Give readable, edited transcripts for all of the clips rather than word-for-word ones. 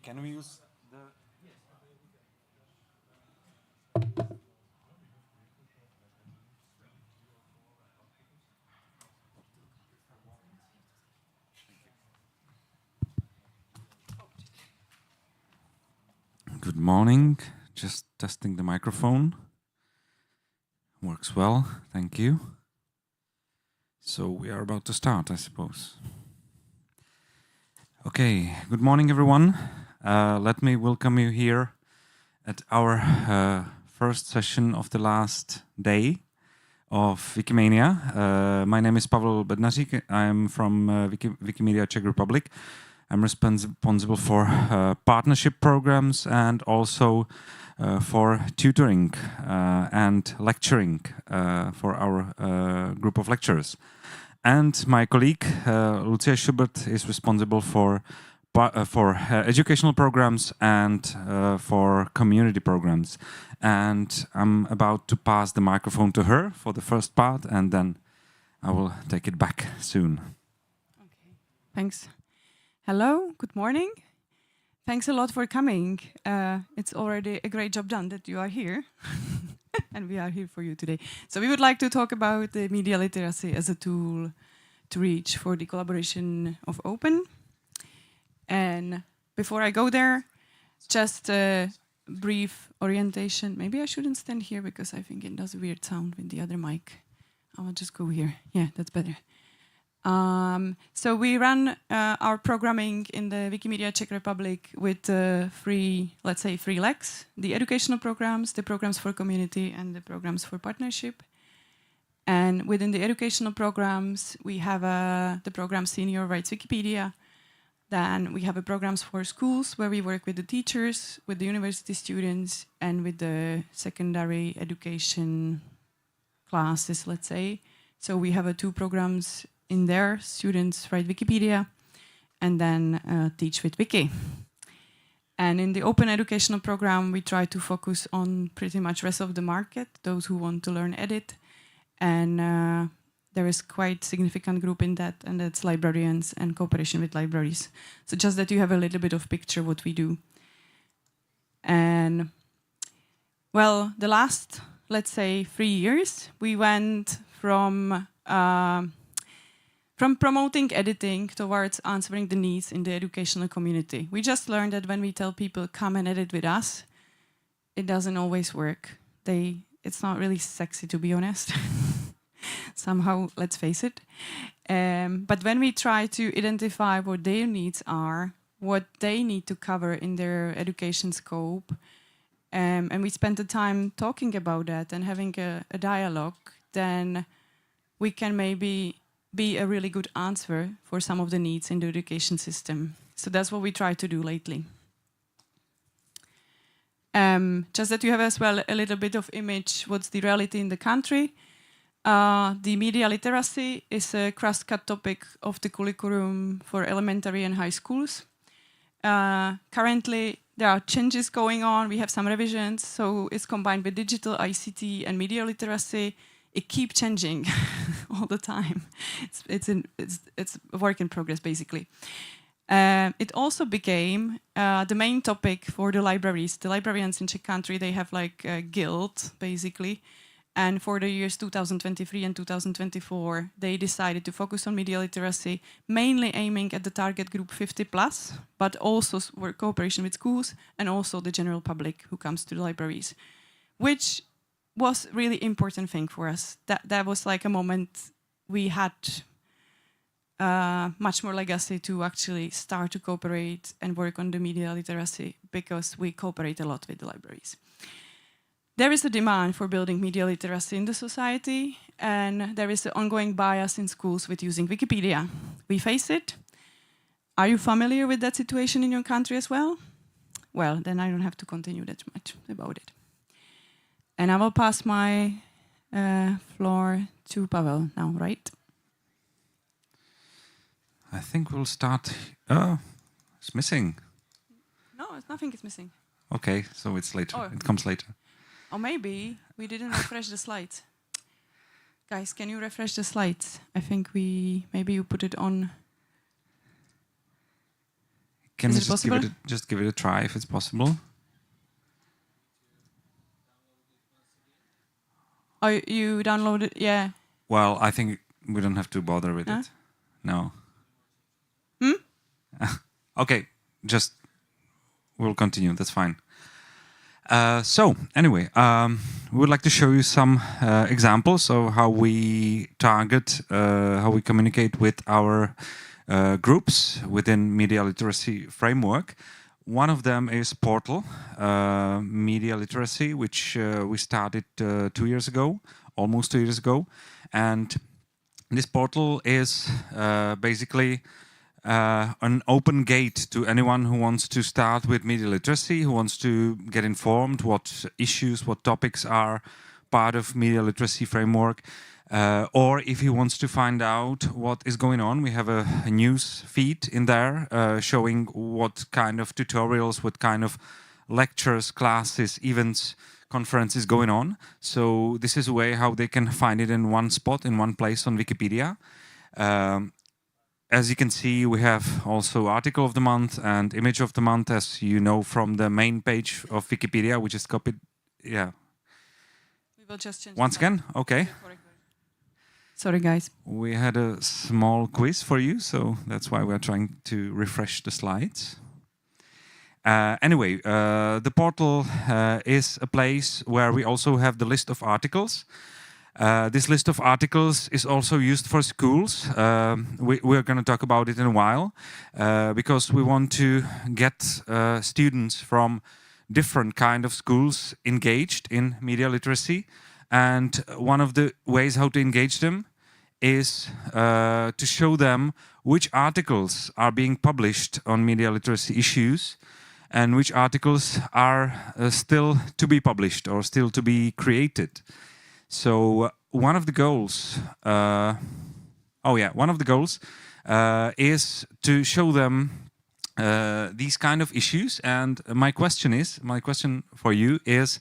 Can we use the... Good morning. Just testing the microphone. Works well, thank you. So we are about to start, I suppose. Okay, good morning, everyone. Let me welcome you here at our first session of the last day of Wikimania. My name is Pavel Bednařík. I'm from Wikimedia Czech Republic. I'm responsible for partnership programs and also for tutoring and lecturing for our group of lecturers. And my colleague, Lucia Schubert, is responsible for educational programs and for community programs. And I'm about to pass the microphone to her for the first part, and then I will take it back soon. Okay, thanks. Hello, good morning. Thanks a lot for coming. It's already a great job done that you are here. And we are here for you today. So we would like to talk about the media literacy as a tool to reach for the collaboration of open. And before I go there, just a brief orientation. Maybe I shouldn't stand here because I think it does a weird sound with the other mic. I'll just go here. Yeah, that's better. So we run our programming in the Wikimedia Czech Republic with three legs: the educational programs, the programs for community, and the programs for partnership. And within the educational programs, we have the program Senior Writes Wikipedia. Then we have programs for schools where we work with the teachers, with the university students, and with the secondary education classes, let's say. So we have two programs in there. Students write Wikipedia and then teach with Wiki. And in the open educational program, we try to focus on pretty much rest of the market, those who want to learn edit. And there is quite significant group in that, and that's librarians and cooperation with libraries. So just that you have a little bit of picture what we do. And well, the last, let's say, 3 years, we went from promoting editing towards answering the needs in the educational community. We just learned that when we tell people, come and edit with us, it doesn't always work. It's not really sexy, to be honest. Somehow, let's face it. But when we try to identify what their needs are, what they need to cover in their education scope, and we spend the time talking about that and having a dialogue, then we can maybe be a really good answer for some of the needs in the education system. So that's what we try to do lately. Just that you have as well a little bit of image, what's the reality in the country. The media literacy is a cross-cut topic of the curriculum for elementary and high schools. Currently, there are changes going on. We have some revisions, so it's combined with digital, ICT, and media literacy. It keeps changing all the time. It's a work in progress, basically. It also became the main topic for the libraries. The librarians in Czech country, they have like a guild, basically. And for the years 2023 and 2024, they decided to focus on media literacy, mainly aiming at the target group 50+, but also work cooperation with schools and also the general public who comes to the libraries, which was really important thing for us. That was like a moment we had much more legacy to actually start to cooperate and work on the media literacy because we cooperate a lot with the libraries. There is a demand for building media literacy in the society, and there is an ongoing bias in schools with using Wikipedia. We face it. Are you familiar with that situation in your country as well? Well, then I don't have to continue that much about it. And I will pass my floor to Pavel now, right? I think we'll start... Oh, it's missing. No, nothing is missing. Okay, so it's later. Oh. It comes later. Or maybe we didn't refresh the slides. Guys, can you refresh the slides? I think maybe you put it on. Can Is we it possible? just give it a try if it's possible? Oh, you downloaded? Yeah. Well, I think we don't have to bother with it. No. Okay, just we'll continue. That's fine. So anyway, we would like to show you some examples of how we target, how we communicate with our groups within media literacy framework. One of them is Portal Media Literacy, which we started 2 years ago, almost 2 years ago. And this portal is basically an open gate to anyone who wants to start with media literacy, who wants to get informed what issues, what topics are part of media literacy framework, or if he wants to find out what is going on. We have a news feed in there showing what kind of tutorials, what kind of lectures, classes, events, conferences going on. So this is a way how they can find it in one spot, in one place on Wikipedia. As you can see, we have also article of the month and image of the month, as you know from the main page of Wikipedia, which is copied. Yeah. We will just change Once again, okay. Sorry, guys. We had a small quiz for you, so that's why we're trying to refresh the slides. Anyway, the portal is a place where we also have the list of articles. This list of articles is also used for schools. We're going to talk about it in a while because we want to get students from different kind of schools engaged in media literacy. And one of the ways how to engage them is to show them which articles are being published on media literacy issues and which articles are still to be published or still to be created. So one of the goals, is to show them these kind of issues. And my question for you is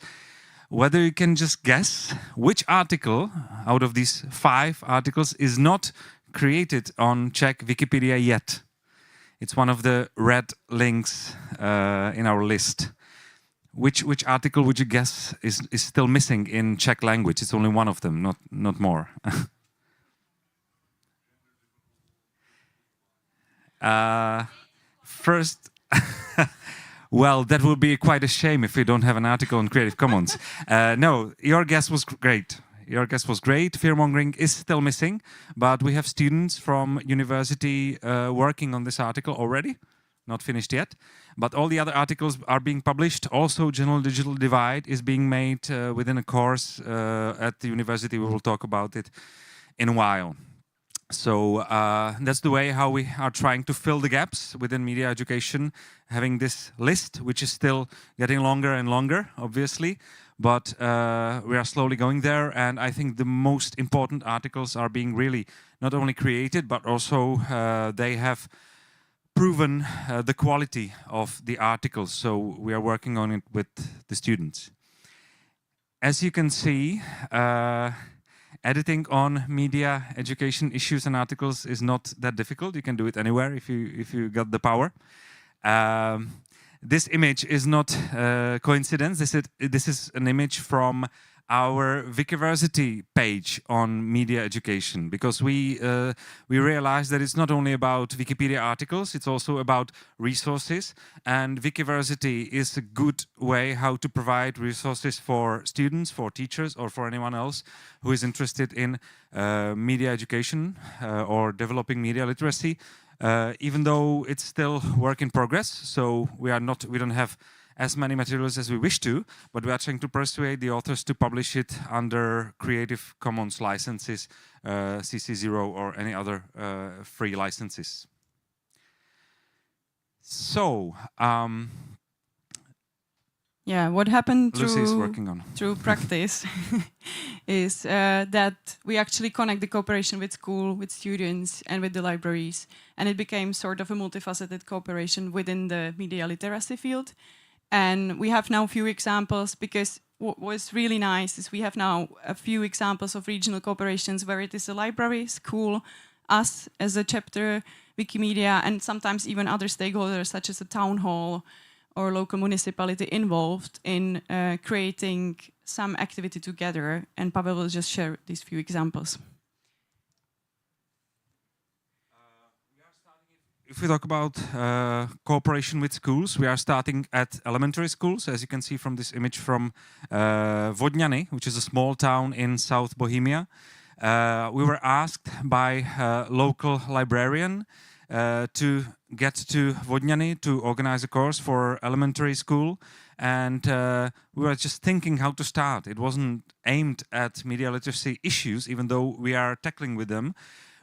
whether you can just guess which article out of these 5 articles is not created on Czech Wikipedia yet. It's one of the red links in our list. Which article would you guess is still missing in Czech language? It's only one of them, not more. First, well, that would be quite a shame if we don't have an article on Creative Commons. No, your guess was great. Your guess was great. Fear-mongering is still missing, but we have students from university working on this article already. Not finished yet, but all the other articles are being published. Also, General Digital Divide is being made within a course at the university. We will talk about it in a while. So that's the way how we are trying to fill the gaps within media education, having this list, which is still getting longer and longer, obviously, but we are slowly going there. And I think the most important articles are being really not only created, but also they have proven the quality of the articles, so we are working on it with the students. As you can see, editing on media education issues and articles is not that difficult. You can do it anywhere if you got the power. This image is not coincidence. This is an image from our Wikiversity page on media education, because we realize that it's not only about Wikipedia articles, it's also about resources, and Wikiversity is a good way how to provide resources for students, for teachers, or for anyone else who is interested in media education or developing media literacy, even though it's still work in progress. So we don't have as many materials as we wish to, but we are trying to persuade the authors to publish it under Creative Commons licenses, CC0 or any other free licenses. So, yeah, what happened Lucy is working on through practice is that we actually connect the cooperation with school, with students, and with the libraries, and it became sort of a multifaceted cooperation within the media literacy field. And we have now a few examples, because what was really nice is we have now a few examples of regional cooperations where it is a library, school, us as a chapter, Wikimedia, and sometimes even other stakeholders such as a town hall or local municipality involved in creating some activity together. And Pavel will just share these few examples. If we talk about cooperation with schools, we are starting at elementary schools, as you can see from this image from Vodňany, which is a small town in South Bohemia. We were asked by a local librarian to get to Vodňany to organize a course for elementary school. And we were just thinking how to start. It wasn't aimed at media literacy issues, even though we are tackling with them.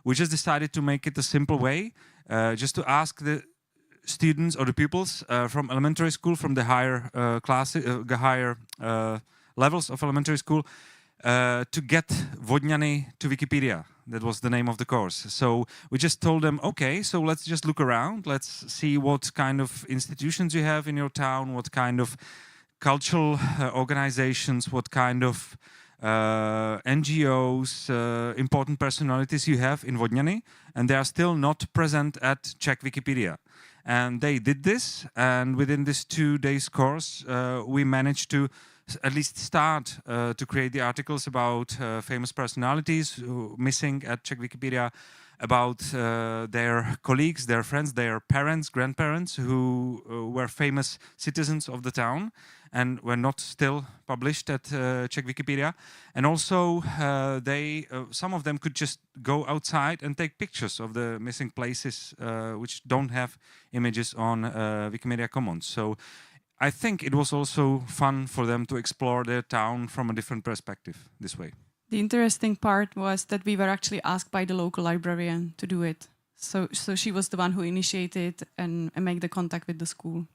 We just decided to make it a simple way, just to ask the students or the pupils from elementary school, from the higher higher levels of elementary school, to get Vodňany to Wikipedia. That was the name of the course. So we just told them, okay, so let's just look around. Let's see what kind of institutions you have in your town, what kind of cultural organizations, what kind of NGOs, important personalities you have in Vodňany, and they are still not present at Czech Wikipedia. And they did this, and within this 2 days course, we managed to at least start to create the articles about famous personalities missing at Czech Wikipedia, about their colleagues, their friends, their parents, grandparents who were famous citizens of the town and were not still published at Czech Wikipedia. And also some of them could just go outside and take pictures of the missing places which don't have images on Wikimedia Commons. So I think it was also fun for them to explore their town from a different perspective this way. The interesting part was that we were actually asked by the local librarian to do it. So she was the one who initiated and make the contact with the school.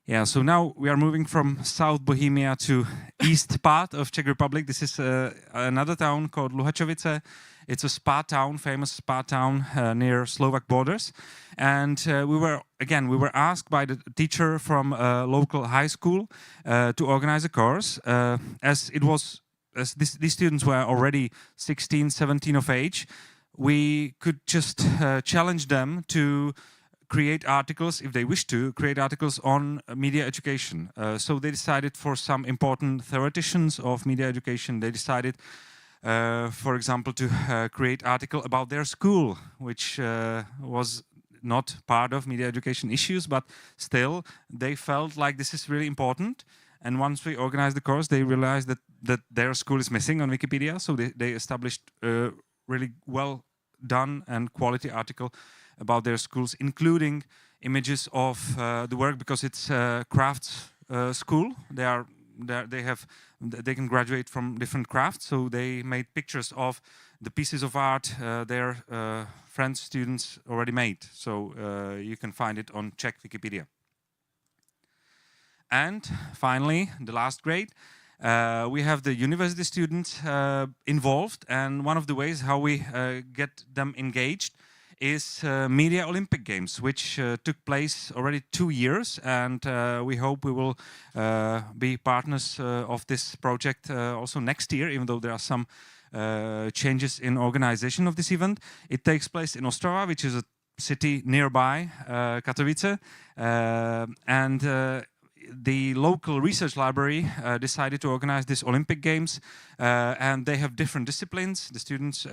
Yeah, so now we are moving from South Bohemia to east part of Czech Republic. This is another town called Luhačovice. It's a spa town, famous spa town near Slovak borders. And we were asked by the teacher from a local high school to organize a course. As these students were already 16, 17 of age, we could just challenge them to create articles, if they wish to, create articles on media education. So they decided for some important theoreticians of media education, they decided, for example, to create article about their school, which was not part of media education issues, but still they felt like this is really important. And once we organized the course, they realized that their school is missing on Wikipedia, so they established a really well done and quality article about their schools, including images of the work, because it's a crafts school. They can graduate from different crafts, so they made pictures of the pieces of art their friends, students already made. So you can find it on Czech Wikipedia. And finally, the last grade, we have the university students involved, and one of the ways how we get them engaged is Media Olympic Games, which took place already 2 years, and we hope we will be partners of this project also next year, even though there are some changes in organization of this event. It takes place in Ostrava, which is a city nearby Katowice, and the local research library decided to organize this Olympic Games, and they have different disciplines. The students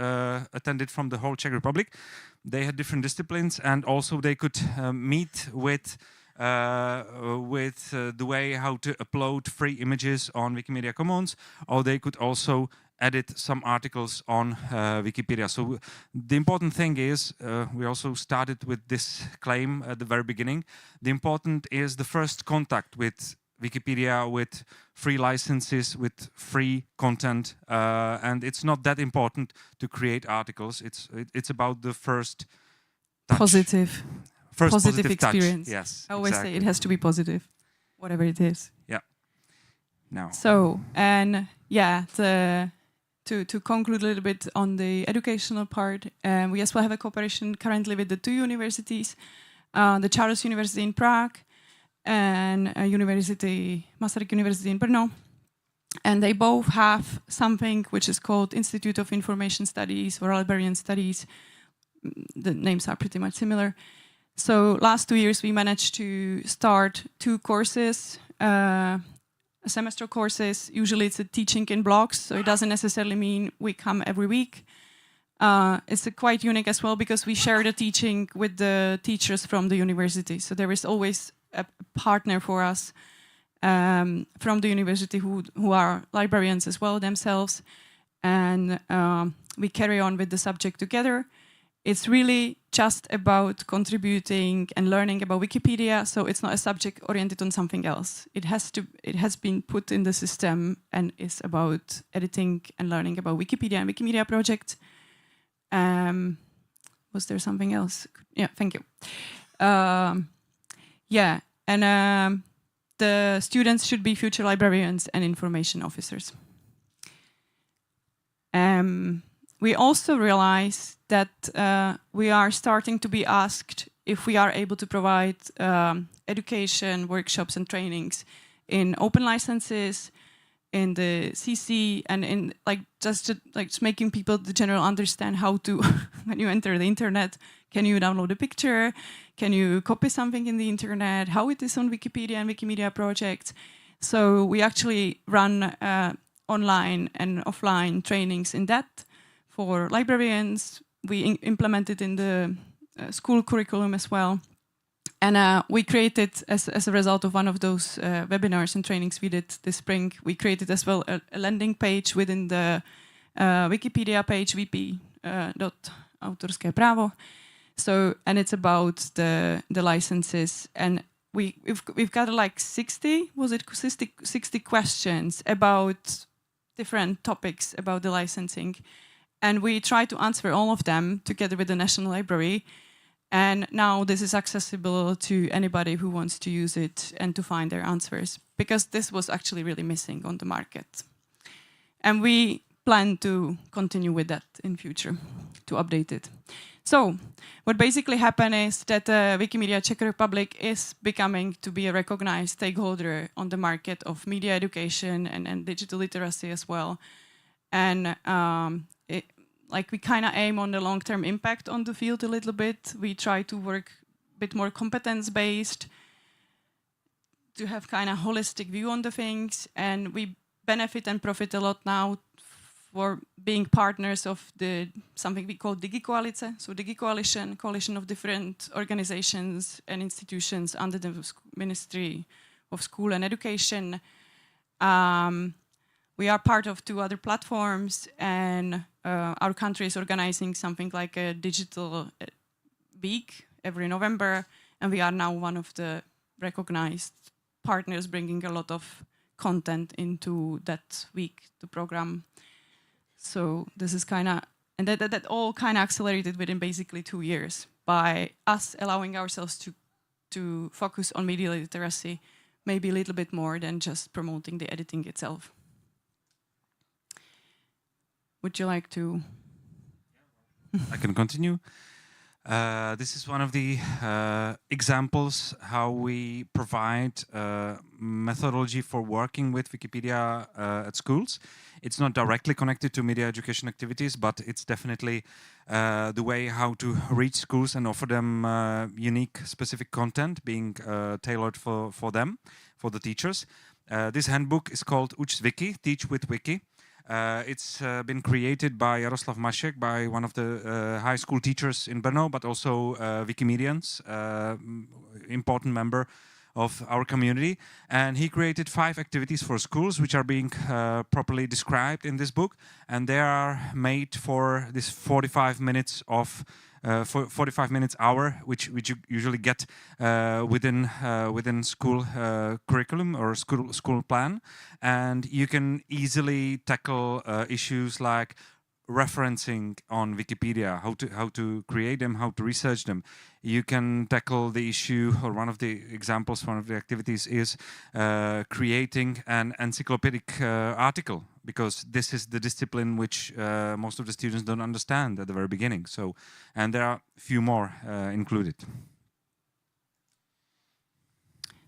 attended from the whole Czech Republic. They had different disciplines, and also they could meet with the way how to upload free images on Wikimedia Commons, or they could also edit some articles on Wikipedia. So the important thing is, we also started with this claim at the very beginning, the important is the first contact with Wikipedia, with free licenses, with free content, and it's not that important to create articles. It's about the first touch. Positive experience. Touch. Yes, I always exactly. say it has to be positive, whatever it is. Yeah. Now. So, and yeah, to conclude a little bit on the educational part, we as well have a cooperation currently with the 2 universities, the Charles University in Prague and Masaryk University in Brno. And they both have something which is called Institute of Information Studies or Librarian Studies, the names are pretty much similar. So last 2 years we managed to start 2 courses, semester courses. Usually it's a teaching in blocks, so it doesn't necessarily mean we come every week. It's quite unique as well because we share the teaching with the teachers from the university. So there is always a partner for us from the university who are librarians as well themselves. And we carry on with the subject together. It's really just about contributing and learning about Wikipedia, so it's not a subject oriented on something else. It has been put in the system and is about editing and learning about Wikipedia and Wikimedia project. Was there something else? Yeah, thank you. Yeah, and the students should be future librarians and information officers. We also realize that we are starting to be asked if we are able to provide education, workshops and trainings in open licenses, in the CC, and in just making people the general understand how to, when you enter the internet, can you download a picture, can you copy something in the internet, how it is on Wikipedia and Wikimedia projects. So we actually run online and offline trainings in that for librarians. We implemented in the school curriculum as well. And we created, as a result of one of those webinars and trainings we did this spring, we created as well a landing page within the Wikipedia page, wp.autorské právo. So, and it's about the licenses. And we've got like 60 questions about different topics about the licensing. And we try to answer all of them together with the National Library. And now this is accessible to anybody who wants to use it and to find their answers, because this was actually really missing on the market. And we plan to continue with that in future, to update it. So what basically happened is that Wikimedia Czech Republic is becoming to be a recognized stakeholder on the market of media education and digital literacy as well. And we kind of aim on the long-term impact on the field a little bit. We try to work a bit more competence-based, to have kind of holistic view on the things, and we benefit and profit a lot now for being partners of something we call DigiKoalice, so coalition of different organizations and institutions under the Ministry of School and Education. We are part of 2 other platforms, and our country is organizing something like a digital week every November, and we are now one of the recognized partners bringing a lot of content into that week, the program. So this is kind of, and that all kind of accelerated within basically 2 years by us allowing ourselves to focus on media literacy, maybe a little bit more than just promoting the editing itself. Would you like to? I can continue. This is one of the examples how we provide methodology for working with Wikipedia at schools. It's not directly connected to media education activities, but it's definitely the way how to reach schools and offer them unique, specific content being tailored for them, for the teachers. This handbook is called Uč s Wiki, Teach with Wiki. It's been created by Jaroslav Mašek, by one of the high school teachers in Brno, but also Wikimedians, important member of our community. And he created 5 activities for schools, which are being properly described in this book. And they are made for this 45 minutes of 45 minutes hour, which you usually get within school curriculum or school plan, and you can easily tackle issues like referencing on Wikipedia, how to create them, how to research them. You can tackle the issue, or one of the examples, one of the activities is creating an encyclopedic article, because this is the discipline which most of the students don't understand at the very beginning. So, and there are a few more included.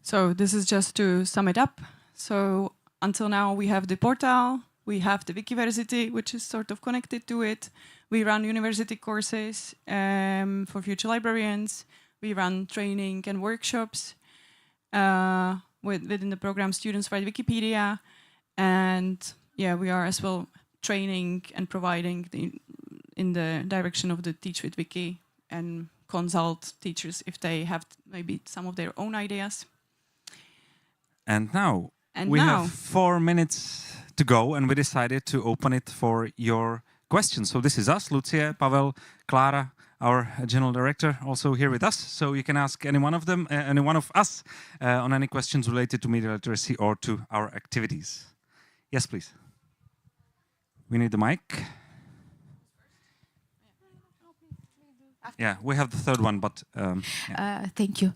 So this is just to sum it up. So until now we have the portal, We have the Wikiversity, which is sort of connected to it. We run university courses for future librarians. We run training and workshops within the program Students Write Wikipedia. And yeah, we are as well training and providing in the direction of the Teach with Wiki and consult teachers if they have maybe some of their own ideas. And now we have 4 minutes to go, and we decided to open it for your questions. So this is us, Lucia, Pavel, Clara, our general director, also here with us. So you can ask any one of them, any one of us, on any questions related to media literacy or to our activities. Yes, please. We need the mic. Yeah, we have the third one, but yeah. Thank you.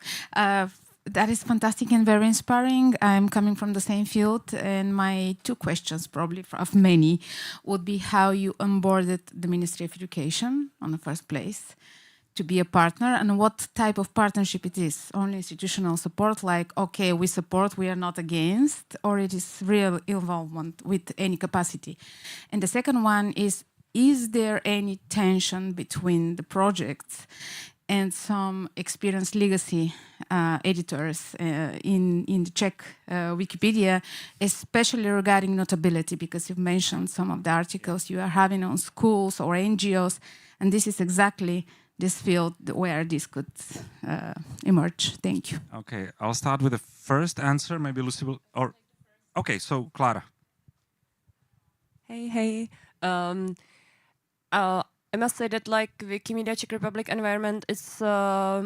That is fantastic and very inspiring. I'm coming from the same field, and my 2 questions, probably of many, would be how you onboarded the Ministry of Education on the first place to be a partner, and what type of partnership it is. Only institutional support, like, okay, we support, we are not against, or it is real involvement with any capacity. And the second one is there any tension between the projects and some experienced legacy editors in the Czech Wikipedia, especially regarding notability, because you've mentioned some of the articles you are having on schools or NGOs, and this is exactly this field where this could emerge. Thank you. Okay, I'll start with the first answer. Maybe Lucy will, or okay, so Clara. Hey. I must say that like Wikimedia Czech Republic environment is a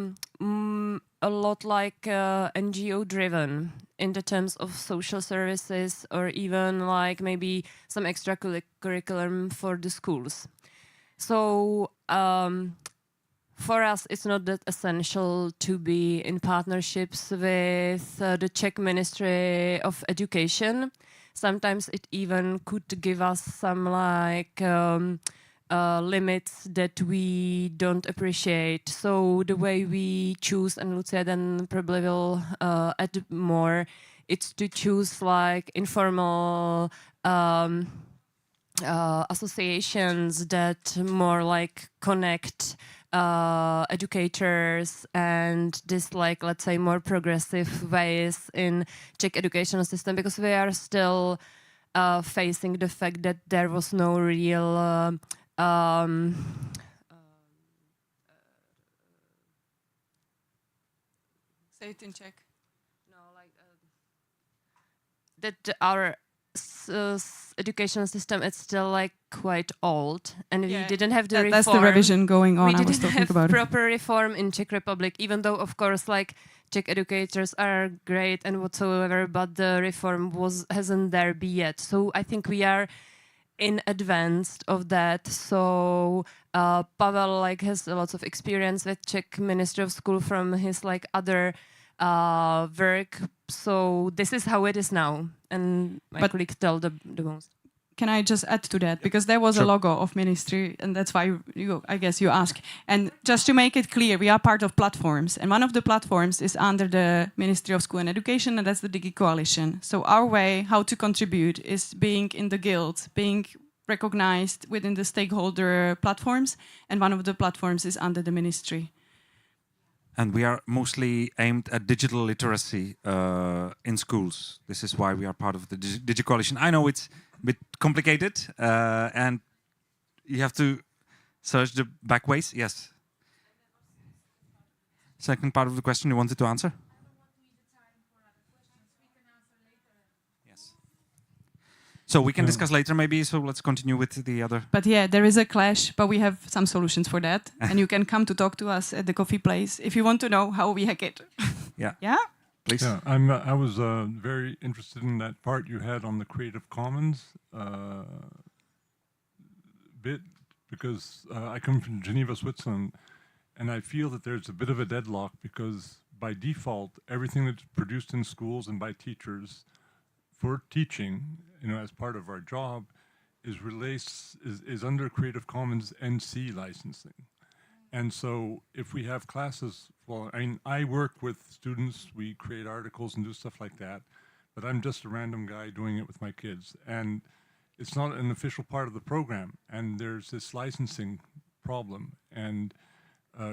lot like NGO driven in the terms of social services, or even like maybe some extra curriculum for the schools. So for us, it's not that essential to be in partnerships with the Czech Ministry of Education. Sometimes it even could give us some like limits that we don't appreciate. So the way we choose, and Lucia then probably will add more, it's to choose like informal associations that more like connect educators and this like, let's say, more progressive ways in Czech educational system, because we are still facing the fact that there was no real say it in Czech. No, like that our educational system is still like quite old, and we didn't have the reform. That's the revision going on. We didn't I was talking have about proper reform in Czech Republic, even though of course like Czech educators are great and whatsoever, but the reform hasn't there be yet. So I think we are in advance of that. So Pavel like has lots of experience with Czech Ministry of School from his like other work. So this is how it is now, and my colleague tell the most. Can I just add to that? Because there was a logo of ministry, and that's why I guess you ask. And just to make it clear, we are part of platforms, and one of the platforms is under the Ministry of School and Education, and that's the Digi Coalition. So our way how to contribute is being in the guild, being recognized within the stakeholder platforms, and one of the platforms is under the ministry. And we are mostly aimed at digital literacy in schools. This is why we are part of the Digi Coalition. I know it's a bit complicated, and you have to search the back ways. Yes. Second part of the question you wanted to answer? Yes. So we can discuss later maybe, so let's continue with the other. But yeah, there is a clash, but we have some solutions for that. And you can come to talk to us at the coffee place if you want to know how we hack it. Yeah. Yeah? Please. Yeah, I was very interested in that part you had on the Creative Commons bit, because I come from Geneva, Switzerland, and I feel that there's a bit of a deadlock, because by default, everything that's produced in schools and by teachers for teaching, as part of our job, is under Creative Commons NC licensing. And so if we have classes, well, I work with students, we create articles and do stuff like that, but I'm just a random guy doing it with my kids. And it's not an official part of the program, and there's this licensing problem. And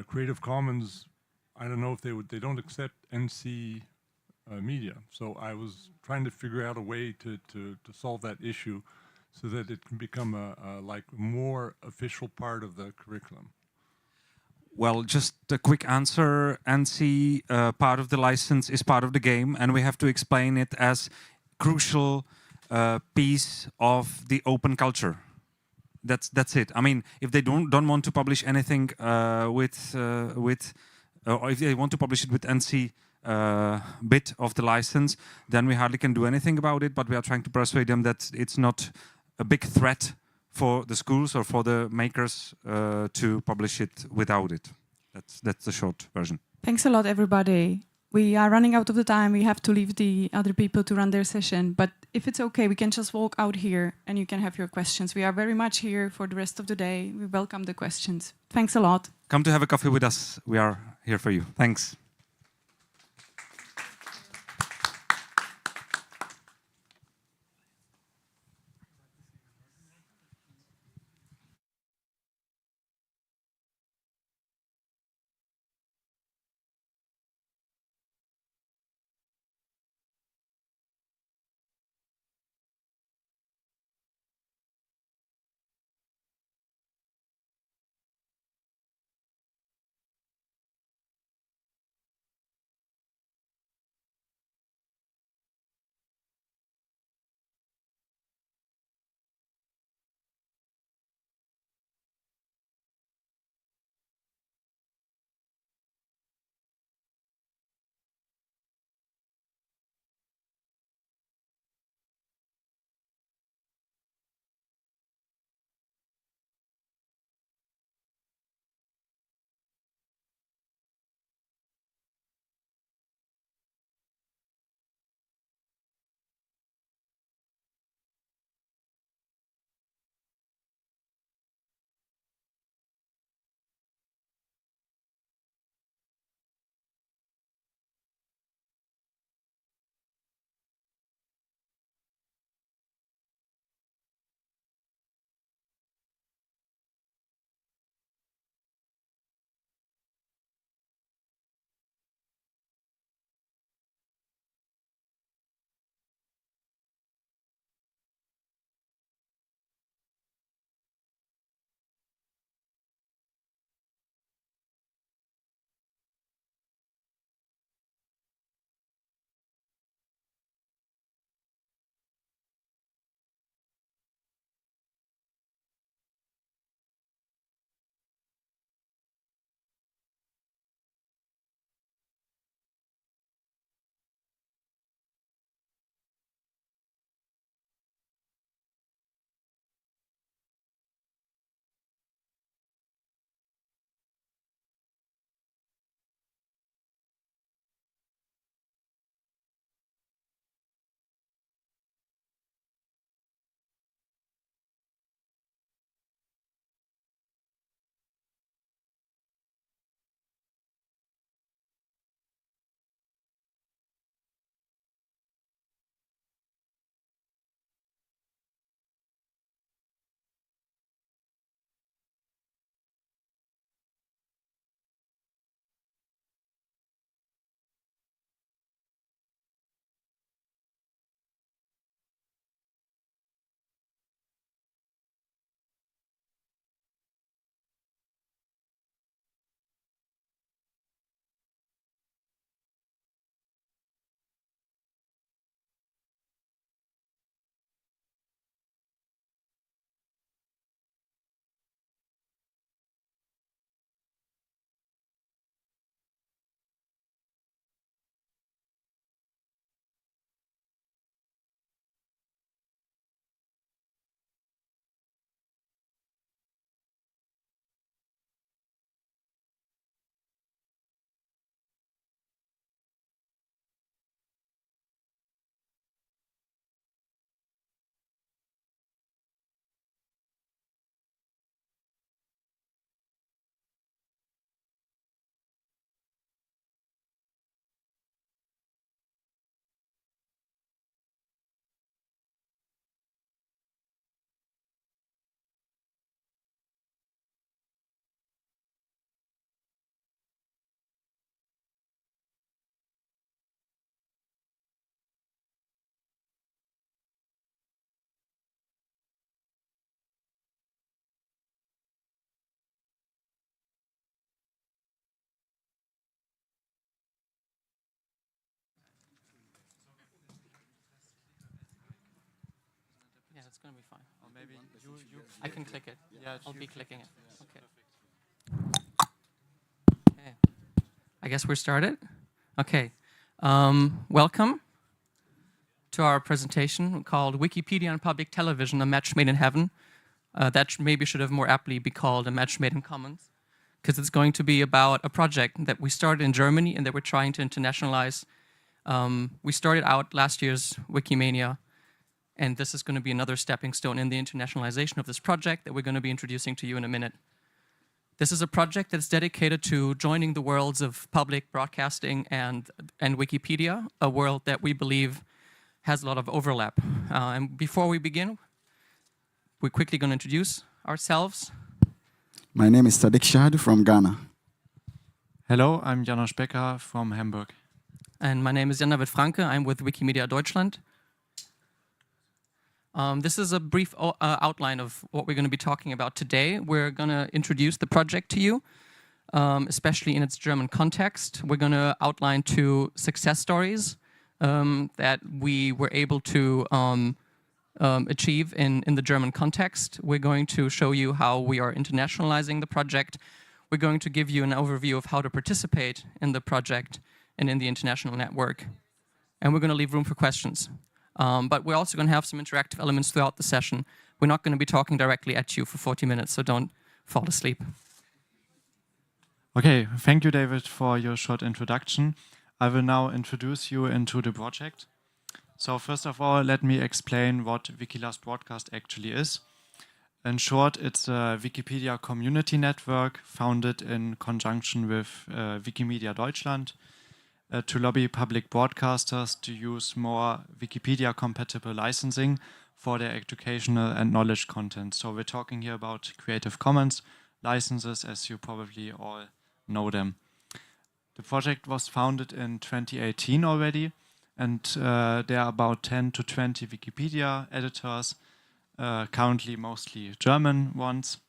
Creative Commons, I don't know if they don't accept NC media. So I was trying to figure out a way to solve that issue so that it can become a like more official part of the curriculum. Well, just a quick answer. NC part of the license is part of the game, and we have to explain it as crucial piece of the open culture. That's it. I mean, if they don't want to publish anything or if they want to publish it with NC bit of the license, then we hardly can do anything about it. But we are trying to persuade them that it's not a big threat for the schools or for the makers to publish it without it. That's the short version. Thanks a lot, everybody. We are running out of the time. We have to leave the other people to run their session. But if it's okay, we can just walk out here and you can have your questions. We are very much here for the rest of the day. We welcome the questions. Thanks a lot. Come to have a coffee with us. We are here for you. Thanks. That's going to be fine. Or maybe I can click it. Yeah, I'll be clicking it. Okay. Okay. I guess we're started. Okay. Welcome to our presentation called Wikipedia and Public Television, a Match Made in Heaven. That maybe should have more aptly be called a Match Made in Commons, because it's going to be about a project that we started in Germany and that we're trying to internationalize. We started out last year's Wikimania, and this is going to be another stepping stone in the internationalization of this project that we're going to be introducing to you in a minute. This is a project that's dedicated to joining the worlds of public broadcasting and Wikipedia, a world that we believe has a lot of overlap. And before we begin, we're quickly going to introduce ourselves. My name is Sadiq Shahadu from Ghana. Hello, I'm Janosch Becker from Hamburg. And my name is Jan-David Franke. I'm with Wikimedia Deutschland. This is a brief outline of what we're going to be talking about today. We're going to introduce the project to you, especially in its German context. We're going to outline 2 success stories that we were able to achieve in the German context. We're going to show you how we are internationalizing the project. We're going to give you an overview of how to participate in the project and in the international network. And we're going to leave room for questions. But we're also going to have some interactive elements throughout the session. We're not going to be talking directly at you for 40 minutes, so don't fall asleep. Okay, thank you, David, for your short introduction. I will now introduce you into the project. So first of all, let me explain what Wikilast Broadcast actually is. In short, it's a Wikipedia community network founded in conjunction with Wikimedia Deutschland to lobby public broadcasters to use more Wikipedia-compatible licensing for their educational and knowledge content. So we're talking here about Creative Commons licenses, as you probably all know them. The project was founded in 2018 already, and there are about 10 to 20 Wikipedia editors, currently mostly German ones.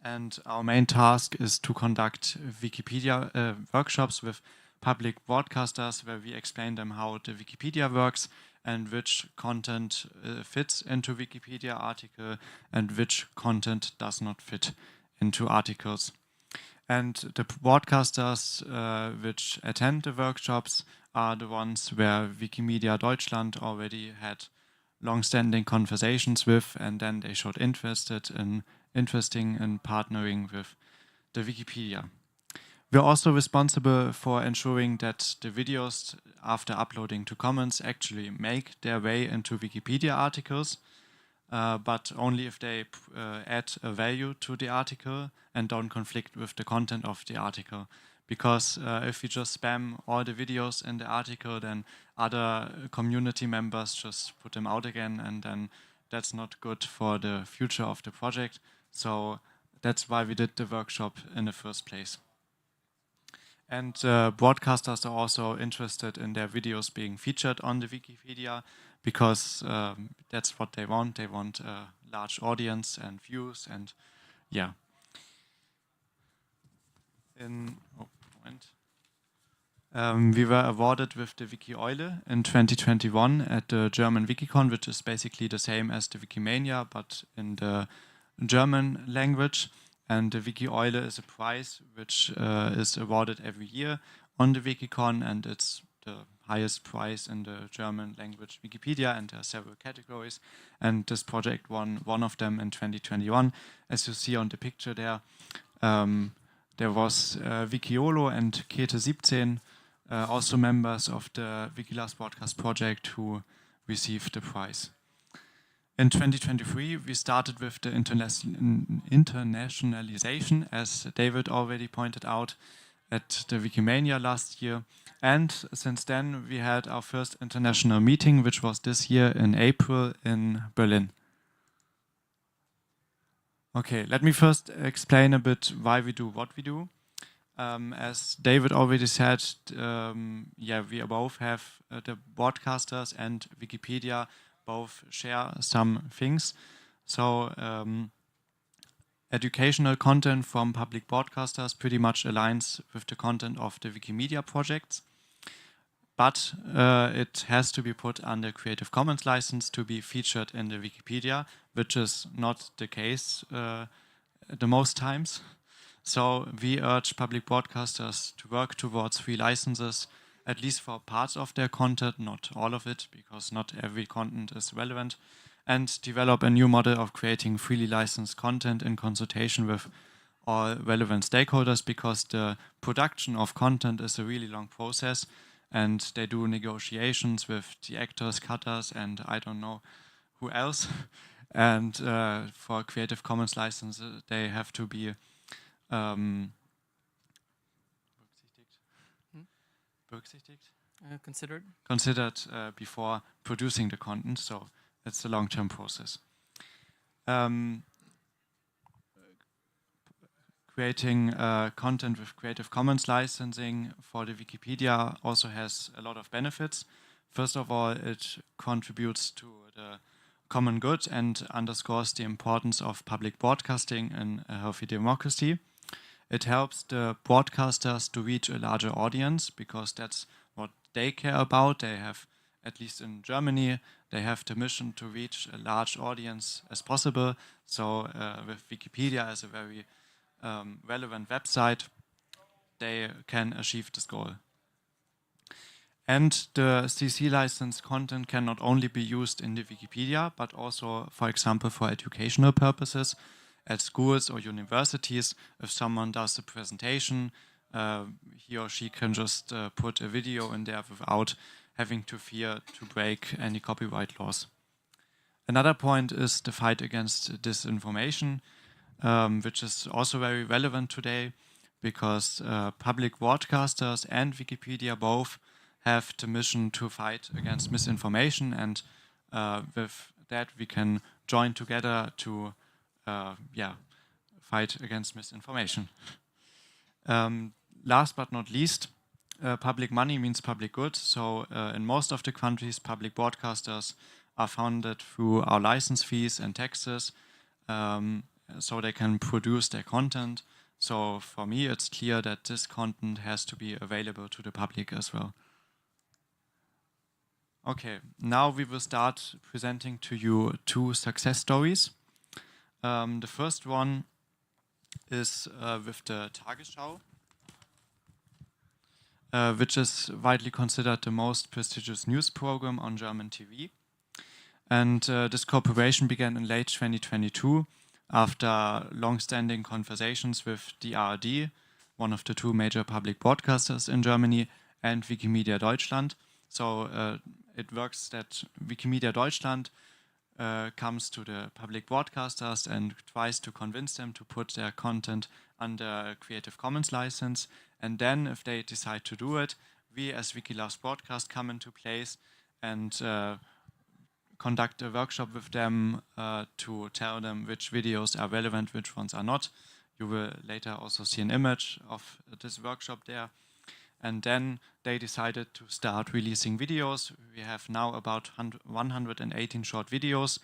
And our main task is to conduct Wikipedia workshops with public broadcasters where we explain them how the Wikipedia works and which content fits into Wikipedia article and which content does not fit into articles. And the broadcasters which attend the workshops are the ones where Wikimedia Deutschland already had long-standing conversations with, and then they showed interesting in partnering with the Wikipedia. We're also responsible for ensuring that the videos, after uploading to Commons, actually make their way into Wikipedia articles, but only if they add a value to the article and don't conflict with the content of the article. Because if you just spam all the videos in the article, then other community members just put them out again, and then that's not good for the future of the project. So that's why we did the workshop in the first place. And broadcasters are also interested in their videos being featured on the Wikipedia because that's what they want. They want a large audience and views, and yeah. We were awarded with the Wiki Eule in 2021 at the German Wikicon, which is basically the same as the Wikimania, but in the German language. And the Wiki Eule is a prize which is awarded every year on the Wikicon, and it's the highest prize in the German language Wikipedia, and there are several categories. And this project won one of them in 2021. As you see on the picture there, there was Wikiolo and Kete17, also members of the Wikilast Broadcast project, who received the prize. In 2023, we started with the internationalization, as David already pointed out, at the Wikimania last year. And since then, we had our first international meeting, which was this year in April in Berlin. Okay, let me first explain a bit why we do what we do. As David already said, we both have the broadcasters and Wikipedia both share some things. So educational content from public broadcasters pretty much aligns with the content of the Wikimedia projects. but it has to be put under Creative Commons license to be featured in the Wikipedia, which is not the case the most times. So we urge public broadcasters to work towards free licenses, at least for parts of their content, not all of it, because not every content is relevant, and develop a new model of creating freely licensed content in consultation with all relevant stakeholders, because the production of content is a really long process, and they do negotiations with the actors, cutters, and I don't know who else. And for Creative Commons licenses, they have to be considered before producing the content. So it's a long-term process. Creating content with Creative Commons licensing for the Wikipedia also has a lot of benefits. First of all, it contributes to the common good and underscores the importance of public broadcasting in a healthy democracy. It helps the broadcasters to reach a larger audience, because that's what they care about. They have, at least in Germany, they have the mission to reach a large audience as possible. So with Wikipedia as a very relevant website, they can achieve this goal. And the CC licensed content can not only be used in the Wikipedia, but also, for example, for educational purposes at schools or universities. If someone does a presentation, he or she can just put a video in there without having to fear to break any copyright laws. Another point is the fight against disinformation, which is also very relevant today, because public broadcasters and Wikipedia both have the mission to fight against misinformation, and with that we can join together to fight against misinformation. Last but not least, public money means public good. So in most of the countries, public broadcasters are funded through our license fees and taxes, so they can produce their content. So for me, it's clear that this content has to be available to the public as well. Okay, now we will start presenting to you 2 success stories. The first one is with the Tagesschau, which is widely considered the most prestigious news program on German TV. And this cooperation began in late 2022 after long-standing conversations with the ARD, one of the 2 major public broadcasters in Germany, and Wikimedia Deutschland. So it works that Wikimedia Deutschland comes to the public broadcasters and tries to convince them to put their content under Creative Commons license. And then if they decide to do it, we as Wikilove's Broadcast come into place and conduct a workshop with them to tell them which videos are relevant, which ones are not. You will later also see an image of this workshop there. And then they decided to start releasing videos. We have now about 118 short videos,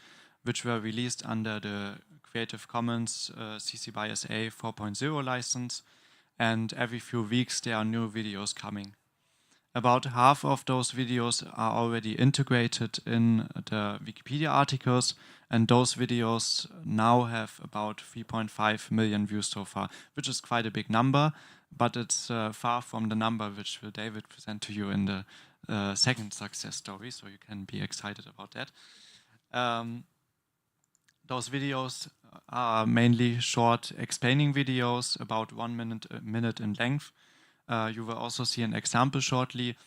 which were released under the Creative Commons CC by SA 4.0 license. And every few weeks there are new videos coming. About half of those videos are already integrated in the Wikipedia articles, and those videos now have about 3.5 million views so far, which is quite a big number, but it's far from the number which will David present to you in the second success story, so you can be excited about that. Those videos are mainly short explaining videos, about 1 minute in length. You will also see an example shortly.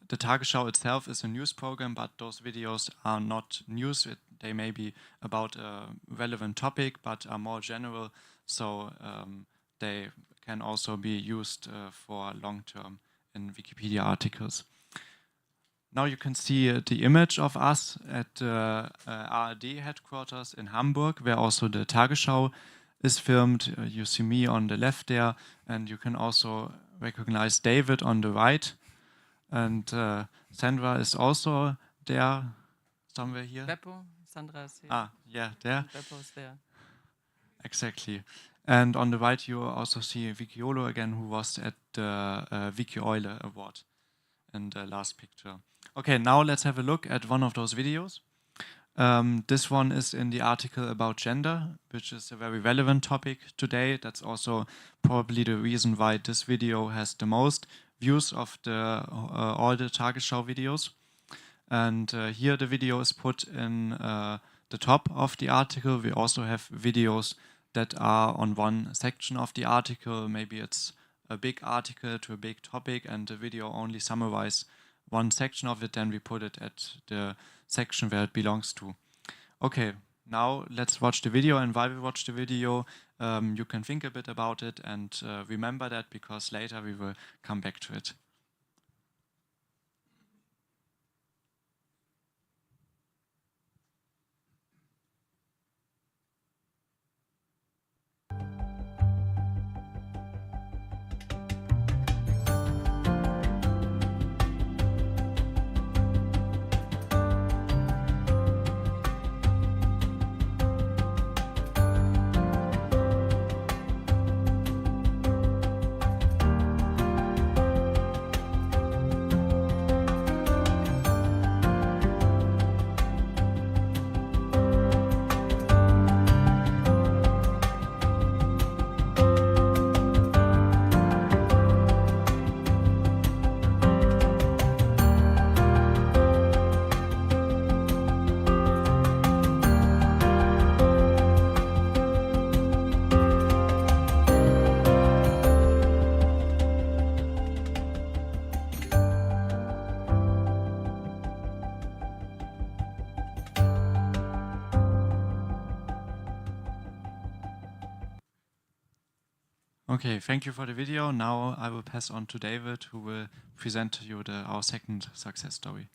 The Tagesschau itself is a news program, but those videos are not news. They may be about a relevant topic, but are more general, so they can also be used for long-term in Wikipedia articles. Now you can see the image of us at the ARD headquarters in Hamburg, where also the Tagesschau is filmed. You see me on the left there, and you can also recognize David on the right. And Sandra is also there, somewhere here. Beppo, Sandra is here. Ah, yeah, there. Beppo is there. Exactly. And on the right, you also see Wikiolo again, who was at the Wiki Eule Award in the last picture. Okay, now let's have a look at one of those videos. This one is in the article about gender, which is a very relevant topic today. That's also probably the reason why this video has the most views of all the Tagesschau videos. And here the video is put in the top of the article. We also have videos that are on one section of the article. Maybe it's a big article to a big topic and the video only summarizes one section of it, then we put it at the section where it belongs to. Okay, now let's watch the video, and while we watch the video, you can think a bit about it and remember that, because later we will come back to it. Okay, thank you for the video. Now I will pass on to David, who will present to you our second success story.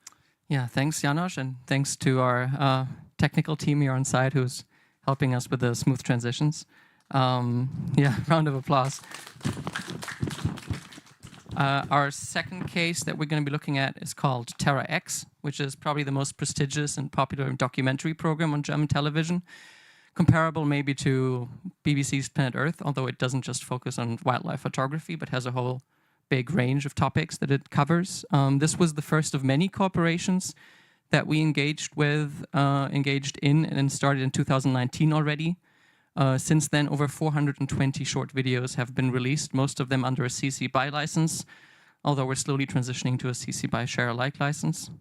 Yeah, thanks, Janosch, and thanks to our technical team here on site who's helping us with the smooth transitions. Yeah, round of applause. Our second case that we're going to be looking at is called Terra X, which is probably the most prestigious and popular documentary program on German television. Comparable maybe to BBC's Planet Earth, although it doesn't just focus on wildlife photography, but has a whole big range of topics that it covers. This was the first of many corporations that we engaged in, and started in 2019 already. Since then, over 420 short videos have been released, most of them under a CC BY license, although we're slowly transitioning to a CC BY share-alike license.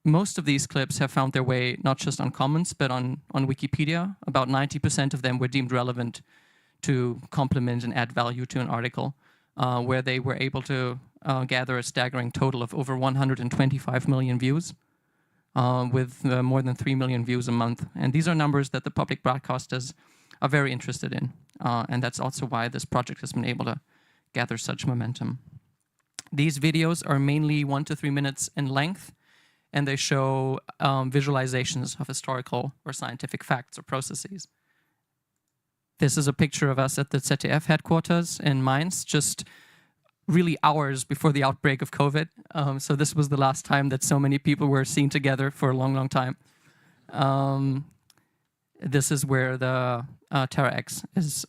Most of these clips have found their way not just on Commons, but on Wikipedia. About 90% of them were deemed relevant to complement and add value to an article, where they were able to gather a staggering total of over 125 million views, with more than 3 million views a month. And these are numbers that the public broadcasters are very interested in. And that's also why this project has been able to gather such momentum. These videos are mainly 1 to 3 minutes in length, and they show visualizations of historical or scientific facts or processes. This is a picture of us at the ZDF headquarters in Mainz, just really hours before the outbreak of COVID. So this was the last time that so many people were seen together for a long, long time. This is where the Terra X is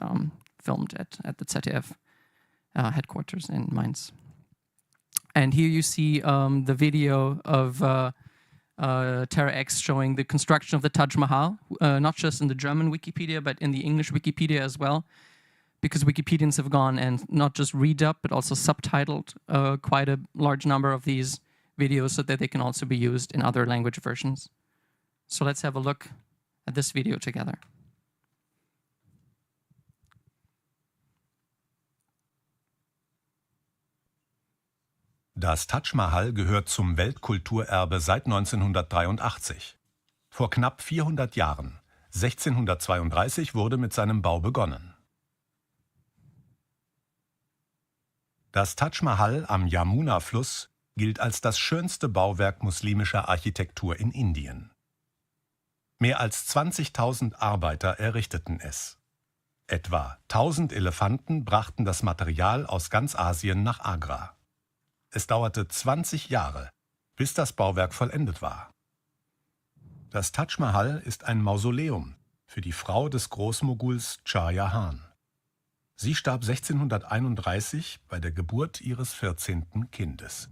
filmed at the ZDF headquarters in Mainz. And here you see the video of Terra X showing the construction of the Taj Mahal, not just in the German Wikipedia, but in the English Wikipedia as well, because Wikipedians have gone and not just redubbed, but also subtitled quite a large number of these videos so that they can also be used in other language versions. So let's have a look at this video together. Das Taj Mahal gehört zum Weltkulturerbe seit 1983. Vor knapp 400 Jahren, 1632, wurde mit seinem Bau begonnen. Das Taj Mahal am Yamuna-Fluss gilt als das schönste Bauwerk muslimischer Architektur in Indien. Mehr als 20.000 Arbeiter errichteten es. Etwa 1.000 Elefanten brachten das Material aus ganz Asien nach Agra. Es dauerte 20 Jahre, bis das Bauwerk vollendet war. Das Taj Mahal ist ein Mausoleum für die Frau des Großmoguls Shah Jahan. Sie starb 1631 bei der Geburt ihres 14. Kindes.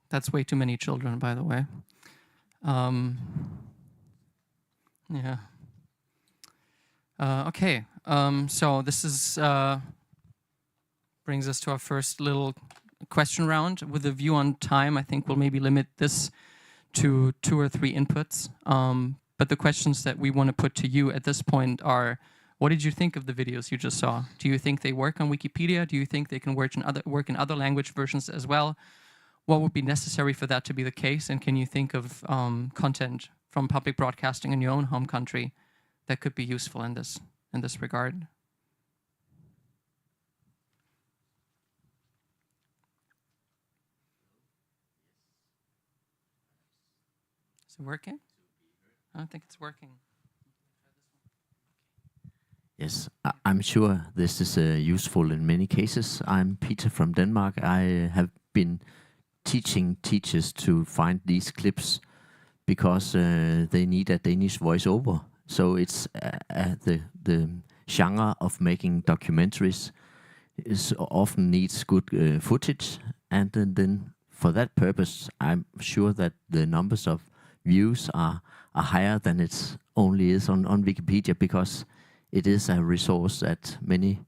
That's way too many children, by the way. Yeah. Okay. So this is brings us to our first little question round. With a view on time, I think we'll maybe limit this to 2 or 3 inputs. But the questions that we want to put to you at this point are: what did you think of the videos you just saw? Do you think they work on Wikipedia? Do you think they can work in other language versions as well? What would be necessary for that to be the case? And can you think of content from public broadcasting in your own home country that could be useful in this regard? Is it working? I don't think it's working. Yes, I'm sure this is useful in many cases. I'm Peter from Denmark. I have been teaching teachers to find these clips because they need a Danish voiceover. So it's the genre of making documentaries is often needs good footage, and then for that purpose, I'm sure that the numbers of views are higher than it only is on Wikipedia, because it is a resource that many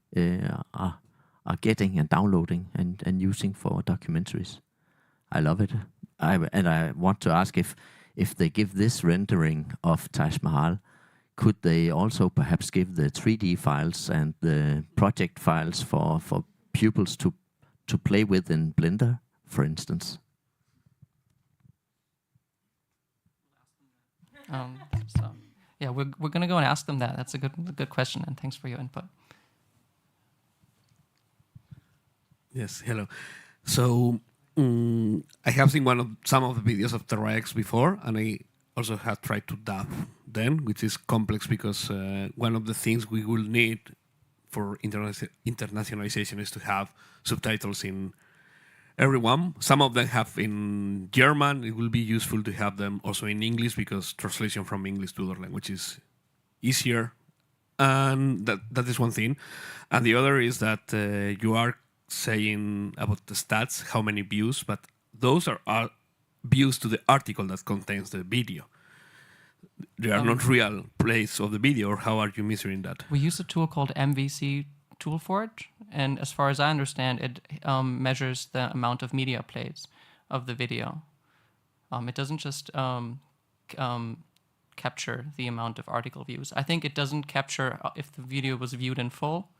are getting and downloading and using for documentaries. I love it. I want to ask if they give this rendering of Taj Mahal, could they also perhaps give the 3D files and the project files for pupils to play with in Blender, for instance? Yeah, we're going to go and ask them that. That's a good question, and thanks for your input. Yes, hello. So I have seen some of the videos of TerraX before, and I also have tried to dub them, which is complex because one of the things we will need for internationalization is to have subtitles in everyone. Some of them have in German. It will be useful to have them also in English, because translation from English to other language is easier. And that is one thing. And the other is that you are saying about the stats, how many views, but those are views to the article that contains the video. They are not real plays of the video, or how are you measuring that? We use a tool called MVC tool for it, and as far as I understand, it measures the amount of media plays of the video. It doesn't just capture the amount of article views. I think it doesn't capture if the video was viewed in full,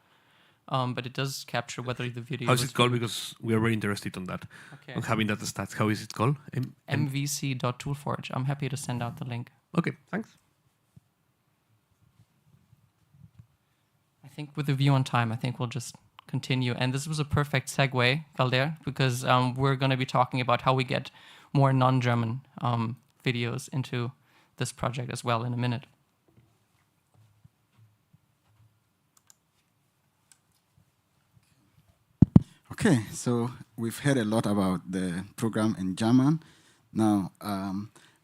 but it does capture whether the video. How is it called? Because we are very interested on that, on having that stats. How is it called? MVC.toolforge. I'm happy to send out the link. Okay, thanks. I think with the view on time, I think we'll just continue. And this was a perfect segue, Calder, because we're going to be talking about how we get more non-German videos into this project as well in a minute. Okay, so we've heard a lot about the program in German. Now,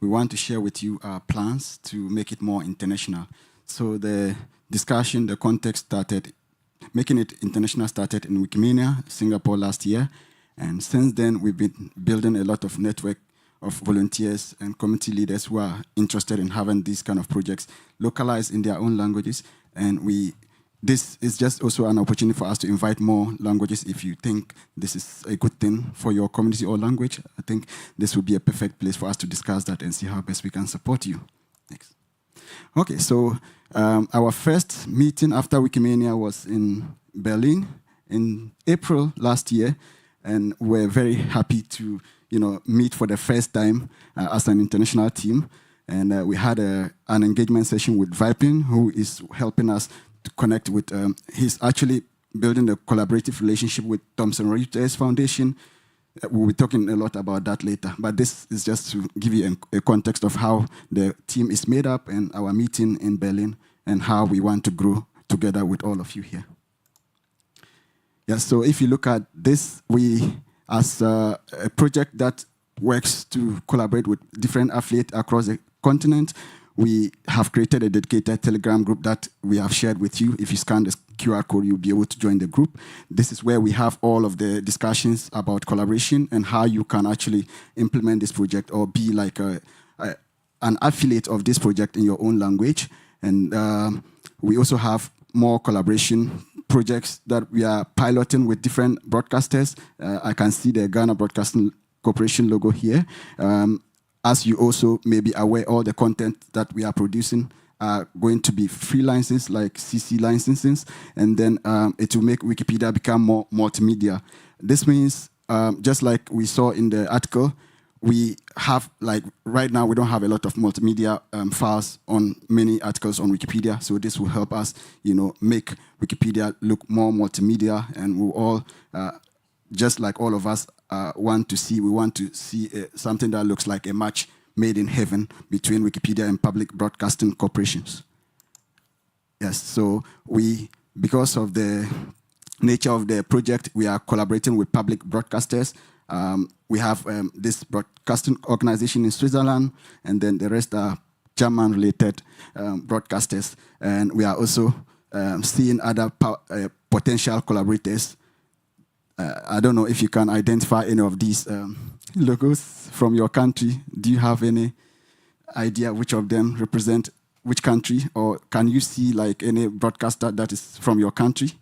we want to share with you our plans to make it more international. So the discussion, the context started, making it international started in Wikimania, Singapore last year. And since then, we've been building a lot of network of volunteers and community leaders who are interested in having these kind of projects localized in their own languages. And this is just also an opportunity for us to invite more languages. If you think this is a good thing for your community or language, I think this would be a perfect place for us to discuss that and see how best we can support you. Next. Okay, so our first meeting after Wikimania was in Berlin in April last year, and we're very happy to meet for the first time as an international team. And we had an engagement session with Vipin, who is helping us to connect with, he's actually building a collaborative relationship with Thomson Reuters Foundation. We'll be talking a lot about that later, but this is just to give you a context of how the team is made up and our meeting in Berlin and how we want to grow together with all of you here. Yeah, so if you look at this, we, as a project that works to collaborate with different affiliates across the continent, we have created a dedicated Telegram group that we have shared with you. If you scan the QR code, you'll be able to join the group. This is where we have all of the discussions about collaboration and how you can actually implement this project or be like an affiliate of this project in your own language. And we also have more collaboration projects that we are piloting with different broadcasters. I can see the Ghana Broadcasting Corporation logo here. As you also may be aware, all the content that we are producing are going to be free licenses, like CC licenses, and then it will make Wikipedia become more multimedia. This means, just like we saw in the article, we have, like, right now we don't have a lot of multimedia files on many articles on Wikipedia, so this will help us, make Wikipedia look more multimedia, and we'll all, just like all of us want to see something that looks like a match made in heaven between Wikipedia and public broadcasting corporations. Yes, so because of the nature of the project, we are collaborating with public broadcasters. We have this broadcasting organization in Switzerland, and then the rest are German-related broadcasters. And we are also seeing other potential collaborators. I don't know if you can identify any of these logos from your country. Do you have any idea which of them represent which country? Or can you see like any broadcaster that is from your country?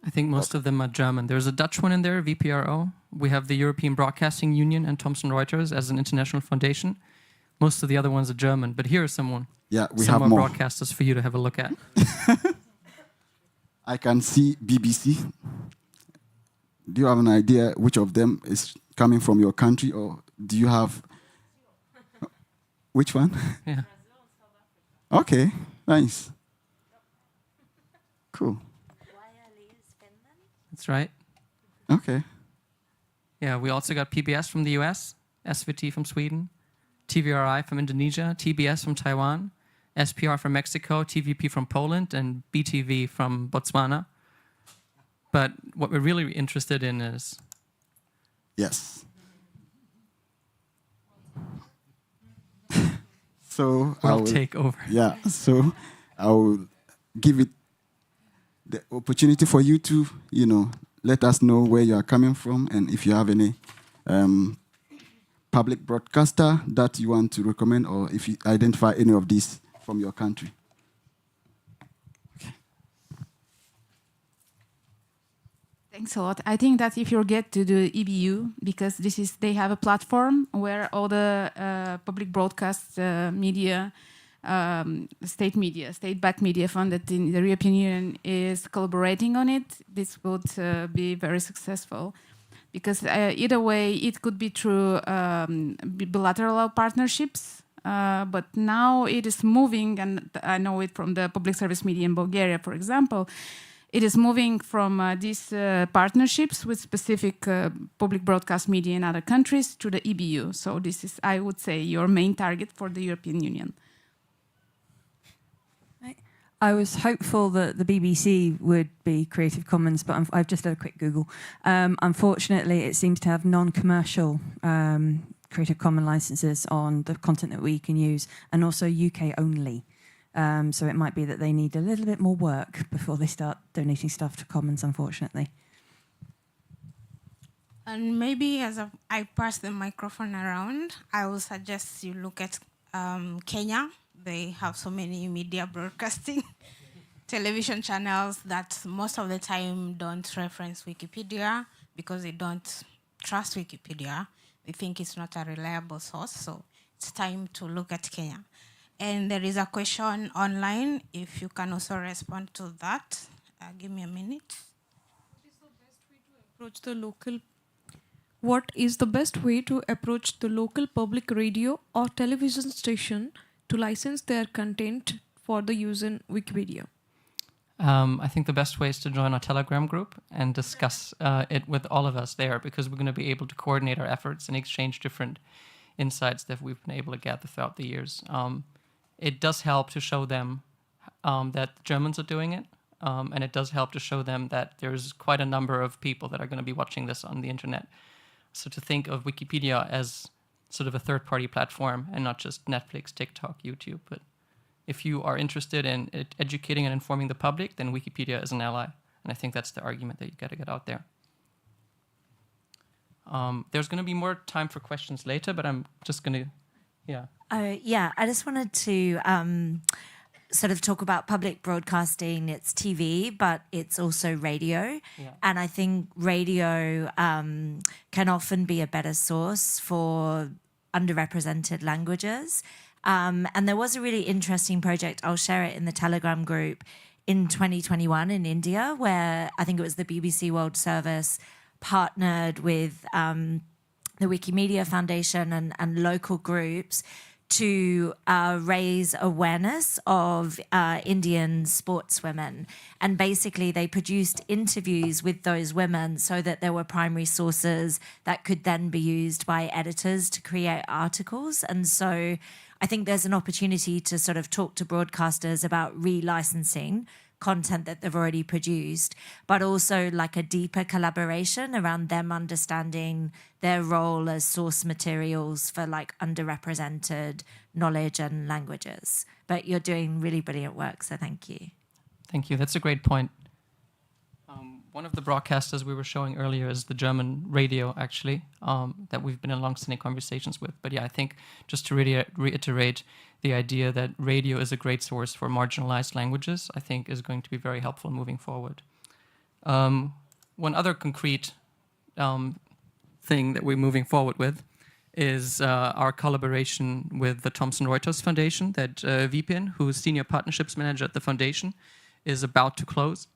I think most of them are German. There's a Dutch one in there, VPRO. We have the European Broadcasting Union and Thomson Reuters as an international foundation. Most of the other ones are German, but here is someone. Yeah, we some have more broadcasters for you to have a look at. I can see BBC. Do you have an idea which of them is coming from your country, or do you have... Which one? Yeah. Okay, nice. Cool. That's right. Okay. Yeah, we also got PBS from the US, SVT from Sweden, TVRI from Indonesia, TBS from Taiwan, SPR from Mexico, TVP from Poland, and BTV from Botswana. But what we're really interested in is... Yes. So I'll take over. Yeah, so I'll give it the opportunity for you to, let us know where you are coming from, and if you have any public broadcaster that you want to recommend, or if you identify any of these from your country. Thanks a lot. I think that if you get to the EBU, because they have a platform where all the public broadcast media, state-backed media funded in the European Union is collaborating on it, this would be very successful. Because either way, it could be through bilateral partnerships, but now it is moving, and I know it from the public service media in Bulgaria, for example. It is moving from these partnerships with specific public broadcast media in other countries to the EBU. So this is, I would say, your main target for the European Union. I was hopeful that the BBC would be Creative Commons, but I've just done a quick Google. Unfortunately, it seems to have non-commercial Creative Commons licenses on the content that we can use, and also UK only. So it might be that they need a little bit more work before they start donating stuff to Commons, unfortunately. And maybe as I pass the microphone around, I will suggest you look at Kenya. They have so many media broadcasting television channels that most of the time don't reference Wikipedia because they don't trust Wikipedia. They think it's not a reliable source, so it's time to look at Kenya. And there is a question online, if you can also respond to that. Give me a minute. What is the best way to approach the local public radio or television station to license their content for the use in Wikipedia? I think the best way is to join our Telegram group and discuss it with all of us there, because we're going to be able to coordinate our efforts and exchange different insights that we've been able to gather throughout the years. It does help to show them that Germans are doing it, and it does help to show them that there's quite a number of people that are going to be watching this on the internet. So to think of Wikipedia as sort of a third-party platform and not just Netflix, TikTok, YouTube, but if you are interested in educating and informing the public, then Wikipedia is an ally. And I think that's the argument that you got to get out there. There's going to be more time for questions later, but I'm just going to, yeah. Yeah, I just wanted to sort of talk about public broadcasting. It's TV, but it's also radio. Yeah. And I think radio can often be a better source for underrepresented languages. And there was a really interesting project, I'll share it in the Telegram group, in 2021 in India, where I think it was the BBC World Service partnered with the Wikimedia Foundation and local groups to raise awareness of Indian sportswomen. And basically they produced interviews with those women so that there were primary sources that could then be used by editors to create articles. And so I think there's an opportunity to sort of talk to broadcasters about relicensing content that they've already produced, but also like a deeper collaboration around them understanding their role as source materials for like underrepresented knowledge and languages. But you're doing really brilliant work, so thank you. Thank you. That's a great point. One of the broadcasters we were showing earlier is the German radio, actually, that we've been in long-standing conversations with. But yeah, I think just to reiterate the idea that radio is a great source for marginalized languages, I think is going to be very helpful moving forward. One other concrete thing that we're moving forward with is our collaboration with the Thomson Reuters Foundation that Vipin, who's Senior Partnerships Manager at the foundation, is about to close.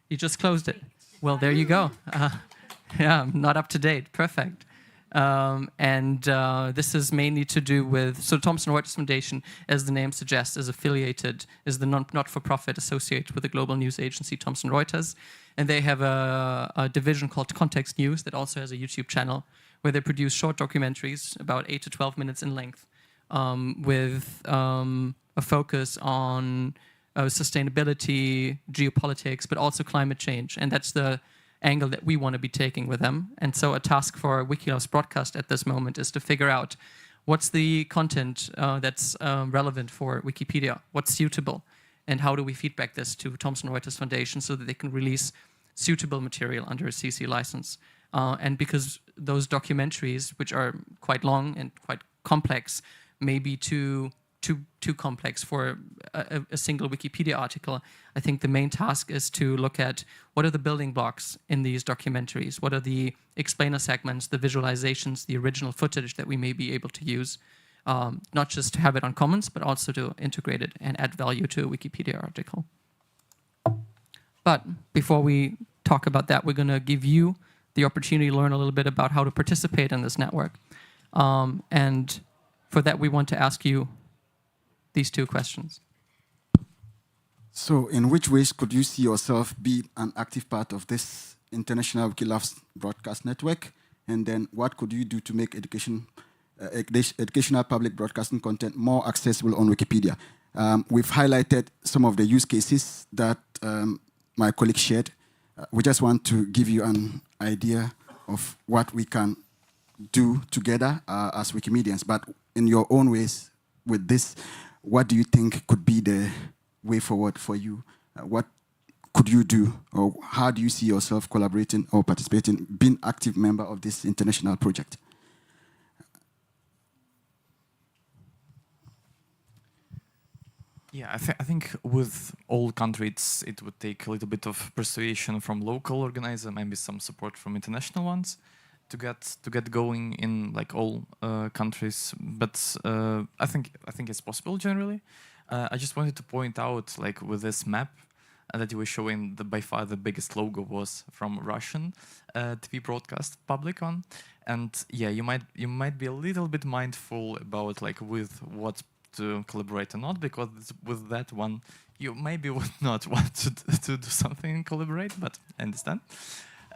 You just closed it. Well, there you go. Yeah, I'm not up to date. Perfect. And this is mainly to do with, so Thomson Reuters Foundation, as the name suggests, is the not-for-profit associated with the global news agency Thomson Reuters. And they have a division called Context News that also has a YouTube channel where they produce short documentaries, about 8 to 12 minutes in length, with a focus on sustainability, geopolitics, but also climate change. And that's the angle that we want to be taking with them. And so a task for Wikilove's broadcast at this moment is to figure out what's the content that's relevant for Wikipedia, what's suitable, and how do we feedback this to Thomson Reuters Foundation so that they can release suitable material under a CC license. And because those documentaries, which are quite long and quite complex, may be too complex for a single Wikipedia article, I think the main task is to look at what are the building blocks in these documentaries, what are the explainer segments, the visualizations, the original footage that we may be able to use, not just to have it on Commons, but also to integrate it and add value to a Wikipedia article. But before we talk about that, we're going to give you the opportunity to learn a little bit about how to participate in this network. And for that, we want to ask you these two questions. So in which ways could you see yourself be an active part of this international Wikilove's broadcast network? And then what could you do to make educational public broadcasting content more accessible on Wikipedia? We've highlighted some of the use cases that my colleague shared. We just want to give you an idea of what we can do together as Wikimedians, but in your own ways with this, what do you think could be the way forward for you? What could you do, or how do you see yourself collaborating or participating, being active member of this international project? Yeah, I think with all countries, it would take a little bit of persuasion from local organizers, maybe some support from international ones, to get going in like all countries. But I think it's possible generally. I just wanted to point out, like with this map that you were showing, by far the biggest logo was from Russian TV broadcast public on, and yeah, you might be a little bit mindful about like with what to collaborate or not, because with that one you maybe would not want to do something and collaborate, but I understand.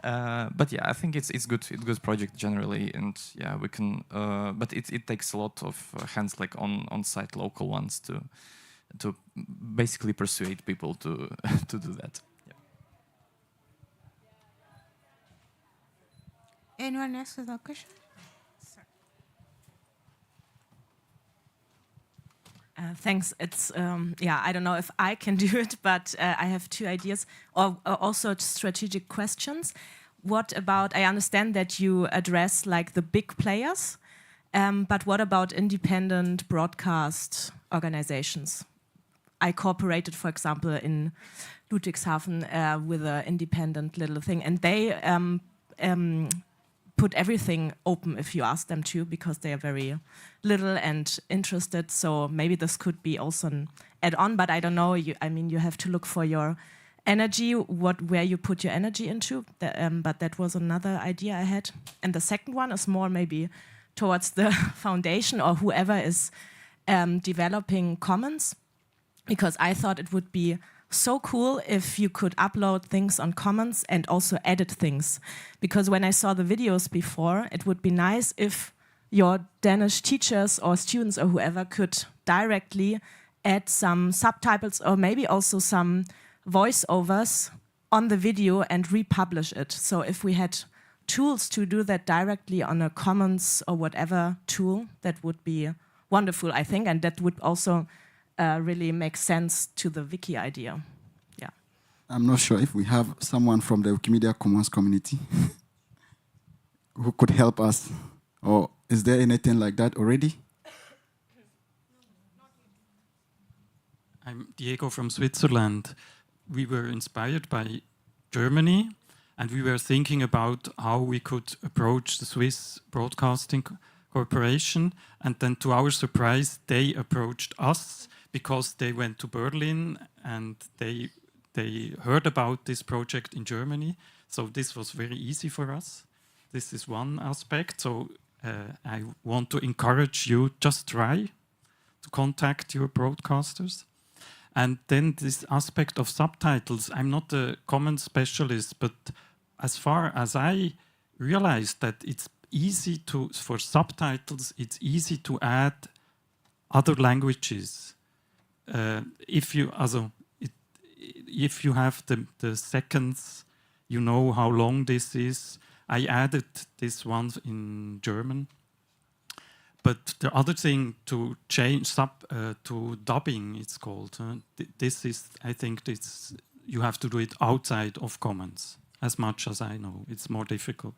But yeah, I think it's good project generally, and yeah, we can. But it takes a lot of hands, like on-site local ones, to basically persuade people to to do that. Yeah. Anyone else with a question? Thanks. It's I don't know if I can do it, but I have two ideas, or also strategic questions. What about? I understand that you address like the big players, but what about independent broadcast organizations? I cooperated, for example, in Ludwigshafen with an independent little thing, and they put everything open if you ask them to, because they are very little and interested. So maybe this could be also an add-on, but I don't know. I mean, you have to look for your energy, where you put your energy into. But that was another idea I had. And the second one is more maybe towards the foundation or whoever is developing Commons, because I thought it would be so cool if you could upload things on Commons and also edit things. Because when I saw the videos before, it would be nice if your Danish teachers or students or whoever could directly add some subtitles or maybe also some voiceovers on the video and republish it. So if we had tools to do that directly on a Commons or whatever tool, that would be wonderful, I think, and that would also really make sense to the wiki idea. Yeah. I'm not sure if we have someone from the Wikimedia Commons community who could help us, or is there anything like that already? I'm Diego from Switzerland. We were inspired by Germany, and we were thinking about how we could approach the Swiss Broadcasting Corporation, and then to our surprise, they approached us because they went to Berlin and they heard about this project in Germany. So this was very easy for us. This is one aspect. So I want to encourage you, just try to contact your broadcasters. And then this aspect of subtitles, I'm not a common specialist, but as far as I realized that it's easy for subtitles, it's easy to add other languages. If you have the seconds, you know how long this is. I added this one in German. But the other thing to change to dubbing, it's called. This is, I think, you have to do it outside of Commons. As much as I know, it's more difficult.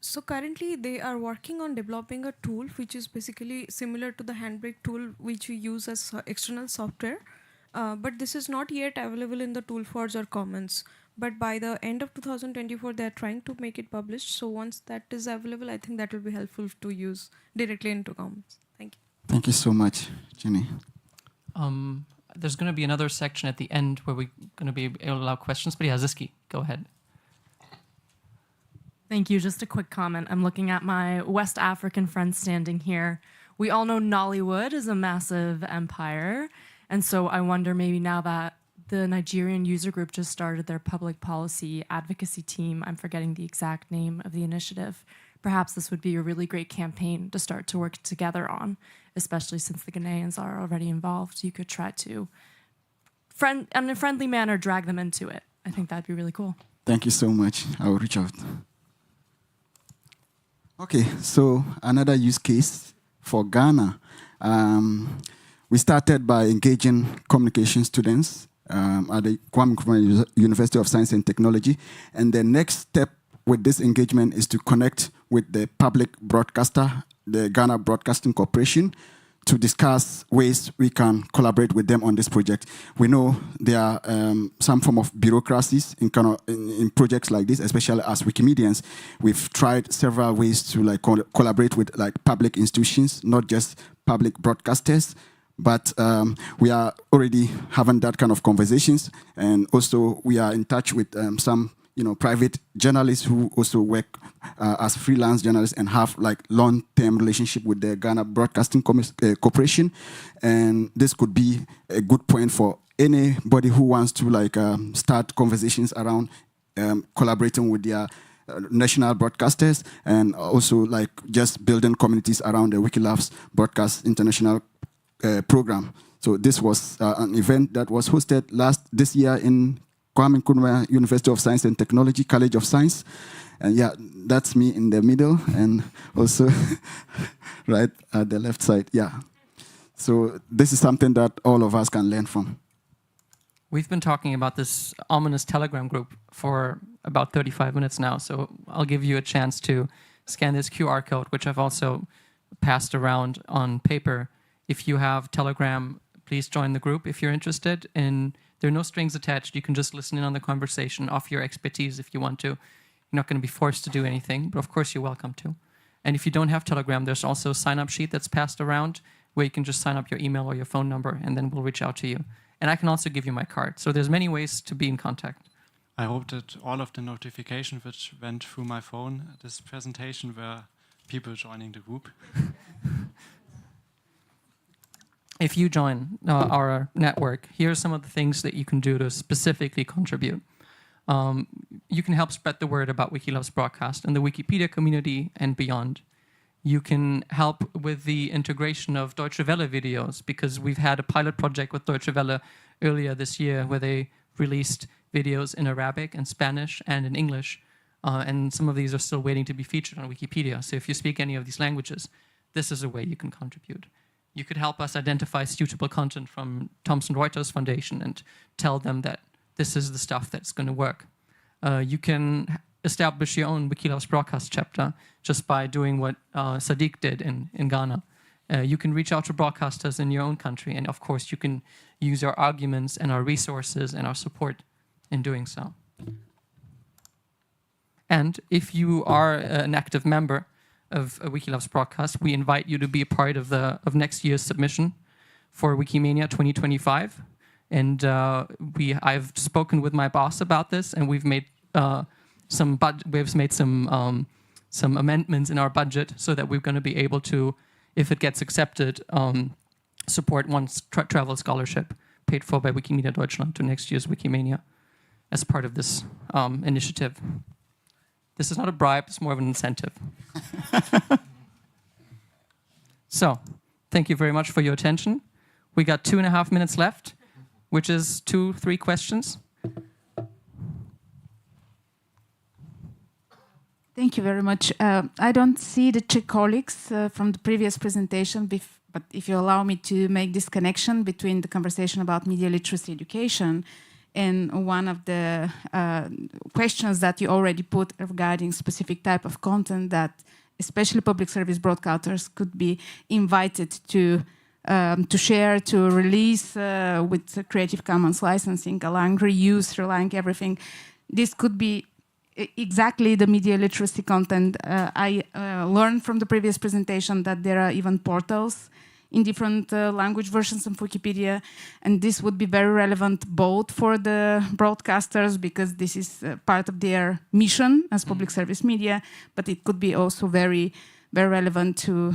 So currently they are working on developing a tool which is basically similar to the Handbrake tool which we use as external software. But this is not yet available in the Toolforge or Commons. But by the end of 2024, they are trying to make it published. So once that is available, I think that will be helpful to use directly into Commons. Thank you. Thank you so much, Jenny. There's going to be another section at the end where we're going to be able to allow questions. But yeah, Ziski, go ahead. Thank you. Just a quick comment. I'm looking at my West African friends standing here. We all know Nollywood is a massive empire. And so I wonder maybe now that the Nigerian user group just started their public policy advocacy team, I'm forgetting the exact name of the initiative, perhaps this would be a really great campaign to start to work together on, especially since the Ghanaians are already involved. You could try to, in a friendly manner, drag them into it. I think that'd be really cool. Thank you so much. I will reach out. Okay, so another use case for Ghana. We started by engaging communication students at the Kwame Nkrumah University of Science and Technology. And the next step with this engagement is to connect with the public broadcaster, the Ghana Broadcasting Corporation, to discuss ways we can collaborate with them on this project. We know there are some form of bureaucracies in projects like this, especially as Wikimedians. We've tried several ways to collaborate with public institutions, not just public broadcasters. But we are already having that kind of conversations, and also we are in touch with some, private journalists who also work as freelance journalists and have long-term relationship with the Ghana Broadcasting Corporation, and this could be a good point for anybody who wants to start conversations around collaborating with their national broadcasters, and also just building communities around the Wikilabs Broadcast International program. So this was an event that was hosted this year in Kwame Nkrumah University of Science and Technology, College of Science. And yeah, that's me in the middle, and also right at the left side. Yeah. So this is something that all of us can learn from. We've been talking about this ominous Telegram group for about 35 minutes now, so I'll give you a chance to scan this QR code, which I've also passed around on paper. If you have Telegram, please join the group if you're interested. And there are no strings attached. You can just listen in on the conversation, offer your expertise if you want to. You're not going to be forced to do anything, but of course you're welcome to. And if you don't have Telegram, there's also a sign-up sheet that's passed around where you can just sign up your email or your phone number, and then we'll reach out to you. And I can also give you my card. So there's many ways to be in contact. I hope that all of the notifications which went through my phone at this presentation were people joining the group. If you join our network, here are some of the things that you can do to specifically contribute. You can help spread the word about Wikilove's broadcast in the Wikipedia community and beyond. You can help with the integration of Deutsche Welle videos, because we've had a pilot project with Deutsche Welle earlier this year where they released videos in Arabic and Spanish and in English. And some of these are still waiting to be featured on Wikipedia. So if you speak any of these languages, this is a way you can contribute. You could help us identify suitable content from Thomson Reuters Foundation and tell them that this is the stuff that's going to work. You can establish your own Wikilove's broadcast chapter just by doing what Sadiq did in Ghana. You can reach out to broadcasters in your own country, and of course you can use our arguments and our resources and our support in doing so. And if you are an active member of Wikilove's broadcast, we invite you to be a part of next year's submission for Wikimania 2025. And I've spoken with my boss about this, and we've made some amendments in our budget so that we're going to be able to, if it gets accepted, support one travel scholarship paid for by Wikimedia Deutschland to next year's Wikimania as part of this initiative. This is not a bribe, it's more of an incentive. So, thank you very much for your attention. We got 2.5 minutes left, which is 2-3 questions. Thank you very much. I don't see the Czech colleagues from the previous presentation, but if you allow me to make this connection between the conversation about media literacy education and one of the questions that you already put regarding specific type of content that especially public service broadcasters could be invited to share, to release with Creative Commons licensing, allowing reuse, relying everything. This could be exactly the media literacy content. I learned from the previous presentation that there are even portals in different language versions of Wikipedia, and this would be very relevant both for the broadcasters, because this is part of their mission as public service media, but it could be also very, very relevant to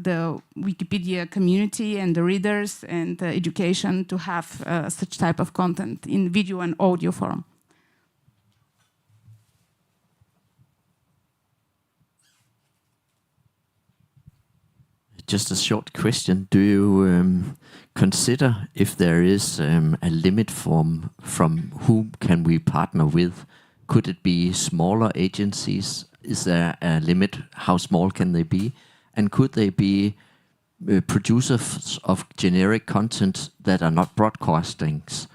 the Wikipedia community and the readers and the education to have such type of content in video and audio form. Just a short question. Do you consider if there is a limit from whom can we partner with? Could it be smaller agencies? Is there a limit? How small can they be? And could they be producers of generic content that are not broadcastings,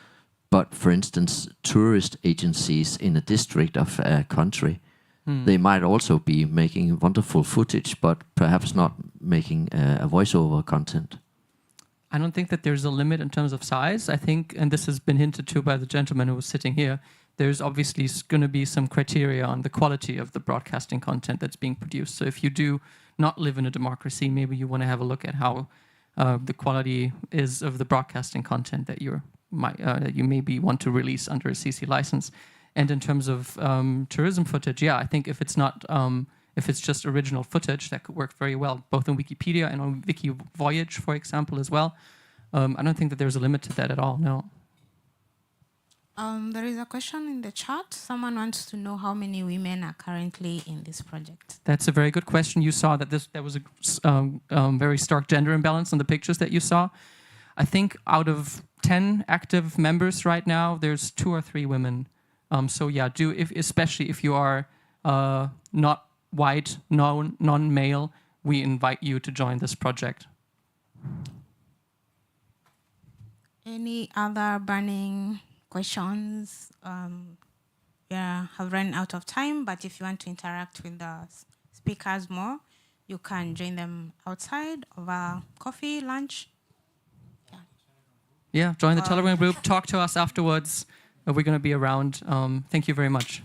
but for instance, tourist agencies in a district of a country? They might also be making wonderful footage, but perhaps not making a voiceover content. I don't think that there's a limit in terms of size. I think, and this has been hinted to by the gentleman who was sitting here, there's obviously going to be some criteria on the quality of the broadcasting content that's being produced. So if you do not live in a democracy, maybe you want to have a look at how the quality is of the broadcasting content that you maybe want to release under a CC license. And in terms of tourism footage, yeah, I think if it's not, if it's just original footage, that could work very well, both on Wikipedia and on Wiki Voyage, for example, as well. I don't think that there's a limit to that at all, no. There is a question in the chat. Someone wants to know how many women are currently in this project. That's a very good question. You saw that there was a very stark gender imbalance on the pictures that you saw. I think out of 10 active members right now, there's 2 or 3 women. So yeah, especially if you are not white, non-male, we invite you to join this project. Any other burning questions? Yeah, have run out of time, but if you want to interact with the speakers more, you can join them outside over coffee, lunch. Yeah, join the Telegram group, talk to us afterwards. We're going to be around. Thank you very much.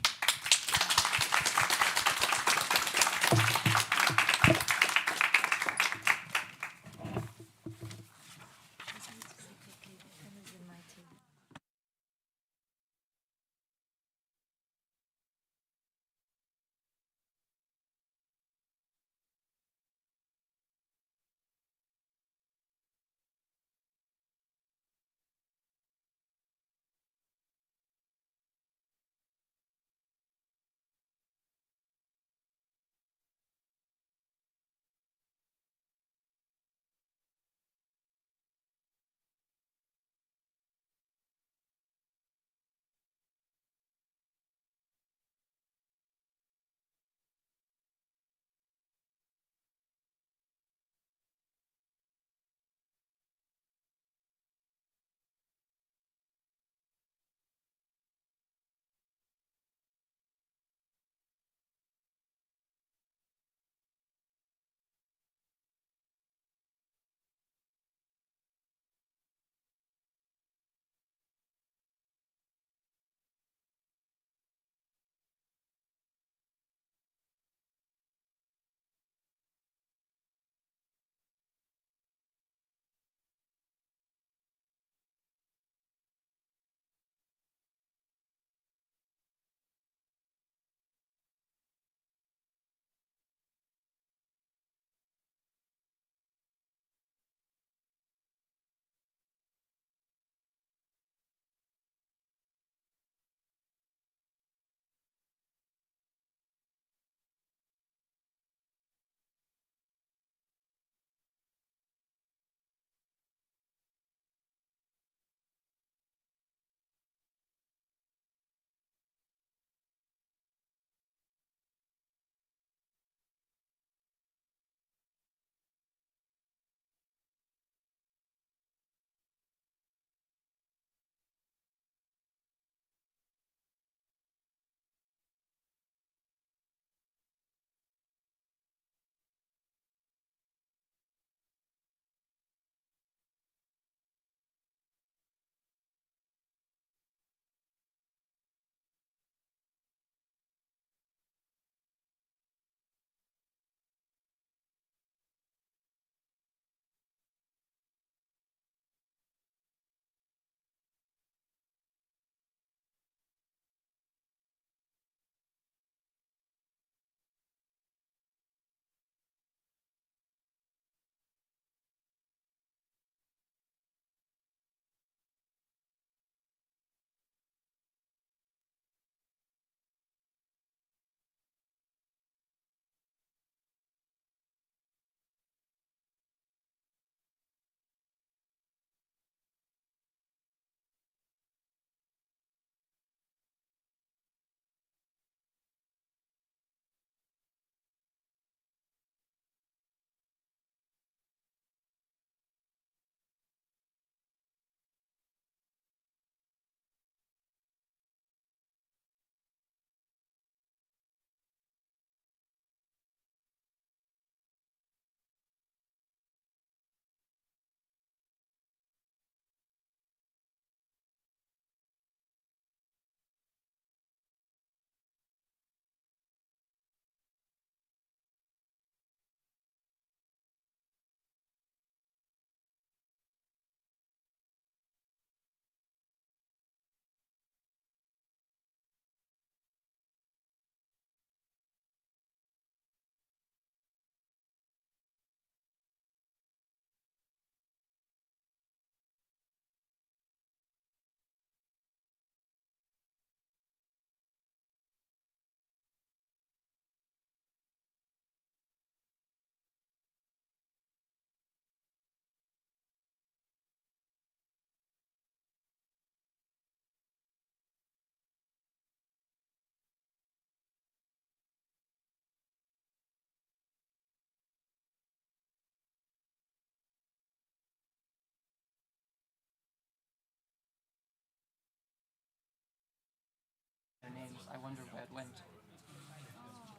wonder where it went.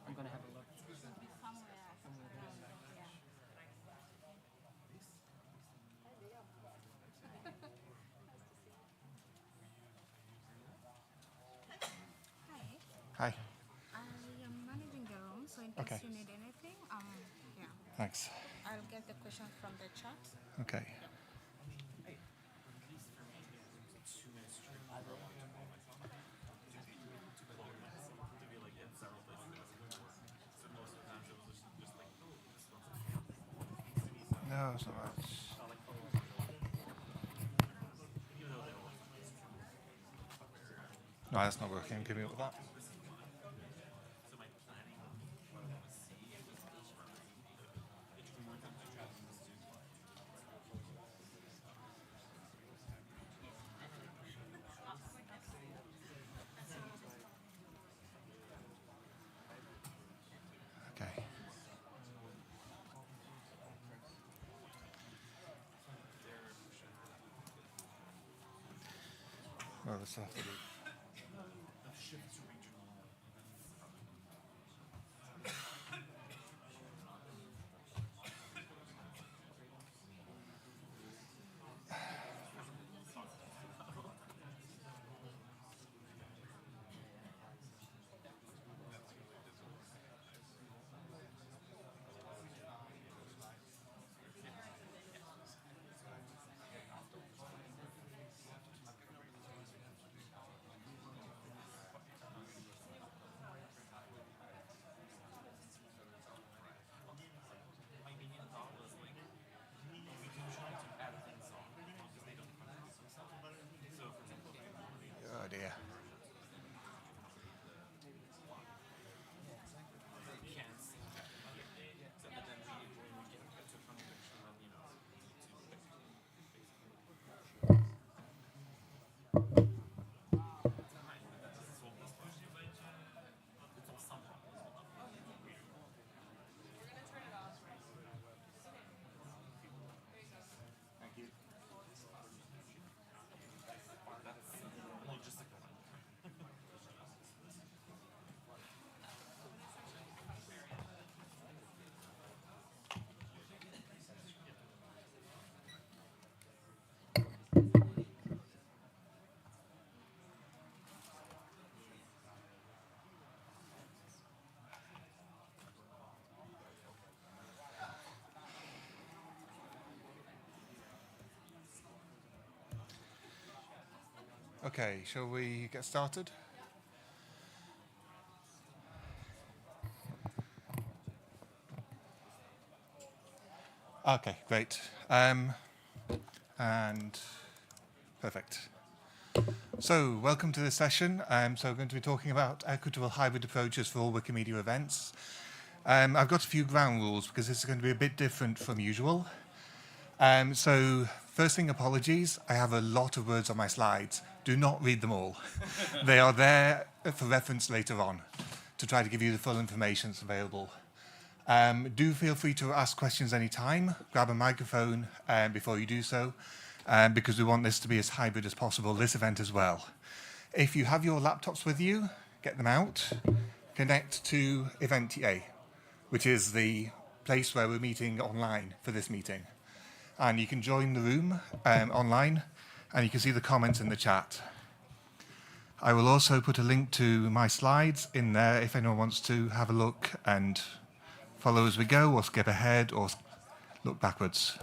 I'm going to have a look. Hi. I am managing the room, so in case Okay. you need anything, yeah. Thanks. I'll get the questions from the chat. Okay. No, it's not much. No, that's not working. Give me up with that. Okay. Well, this has to be. Oh dear. Okay, shall we get started? Okay, great. And perfect. So, welcome to this session. So, we're going to be talking about equitable hybrid approaches for all Wikimedia events. I've got a few ground rules because this is going to be a bit different from usual. So, first thing, apologies. I have a lot of words on my slides. Do not read them all. They are there for reference later on to try to give you the full information that's available. Do feel free to ask questions anytime. Grab a microphone before you do so, because we want this to be as hybrid as possible, this event as well. If you have your laptops with you, get them out. Connect to Eventia, which is the place where we're meeting online for this meeting. And you can join the room online, and you can see the comments in the chat. I will also put a link to my slides in there if anyone wants to have a look and follow as we go, or skip ahead, or look backwards.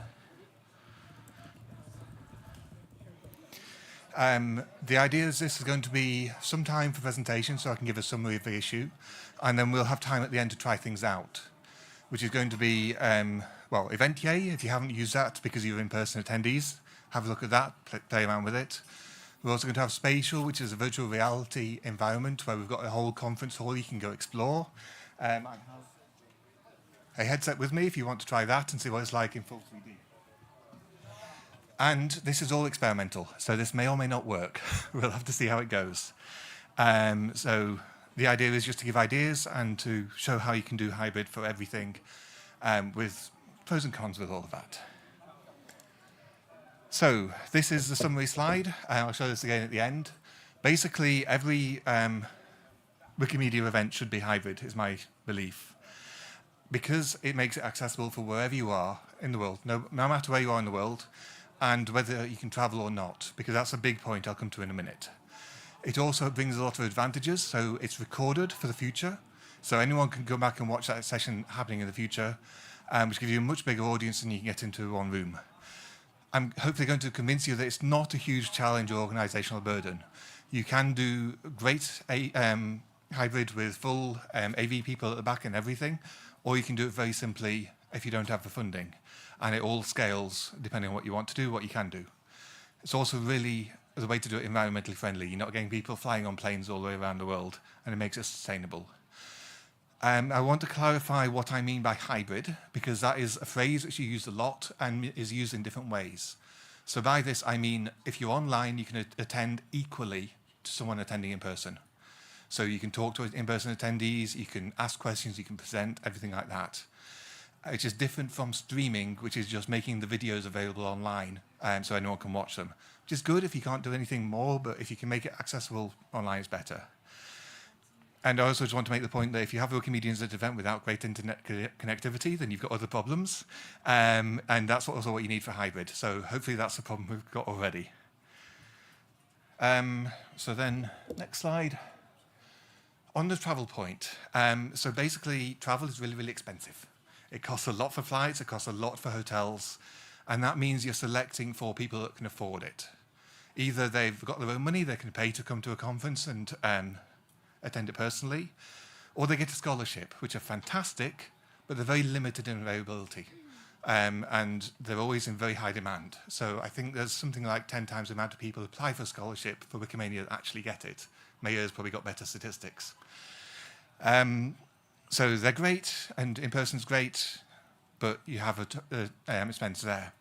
The idea is this is going to be some time for presentation, so I can give a summary of the issue, and then we'll have time at the end to try things out, which is going to be, well, Eventia, if you haven't used that because you're in-person attendees, have a look at that, play around with it. We're also going to have Spatial, which is a virtual reality environment where we've got a whole conference hall you can go explore. I have a headset with me if you want to try that and see what it's like in full 3D. And this is all experimental, so this may or may not work. We'll have to see how it goes. So the idea is just to give ideas and to show how you can do hybrid for everything, with pros and cons with all of that. So this is the summary slide. I'll show this again at the end. Basically, every Wikimedia events should be hybrid, is my belief. Because it makes it accessible for wherever you are in the world, no matter where you are in the world, and whether you can travel or not, because that's a big point I'll come to in a minute. It also brings a lot of advantages, so it's recorded for the future, so anyone can go back and watch that session happening in the future, which gives you a much bigger audience than you can get into one room. I'm hopefully going to convince you that it's not a huge challenge or organizational burden. You can do great hybrid with full AV people at the back and everything, or you can do it very simply if you don't have the funding. And it all scales depending on what you want to do, what you can do. It's also really the way to do it environmentally friendly. You're not getting people flying on planes all the way around the world, and it makes it sustainable. I want to clarify what I mean by hybrid, because that is a phrase which you use a lot and is used in different ways. So by this, I mean, if you're online, you can attend equally to someone attending in person. So you can talk to in-person attendees, you can ask questions, you can present, everything like that. It's just different from streaming, which is just making the videos available online so anyone can watch them, which is good if you can't do anything more, but if you can make it accessible online, it's better. And I also just want to make the point that if you have Wikimedians at an event without great internet connectivity, then you've got other problems. And that's also what you need for hybrid. So hopefully that's the problem we've got already. So then, next slide. On the travel point, so basically travel is really, really expensive. It costs a lot for flights, it costs a lot for hotels, and that means you're selecting for people that can afford it. Either they've got their own money, they can pay to come to a conference and attend it personally, or they get a scholarship, which are fantastic, but they're very limited in availability. And they're always in very high demand. So I think there's something like 10 times the amount of people who apply for a scholarship for Wikimania that actually get it. Mayor's probably got better statistics. So they're great, and in person's great, but you have expense there.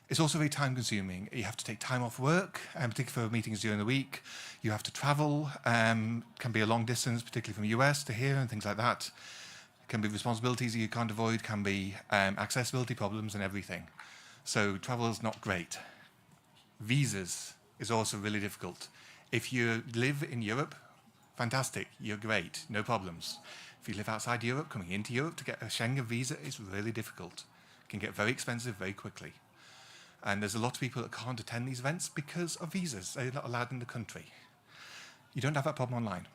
It's also very time consuming. You have to take time off work, particularly for meetings during the week. You have to travel, can be a long distance, particularly from the US to here and things like that. Can be responsibilities you can't avoid, can be accessibility problems and everything. So travel is not great. Visas is also really difficult. If you live in Europe, fantastic, you're great, no problems. If you live outside Europe, coming into Europe to get a Schengen visa is really difficult. It can get very expensive very quickly. And there's a lot of people that can't attend these events because of visas. They're not allowed in the country. You don't have that problem online.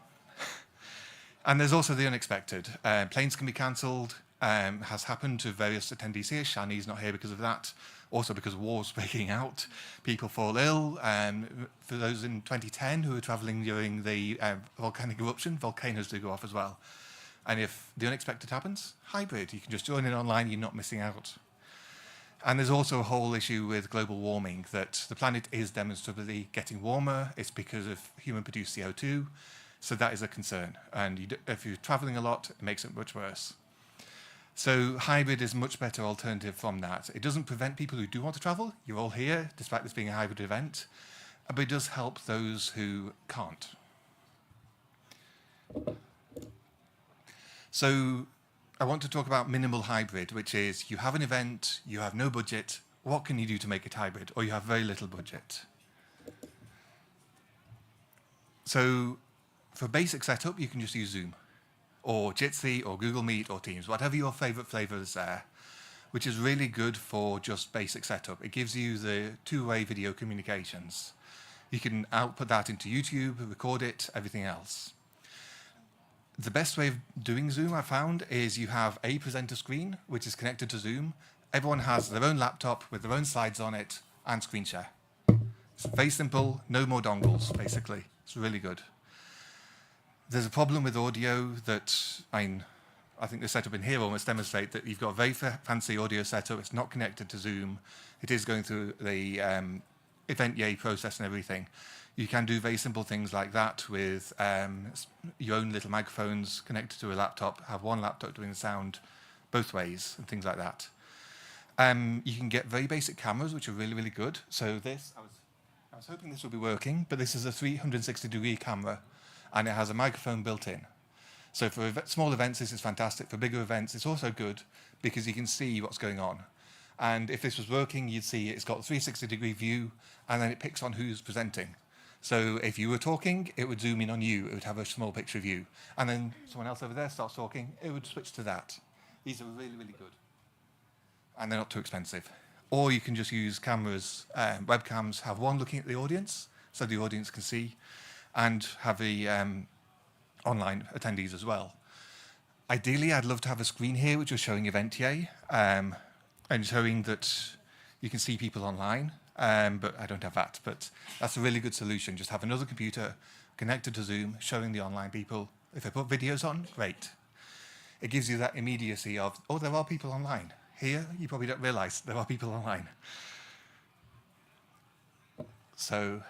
And there's also the unexpected. Planes can be cancelled, has happened to various attendees here. Shani's not here because of that. Also because war's breaking out. People fall ill. For those in 2010 who were traveling during the volcanic eruption, volcanoes do go off as well. And if the unexpected happens, hybrid. You can just join in online, you're not missing out. And there's also a whole issue with global warming, that the planet is demonstrably getting warmer. It's because of human-produced CO2. So that is a concern. And if you're traveling a lot, it makes it much worse. So hybrid is a much better alternative from that. It doesn't prevent people who do want to travel. You're all here, despite this being a hybrid event. But it does help those who can't. So I want to talk about minimal hybrid, which is you have an event, you have no budget. What can you do to make it hybrid? Or you have very little budget. So for basic setup, you can just use Zoom or Jitsi or Google Meet or Teams, whatever your favorite flavor is there, which is really good for just basic setup. It gives you the two-way video communications. You can output that into YouTube, record it, everything else. The best way of doing Zoom, I found, is you have a presenter screen, which is connected to Zoom. Everyone has their own laptop with their own slides on it and screen share. It's very simple, no more dongles, basically. It's really good. There's a problem with audio that, I think the setup in here almost demonstrates that you've got a very fancy audio setup. It's not connected to Zoom. It is going through the event yay process and everything. You can do very simple things like that with your own little microphones connected to a laptop, have one laptop doing the sound both ways and things like that. You can get very basic cameras, which are really, really good. So this, I was hoping this would be working, but this is a 360-degree camera, and it has a microphone built in. So for small events, this is fantastic. For bigger events, it's also good because you can see what's going on. And if this was working, you'd see it's got a 360-degree view, and then it picks on who's presenting. So if you were talking, it would zoom in on you. It would have a small picture of you. And then someone else over there starts talking, it would switch to that. These are really, really good. And they're not too expensive. Or you can just use cameras, webcams, have one looking at the audience, so the audience can see, and have the online attendees as well. Ideally, I'd love to have a screen here which is showing Eventier, and showing that you can see people online, but I don't have that. But that's a really good solution. Just have another computer connected to Zoom, showing the online people. If I put videos on, great. It gives you that immediacy of, oh, there are people online. Here, you probably don't realize there are people online. So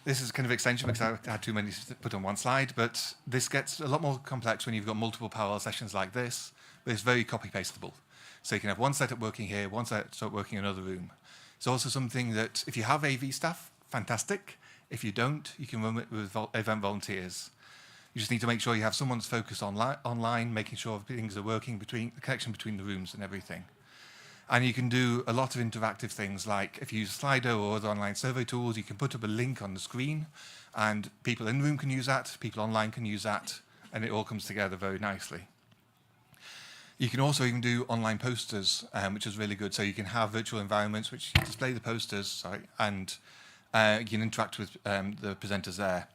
this is kind of extension because I had too many to put on one slide, but this gets a lot more complex when you've got multiple parallel sessions like this, but it's very copy-pastable. So you can have one setup working here, one setup working in another room. It's also something that if you have AV staff, fantastic. If you don't, you can run it with event volunteers. You just need to make sure you have someone that's focused online, making sure things are working, the connection between the rooms and everything. And you can do a lot of interactive things, like if you use Slido or other online survey tools, you can put up a link on the screen, and people in the room can use that, people online can use that, and it all comes together very nicely. You can also even do online posters, which is really good. So you can have virtual environments which display the posters, and you can interact with the presenters there,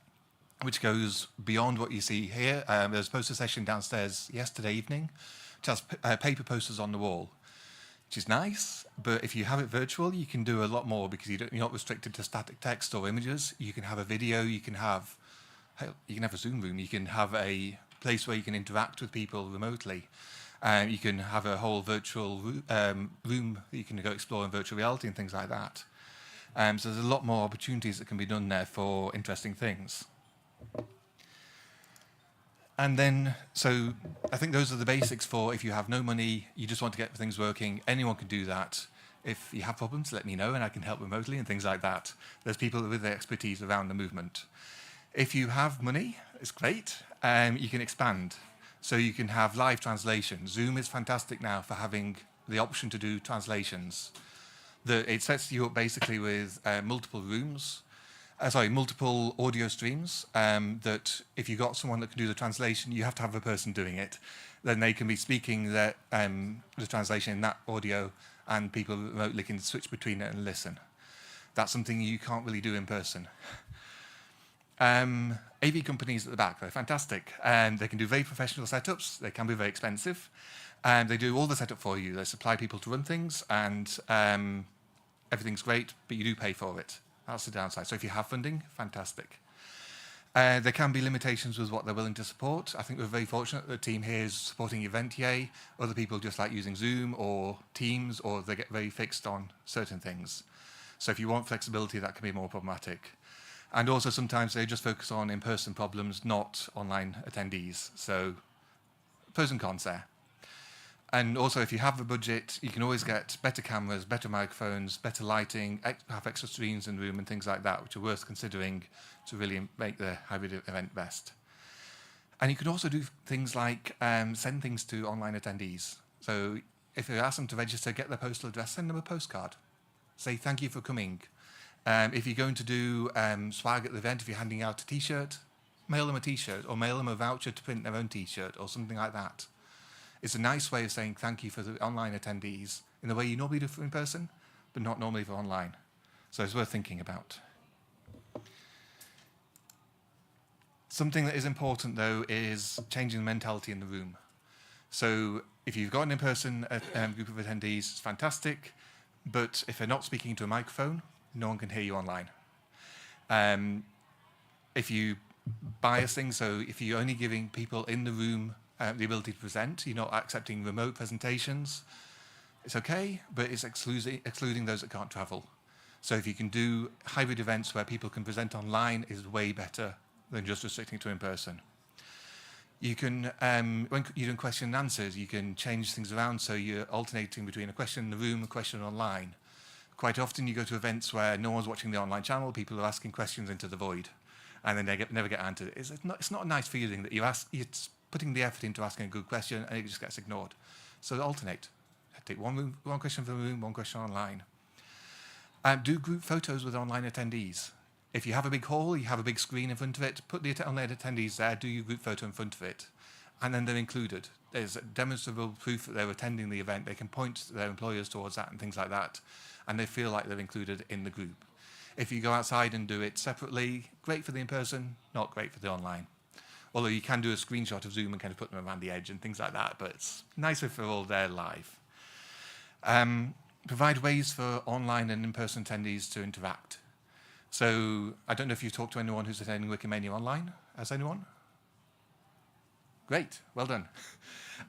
which goes beyond what you see here. There was a poster session downstairs yesterday evening, which has paper posters on the wall, which is nice. But if you have it virtual, you can do a lot more because you're not restricted to static text or images. You can have a video. You can have a Zoom room. You can have a place where you can interact with people remotely. You can have a whole virtual room that you can go explore in virtual reality and things like that. So there's a lot more opportunities that can be done there for interesting things. And then, so I think those are the basics for if you have no money, you just want to get things working, anyone can do that. If you have problems, let me know and I can help remotely and things like that. There's people with the expertise around the movement. If you have money, it's great. You can expand. So you can have live translation. Zoom is fantastic now for having the option to do translations. It sets you up basically with multiple rooms. Multiple audio streams, that if you've got someone that can do the translation, you have to have a person doing it. Then they can be speaking the translation in that audio, and people remotely can switch between it and listen. That's something you can't really do in person. AV companies at the back, they're fantastic. They can do very professional setups. They can be very expensive. They do all the setup for you. They supply people to run things, and everything's great, but you do pay for it. That's the downside. So if you have funding, fantastic. There can be limitations with what they're willing to support. I think we're very fortunate that the team here is supporting Eventier. Other people just like using Zoom or Teams, or they get very fixed on certain things. So if you want flexibility, that can be more problematic. And also sometimes they just focus on in-person problems, not online attendees. So pros and cons there. And also, if you have the budget, you can always get better cameras, better microphones, better lighting, have extra screens in the room and things like that, which are worth considering to really make the hybrid event best. And you can also do things like send things to online attendees. So if you ask them to register, get their postal address, send them a postcard. Say thank you for coming. If you're going to do swag at the event, if you're handing out a T-shirt, mail them a T-shirt, or mail them a voucher to print their own T-shirt, or something like that. It's a nice way of saying thank you for the online attendees in the way you normally do for in person, but not normally for online. So it's worth thinking about. Something that is important, though, is changing the mentality in the room. So if you've got an in-person group of attendees, it's fantastic, but if they're not speaking to a microphone, no one can hear you online. If you bias things, so if you're only giving people in the room the ability to present, you're not accepting remote presentations, it's okay, but it's excluding those that can't travel. So if you can do hybrid events where people can present online, is way better than just restricting to in-person. You can, when you're doing question and answers, you can change things around, so you're alternating between a question in the room and a question online. Quite often you go to events where no one's watching the online channel, people are asking questions into the void, and then they never get answered. It's not a nice feeling that you're putting the effort into asking a good question and it just gets ignored. So alternate. Take one question from the room, one question online. Do group photos with online attendees. If you have a big hall, you have a big screen in front of it, put the online attendees there, do your group photo in front of it, and then they're included. There's demonstrable proof that they're attending the event. They can point their employers towards that and things like that, and they feel like they're included in the group. If you go outside and do it separately, great for the in-person, not great for the online. Although you can do a screenshot of Zoom and kind of put them around the edge and things like that, but it's nicer if they're all there live. Provide ways for online and in-person attendees to interact. So I don't know if you've talked to anyone who's attending Wikimania online. Has anyone? Great, well done.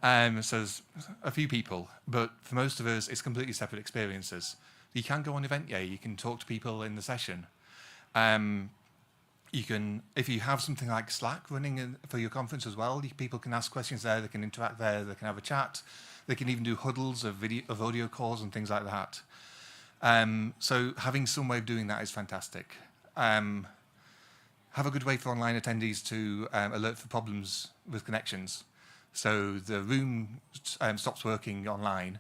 So there's a few people, but for most of us, it's completely separate experiences. You can go on Eventia, you can talk to people in the session. You can, if you have something like Slack running for your conference as well, people can ask questions there, they can interact there, they can have a chat, they can even do huddles of audio calls and things like that. So having some way of doing that is fantastic. Have a good way for online attendees to alert for problems with connections. So the room stops working online.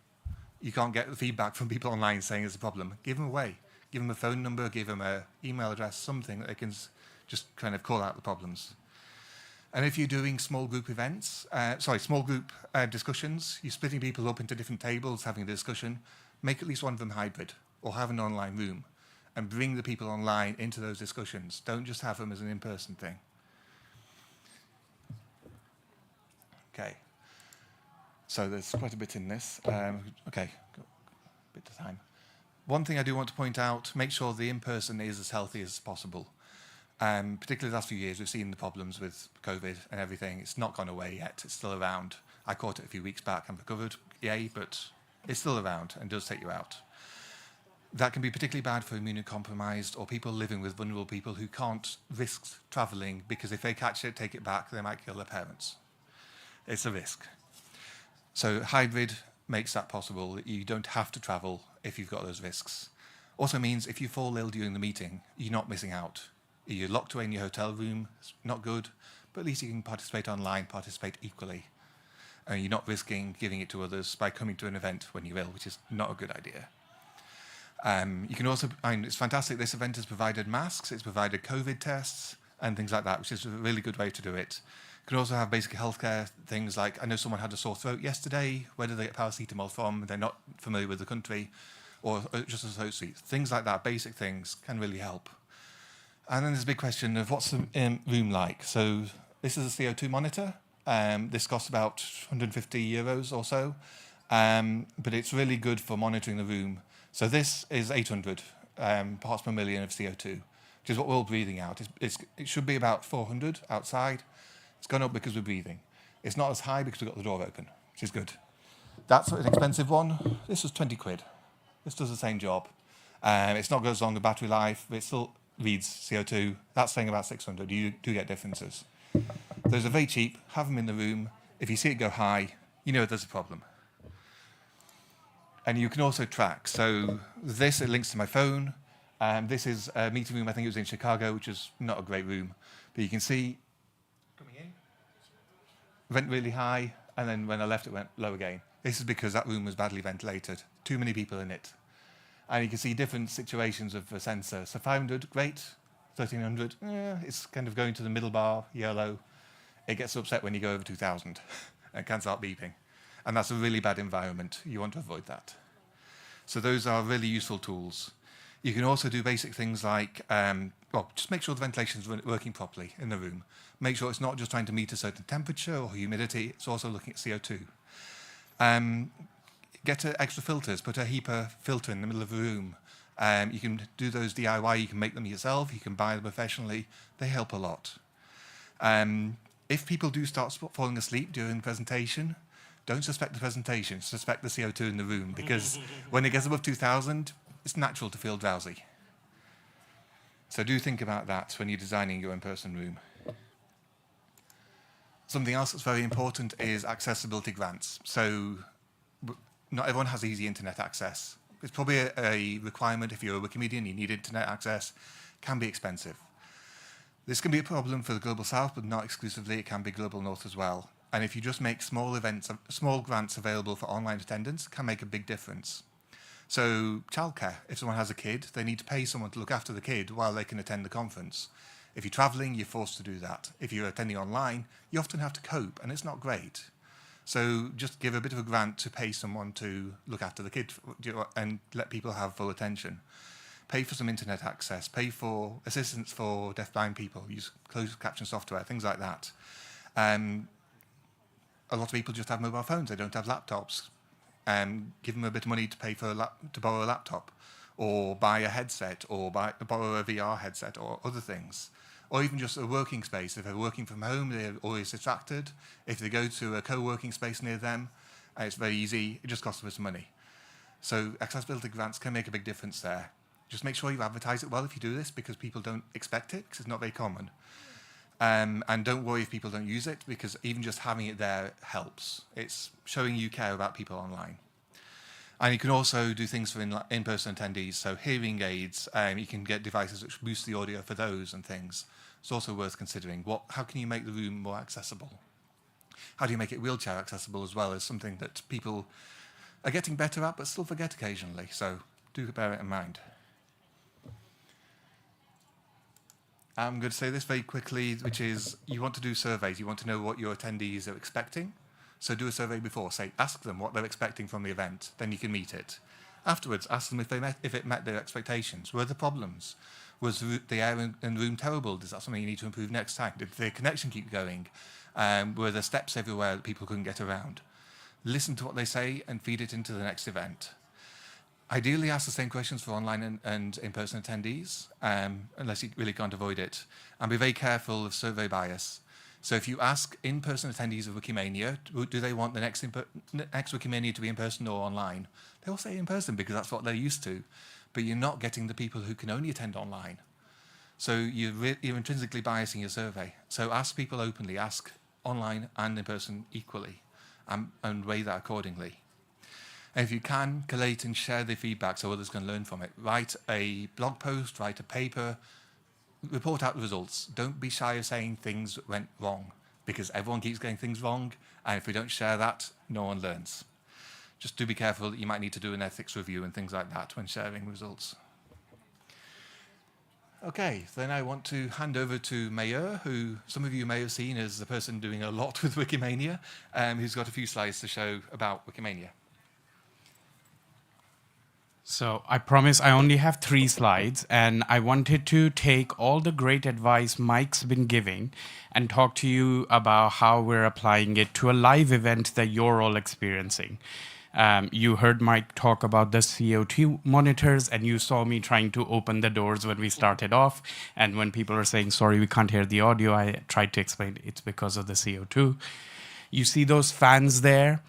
You can't get the feedback from people online saying there's a problem. Give them a way. Give them a phone number, give them an email address, something that they can just kind of call out the problems. And if you're doing small group events, small group discussions, you're splitting people up into different tables, having a discussion, make at least one of them hybrid, or have an online room, and bring the people online into those discussions. Don't just have them as an in-person thing. Okay. So there's quite a bit in this. Okay, got a bit of time. One thing I do want to point out, make sure the in-person is as healthy as possible. Particularly the last few years, we've seen the problems with COVID and everything. It's not gone away yet. It's still around. I caught it a few weeks back and recovered, yay, but it's still around and does take you out. That can be particularly bad for immunocompromised or people living with vulnerable people who can't risk traveling because if they catch it, take it back, they might kill their parents. It's a risk. So hybrid makes that possible, that you don't have to travel if you've got those risks. Also means if you fall ill during the meeting, you're not missing out. You're locked away in your hotel room, it's not good, but at least you can participate online, participate equally. And you're not risking giving it to others by coming to an event when you're ill, which is not a good idea. You can also, it's fantastic, this event has provided masks, it's provided COVID tests and things like that, which is a really good way to do it. You can also have basic healthcare things like, I know someone had a sore throat yesterday, where did they get paracetamol from? They're not familiar with the country, or just a throat sweet. Things like that, basic things, can really help. And then there's a big question of what's the room like? So this is a CO2 monitor. This costs about 150 euros or so, but it's really good for monitoring the room. So this is 800 parts per million of CO2, which is what we're all breathing out. It should be about 400 outside. It's gone up because we're breathing. It's not as high because we've got the door open, which is good. That's an expensive one. This was 20 quid. This does the same job. It's not got as long a battery life, but it still reads CO2. That's saying about 600. You do get differences. Those are very cheap. Have them in the room. If you see it go high, you know there's a problem. And you can also track. So this, it links to my phone. This is a meeting room, I think it was in Chicago, which is not a great room. But you can see, coming in, went really high, and then when I left, it went low again. This is because that room was badly ventilated. Too many people in it. And you can see different situations of the sensor. So 500, great. 1300, it's kind of going to the middle bar, yellow. It gets upset when you go over 2000 and can start beeping. And that's a really bad environment. You want to avoid that. So those are really useful tools. You can also do basic things like, just make sure the ventilation is working properly in the room. Make sure it's not just trying to meet a certain temperature or humidity, it's also looking at CO2. Get extra filters, put a HEPA filter in the middle of the room. You can do those DIY, you can make them yourself, you can buy them professionally. They help a lot. If people do start falling asleep during the presentation, don't suspect the presentation, suspect the CO2 in the room, because when it gets above 2000, it's natural to feel drowsy. So do think about that when you're designing your in-person room. Something else that's very important is accessibility grants. So not everyone has easy internet access. It's probably a requirement if you're a Wikimedian, you need internet access, can be expensive. This can be a problem for the Global South, but not exclusively, it can be Global North as well. And if you just make small grants available for online attendance, it can make a big difference. So childcare, if someone has a kid, they need to pay someone to look after the kid while they can attend the conference. If you're traveling, you're forced to do that. If you're attending online, you often have to cope, and it's not great. So just give a bit of a grant to pay someone to look after the kid and let people have full attention. Pay for some internet access, pay for assistance for deafblind people, use closed caption software, things like that. A lot of people just have mobile phones, they don't have laptops. Give them a bit of money to pay for to borrow a laptop, or buy a headset, or borrow a VR headset, or other things. Or even just a working space. If they're working from home, they're always distracted. If they go to a co-working space near them, it's very easy. It just costs them some money. So accessibility grants can make a big difference there. Just make sure you advertise it well if you do this, because people don't expect it, because it's not very common. And don't worry if people don't use it, because even just having it there helps. It's showing you care about people online. And you can also do things for in-person attendees, so hearing aids, you can get devices which boost the audio for those and things. It's also worth considering. How can you make the room more accessible? How do you make it wheelchair accessible as well, as something that people are getting better at but still forget occasionally, so do bear it in mind. I'm going to say this very quickly, which is you want to do surveys. You want to know what your attendees are expecting. So do a survey before. Say, ask them what they're expecting from the event. Then you can meet it. Afterwards, ask them if it met their expectations. Were there problems? Was the air in the room terrible? Is that something you need to improve next time? Did the connection keep going? Were there steps everywhere that people couldn't get around? Listen to what they say and feed it into the next event. Ideally, ask the same questions for online and in-person attendees, unless you really can't avoid it. And be very careful of survey bias. So if you ask in-person attendees of Wikimania, do they want the next Wikimania to be in person or online? They'll say in person because that's what they're used to. But you're not getting the people who can only attend online. So you're intrinsically biasing your survey. So ask people openly, ask online and in person equally, and weigh that accordingly. And if you can, collate and share the feedback so others can learn from it. Write a blog post, write a paper, report out the results. Don't be shy of saying things went wrong, because everyone keeps getting things wrong, and if we don't share that, no one learns. Just do be careful that you might need to do an ethics review and things like that when sharing results. Okay, then I want to hand over to Mayur, who some of you may have seen as the person doing a lot with Wikimania, who's got a few slides to show about Wikimania. So I promise I only have 3 slides, and I wanted to take all the great advice Mike's been giving and talk to you about how we're applying it to a live event that you're all experiencing. You heard Mike talk about the CO2 monitors, and you saw me trying to open the doors when we started off. And when people are saying, sorry, we can't hear the audio, I tried to explain it's because of the CO2. You see those fans there?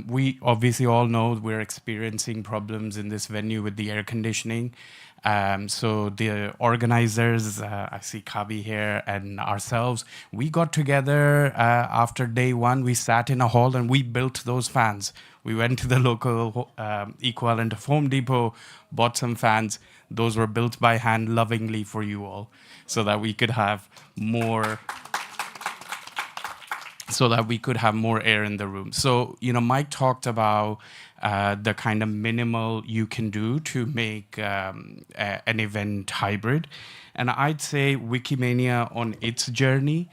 We obviously all know we're experiencing problems in this venue with the air conditioning. So the organizers, I see Kabi here, and ourselves, we got together after day 1. We sat in a hall and we built those fans. We went to the local equivalent of Home Depot, bought some fans. Those were built by hand lovingly for you all, so that we could have more air in the room. So, Mike talked about the kind of minimal you can do to make an event hybrid. And I'd say Wikimania on its journey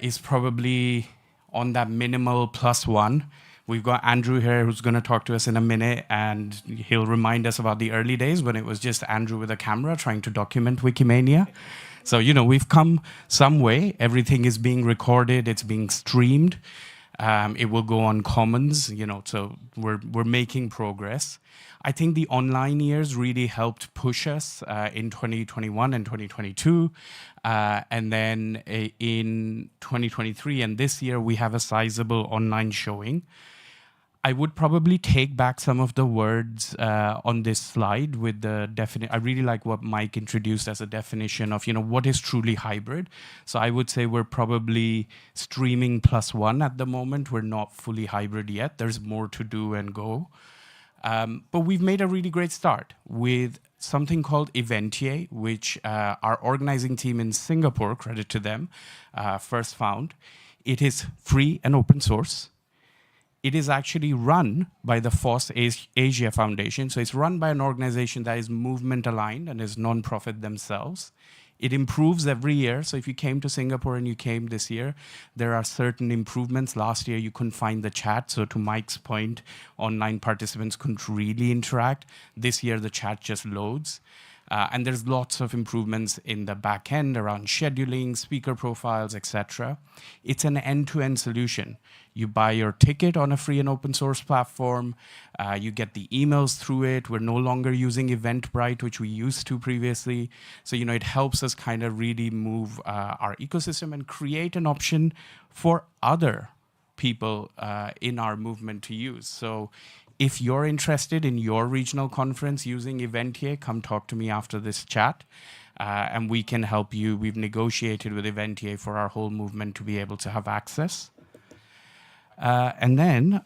is probably on that minimal +1. We've got Andrew here who's going to talk to us in a minute, and he'll remind us about the early days when it was just Andrew with a camera trying to document Wikimania. So, we've come some way. Everything is being recorded. It's being streamed. It will go on Commons, so we're making progress. I think the online years really helped push us in 2021 and 2022. And then in 2023 and this year, we have a sizable online showing. I would probably take back some of the words on this slide with the definition. I really like what Mike introduced as a definition of, what is truly hybrid. So I would say we're probably streaming +1 at the moment. We're not fully hybrid yet. There's more to do and go. But we've made a really great start with something called Eventier, which our organizing team in Singapore, credit to them, first found. It is free and open source. It is actually run by the FOSS Asia Foundation. So it's run by an organization that is movement aligned and is non-profit themselves. It improves every year. So if you came to Singapore and you came this year, there are certain improvements. Last year, you couldn't find the chat. So to Mike's point, online participants couldn't really interact. This year, the chat just loads. And there's lots of improvements in the back end around scheduling, speaker profiles, etc. It's an end-to-end solution. You buy your ticket on a free and open source platform. You get the emails through it. We're no longer using Eventbrite, which we used to previously. So, it helps us kind of really move our ecosystem and create an option for other people in our movement to use. So if you're interested in your regional conference using Eventia, come talk to me after this chat, and we can help you. We've negotiated with Eventia for our whole movement to be able to have access. And then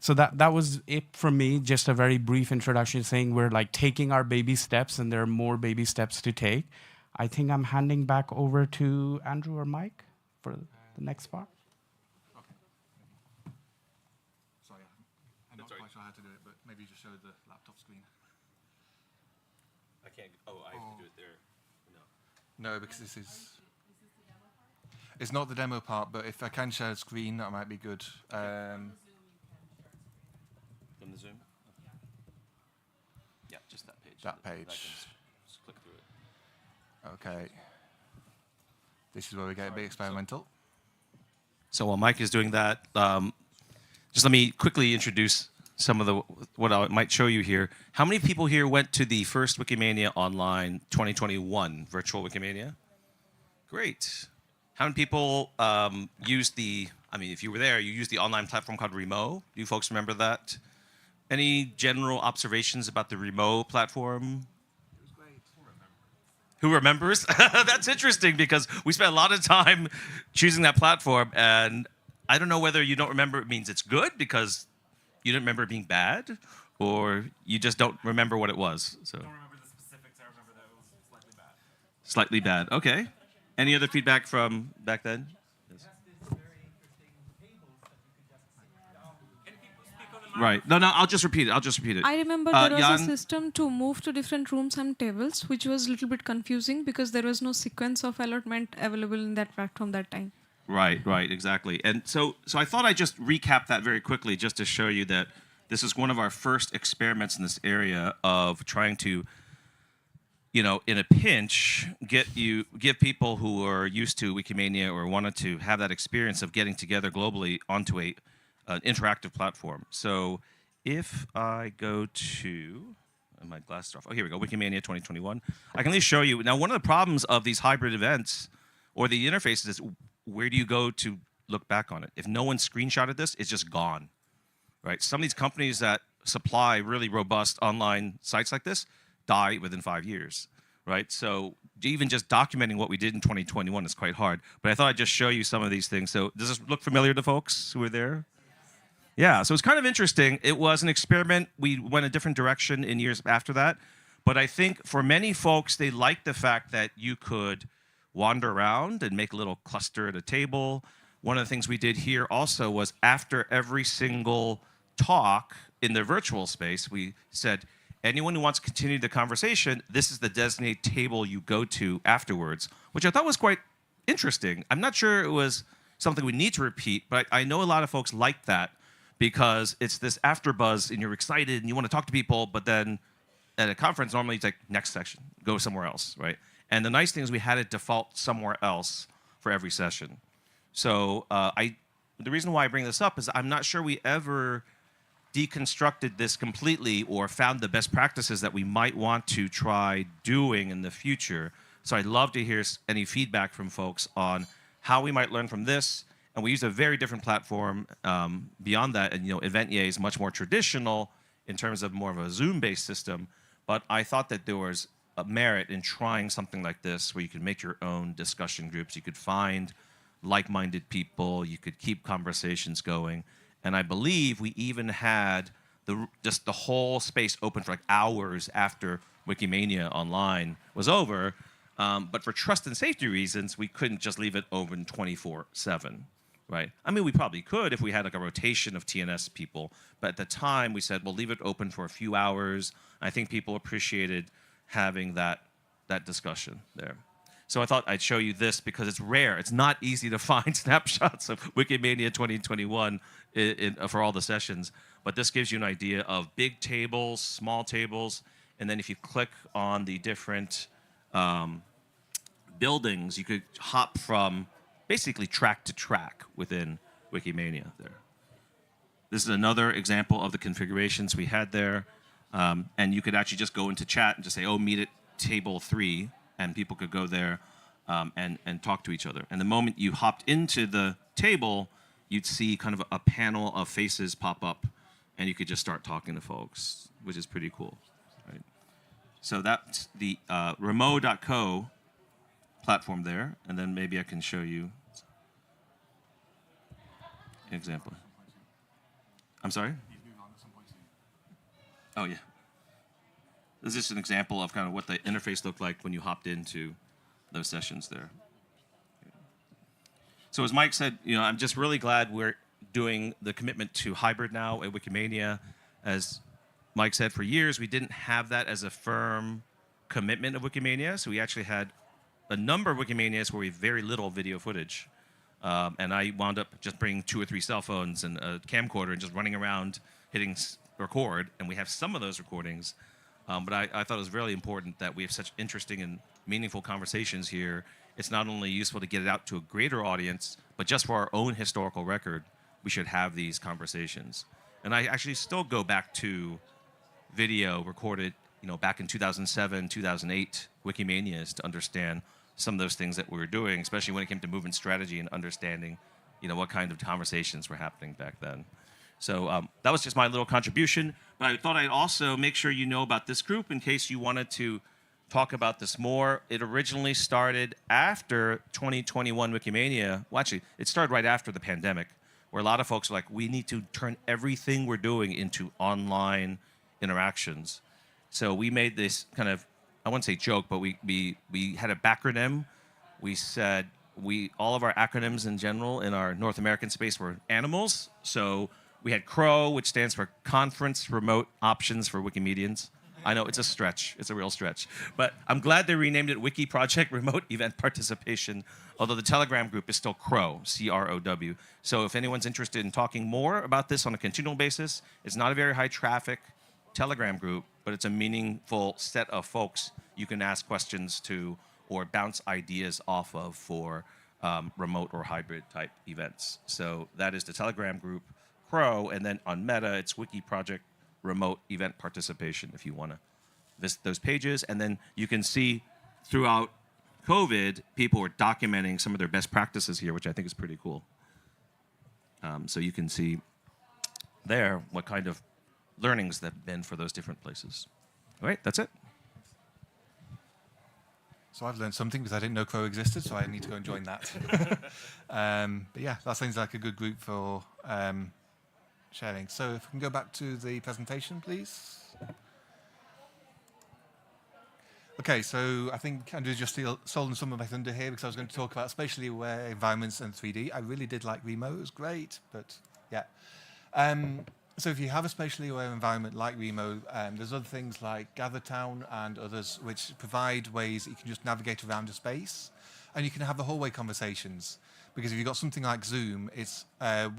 so that was it from me, just a very brief introduction saying we're like taking our baby steps and there are more baby steps to take. I think I'm handing back over to Andrew or Mike for the next part. I'm not quite sure how to do it, but maybe just show the laptop screen. I can't. Oh, I have to do it there. No, because this is. It's not the demo part, but if I can share a screen, that might be good. From the Zoom? Yeah, just that page. That page. Just click through it. Okay. This is where we get a bit experimental. So while Mike is doing that, just let me quickly introduce some of what I might show you here. How many people here went to the first Wikimania Online 2021 virtual Wikimania? Great. How many people used if you were there, you used the online platform called Remo? Do you folks remember that? Any general observations about the Remo platform? It was great. Who remembers? That's interesting because we spent a lot of time choosing that platform, and I don't know whether you don't remember it means it's good because you didn't remember it being bad, or you just don't remember what it was. So. I don't remember the specifics. I remember that it was slightly bad. Slightly bad. Okay. Any other feedback from back then? Yes. Right. No, I'll just repeat it. I remember there was a system to move to different rooms and tables, which was a little bit confusing because there was no sequence of allotment available in that platform that time. Right, exactly. And so I thought I'd just recap that very quickly just to show you that this is one of our first experiments in this area of trying to, in a pinch, give people who are used to Wikimania or wanted to have that experience of getting together globally onto an interactive platform. So if I go to, my glasses are off. Oh, here we go, Wikimania 2021. I can at least show you. Now, one of the problems of these hybrid events or the interfaces is where do you go to look back on it? If no one screenshotted this, it's just gone, right? Some of these companies that supply really robust online sites like this die within 5 years, right? So even just documenting what we did in 2021 is quite hard. But I thought I'd just show you some of these things. So does this look familiar to folks who were there? Yeah, so it's kind of interesting. It was an experiment. We went a different direction in years after that. But I think for many folks, they liked the fact that you could wander around and make a little cluster at a table. One of the things we did here also was after every single talk in the virtual space, we said, anyone who wants to continue the conversation, this is the designated table you go to afterwards, which I thought was quite interesting. I'm not sure it was something we need to repeat, but I know a lot of folks like that because it's this afterbuzz and you're excited and you want to talk to people, but then at a conference, normally it's like, next section, go somewhere else, right? And the nice thing is we had it default somewhere else for every session. So the reason why I bring this up is I'm not sure we ever deconstructed this completely or found the best practices that we might want to try doing in the future. So I'd love to hear any feedback from folks on how we might learn from this. And we use a very different platform beyond that. And Eventia is much more traditional in terms of more of a Zoom-based system. But I thought that there was a merit in trying something like this where you could make your own discussion groups. You could find like-minded people. You could keep conversations going. And I believe we even had just the whole space open for like hours after Wikimania Online was over. But for trust and safety reasons, we couldn't just leave it open 24/7. right? I mean, we probably could if we had like a rotation of TNS people, but at the time we said, we'll leave it open for a few hours. I think people appreciated having that discussion there. So I thought I'd show you this because it's rare. It's not easy to find snapshots of Wikimania 2021 for all the sessions, but this gives you an idea of big tables, small tables, and then if you click on the different buildings, you could hop from basically track to track within Wikimania there. This is another example of the configurations we had there. And you could actually just go into chat and just say, oh, meet at table 3, and people could go there and talk to each other. And the moment you hopped into the table, you'd see kind of a panel of faces pop up, and you could just start talking to folks, which is pretty cool. Right? So that's the remo.co platform there, and then maybe I can show you an example. I'm sorry? Oh, yeah. This is just an example of kind of what the interface looked like when you hopped into those sessions there. So as Mike said, I'm just really glad we're doing the commitment to hybrid now at Wikimania. As Mike said, for years, we didn't have that as a firm commitment of Wikimania. So we actually had a number of Wikimanias where we have very little video footage. And I wound up just bringing 2 or 3 cell phones and a camcorder and just running around hitting record. And we have some of those recordings. But I thought it was really important that we have such interesting and meaningful conversations here. It's not only useful to get it out to a greater audience, but just for our own historical record, we should have these conversations. And I actually still go back to video recorded, back in 2007, 2008 Wikimanias to understand some of those things that we were doing, especially when it came to movement strategy and understanding, what kind of conversations were happening back then. So that was just my little contribution. But I thought I'd also make sure you know about this group in case you wanted to talk about this more. It originally started after 2021 Wikimania. Well, actually, it started right after the pandemic, where a lot of folks were like, we need to turn everything we're doing into online interactions. So we made this kind of, I wouldn't say joke, but we had a backronym. We said all of our acronyms in general in our North American space were animals. So we had CROW, which stands for Conference Remote Options for Wikimedians. I know it's a stretch. It's a real stretch. But I'm glad they renamed it Wiki Project Remote Event Participation, although the Telegram group is still CROW, C-R-O-W. So if anyone's interested in talking more about this on a continual basis, it's not a very high traffic Telegram group, but it's a meaningful set of folks you can ask questions to or bounce ideas off of for remote or hybrid type events. So that is the Telegram group, CROW, and then on Meta, it's Wiki Project Remote Event Participation if you want to visit those pages. And then you can see throughout COVID, people were documenting some of their best practices here, which I think is pretty cool. So you can see there what kind of learnings that have been for those different places. All right, that's it. So I've learned something because I didn't know CROW existed, so I need to go and join that. But yeah, that seems like a good group for sharing. So if we can go back to the presentation, please. Okay, so I think Andrew's just stolen some of my thunder here because I was going to talk about spatially aware environments and 3D. I really did like Remo, it was great, but yeah. So if you have a spatially aware environment like Remo, there's other things like GatherTown and others which provide ways that you can just navigate around a space and you can have the hallway conversations. Because if you've got something like Zoom, it's a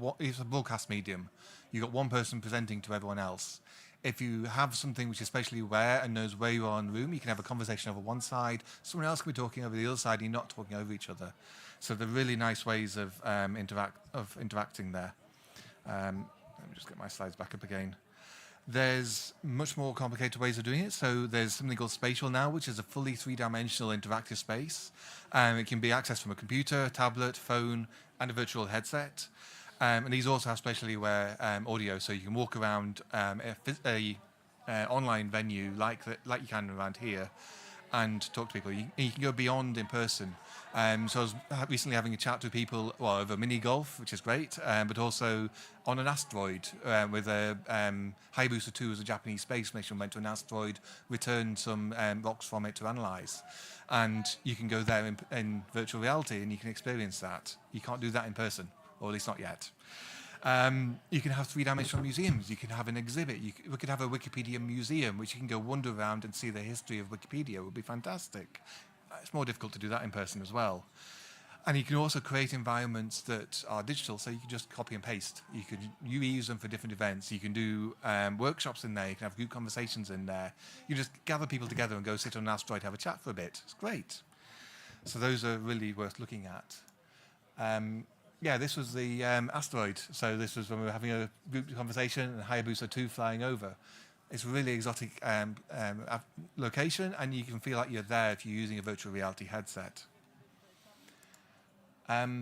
broadcast medium. You've got one person presenting to everyone else. If you have something which is spatially aware and knows where you are in the room, you can have a conversation over one side, someone else can be talking over the other side, and you're not talking over each other. So they're really nice ways of interacting there. Let me just get my slides back up again. There's much more complicated ways of doing it. So there's something called Spatial now, which is a fully three-dimensional interactive space. It can be accessed from a computer, tablet, phone, and a virtual headset. And these also have spatially aware audio, so you can walk around a online venue like you can around here and talk to people. You can go beyond in person. So I was recently having a chat to people over mini golf, which is great, but also on an asteroid with a Hayabusa 2 as a Japanese space mission went to an asteroid, returned some rocks from it to analyze. And you can go there in virtual reality and you can experience that. You can't do that in person. or at least not yet. You can have three-dimensional museums. You can have an exhibit. We could have a Wikipedia museum, which you can go wander around and see the history of Wikipedia. It would be fantastic. It's more difficult to do that in person as well. And you can also create environments that are digital, so you can just copy and paste. You use them for different events. You can do workshops in there. You can have group conversations in there. You just gather people together and go sit on an asteroid, have a chat for a bit. It's great. So those are really worth looking at. Yeah, this was the asteroid. So this was when we were having a group conversation and Hayabusa 2 flying over. It's a really exotic location, and you can feel like you're there if you're using a virtual reality headset. I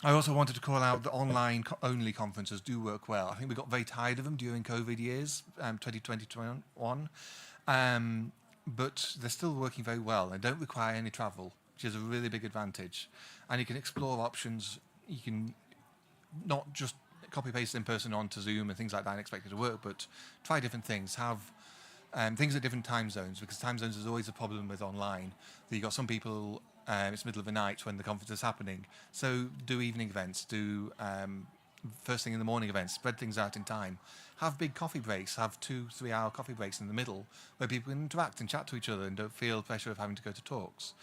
also wanted to call out that online-only conferences do work well. I think we got very tired of them during COVID years, 2020, 2021, but they're still working very well and don't require any travel, which is a really big advantage. And you can explore options. You can not just copy-paste in person onto Zoom and things like that and expect it to work, but try different things. Have things at different time zones, because time zones is always a problem with online. You've got some people, it's middle of the night when the conference is happening, so do evening events, do first thing in the morning events, spread things out in time. Have big coffee breaks, have 2-3 hour coffee breaks in the middle where people can interact and chat to each other and don't feel pressure of having to go to talks.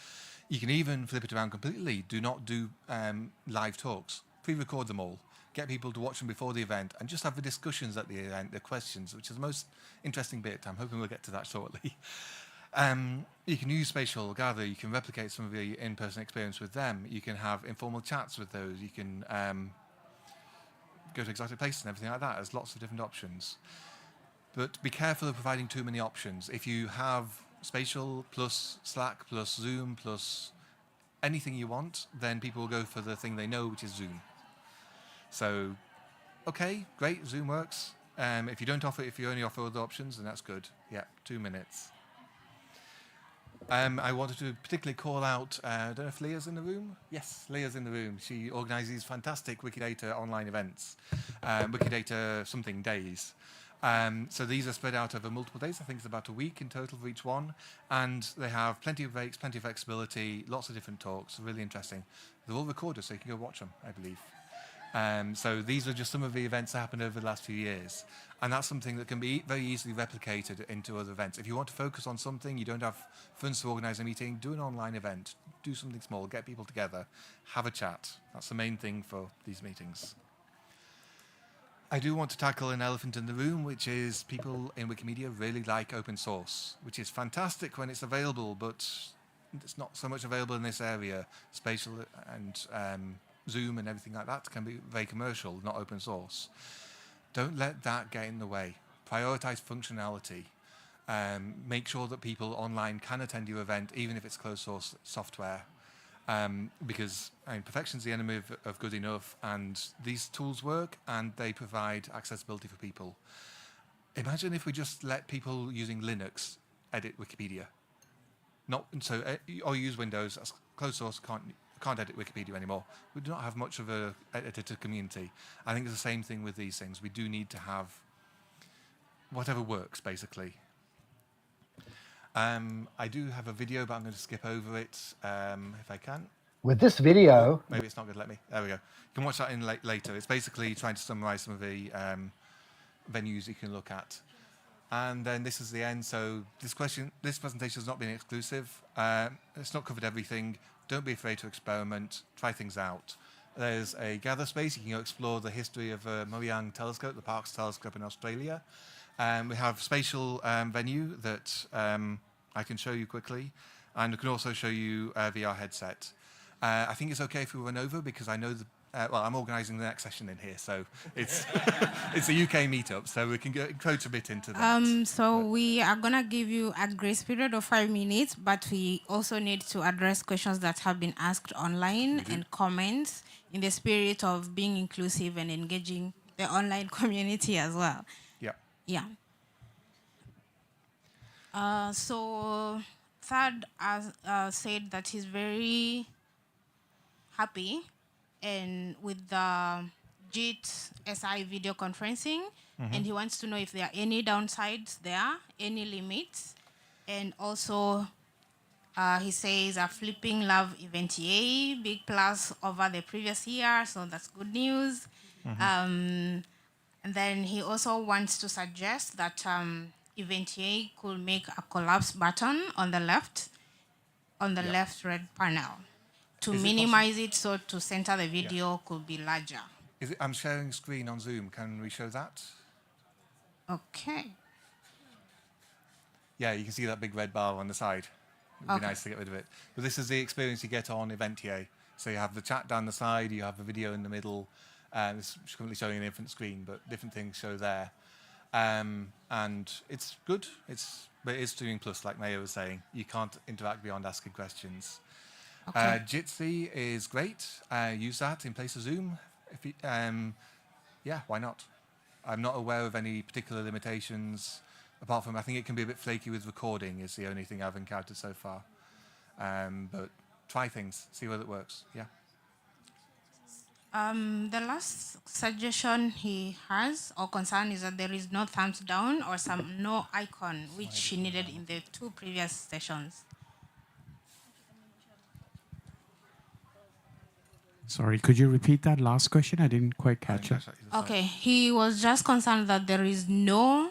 You can even flip it around completely. Do not do live talks. Pre-record them all. Get people to watch them before the event and just have the discussions at the event, the questions, which is the most interesting bit. I'm hoping we'll get to that shortly. You can use Spatial Gather. You can replicate some of the in-person experience with them. You can have informal chats with those. You can go to exotic places and everything like that. There's lots of different options. But be careful of providing too many options. If you have Spatial plus Slack plus Zoom plus anything you want, then people will go for the thing they know, which is Zoom. So, okay, great, Zoom works. If you only offer other options, then that's good. Yeah, 2 minutes. I wanted to particularly call out, I don't know if Leah's in the room? Yes, Leah's in the room. She organises fantastic Wikidata online events, Wikidata something days. So these are spread out over multiple days. I think it's about a week in total for each one. And they have plenty of breaks, plenty of flexibility, lots of different talks, really interesting. They're all recorded, so you can go watch them, I believe. So these are just some of the events that happened over the last few years. And that's something that can be very easily replicated into other events. If you want to focus on something, you don't have funds to organise a meeting, do an online event, do something small, get people together, have a chat. That's the main thing for these meetings. I do want to tackle an elephant in the room, which is people in Wikimedia really like open source, which is fantastic when it's available, but it's not so much available in this area. Spatial and Zoom and everything like that can be very commercial, not open source. Don't let that get in the way. Prioritize functionality. Make sure that people online can attend your event, even if it's closed source software. Because perfection's the enemy of good enough, and these tools work and they provide accessibility for people. Imagine if we just let people using Linux edit Wikipedia. Or use Windows, that's closed source, can't edit Wikipedia anymore. We do not have much of an editor community. I think it's the same thing with these things. We do need to have whatever works, basically. I do have a video, but I'm going to skip over it if I can. With this video... Maybe it's not going to let me. There we go. You can watch that in later. It's basically trying to summarize some of the venues you can look at. And then this is the end. So this presentation has not been exclusive. It's not covered everything. Don't be afraid to experiment. Try things out. There's a gather space. You can go explore the history of Muriang Telescope, the Parkes Telescope in Australia. We have spatial venue that I can show you quickly. And I can also show you a VR headset. I think it's okay if we run over because I know I'm organising the next session in here, so it's it's a UK meetup, so we can encroach a bit into that. So we are gonna give you a grace period of 5 minutes, but we also need to address questions that have been asked online and comments in the spirit of being inclusive and engaging the online community as well. Yeah. So Thad said that he's very happy and with the JIT SI video conferencing, and he wants to know if there are any downsides there, any limits, and also He says a flipping love event EA, big plus over the previous year, so that's good news. And then he also wants to suggest that event EA could make a collapse button on the left red panel to minimize it, so to center the video could be larger. I'm sharing screen on Zoom. Can we show that? Okay. Yeah, you can see that big red bar on the side. It would be nice to get rid of it. But this is the experience you get on Eventia. So you have the chat down the side, you have the video in the middle. It's currently showing a different screen, but different things show there. And it's good. But it is streaming plus, like Maya was saying. You can't interact beyond asking questions. Okay. Jitsi is great. Use that in place of Zoom. Yeah, why not? I'm not aware of any particular limitations. Apart from, I think it can be a bit flaky with recording is the only thing I've encountered so far. But try things, see whether it works, yeah. The last suggestion he has or concern is that there is no thumbs down or some no icon, which he needed in the 2 previous sessions. Sorry, could you repeat that last question? I didn't quite catch it. Okay, he was just concerned that there is no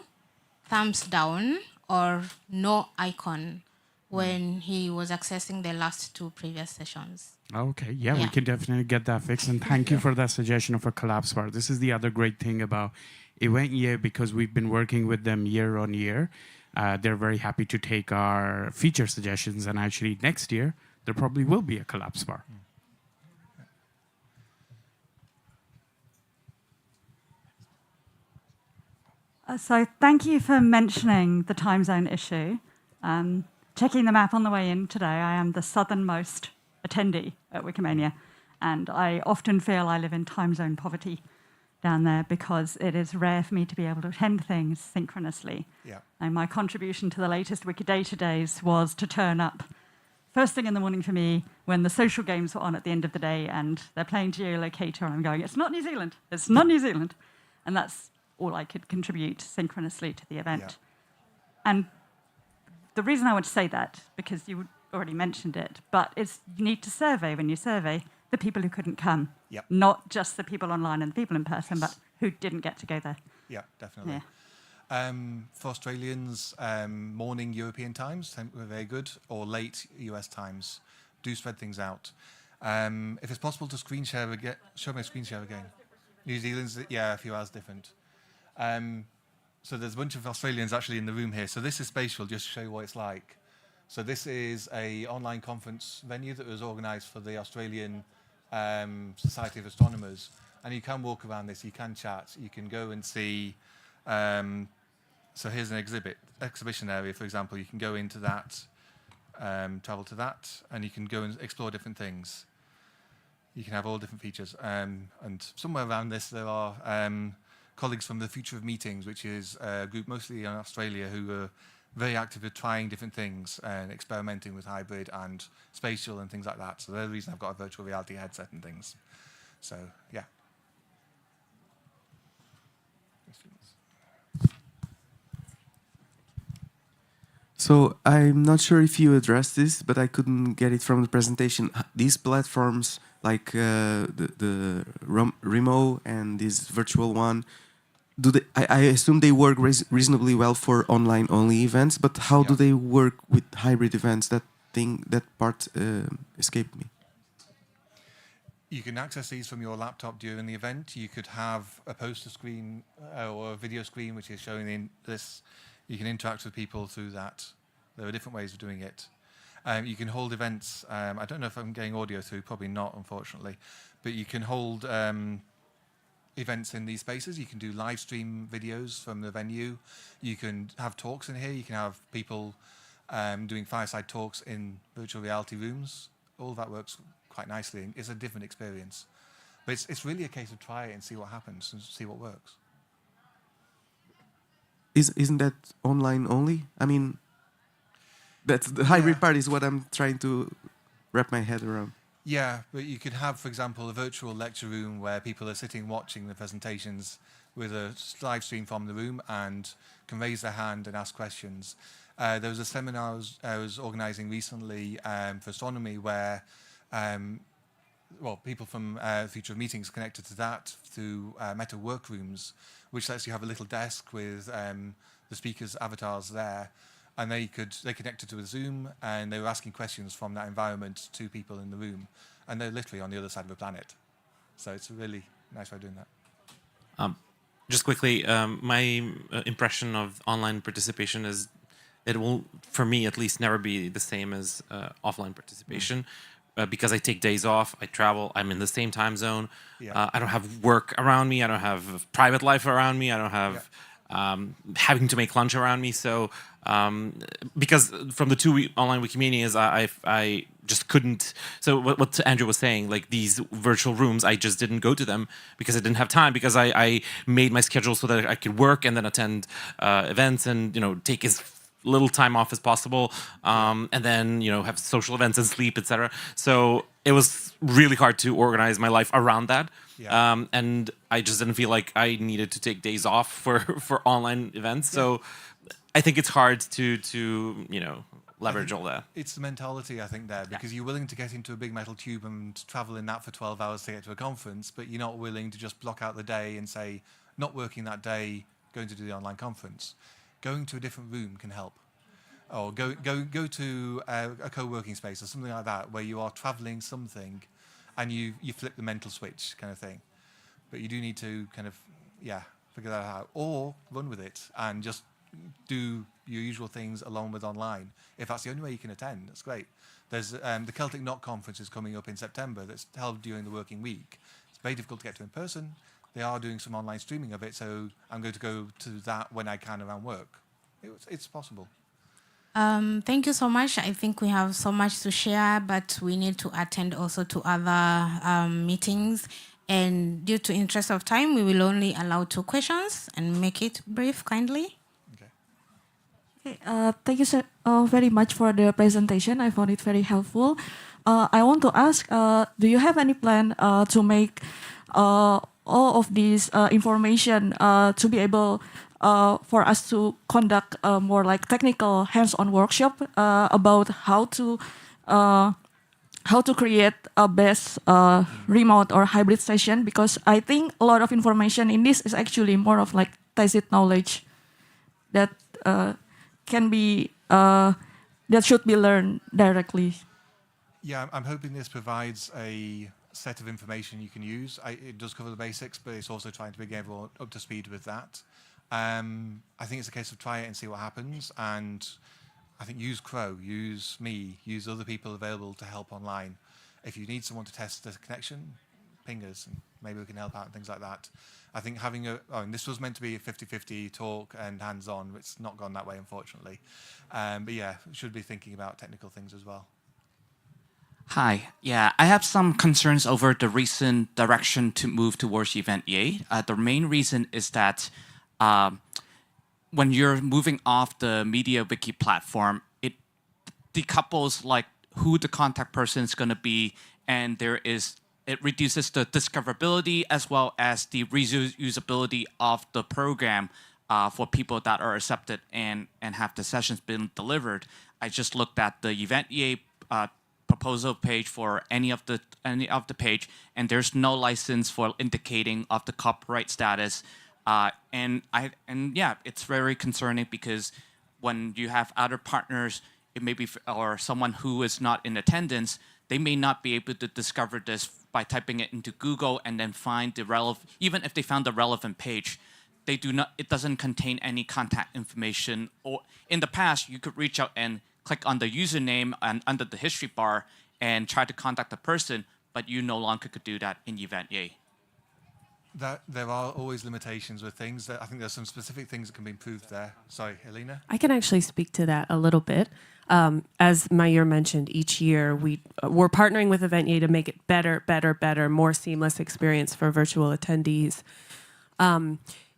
thumbs down or no icon when he was accessing the last 2 previous sessions. Okay, yeah, we can definitely get that fixed. And thank you for that suggestion of a collapse bar. This is the other great thing about Eventia, because we've been working with them year on year. They're very happy to take our feature suggestions, and actually next year, there probably will be a collapse bar. So thank you for mentioning the time zone issue. Checking the map on the way in today, I am the southernmost attendee at Wikimania, and I often feel I live in time zone poverty down there because it is rare for me to be able to attend things synchronously. Yeah. And my contribution to the latest Wikidata days was to turn up first thing in the morning for me when the social games were on at the end of the day and they're playing geolocator and I'm going, it's not New Zealand, it's not New Zealand. And that's all I could contribute synchronously to the event. Yeah. And the reason I want to say that, because you already mentioned it, but is you need to survey when you survey the people who couldn't come. Yep. Not just the people online and the people in person, but who didn't get to go there. Yeah, definitely. Yeah. For Australians, morning European times were very good, or late US times. Do spread things out. If it's possible to screen share again, show my screen share again. New Zealand's, yeah, a few hours different. So there's a bunch of Australians actually in the room here. So this is spatial, just to show you what it's like. So this is an online conference venue that was organised for the Australian Society of Astronomers. And you can walk around this, you can chat, you can go and see. So here's an exhibition area, for example. You can go into that, travel to that, and you can go and explore different things. You can have all different features. And somewhere around this, there are colleagues from the Future of Meetings, which is a group mostly in Australia who are very active at trying different things and experimenting with hybrid and spatial and things like that. So they're the reason I've got a virtual reality headset and things. So, yeah. So I'm not sure if you addressed this, but I couldn't get it from the presentation. These platforms, like the Remo and this virtual one, I assume they work reasonably well for online-only events, but how do they work with hybrid events? That part escaped me. You can access these from your laptop during the event. You could have a poster screen or a video screen, which is showing in this. You can interact with people through that. There are different ways of doing it. You can hold events. I don't know if I'm getting audio through, probably not, unfortunately. But you can hold events in these spaces. You can do live stream videos from the venue. You can have talks in here. You can have people doing fireside talks in virtual reality rooms. All of that works quite nicely. It's a different experience. But it's really a case of try it and see what happens and see what works. Isn't that online only? I mean, that's the hybrid part is what I'm trying to wrap my head around. Yeah, but you could have, for example, a virtual lecture room where people are sitting watching the presentations with a live stream from the room and can raise their hand and ask questions. There was a seminar I was organising recently for astronomy where people from Future of Meetings connected to that through Meta Workrooms, which lets you have a little desk with the speakers' avatars there, and they connected to a Zoom, and they were asking questions from that environment to people in the room, and they're literally on the other side of the planet. So it's a really nice way of doing that. Just quickly, my impression of online participation is it will, for me at least, never be the same as offline participation. Because I take days off, I travel, I'm in the same time zone. Yeah. I don't have work around me, I don't have private life around me, I don't have having to make lunch around me. So, because from the two online Wikimanias, I just couldn't. So what Andrew was saying, like these virtual rooms, I just didn't go to them because I didn't have time, because I made my schedule so that I could work and then attend events and, take as little time off as possible, and then have social events and sleep, etc. So it was really hard to organize my life around that, and I just didn't feel like I needed to take days off for online events. So I think it's hard to leverage all that. It's the mentality, I think, there, because you're willing to get into a big metal tube and travel in that for 12 hours to get to a conference, but you're not willing to just block out the day and say, not working that day, going to do the online conference. Going to a different room can help. Or go to a co-working space or something like that, where you are traveling something and you flip the mental switch kind of thing. But you do need to kind of, figure that out. Or run with it and just do your usual things along with online. If that's the only way you can attend, that's great. There's the Celtic Knot conference is coming up in September that's held during the working week. It's very difficult to get to in person. They are doing some online streaming of it, so I'm going to go to that when I can around work. It's possible. Thank you so much. I think we have so much to share, but we need to attend also to other meetings. And due to interest of time, we will only allow 2 questions and make it brief, kindly. Okay, thank you so very much for the presentation. I found it very helpful. I want to ask, do you have any plan to make all of these information to be able for us to conduct more like technical hands-on workshop about how to create a best remote or hybrid session? Because I think a lot of information in this is actually more of like tacit knowledge that can be that should be learned directly. Yeah, I'm hoping this provides a set of information you can use. It does cover the basics, but it's also trying to bring everyone up to speed with that. I think it's a case of try it and see what happens. And I think use Crow, use me, use other people available to help online. If you need someone to test the connection, ping us and maybe we can help out and things like that. I think having and this was meant to be a 50-50 talk and hands-on. It's not gone that way, unfortunately. But yeah, should be thinking about technical things as well. Hi. Yeah, I have some concerns over the recent direction to move towards Event EA. The main reason is that when you're moving off the MediaWiki platform, it decouples like who the contact person is going to be, and it reduces the discoverability as well as the reusability of the program for people that are accepted and have the sessions been delivered. I just looked at the Event EA proposal page for any of the page, and there's no license for indicating of the copyright status. And it's very concerning because when you have other partners, it may be or someone who is not in attendance, they may not be able to discover this by typing it into Google and then find the relevant. Even if they found the relevant page, they do not. It doesn't contain any contact information. Or in the past, you could reach out and click on the username and under the history bar and try to contact the person, but you no longer could do that in Event EA. There are always limitations with things. I think there's some specific things that can be improved there. Sorry, Elena? I can actually speak to that a little bit. As Mayur mentioned, each year we're partnering with Event EA to make it better, more seamless experience for virtual attendees.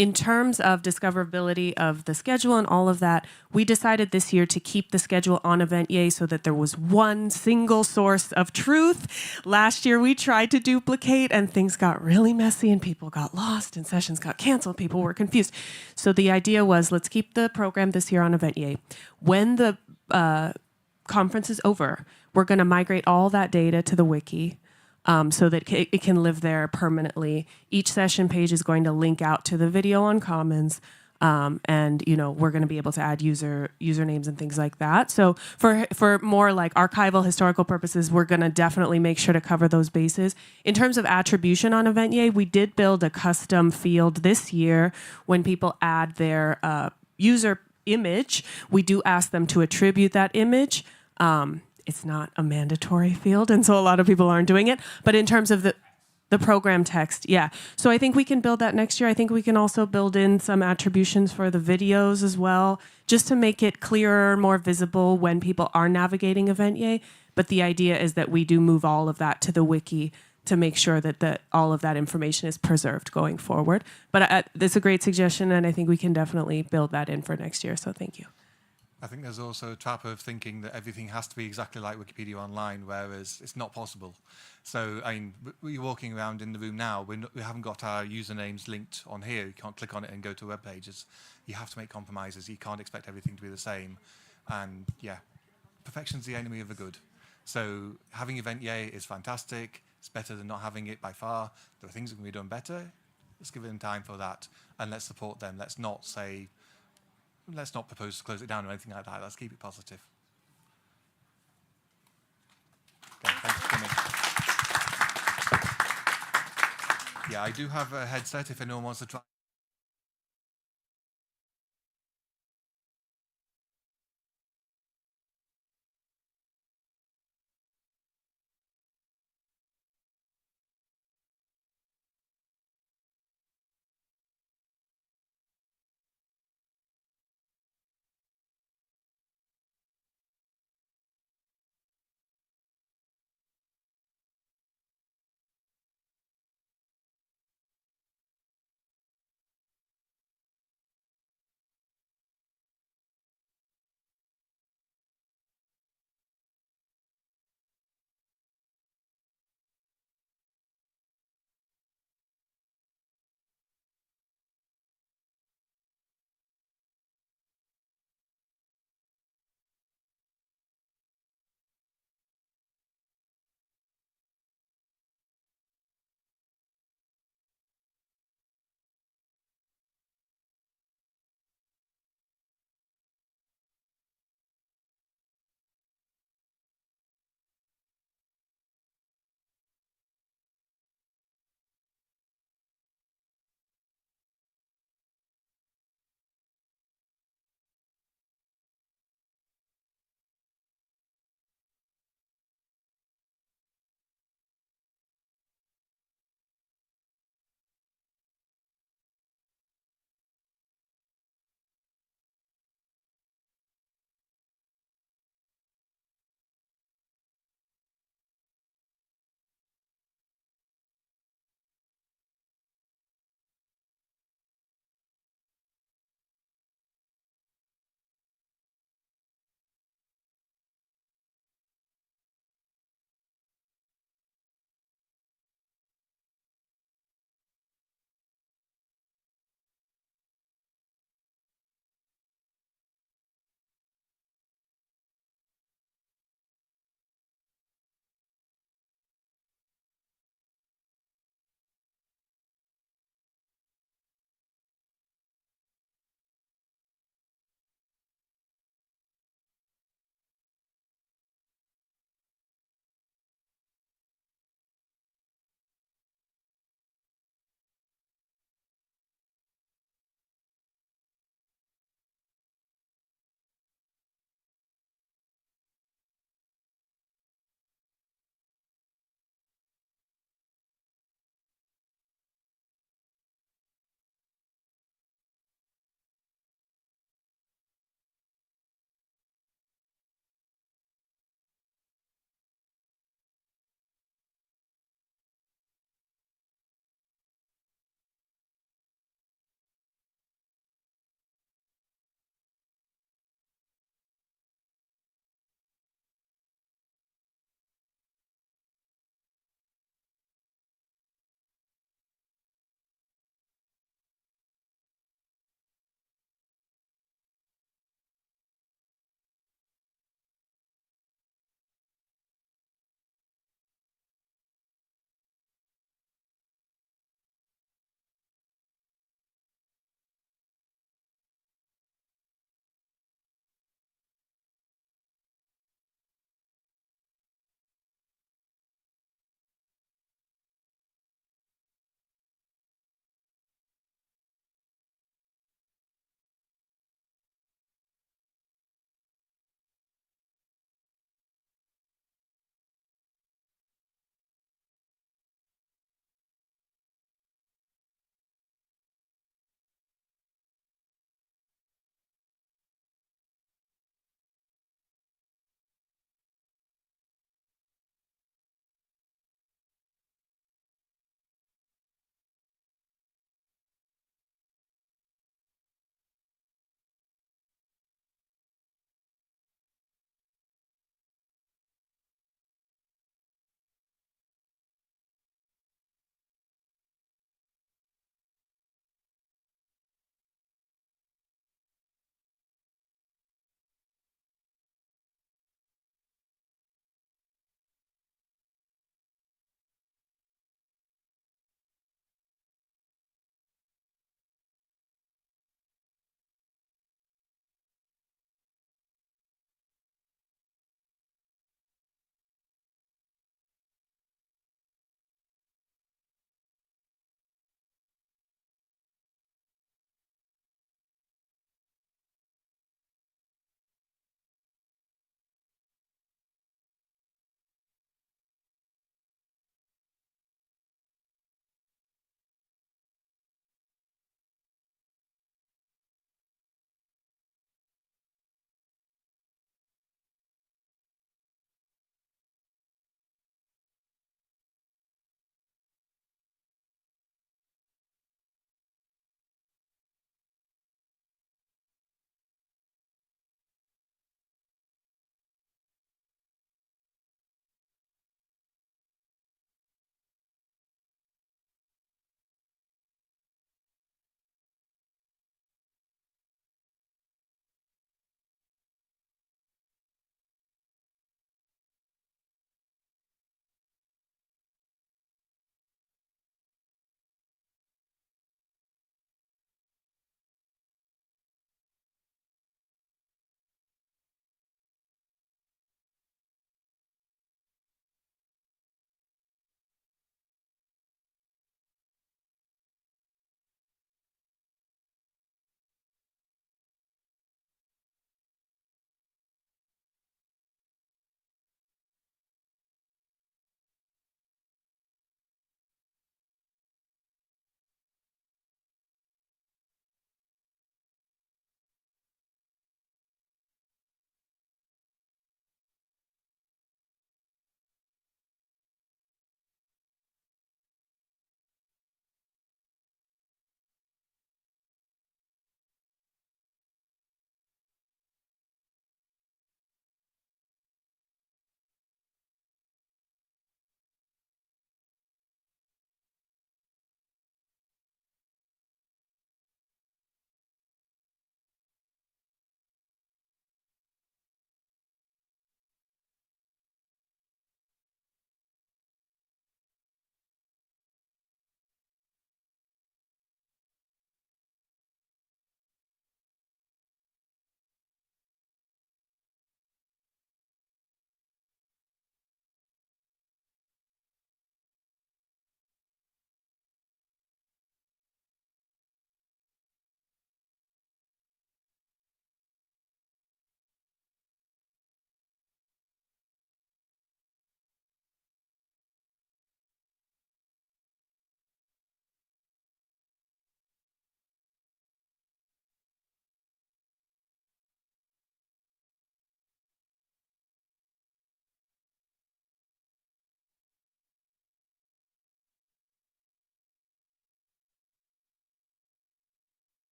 In terms of discoverability of the schedule and all of that, we decided this year to keep the schedule on Eventya so that there was one single source of truth. Last year we tried to duplicate and things got really messy and people got lost and sessions got canceled. People were confused. So the idea was, let's keep the program this year on Eventya. When the conference is over, we're going to migrate all that data to the wiki. So that it can live there permanently. Each session page is going to link out to the video on Commons, and we're going to be able to add usernames and things like that. So for more like archival historical purposes, we're going to definitely make sure to cover those bases. In terms of attribution on Eventya, we did build a custom field this year. When people add their user image, we do ask them to attribute that image. It's not a mandatory field, and so a lot of people aren't doing it. But in terms of the program text, yeah. So I think we can build that next year. I think we can also build in some attributions for the videos as well, just to make it clearer, more visible when people are navigating Eventya. But the idea is that we do move all of that to the wiki to make sure that all of that information is preserved going forward. But it's a great suggestion, and I think we can definitely build that in for next year. So thank you. I think there's also a trap of thinking that everything has to be exactly like Wikipedia Online, whereas it's not possible. So, I mean, we're walking around in the room now, we haven't got our usernames linked on here. You can't click on it and go to web pages. You have to make compromises. You can't expect everything to be the same. And yeah, perfection's the enemy of the good. So having Eventya is fantastic. It's better than not having it by far. There are things that can be done better. Let's give them time for that, and let's support them. Let's not propose to close it down or anything like that. Let's keep it positive. Okay, thanks for coming. Yeah, I do have a headset if anyone wants to try.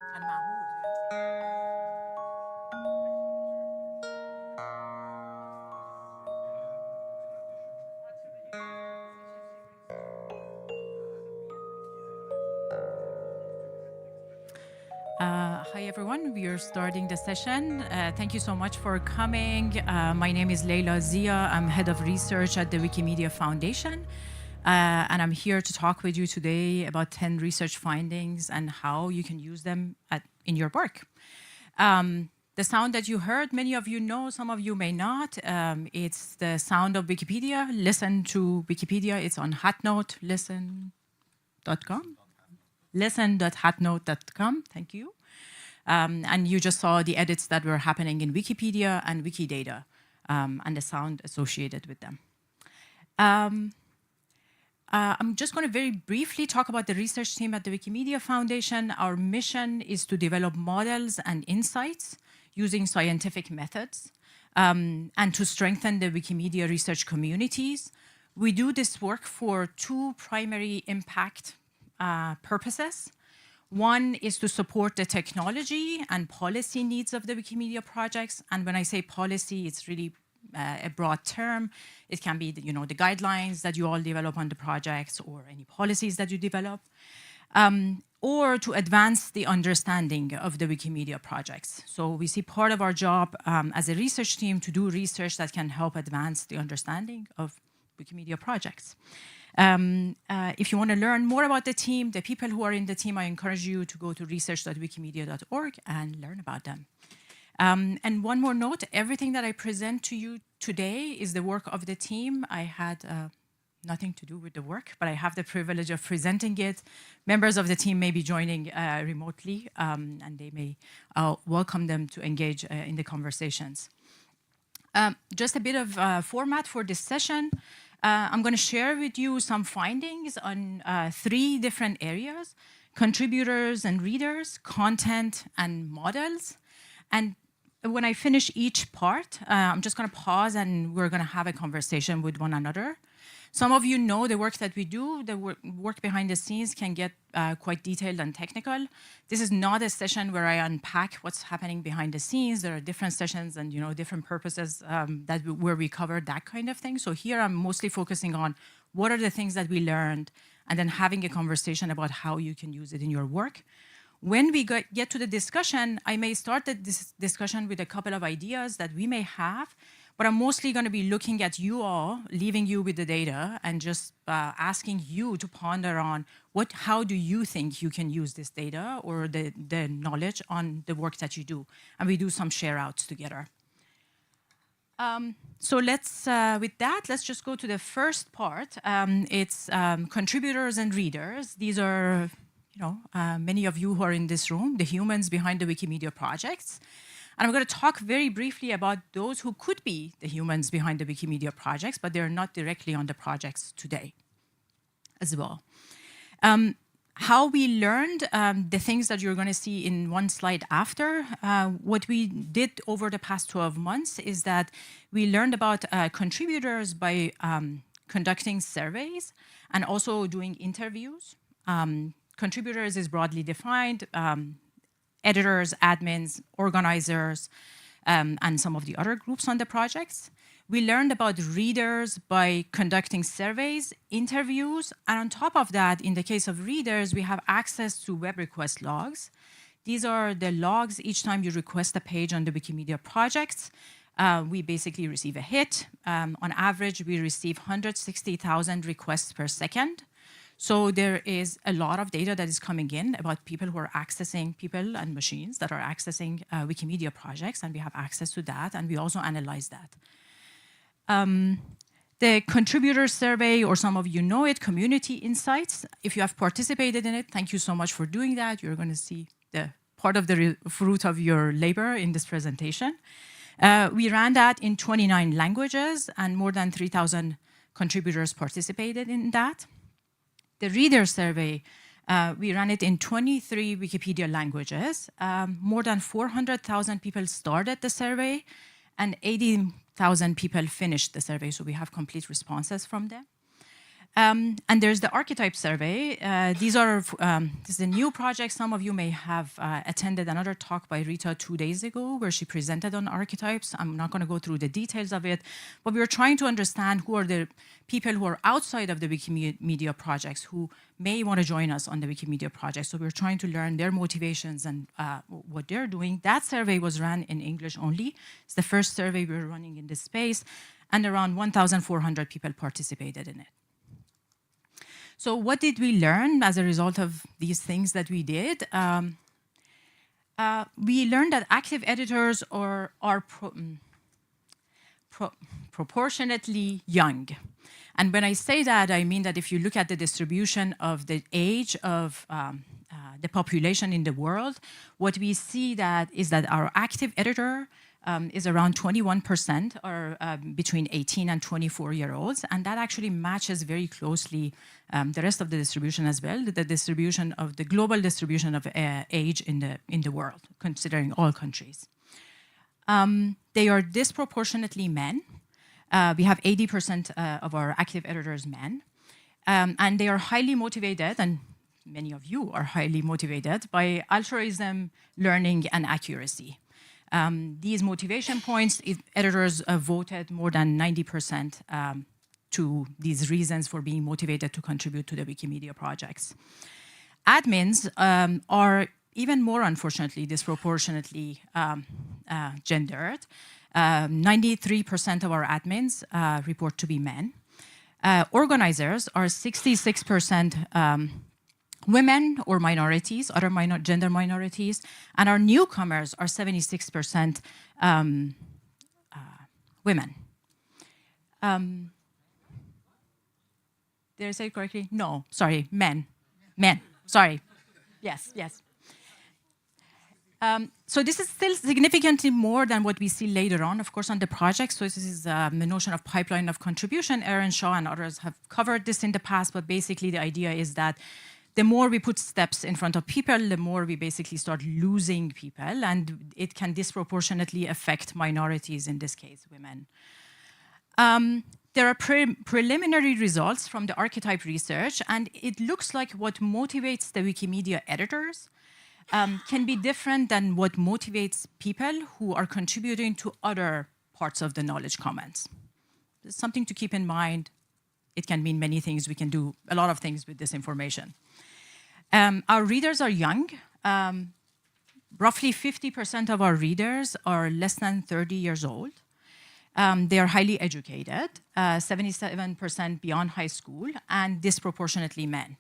Hi, everyone. We are starting the session. Thank you so much for coming. My name is Leila Zia. I'm head of research at the Wikimedia Foundation. And I'm here to talk with you today about 10 research findings and how you can use them in your work. The sound that you heard, many of you know, some of you may not. It's the sound of Wikipedia. Listen to Wikipedia. It's on Hatnote, listen.com. Listen.hatnote.com, thank you. And you just saw the edits that were happening in Wikipedia and Wikidata and the sound associated with them. I'm just going to very briefly talk about the research team at the Wikimedia Foundation. Our mission is to develop models and insights using scientific methods and to strengthen the Wikimedia research communities. We do this work for two primary impact purposes. One is to support the technology and policy needs of the Wikimedia projects. And when I say policy, it's really a broad term. It can be, the guidelines that you all develop on the projects or any policies that you develop, or to advance the understanding of the Wikimedia projects. So we see part of our job as a research team to do research that can help advance the understanding of Wikimedia projects. If you want to learn more about the team, the people who are in the team, I encourage you to go to research.wikimedia.org and learn about them. And one more note, everything that I present to you today is the work of the team. I had nothing to do with the work, but I have the privilege of presenting it. Members of the team may be joining remotely, and they may welcome them to engage in the conversations. Just a bit of format for this session. I'm going to share with you some findings on 3 different areas: contributors and readers, content, and models. And when I finish each part, I'm just going to pause and we're going to have a conversation with one another. Some of you know the work that we do. The work behind the scenes can get quite detailed and technical. This is not a session where I unpack what's happening behind the scenes. There are different sessions and different purposes where we cover that kind of thing. So here I'm mostly focusing on what are the things that we learned and then having a conversation about how you can use it in your work. When we get to the discussion, I may start this discussion with a couple of ideas that we may have, but I'm mostly going to be looking at you all, leaving you with the data, and just asking you to ponder on how do you think you can use this data or the knowledge on the work that you do. And we do some share outs together. So with that, let's just go to the first part. It's contributors and readers. These are many of you who are in this room, the humans behind the Wikimedia projects. And I'm going to talk very briefly about those who could be the humans behind the Wikimedia projects, but they're not directly on the projects today as well. How we learned the things that you're going to see in one slide after. What we did over the past 12 months is that we learned about contributors by conducting surveys and also doing interviews. Contributors is broadly defined. Editors, admins, organizers, and some of the other groups on the projects. We learned about readers by conducting surveys, interviews, and on top of that, in the case of readers, we have access to web request logs. These are the logs each time you request a page on the Wikimedia projects. We basically receive a hit. On average, we receive 160,000 requests per second. So there is a lot of data that is coming in about people who are accessing, people and machines that are accessing Wikimedia projects, and we have access to that, and we also analyze that. The contributor survey, or some of you know it, Community Insights. If you have participated in it, thank you so much for doing that. You're going to see the part of the fruit of your labor in this presentation. We ran that in 29 languages, and more than 3,000 contributors participated in that. The reader survey, we ran it in 23 Wikipedia languages. More than 400,000 people started the survey, and 80,000 people finished the survey, so we have complete responses from them. And there's the archetype survey. This is a new project. Some of you may have attended another talk by Rita 2 days ago where she presented on archetypes. I'm not going to go through the details of it, but we were trying to understand who are the people who are outside of the Wikimedia projects who may want to join us on the Wikimedia project. So we're trying to learn their motivations and what they're doing. That survey was run in English only. It's the first survey we're running in this space, and around 1,400 people participated in it. So what did we learn as a result of these things that we did? We learned that active editors are proportionately young. And when I say that, I mean that if you look at the distribution of the age of the population in the world, what we see is that our active editor is around 21%, or between 18 and 24-year-olds, and that actually matches very closely the rest of the distribution as well, the distribution of the global distribution of age in the world, considering all countries. They are disproportionately men. We have 80% of our active editors men, and they are highly motivated, and many of you are highly motivated by altruism, learning, and accuracy. These motivation points, editors voted more than 90% to these reasons for being motivated to contribute to the Wikimedia projects. Admins are even more, unfortunately, disproportionately gendered. 93% of our admins report to be men. Organizers are 66% women or minorities, other gender minorities, and our newcomers are 76% women. Did I say it correctly? No, sorry, men. Men, sorry. Yes, yes. So this is still significantly more than what we see later on, of course, on the project. So this is the notion of pipeline of contribution. Aaron Shaw and others have covered this in the past, but basically the idea is that the more we put steps in front of people, the more we basically start losing people, and it can disproportionately affect minorities, in this case, women. There are preliminary results from the archetype research, and it looks like what motivates the Wikimedia editors can be different than what motivates people who are contributing to other parts of the knowledge commons. It's something to keep in mind. It can mean many things. We can do a lot of things with this information. Our readers are young. Roughly 50% of our readers are less than 30 years old. They are highly educated, 77% beyond high school, and disproportionately men.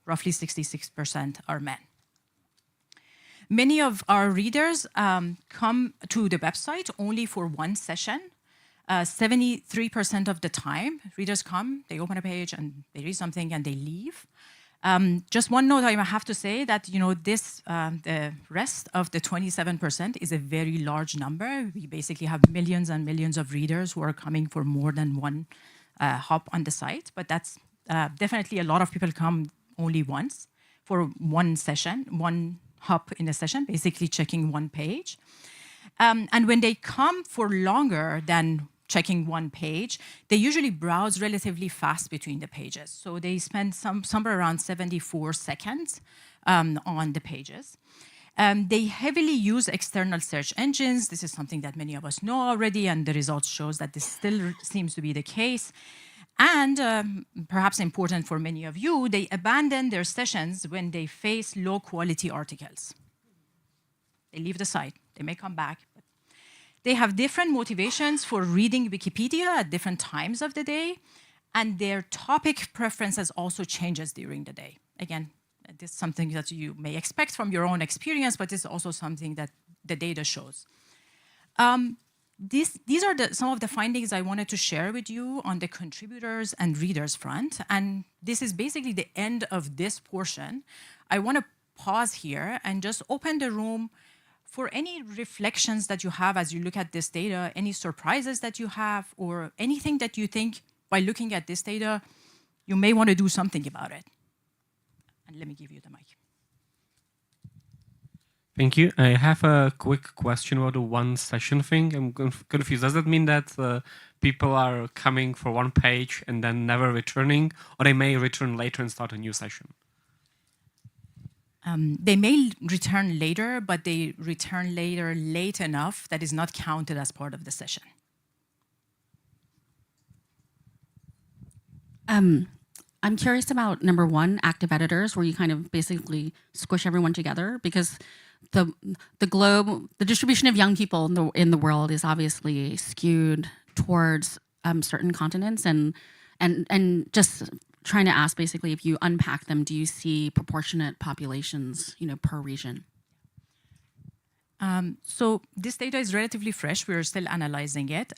Roughly 66% are men. Many of our readers come to the website only for one session. 73% of the time, readers come, they open a page, and they read something, and they leave. Just one note I have to say that the rest of the 27% is a very large number. We basically have millions and millions of readers who are coming for more than one hop on the site, but that's definitely a lot of people come only once for one session, one hop in a session, basically checking one page. And when they come for longer than checking one page, they usually browse relatively fast between the pages. So they spend somewhere around 74 seconds on the pages. They heavily use external search engines. This is something that many of us know already, and the results shows that this still seems to be the case. And perhaps important for many of you, they abandon their sessions when they face low-quality articles. They leave the site. They may come back. They have different motivations for reading Wikipedia at different times of the day, and their topic preferences also changes during the day. Again, this is something that you may expect from your own experience, but it's also something that the data shows. These are some of the findings I wanted to share with you on the contributors and readers front, and this is basically the end of this portion. I want to pause here and just open the room for any reflections that you have as you look at this data, any surprises that you have, or anything that you think by looking at this data, you may want to do something about it. And let me give you the mic. Thank you. I have a quick question about the one session thing. I'm confused. Does that mean that people are coming for one page and then never returning, or they may return later and start a new session? They may return later, but they return later late enough that is not counted as part of the session. I'm curious about number one, active editors, where you kind of basically squish everyone together, because the distribution of young people in the world is obviously skewed towards certain continents, and just trying to ask basically, if you unpack them, do you see proportionate populations, per region? So this data is relatively fresh. We're still analyzing it.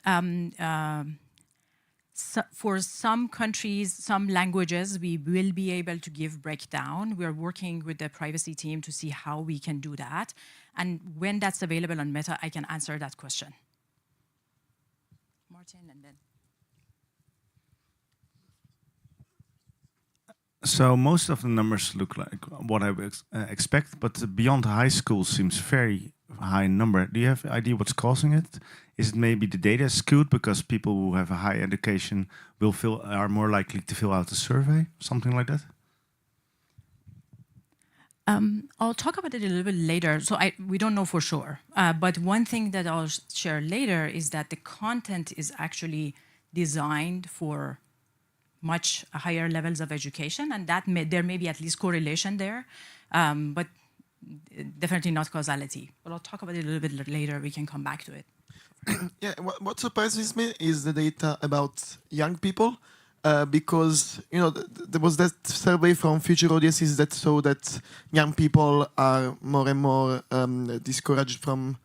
So for some countries, some languages, we will be able to give breakdown. We're working with the privacy team to see how we can do that. And when that's available on Meta, I can answer that question. Martin, and then. So most of the numbers look like what I would expect, but beyond high school seems very high number. Do you have an idea what's causing it? Is it maybe the data is skewed because people who have a high education are more likely to fill out a survey, something like that? I'll talk about it a little bit later. So we don't know for sure. But one thing that I'll share later is that the content is actually designed for much higher levels of education, and that there may be at least correlation there, but definitely not causality. But I'll talk about it a little bit later. We can come back to it. Yeah, what surprises me is the data about young people, because there was that survey from Future Audiences that showed that young people are more and more discouraged from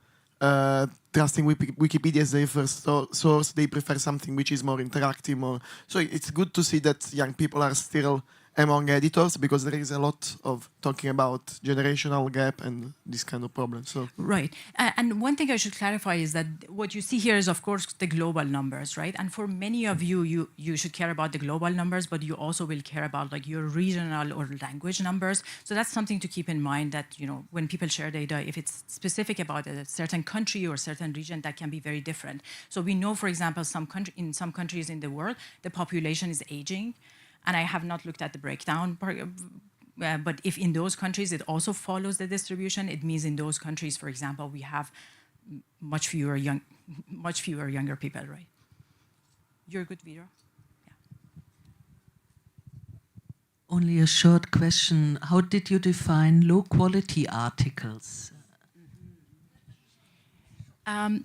trusting Wikipedia as their first source. They prefer something which is more interactive. So it's good to see that young people are still among editors, because there is a lot of talking about generational gap and this kind of problems. So. Right. And one thing I should clarify is that what you see here is, of course, the global numbers, right? And for many of you, you should care about the global numbers, but you also will care about like your regional or language numbers. So that's something to keep in mind, that when people share data, if it's specific about a certain country or certain region, that can be very different. So we know, for example, in some countries in the world, the population is aging. And I have not looked at the breakdown, but if in those countries it also follows the distribution, it means in those countries, for example, we have much fewer younger people, right? You're good, Vito? Yeah. Only a short question. How did you define low-quality articles?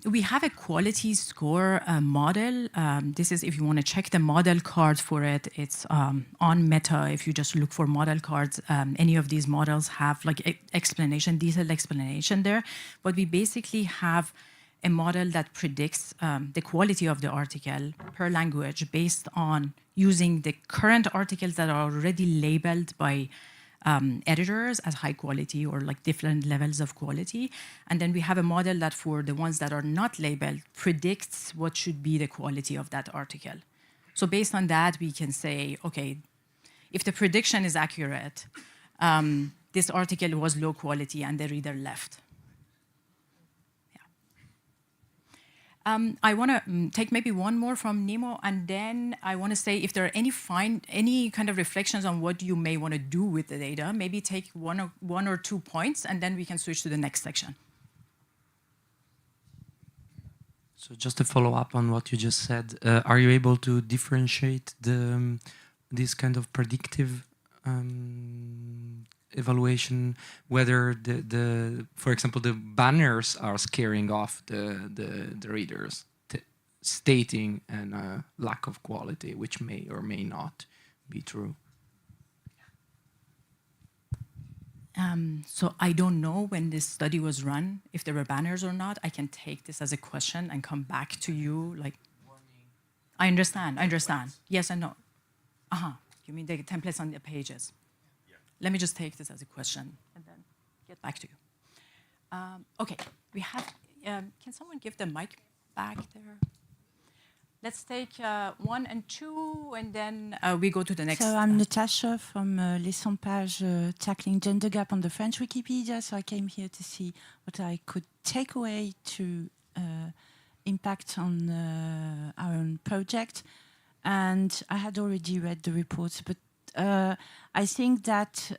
We have a quality score model. This is, if you want to check the model card for it, it's on Meta. If you just look for model cards, any of these models have like detailed explanation there. But we basically have a model that predicts the quality of the article per language based on using the current articles that are already labeled by editors as high quality or like different levels of quality. And then we have a model that for the ones that are not labeled predicts what should be the quality of that article. So based on that, we can say, okay, if the prediction is accurate, this article was low quality and the reader left. I want to take maybe one more from Nemo, and then I want to say if there are any kind of reflections on what you may want to do with the data, maybe take one or 2 points, and then we can switch to the next section. So just to follow up on what you just said, are you able to differentiate this kind of predictive evaluation, whether for example, the banners are scaring off the readers, stating a lack of quality, which may or may not be true? So I don't know when this study was run, if there were banners or not. I can take this as a question and come back to you. Like, I understand. Yes and no. You mean the templates on the pages? Let me just take this as a question and then get back to you. Okay, we have, can someone give the mic back there? Let's take 1 and 2, and then we go to the next. So I'm Natasha from Les 100 Pages Tackling Gender Gap on the French Wikipedia. So I came here to see what I could take away to impact on our own project, and I had already read the reports, but I think that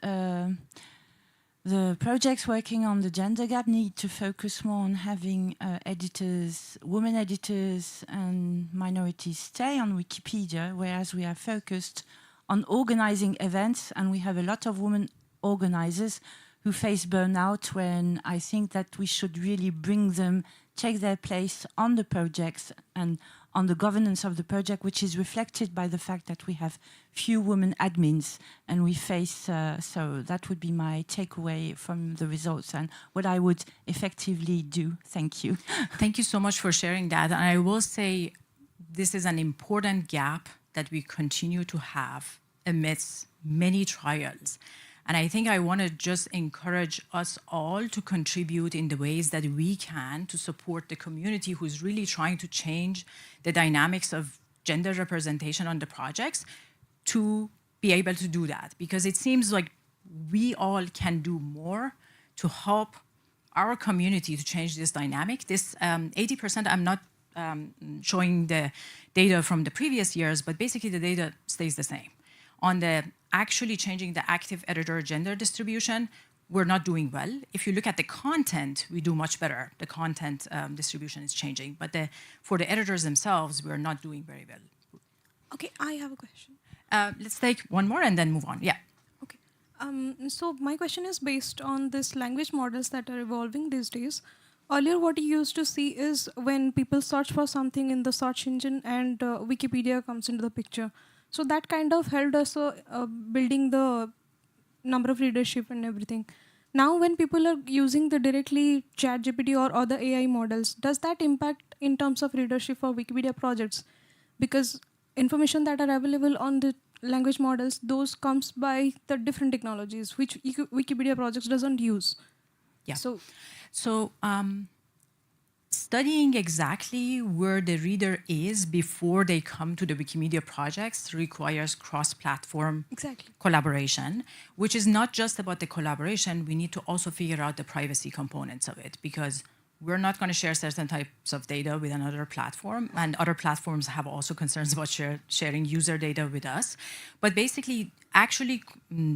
the projects working on the gender gap need to focus more on having editors, women editors and minorities stay on Wikipedia, whereas we are focused on organizing events, and we have a lot of women organizers who face burnout, when I think that we should really bring them, take their place on the projects and on the governance of the project, which is reflected by the fact that we have few women admins, and we face, so that would be my takeaway from the results and what I would effectively do. Thank you. Thank you so much for sharing that. And I will say this is an important gap that we continue to have amidst many trials. And I think I want to just encourage us all to contribute in the ways that we can to support the community who's really trying to change the dynamics of gender representation on the projects, to be able to do that. Because it seems like we all can do more to help our community to change this dynamic. This 80%, I'm not showing the data from the previous years, but basically the data stays the same. On the actually changing the active editor gender distribution, we're not doing well. If you look at the content, we do much better. The content distribution is changing, but for the editors themselves, we're not doing very well. Okay, I have a question. Let's take one more and then move on. Yeah. Okay. So my question is based on this language models that are evolving these days. Earlier, what you used to see is when people search for something in the search engine and Wikipedia comes into the picture. So that kind of helped us building the number of readership and everything. Now, when people are using the directly ChatGPT or other AI models, does that impact in terms of readership for Wikipedia projects? Because information that are available on the language models, those comes by the different technologies, which Wikipedia projects doesn't use. Yeah. So studying exactly where the reader is before they come to the Wikimedia projects requires cross-platform collaboration, which is not just about the collaboration. We need to also figure out the privacy components of it, because we're not going to share certain types of data with another platform, and other platforms have also concerns about sharing user data with us. But basically, actually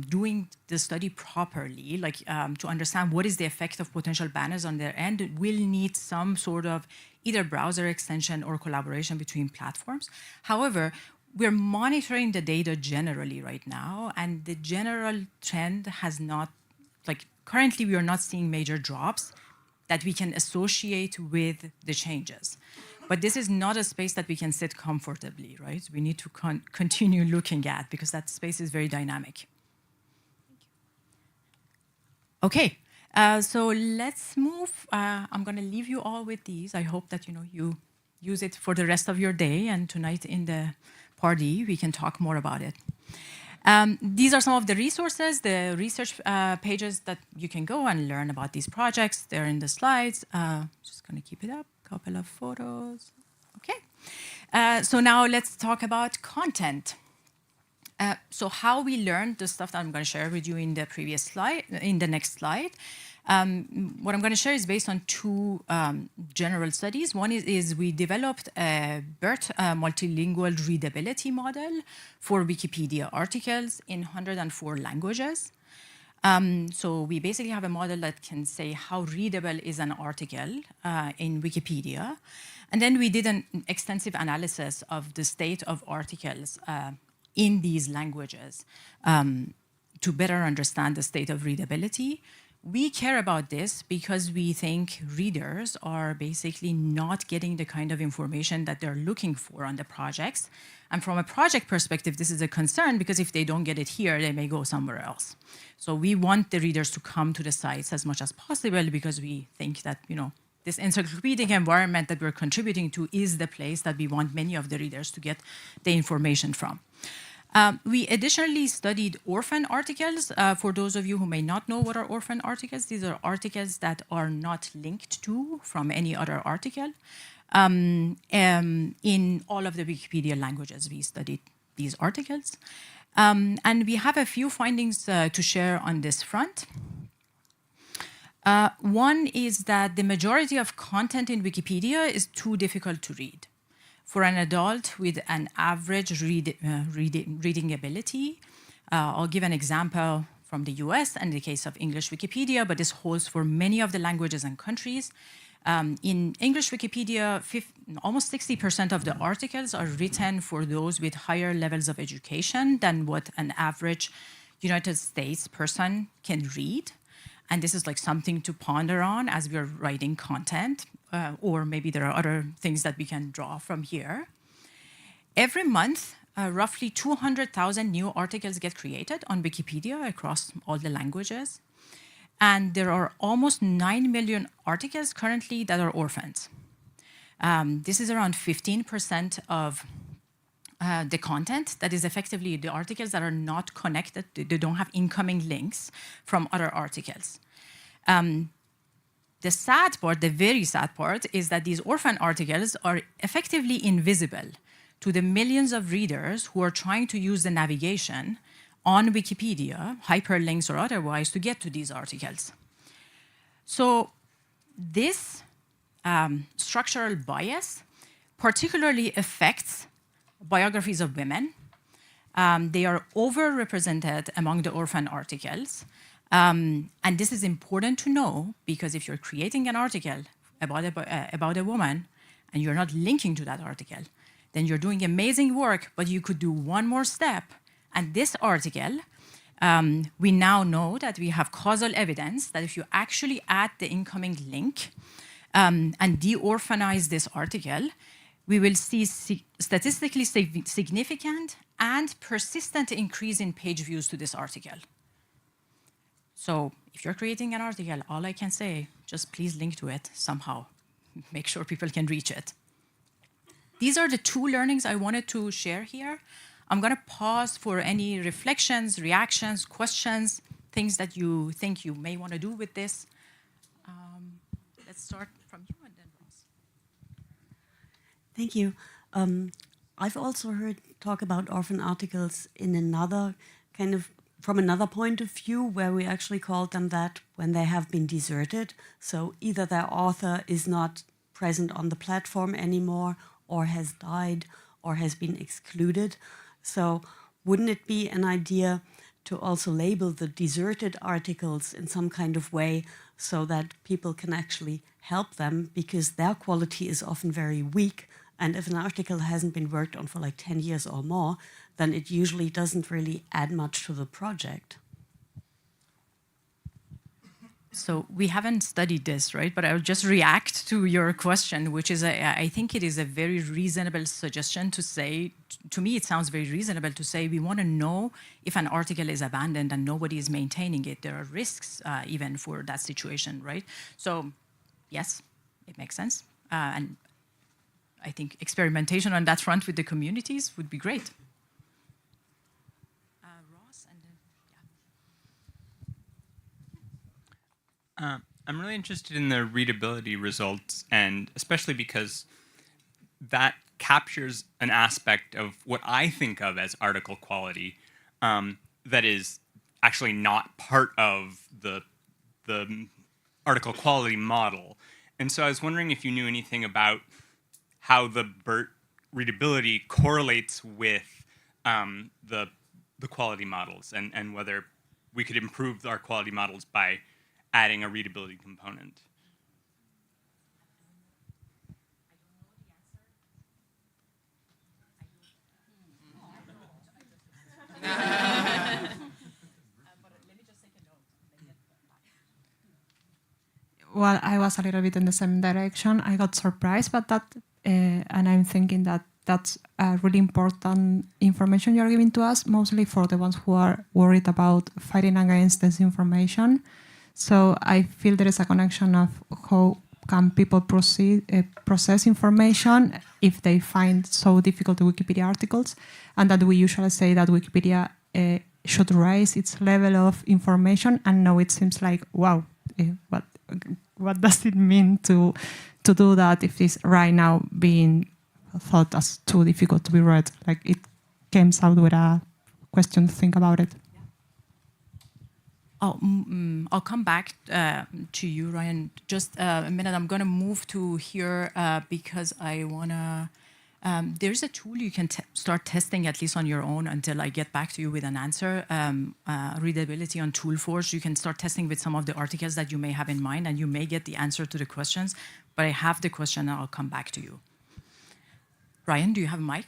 doing the study properly, like to understand what is the effect of potential banners on their end, will need some sort of either browser extension or collaboration between platforms. However, we're monitoring the data generally right now, and the general trend has not, like currently we are not seeing major drops that we can associate with the changes. But this is not a space that we can sit comfortably, right? We need to continue looking at, because that space is very dynamic. Okay, so let's move. I'm gonna leave you all with these. I hope that you use it for the rest of your day, and tonight in the party, we can talk more about it. These are some of the resources, the research pages that you can go and learn about these projects. They're in the slides. Just going to keep it up. Couple of photos. Okay. So now let's talk about content. So how we learned the stuff that I'm going to share with you in the previous slide, in the next slide. What I'm going to share is based on two general studies. One is we developed a BERT multilingual readability model for Wikipedia articles in 104 languages. So we basically have a model that can say how readable is an article in Wikipedia. And then we did an extensive analysis of the state of articles in these languages to better understand the state of readability. We care about this because we think readers are basically not getting the kind of information that they're looking for on the projects. And from a project perspective, this is a concern, because if they don't get it here, they may go somewhere else. So we want the readers to come to the sites as much as possible, because we think that, this encyclopedic environment that we're contributing to is the place that we want many of the readers to get the information from. We additionally studied orphan articles. For those of you who may not know what are orphan articles, these are articles that are not linked to from any other article. In all of the Wikipedia languages, we studied these articles. And we have a few findings to share on this front. One is that the majority of content in Wikipedia is too difficult to read. For an adult with an average reading ability, I'll give an example from the US and the case of English Wikipedia, but this holds for many of the languages and countries. In English Wikipedia, almost 60% of the articles are written for those with higher levels of education than what an average United States person can read. And this is like something to ponder on as we're writing content, or maybe there are other things that we can draw from here. Every month, roughly 200,000 new articles get created on Wikipedia across all the languages. And there are almost 9 million articles currently that are orphans. This is around 15% of the content that is effectively the articles that are not connected, they don't have incoming links from other articles. The sad part, the very sad part, is that these orphan articles are effectively invisible to the millions of readers who are trying to use the navigation on Wikipedia, hyperlinks or otherwise, to get to these articles. So this structural bias particularly affects biographies of women. They are overrepresented among the orphan articles. And this is important to know because if you're creating an article about a woman and you're not linking to that article, then you're doing amazing work, but you could do one more step. And this article, we now know that we have causal evidence that if you actually add the incoming link and de-orphanize this article, we will see statistically significant and persistent increase in page views to this article. So if you're creating an article, all I can say, just please link to it somehow. Make sure people can reach it. These are the two learnings I wanted to share here. I'm going to pause for any reflections, reactions, questions, things that you think you may want to do with this. Let's start from you and then Ross. Thank you. I've also heard talk about orphan articles in another kind of, from another point of view, where we actually called them that when they have been deserted. So either their author is not present on the platform anymore, or has died, or has been excluded. So wouldn't it be an idea to also label the deserted articles in some kind of way so that people can actually help them, because their quality is often very weak. And if an article hasn't been worked on for like 10 years or more, then it usually doesn't really add much to the project. So we haven't studied this, right? But I'll just react to your question, which is, I think it is a very reasonable suggestion to say, to me it sounds very reasonable to say we want to know if an article is abandoned and nobody is maintaining it. There are risks even for that situation, right? So yes, it makes sense. And I think experimentation on that front with the communities would be great. Ross and then, I'm really interested in the readability results, and especially because that captures an aspect of what I think of as article quality that is actually not part of the article quality model. And so I was wondering if you knew anything about how the BERT readability correlates with the quality models, and whether we could improve our quality models by adding a readability component. Well, I was a little bit in the same direction. I got surprised by that, and I'm thinking that that's really important information you're giving to us, mostly for the ones who are worried about fighting against disinformation. So I feel there is a connection of how can people process information if they find so difficult the Wikipedia articles, and that we usually say that Wikipedia should raise its level of information, and now it seems like, wow, what does it mean to do that if it's right now being thought as too difficult to be read? Like, it came out with a question to think about it. I'll come back to you, Ryan. Just a minute. I'm going to move to here because I want to... there's a tool you can start testing at least on your own until I get back to you with an answer. Readability on Toolforge. You can start testing with some of the articles that you may have in mind, and you may get the answer to the questions. But I have the question, and I'll come back to you. Ryan, do you have a mic?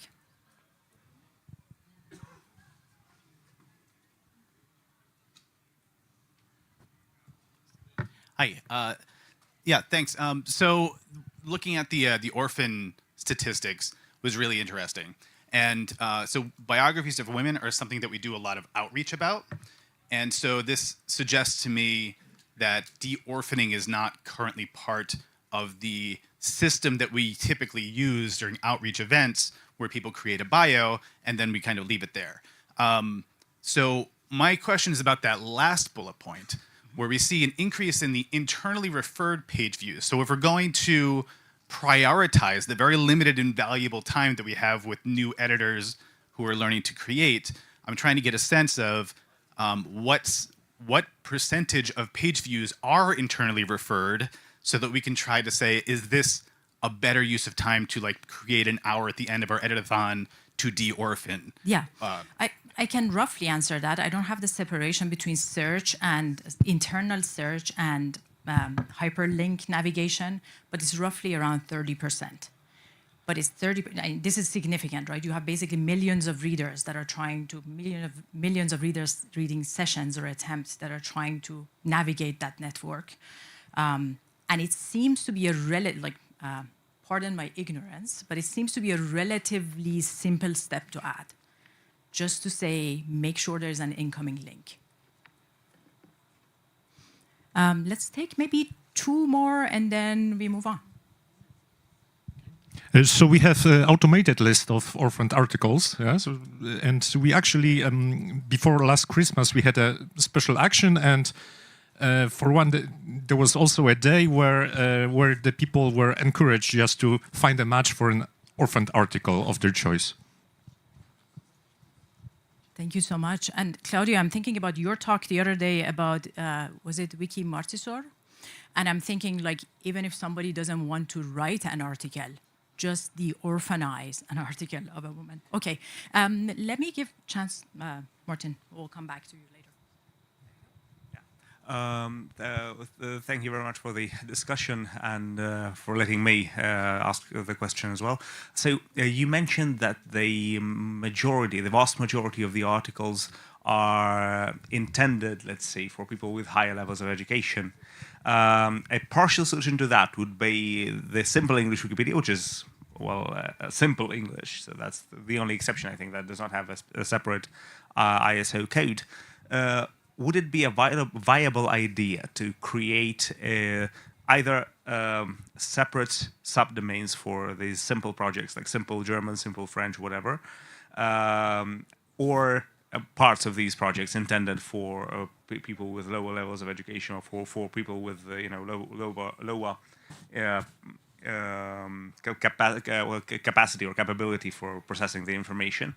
Hi. Yeah, thanks. So looking at the orphan statistics was really interesting. And so biographies of women are something that we do a lot of outreach about. And so this suggests to me that de-orphaning is not currently part of the system that we typically use during outreach events where people create a bio and then we kind of leave it there. So my question is about that last bullet point where we see an increase in the internally referred page views. So if we're going to prioritize the very limited and valuable time that we have with new editors who are learning to create, I'm trying to get a sense of what percentage of page views are internally referred so that we can try to say, is this a better use of time to like create an hour at the end of our editathon to de-orphan? Yeah, I can roughly answer that. I don't have the separation between search and internal search and hyperlink navigation, but it's roughly around 30%. But it's 30%. This is significant, right? You have basically millions of readers that are trying to millions of readers reading sessions or attempts that are trying to navigate that network, and it seems to be a pardon my ignorance, but it seems to be a relatively simple step to add, just to say make sure there's an incoming link. Let's take maybe two more and then we move on. So we have an automated list of orphaned articles, yeah? And we actually, before last Christmas, we had a special action, and for one, there was also a day where the people were encouraged just to find a match for an orphaned article of their choice. Thank you so much. And Claudia, I'm thinking about your talk the other day about, was it Wikimartisor? And I'm thinking, like, even if somebody doesn't want to write an article, just de-orphanize an article of a woman. Okay, let me give chance, Martin, we'll come back to you later. Thank you very much for the discussion and for letting me ask the question as well. So you mentioned that the vast majority of the articles are intended, let's say, for people with higher levels of education. A partial solution to that would be the simple English Wikipedia, which is, well, simple English. So that's the only exception, I think, that does not have a separate ISO code. Would it be a viable idea to create either separate subdomains for these simple projects, like simple German, simple French, whatever, or parts of these projects intended for people with lower levels of education, or for people with lower capacity or capability for processing the information,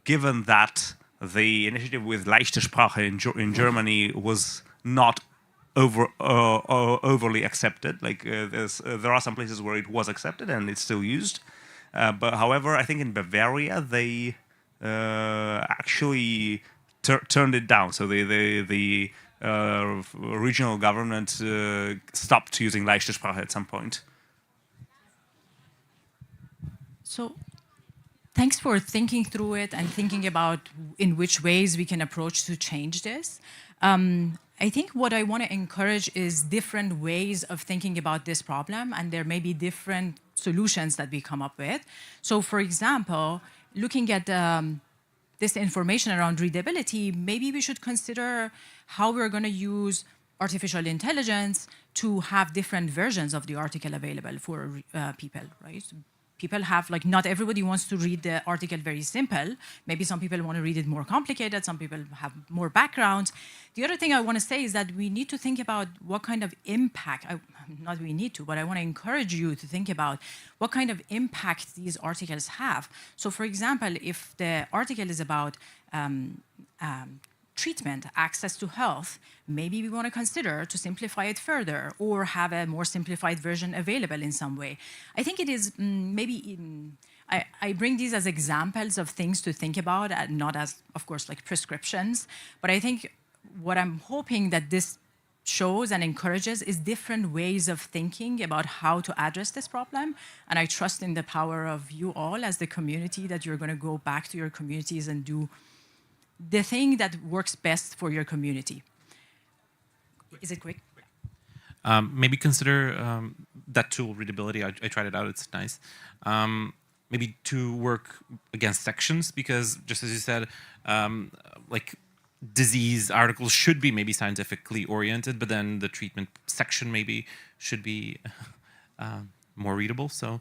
given that the initiative with Leichte Sprache in Germany was not overly accepted. Like there are some places where it was accepted and it's still used. But however, I think in Bavaria they actually turned it down. So the regional government stopped using Leichte Sprache at some point. So thanks for thinking through it and thinking about in which ways we can approach to change this. I think what I want to encourage is different ways of thinking about this problem, and there may be different solutions that we come up with. So for example, looking at this information around readability, maybe we should consider how we're going to use artificial intelligence to have different versions of the article available for people, right? People have, like, not everybody wants to read the article very simple. Maybe some people want to read it more complicated. Some people have more backgrounds. The other thing I want to say is that we need to think about what kind of impact, not we need to, but I want to encourage you to think about what kind of impact these articles have. So for example, if the article is about treatment, access to health, maybe we want to consider to simplify it further or have a more simplified version available in some way. I think it is I bring these as examples of things to think about, not as, of course, like prescriptions. But I think what I'm hoping that this shows and encourages is different ways of thinking about how to address this problem. And I trust in the power of you all as the community that you're going to go back to your communities and do the thing that works best for your community. Is it quick? Maybe consider that tool, readability. I tried it out, it's nice. Maybe to work against sections, because just as you said, like disease articles should be maybe scientifically oriented, but then the treatment section maybe should be more readable. So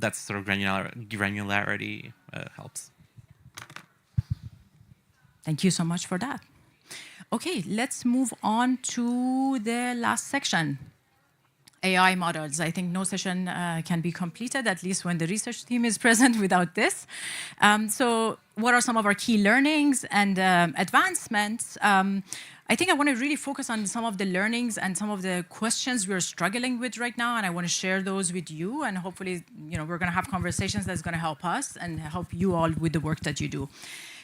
that's sort of granularity helps. Thank you so much for that. Okay, let's move on to the last section. AI models. I think no session can be completed, at least when the research team is present, without this. So what are some of our key learnings and advancements? I think I want to really focus on some of the learnings and some of the questions we're struggling with right now, and I want to share those with you, and hopefully, we're going to have conversations that's going to help us and help you all with the work that you do.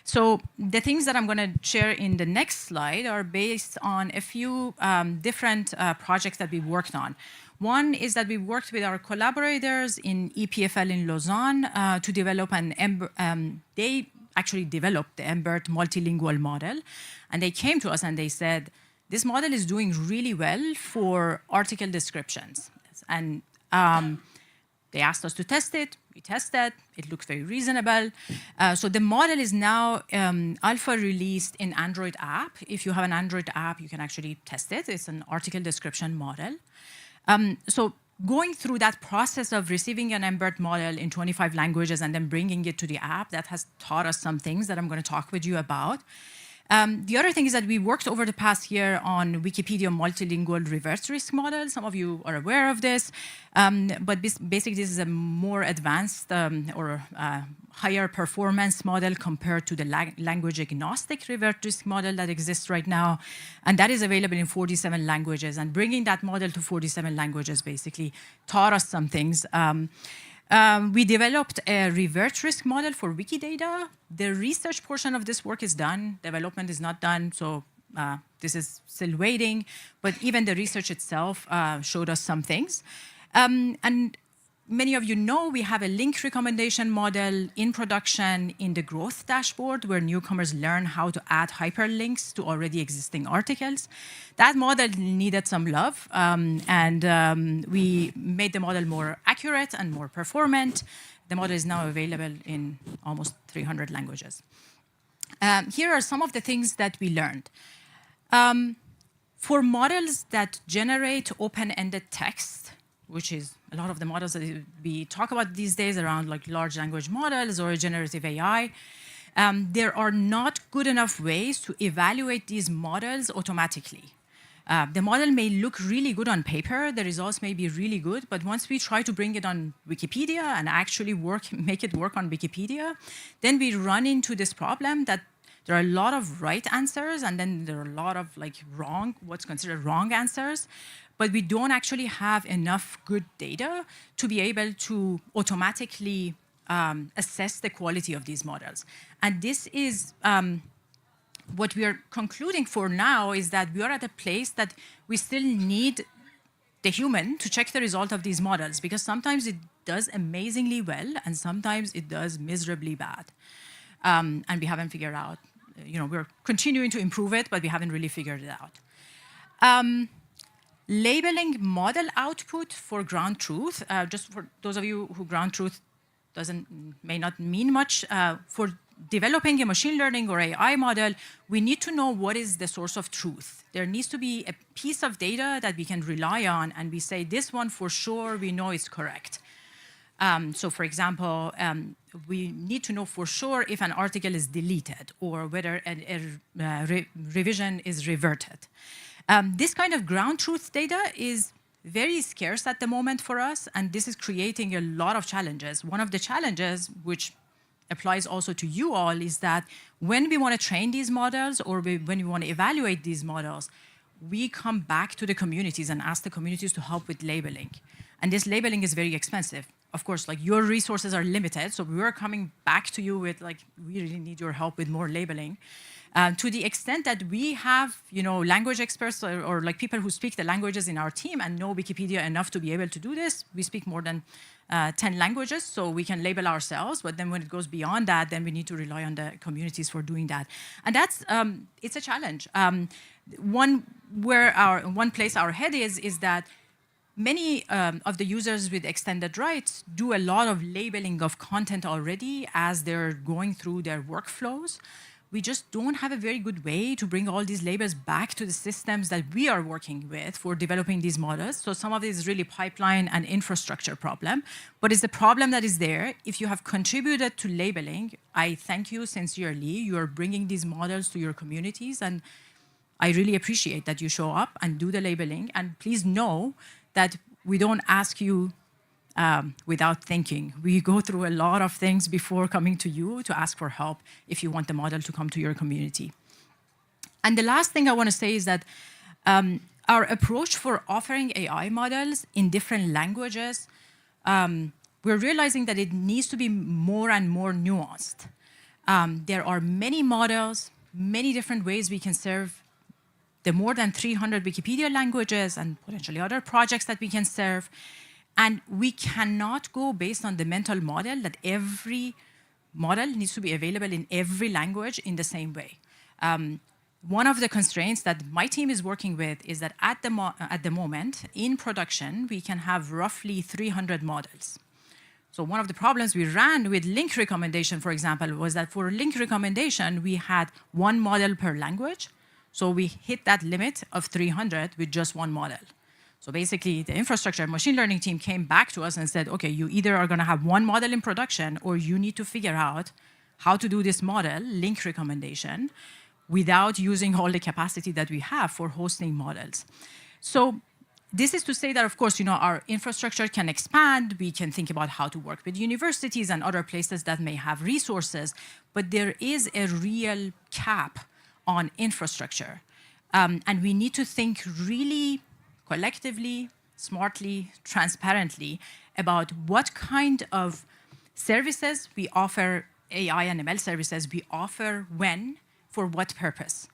So the things that I'm going to share in the next slide are based on a few different projects that we worked on. One is that we worked with our collaborators in EPFL in Lausanne to develop they actually developed the MBERT multilingual model. And they came to us and they said, this model is doing really well for article descriptions. And they asked us to test it. We tested. It looks very reasonable. So the model is now alpha released in Android app. If you have an Android app, you can actually test it. It's an article description model. So going through that process of receiving an MBERT model in 25 languages and then bringing it to the app, that has taught us some things that I'm going to talk with you about. The other thing is that we worked over the past year on Wikipedia multilingual reverse risk model. Some of you are aware of this, but basically this is a more advanced or higher performance model compared to the language agnostic reverse risk model that exists right now. And that is available in 47 languages. And bringing that model to 47 languages basically taught us some things. We developed a reverse risk model for Wikidata. The research portion of this work is done. Development is not done, so this is still waiting. But even the research itself showed us some things. And many of you know we have a link recommendation model in production in the growth dashboard where newcomers learn how to add hyperlinks to already existing articles. That model needed some love, and we made the model more accurate and more performant. The model is now available in almost 300 languages. Here are some of the things that we learned. For models that generate open-ended text, which is a lot of the models that we talk about these days around like large language models or generative AI, there are not good enough ways to evaluate these models automatically. The model may look really good on paper, the results may be really good, but once we try to bring it on Wikipedia and actually make it work on Wikipedia, then we run into this problem that there are a lot of right answers and then there are a lot of like what's considered wrong answers. But we don't actually have enough good data to be able to automatically assess the quality of these models. And this is what we are concluding for now is that we are at a place that we still need the human to check the result of these models, because sometimes it does amazingly well and sometimes it does miserably bad. And we haven't figured out, we're continuing to improve it, but we haven't really figured it out. Labeling model output for ground truth, just for those of you who ground truth may not mean much, for developing a machine learning or AI model, we need to know what is the source of truth. There needs to be a piece of data that we can rely on and we say this one for sure we know is correct. So for example, we need to know for sure if an article is deleted or whether a revision is reverted. This kind of ground truth data is very scarce at the moment for us, and this is creating a lot of challenges. One of the challenges, which applies also to you all is that when we want to train these models or when we want to evaluate these models, we come back to the communities and ask the communities to help with labeling. And this labeling is very expensive. Of course, like your resources are limited, so we're coming back to you with like, we really need your help with more labeling. To the extent that we have, language experts or like people who speak the languages in our team and know Wikipedia enough to be able to do this, we speak more than 10 languages, so we can label ourselves. But then when it goes beyond that, then we need to rely on the communities for doing that. And that's, it's a challenge. One place our head is that many of the users with extended rights do a lot of labeling of content already as they're going through their workflows. We just don't have a very good way to bring all these labels back to the systems that we are working with for developing these models. So some of this is really pipeline and infrastructure problem, but it's a problem that is there. If you have contributed to labeling, I thank you sincerely. You are bringing these models to your communities, and I really appreciate that you show up and do the labeling. And please know that we don't ask you without thinking. We go through a lot of things before coming to you to ask for help if you want the model to come to your community. And the last thing I want to say is that our approach for offering AI models in different languages, we're realizing that it needs to be more and more nuanced. There are many models, many different ways we can serve the more than 300 Wikipedia languages and potentially other projects that we can serve. And we cannot go based on the mental model that every model needs to be available in every language in the same way. One of the constraints that my team is working with is that at the moment, in production, we can have roughly 300 models. So one of the problems we ran with link recommendation, for example, was that for link recommendation, we had one model per language. So we hit that limit of 300 with just one model. So basically, the infrastructure and machine learning team came back to us and said, okay, you either are going to have one model in production or you need to figure out how to do this model, link recommendation, without using all the capacity that we have for hosting models. So this is to say that, of course, our infrastructure can expand. We can think about how to work with universities and other places that may have resources. But there is a real cap on infrastructure. And we need to think really collectively, smartly, transparently about what kind of services we offer, AI and ML services we offer when, for what purpose.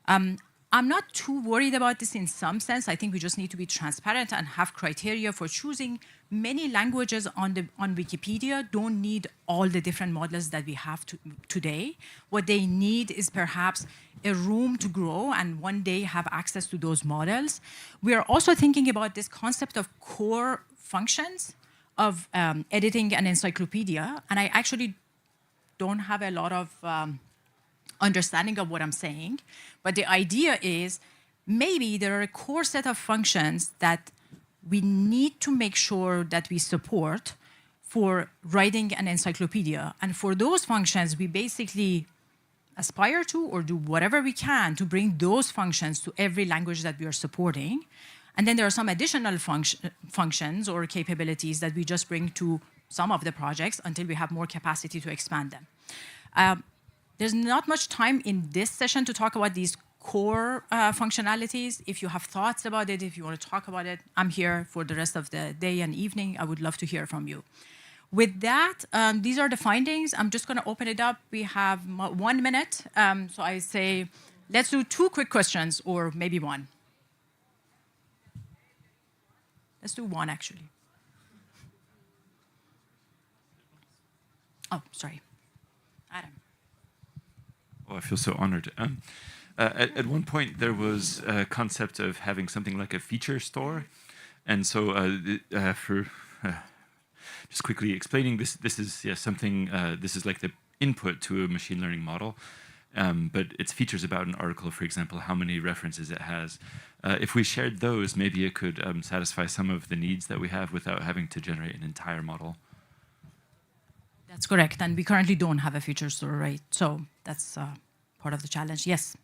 I'm not too worried about this in some sense. I think we just need to be transparent and have criteria for choosing. Many languages on Wikipedia don't need all the different models that we have today. What they need is perhaps a room to grow and one day have access to those models. We are also thinking about this concept of core functions of editing an encyclopedia. And I actually don't have a lot of understanding of what I'm saying. But the idea is maybe there are a core set of functions that we need to make sure that we support for writing an encyclopedia. And for those functions, we basically aspire to or do whatever we can to bring those functions to every language that we are supporting. And then there are some additional functions or capabilities that we just bring to some of the projects until we have more capacity to expand them. There's not much time in this session to talk about these core functionalities. If you have thoughts about it, if you want to talk about it, I'm here for the rest of the day and evening. I would love to hear from you. With that, these are the findings. I'm just going to open it up. We have 1 minute. So I say, let's do 2 quick questions or maybe 1. Let's do 1, actually. Oh, sorry. Adam. Oh, I feel so honored. At one point, there was a concept of having something like a feature store. And so for just quickly explaining, this is something, this is like the input to a machine learning model. But it's features about an article, for example, how many references it has. If we shared those, maybe it could satisfy some of the needs that we have without having to generate an entire model. That's correct. And we currently don't have a feature store, right? So that's part of the challenge. Yes.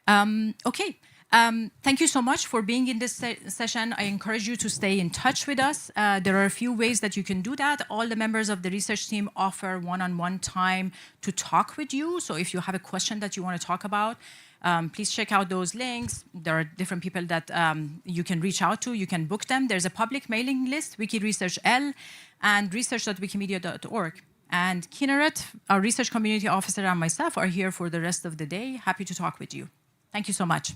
Okay. Thank you so much for being in this session. I encourage you to stay in touch with us. There are a few ways that you can do that. All the members of the research team offer one-on-one time to talk with you. So if you have a question that you want to talk about, please check out those links. There are different people that you can reach out to. You can book them. There's a public mailing list, WikiResearchL, and research.wikimedia.org. And Kinneret, our research community officer, and myself are here for the rest of the day. Happy to talk with you. Thank you so much.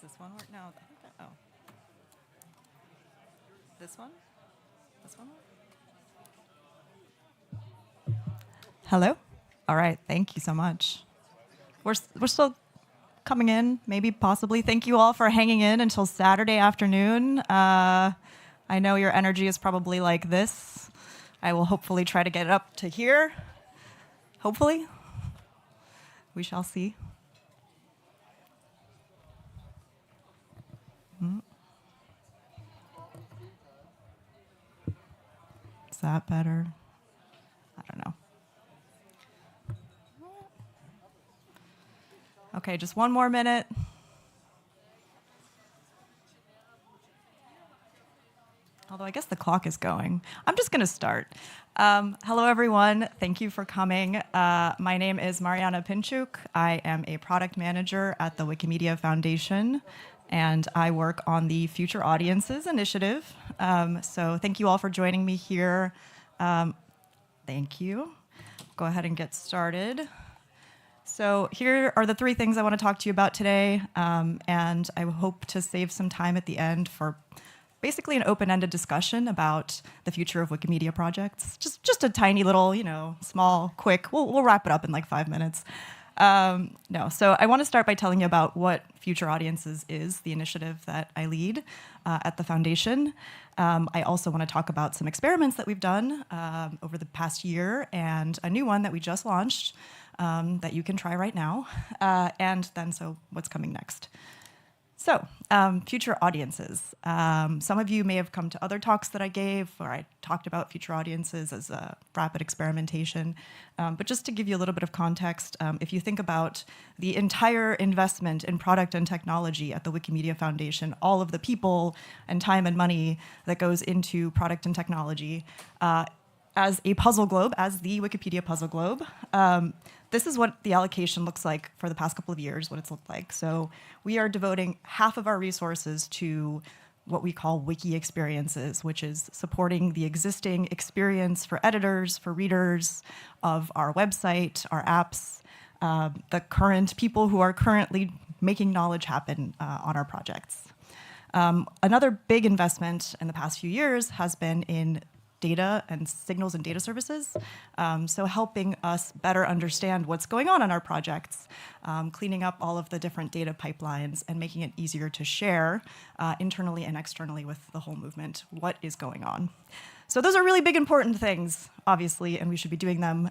Does this one work? No, I think that, oh. This one? This one work? Hello? All right, thank you so much. we're still coming in, maybe, possibly. Thank you all for hanging in until Saturday afternoon. I know your energy is probably like this. I will hopefully try to get it up to here. Hopefully. We shall see. Is that better? I don't know. Okay, just one more minute. Although I guess the clock is going. I'm just going to start. Hello, everyone. Thank you for coming. My name is Mariana Pinchuk. I am a product manager at the Wikimedia Foundation, and I work on the Future Audiences initiative. So thank you all for joining me here. Thank you. Go ahead and get started. So here are the 3 things I want to talk to you about today, and I hope to save some time at the end for basically an open-ended discussion about the future of Wikimedia projects. Just a tiny little, small, quick. We'll wrap it up in like 5 minutes. So I want to start by telling you about what Future Audiences is, the initiative that I lead at the foundation. I also want to talk about some experiments that we've done over the past year and a new one that we just launched that you can try right now. So what's coming next? So, Future Audiences. Some of you may have come to other talks that I gave where I talked about Future Audiences as a rapid experimentation. But just to give you a little bit of context, if you think about the entire investment in product and technology at the Wikimedia Foundation, all of the people and time and money that goes into product and technology, as a puzzle globe, as the Wikipedia puzzle globe, this is what the allocation looks like for the past couple of years, what it's looked like. So we are devoting half of our resources to what we call wiki experiences, which is supporting the existing experience for editors, for readers of our website, our apps, the current people who are currently making knowledge happen on our projects. Another big investment in the past few years has been in data and signals and data services, so helping us better understand what's going on our projects, cleaning up all of the different data pipelines and making it easier to share internally and externally with the whole movement what is going on. So those are really big, important things, obviously, and we should be doing them.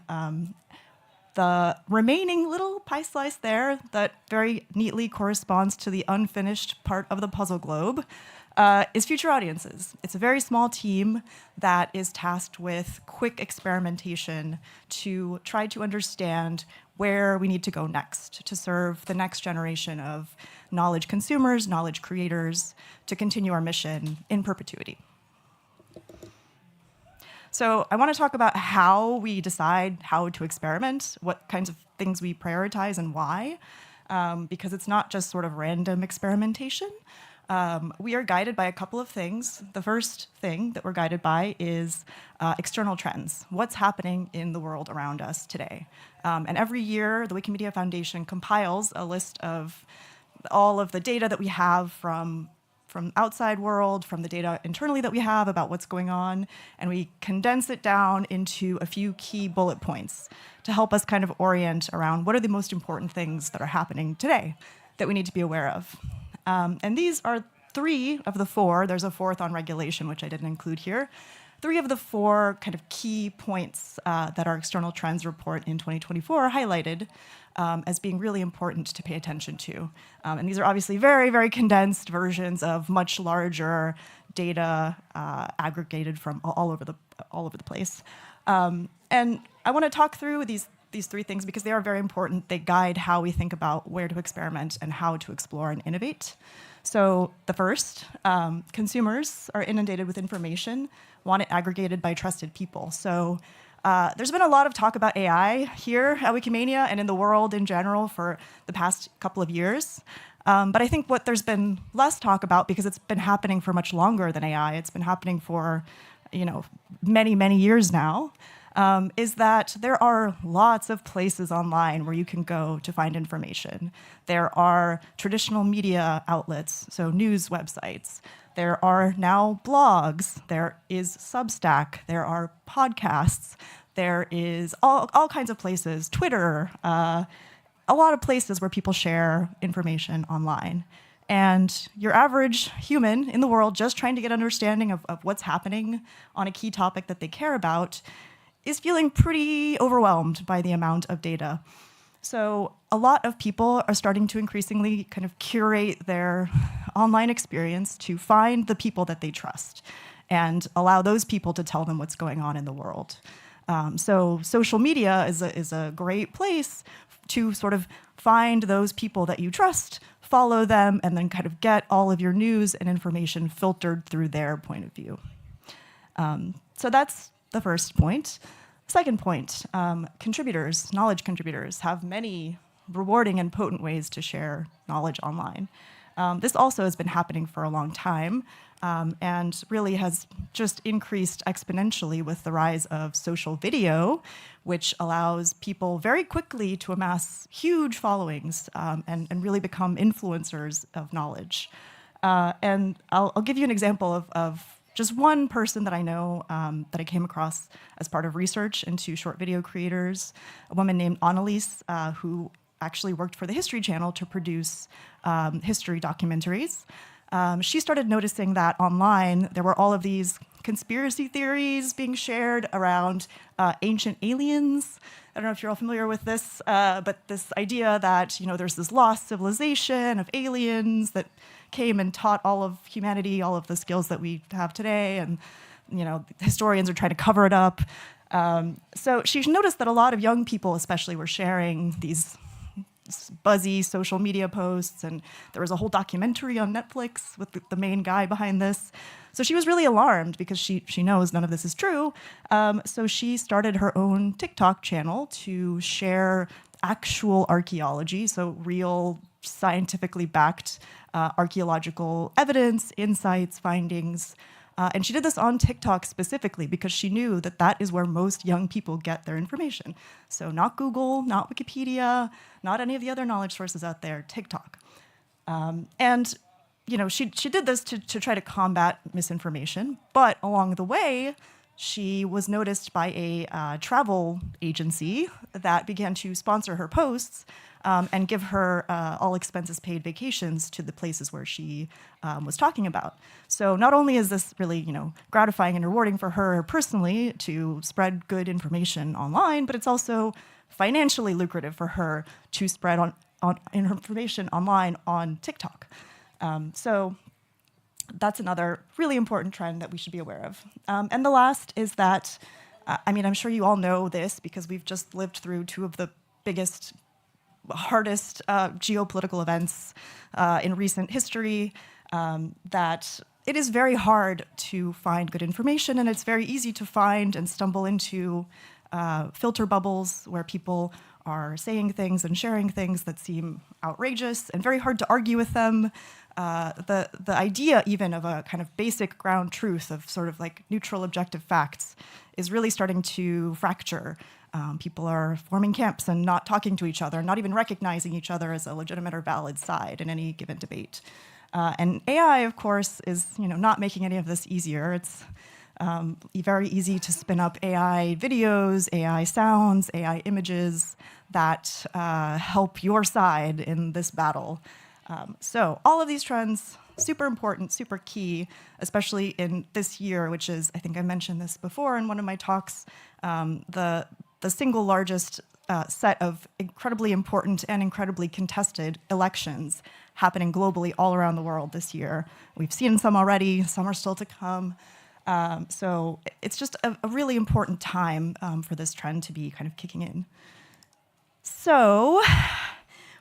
The remaining little pie slice there that very neatly corresponds to the unfinished part of the puzzle globe is Future Audiences. It's a very small team that is tasked with quick experimentation to try to understand where we need to go next to serve the next generation of knowledge consumers, knowledge creators, to continue our mission in perpetuity. So I want to talk about how we decide how to experiment, what kinds of things we prioritize and why, because it's not just sort of random experimentation. We are guided by a couple of things. The first thing that we're guided by is external trends. What's happening in the world around us today? And every year, the Wikimedia Foundation compiles a list of all of the data that we have from outside world, from the data internally that we have about what's going on, and we condense it down into a few key bullet points to help us kind of orient around what are the most important things that are happening today that we need to be aware of. And these are 3 of the 4. There's a 4th on regulation, which I didn't include here. 3 of the 4 kind of key points that our external trends report in 2024 are highlighted as being really important to pay attention to. And these are obviously very, very condensed versions of much larger data aggregated from all over the place. And I want to talk through these 3 things because they are very important. They guide how we think about where to experiment and how to explore and innovate. So the first, consumers are inundated with information, want it aggregated by trusted people. So there's been a lot of talk about AI here at Wikimania and in the world in general for the past couple of years. But I think what there's been less talk about, because it's been happening for much longer than AI, it's been happening for many, many years now, is that there are lots of places online where you can go to find information. There are traditional media outlets, so news websites. There are now blogs. There is Substack. There are podcasts. There is all kinds of places, Twitter, a lot of places where people share information online. And your average human in the world just trying to get understanding of what's happening on a key topic that they care about is feeling pretty overwhelmed by the amount of data. So a lot of people are starting to increasingly kind of curate their online experience to find the people that they trust and allow those people to tell them what's going on in the world. So social media is a great place to sort of find those people that you trust, follow them, and then kind of get all of your news and information filtered through their point of view. So that's the first point. Second point, contributors, knowledge contributors, have many rewarding and potent ways to share knowledge online. This also has been happening for a long time and really has just increased exponentially with the rise of social video, which allows people very quickly to amass huge followings and really become influencers of knowledge. And I'll give you an example of just one person that I know that I came across as part of research into short video creators, a woman named Annalise, who actually worked for the History Channel to produce history documentaries. She started noticing that online there were all of these conspiracy theories being shared around ancient aliens. I don't know if you're all familiar with this, but this idea that there's this lost civilization of aliens that came and taught all of humanity all of the skills that we have today, and historians are trying to cover it up. So she noticed that a lot of young people especially were sharing these buzzy social media posts, and there was a whole documentary on Netflix with the main guy behind this. So she was really alarmed because she knows none of this is true. So she started her own TikTok channel to share actual archaeology, so real scientifically backed archaeological evidence, insights, findings. And she did this on TikTok specifically because she knew that that is where most young people get their information. So not Google, not Wikipedia, not any of the other knowledge sources out there, TikTok. And she did this to try to combat misinformation, but along the way, she was noticed by a travel agency that began to sponsor her posts and give her all expenses paid vacations to the places where she was talking about. So not only is this really gratifying and rewarding for her personally to spread good information online, but it's also financially lucrative for her to spread on information online on TikTok. So that's another really important trend that we should be aware of. And the last is that, I'm sure you all know this because we've just lived through two of the biggest, hardest geopolitical events in recent history, that it is very hard to find good information, and it's very easy to find and stumble into filter bubbles where people are saying things and sharing things that seem outrageous and very hard to argue with them. The idea even of a kind of basic ground truth of sort of like neutral objective facts is really starting to fracture. People are forming camps and not talking to each other, not even recognizing each other as a legitimate or valid side in any given debate. And AI, of course, is not making any of this easier. It's very easy to spin up AI videos, AI sounds, AI images that help your side in this battle. So all of these trends, super important, super key, especially in this year, which is, I think I mentioned this before in one of my talks, the single largest set of incredibly important and incredibly contested elections happening globally all around the world this year. We've seen some already, some are still to come. So it's just a really important time for this trend to be kind of kicking in. So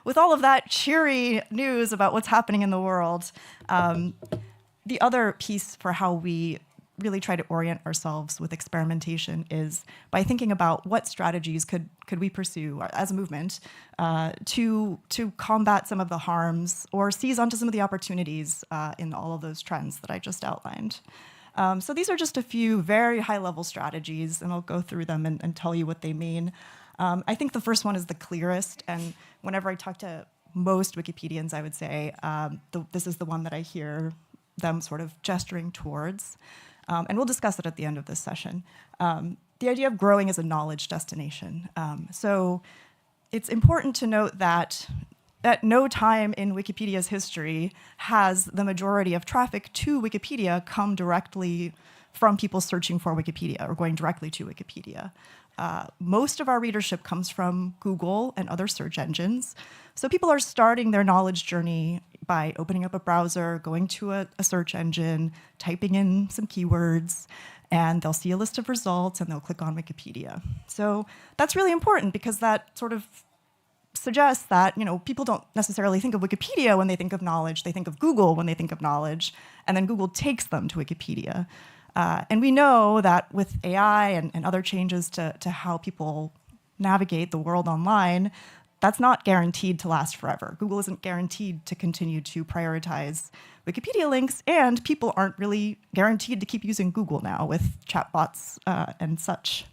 with all of that cheery news about what's happening in the world, the other piece for how we really try to orient ourselves with experimentation is by thinking about what strategies could we pursue as a movement to combat some of the harms or seize onto some of the opportunities in all of those trends that I just outlined. So these are just a few very high-level strategies, and I'll go through them and tell you what they mean. I think the first one is the clearest, and whenever I talk to most Wikipedians, I would say this is the one that I hear them sort of gesturing towards. And we'll discuss it at the end of this session. The idea of growing as a knowledge destination. So it's important to note that at no time in Wikipedia's history has the majority of traffic to Wikipedia come directly from people searching for Wikipedia or going directly to Wikipedia. Most of our readership comes from Google and other search engines. So people are starting their knowledge journey by opening up a browser, going to a search engine, typing in some keywords, and they'll see a list of results and they'll click on Wikipedia. So that's really important because that sort of suggests that people don't necessarily think of Wikipedia when they think of knowledge. They think of Google when they think of knowledge, and then Google takes them to Wikipedia. And we know that with AI and other changes to how people navigate the world online, that's not guaranteed to last forever. Google isn't guaranteed to continue to prioritize Wikipedia links, and people aren't really guaranteed to keep using Google now with chatbots and such.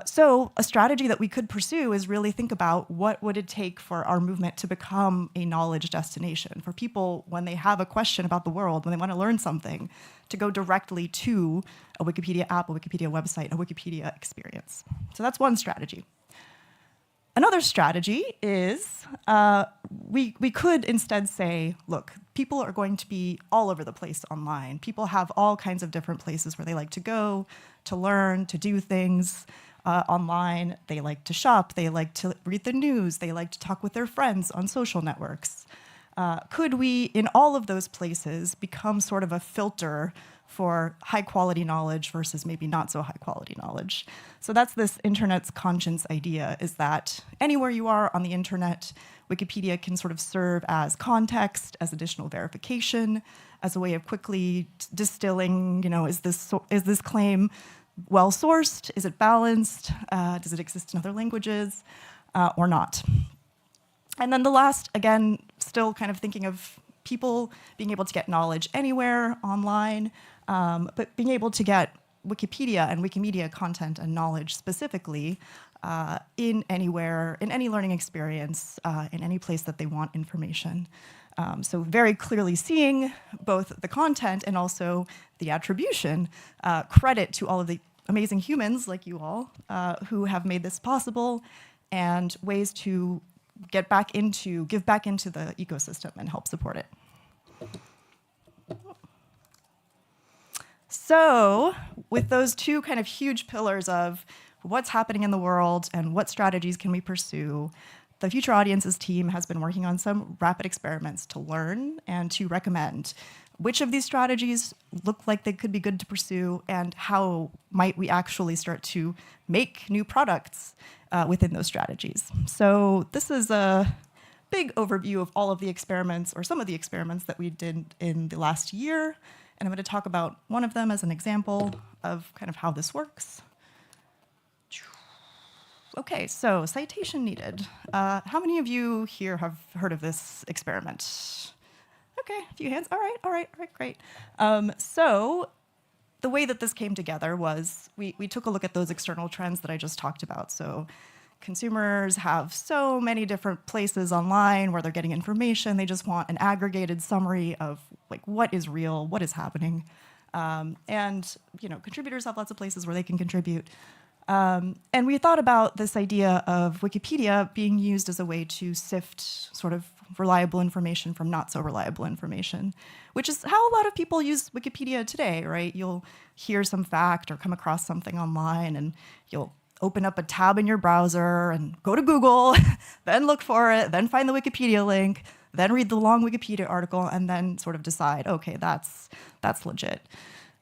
So a strategy that we could pursue is really think about what would it take for our movement to become a knowledge destination, for people when they have a question about the world, when they want to learn something, to go directly to a Wikipedia app, a Wikipedia website, a Wikipedia experience. So that's one strategy. Another strategy is we could instead say, look, people are going to be all over the place online. People have all kinds of different places where they like to go, to learn, to do things online. They like to shop. They like to read the news. They like to talk with their friends on social networks. Could we, in all of those places, become sort of a filter for high-quality knowledge versus maybe not so high-quality knowledge? So that's this internet's conscience idea, is that anywhere you are on the internet, Wikipedia can sort of serve as context, as additional verification, as a way of quickly distilling, is this claim well-sourced? Is it balanced? Does it exist in other languages or not? And then the last, again, still kind of thinking of people being able to get knowledge anywhere online, but being able to get Wikipedia and Wikimedia content and knowledge specifically in anywhere, in any learning experience, in any place that they want information. So very clearly seeing both the content and also the attribution, credit to all of the amazing humans like you all who have made this possible, and ways to give back into the ecosystem and help support it. So with those two kind of huge pillars of what's happening in the world and what strategies can we pursue, the Future Audiences team has been working on some rapid experiments to learn and to recommend which of these strategies look like they could be good to pursue, and how might we actually start to make new products within those strategies. So this is a big overview of all of the experiments, or some of the experiments that we did in the last year. And I'm going to talk about one of them as an example of kind of how this works. Okay, so citation needed. How many of you here have heard of this experiment? Okay, a few hands. All right, great. So the way that this came together was we took a look at those external trends that I just talked about. So consumers have so many different places online where they're getting information. They just want an aggregated summary of like what is real, what is happening. And contributors have lots of places where they can contribute. And we thought about this idea of Wikipedia being used as a way to sift sort of reliable information from not so reliable information, which is how a lot of people use Wikipedia today, right? You'll hear some fact or come across something online, and you'll open up a tab in your browser and go to Google, then look for it, then find the Wikipedia link, then read the long Wikipedia article, and then sort of decide, okay, that's legit.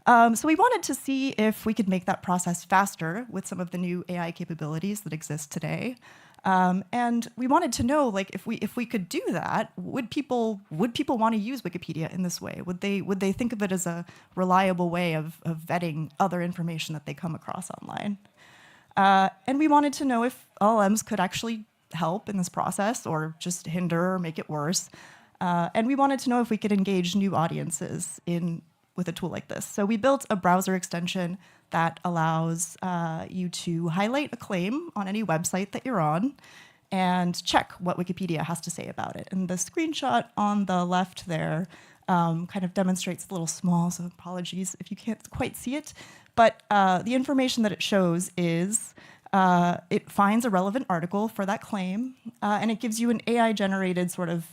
So we wanted to see if we could make that process faster with some of the new AI capabilities that exist today. And we wanted to know, like, if we could do that, would people want to use Wikipedia in this way? Would they think of it as a reliable way of vetting other information that they come across online? And we wanted to know if LLMs could actually help in this process or just hinder or make it worse. And we wanted to know if we could engage new audiences with a tool like this. So we built a browser extension that allows you to highlight a claim on any website that you're on and check what Wikipedia has to say about it. And the screenshot on the left there kind of demonstrates a little small, so apologies if you can't quite see it. But the information that it shows is it finds a relevant article for that claim, and it gives you an AI-generated sort of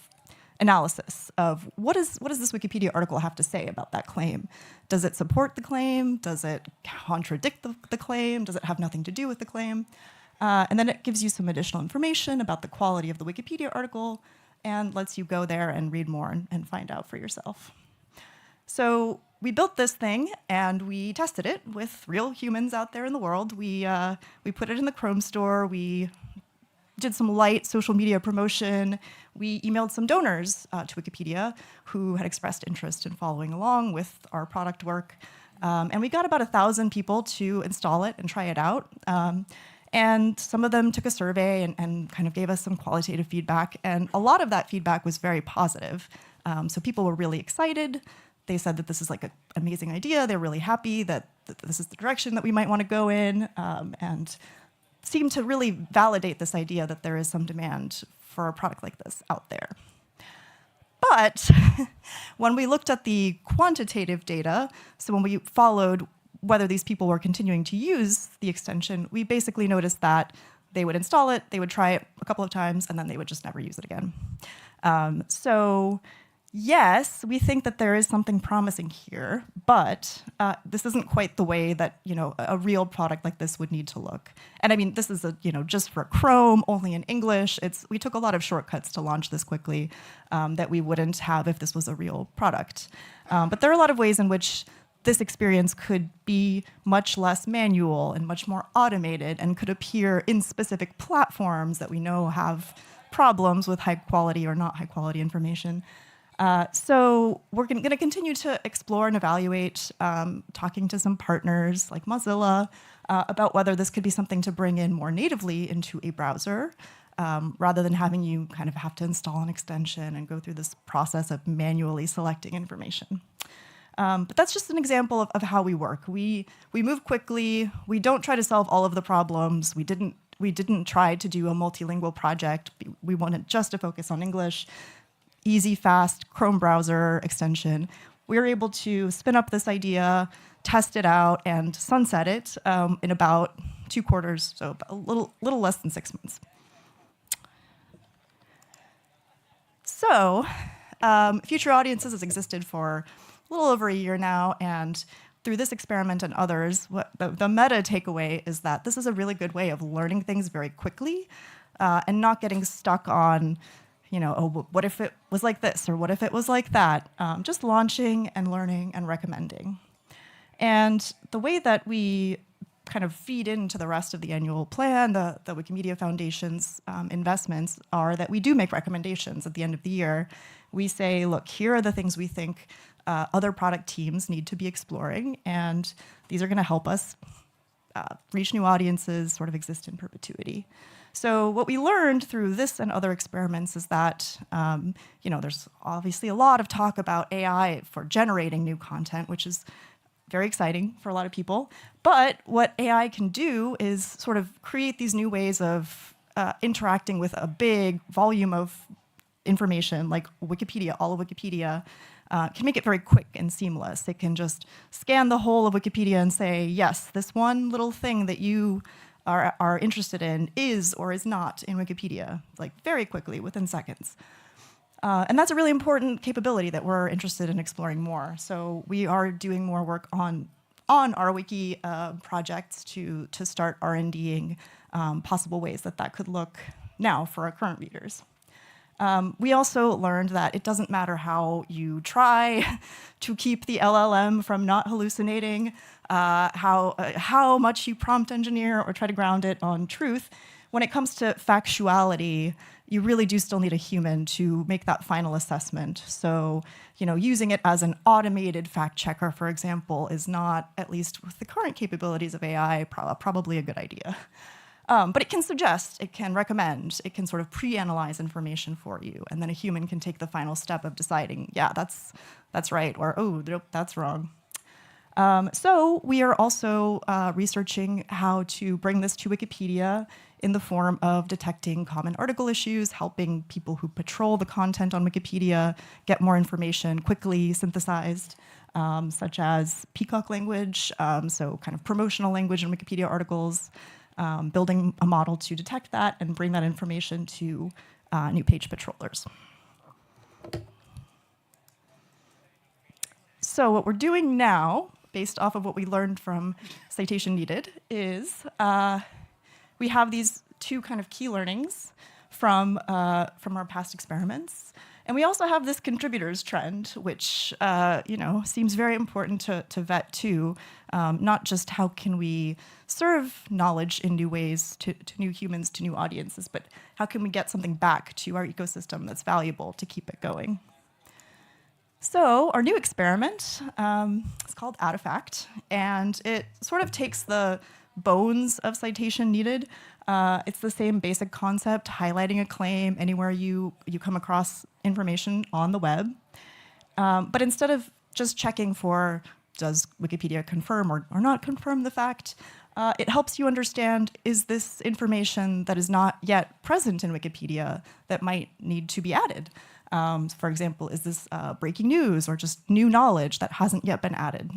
analysis of what does this Wikipedia article have to say about that claim? Does it support the claim? Does it contradict the claim? Does it have nothing to do with the claim? And then it gives you some additional information about the quality of the Wikipedia article and lets you go there and read more and find out for yourself. So we built this thing and we tested it with real humans out there in the world. We put it in the Chrome store. We did some light social media promotion. We emailed some donors to Wikipedia who had expressed interest in following along with our product work. And we got about 1,000 people to install it and try it out. And some of them took a survey and kind of gave us some qualitative feedback. And a lot of that feedback was very positive. So people were really excited. They said that this is like an amazing idea. They're really happy that this is the direction that we might want to go in, and seemed to really validate this idea that there is some demand for a product like this out there. But when we looked at the quantitative data, so when we followed whether these people were continuing to use the extension, we basically noticed that they would install it, they would try it a couple of times, and then they would just never use it again. So yes, we think that there is something promising here, but this isn't quite the way that a real product like this would need to look. And I mean, this is just for Chrome, only in English. We took a lot of shortcuts to launch this quickly that we wouldn't have if this was a real product. But there are a lot of ways in which this experience could be much less manual and much more automated and could appear in specific platforms that we know have problems with high quality or not high quality information. So we're going to continue to explore and evaluate, talking to some partners like Mozilla about whether this could be something to bring in more natively into a browser, rather than having you kind of have to install an extension and go through this process of manually selecting information. But that's just an example of how we work. We move quickly. We don't try to solve all of the problems. We didn't try to do a multilingual project. We wanted just to focus on English. Easy, fast Chrome browser extension. We were able to spin up this idea, test it out, and sunset it in about 2 quarters, so a little less than 6 months. So Future Audiences has existed for a little over a year now, and through this experiment and others, the meta takeaway is that this is a really good way of learning things very quickly and not getting stuck on oh, what if it was like this, or what if it was like that? Just launching and learning and recommending. And the way that we kind of feed into the rest of the annual plan, the Wikimedia Foundation's investments, are that we do make recommendations at the end of the year. We say, look, here are the things we think other product teams need to be exploring, and these are going to help us reach new audiences, sort of exist in perpetuity. So what we learned through this and other experiments is that there's obviously a lot of talk about AI for generating new content, which is very exciting for a lot of people. But what AI can do is sort of create these new ways of interacting with a big volume of information, like Wikipedia, all of Wikipedia, can make it very quick and seamless. It can just scan the whole of Wikipedia and say, yes, this one little thing that you are interested in is or is not in Wikipedia, like very quickly, within seconds. And that's a really important capability that we're interested in exploring more. So we are doing more work on our wiki projects to start R&Ding possible ways that could look now for our current readers. We also learned that it doesn't matter how you try to keep the LLM from not hallucinating, how much you prompt engineer or try to ground it on truth. When it comes to factuality, you really do still need a human to make that final assessment. So, using it as an automated fact checker, for example, is not, at least with the current capabilities of AI, probably a good idea. But it can suggest, it can recommend, it can sort of pre-analyze information for you, and then a human can take the final step of deciding, yeah, that's right, or oh, nope, that's wrong. So we are also researching how to bring this to Wikipedia in the form of detecting common article issues, helping people who patrol the content on Wikipedia get more information quickly synthesized, such as peacock language, so kind of promotional language in Wikipedia articles, building a model to detect that and bring that information to new page patrollers. So what we're doing now, based off of what we learned from Citation Needed, is we have these two kind of key learnings from our past experiments. And we also have this contributors trend, which seems very important to vet too. Not just how can we serve knowledge in new ways to new humans, to new audiences, but how can we get something back to our ecosystem that's valuable to keep it going. So our new experiment is called Add a Fact, and it sort of takes the bones of Citation Needed. It's the same basic concept, highlighting a claim anywhere you come across information on the web. But instead of just checking for does Wikipedia confirm or not confirm the fact, it helps you understand, is this information that is not yet present in Wikipedia that might need to be added? For example, is this breaking news or just new knowledge that hasn't yet been added?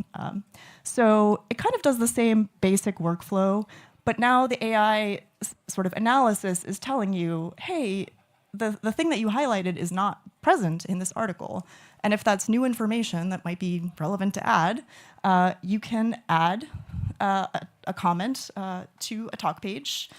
So it kind of does the same basic workflow, but now the AI sort of analysis is telling you, hey, the thing that you highlighted is not present in this article. And if that's new information that might be relevant to add, you can add a comment to a talk page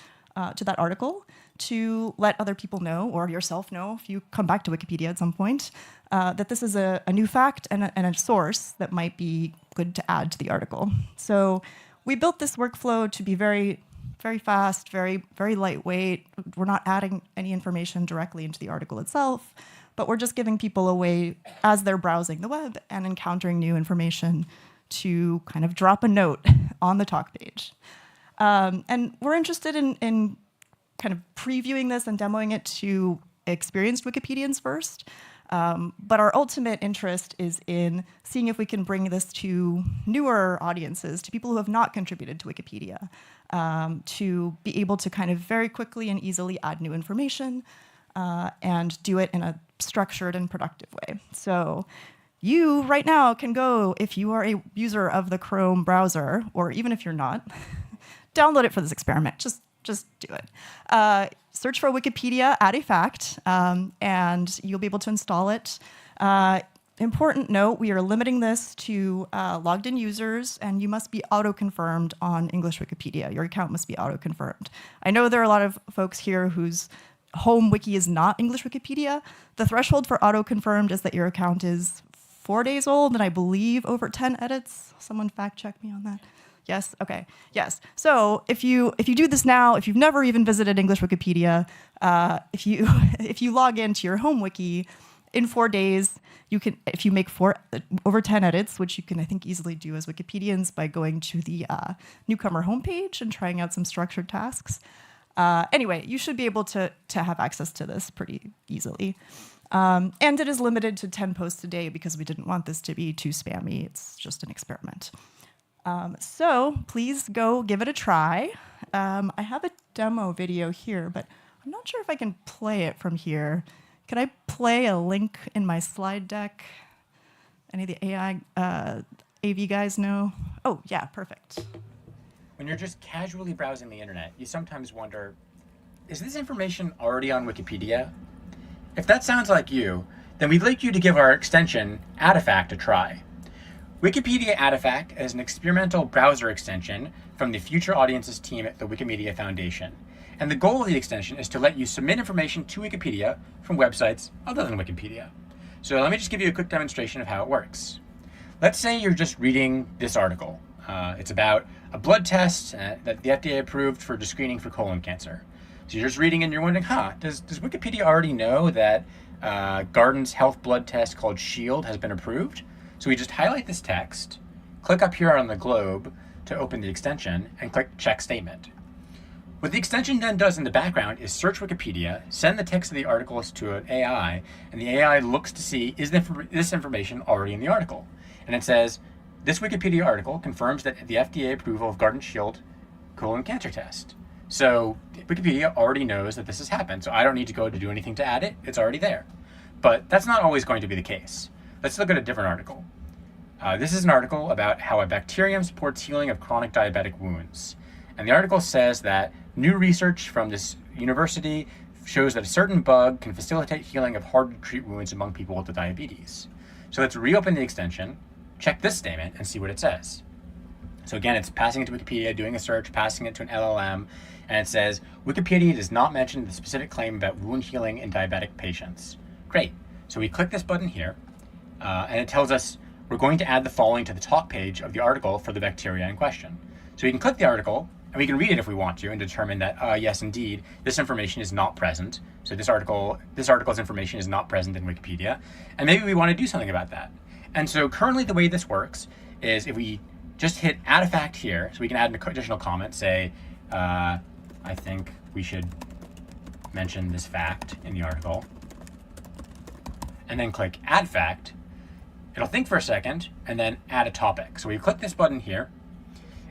to that article to let other people know, or yourself know if you come back to Wikipedia at some point, that this is a new fact and a source that might be good to add to the article. So we built this workflow to be very, very fast, very, very lightweight. We're not adding any information directly into the article itself, but we're just giving people a way, as they're browsing the web and encountering new information, to kind of drop a note on the talk page. And we're interested in kind of previewing this and demoing it to experienced Wikipedians first. But our ultimate interest is in seeing if we can bring this to newer audiences, to people who have not contributed to Wikipedia, to be able to kind of very quickly and easily add new information and do it in a structured and productive way. So you right now can go, if you are a user of the Chrome browser, or even if you're not, download it for this experiment. Just do it. Search for Wikipedia, add a fact, and you'll be able to install it. Important note, we are limiting this to logged in users, and you must be auto-confirmed on English Wikipedia. Your account must be auto-confirmed. I know there are a lot of folks here whose home wiki is not English Wikipedia. The threshold for auto-confirmed is that your account is 4 days old, and I believe over 10 edits. Someone fact check me on that. Yes, okay, yes. So if you do this now, if you've never even visited English Wikipedia, if you log into your home wiki, in 4 days, you can, if you make over 10 edits, which you can, I think, easily do as Wikipedians by going to the newcomer homepage and trying out some structured tasks. Anyway, you should be able to have access to this pretty easily. And it is limited to 10 posts a day because we didn't want this to be too spammy. It's just an experiment. So please go give it a try. I have a demo video here, but I'm not sure if I can play it from here. Could I play a link in my slide deck? Any of the AI AV guys know? Oh, yeah, perfect. When you're just casually browsing the internet, you sometimes wonder, is this information already on Wikipedia? If that sounds like you, then we'd like you to give our extension, Add a Fact, a try. Wikipedia Add a Fact is an experimental browser extension from the Future Audiences team at the Wikimedia Foundation. And the goal of the extension is to let you submit information to Wikipedia from websites other than Wikipedia. So let me just give you a quick demonstration of how it works. Let's say you're just reading this article. It's about a blood test that the FDA approved for screening for colon cancer. So you're just reading and you're wondering, does Wikipedia already know that Guardant's health blood test called SHIELD has been approved? So we just highlight this text, click up here on the globe to open the extension, and click Check Statement. What the extension then does in the background is search Wikipedia, send the text of the articles to an AI, and the AI looks to see, is this information already in the article? And it says, this Wikipedia article confirms that the FDA approval of Guardant SHIELD colon cancer test. So Wikipedia already knows that this has happened, so I don't need to go to do anything to add it. It's already there. But that's not always going to be the case. Let's look at a different article. This is an article about how a bacterium supports healing of chronic diabetic wounds. And the article says that new research from this university shows that a certain bug can facilitate healing of hard-to-treat wounds among people with diabetes. So let's reopen the extension, check this statement, and see what it says. So again, it's passing it to Wikipedia, doing a search, passing it to an LLM, and it says, Wikipedia does not mention the specific claim about wound healing in diabetic patients. Great. So we click this button here, and it tells us we're going to add the following to the top page of the article for the bacteria in question. So we can click the article, and we can read it if we want to, and determine that, yes, indeed, this information is not present. So this article's information is not present in Wikipedia, and maybe we want to do something about that. And so currently the way this works is if we just hit add a fact here, so we can add an additional comment, say, I think we should mention this fact in the article, and then click add fact. It'll think for a second, and then add a topic. So we click this button here,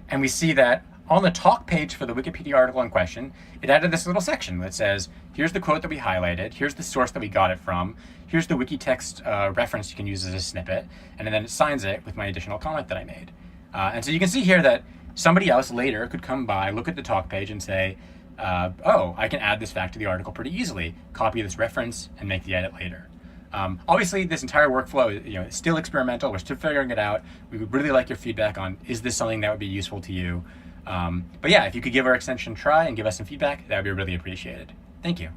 and we see that on the talk page for the Wikipedia article in question, it added this little section that says, here's the quote that we highlighted, here's the source that we got it from, here's the wiki text reference you can use as a snippet, and then it signs it with my additional comment that I made. And so you can see here that somebody else later could come by, look at the talk page and say, oh, I can add this fact to the article pretty easily, copy this reference, and make the edit later. Obviously, this entire workflow is still experimental. We're still figuring it out. We would really like your feedback on, is this something that would be useful to you? But yeah, if you could give our extension a try and give us some feedback, that would be really appreciated. Thank you.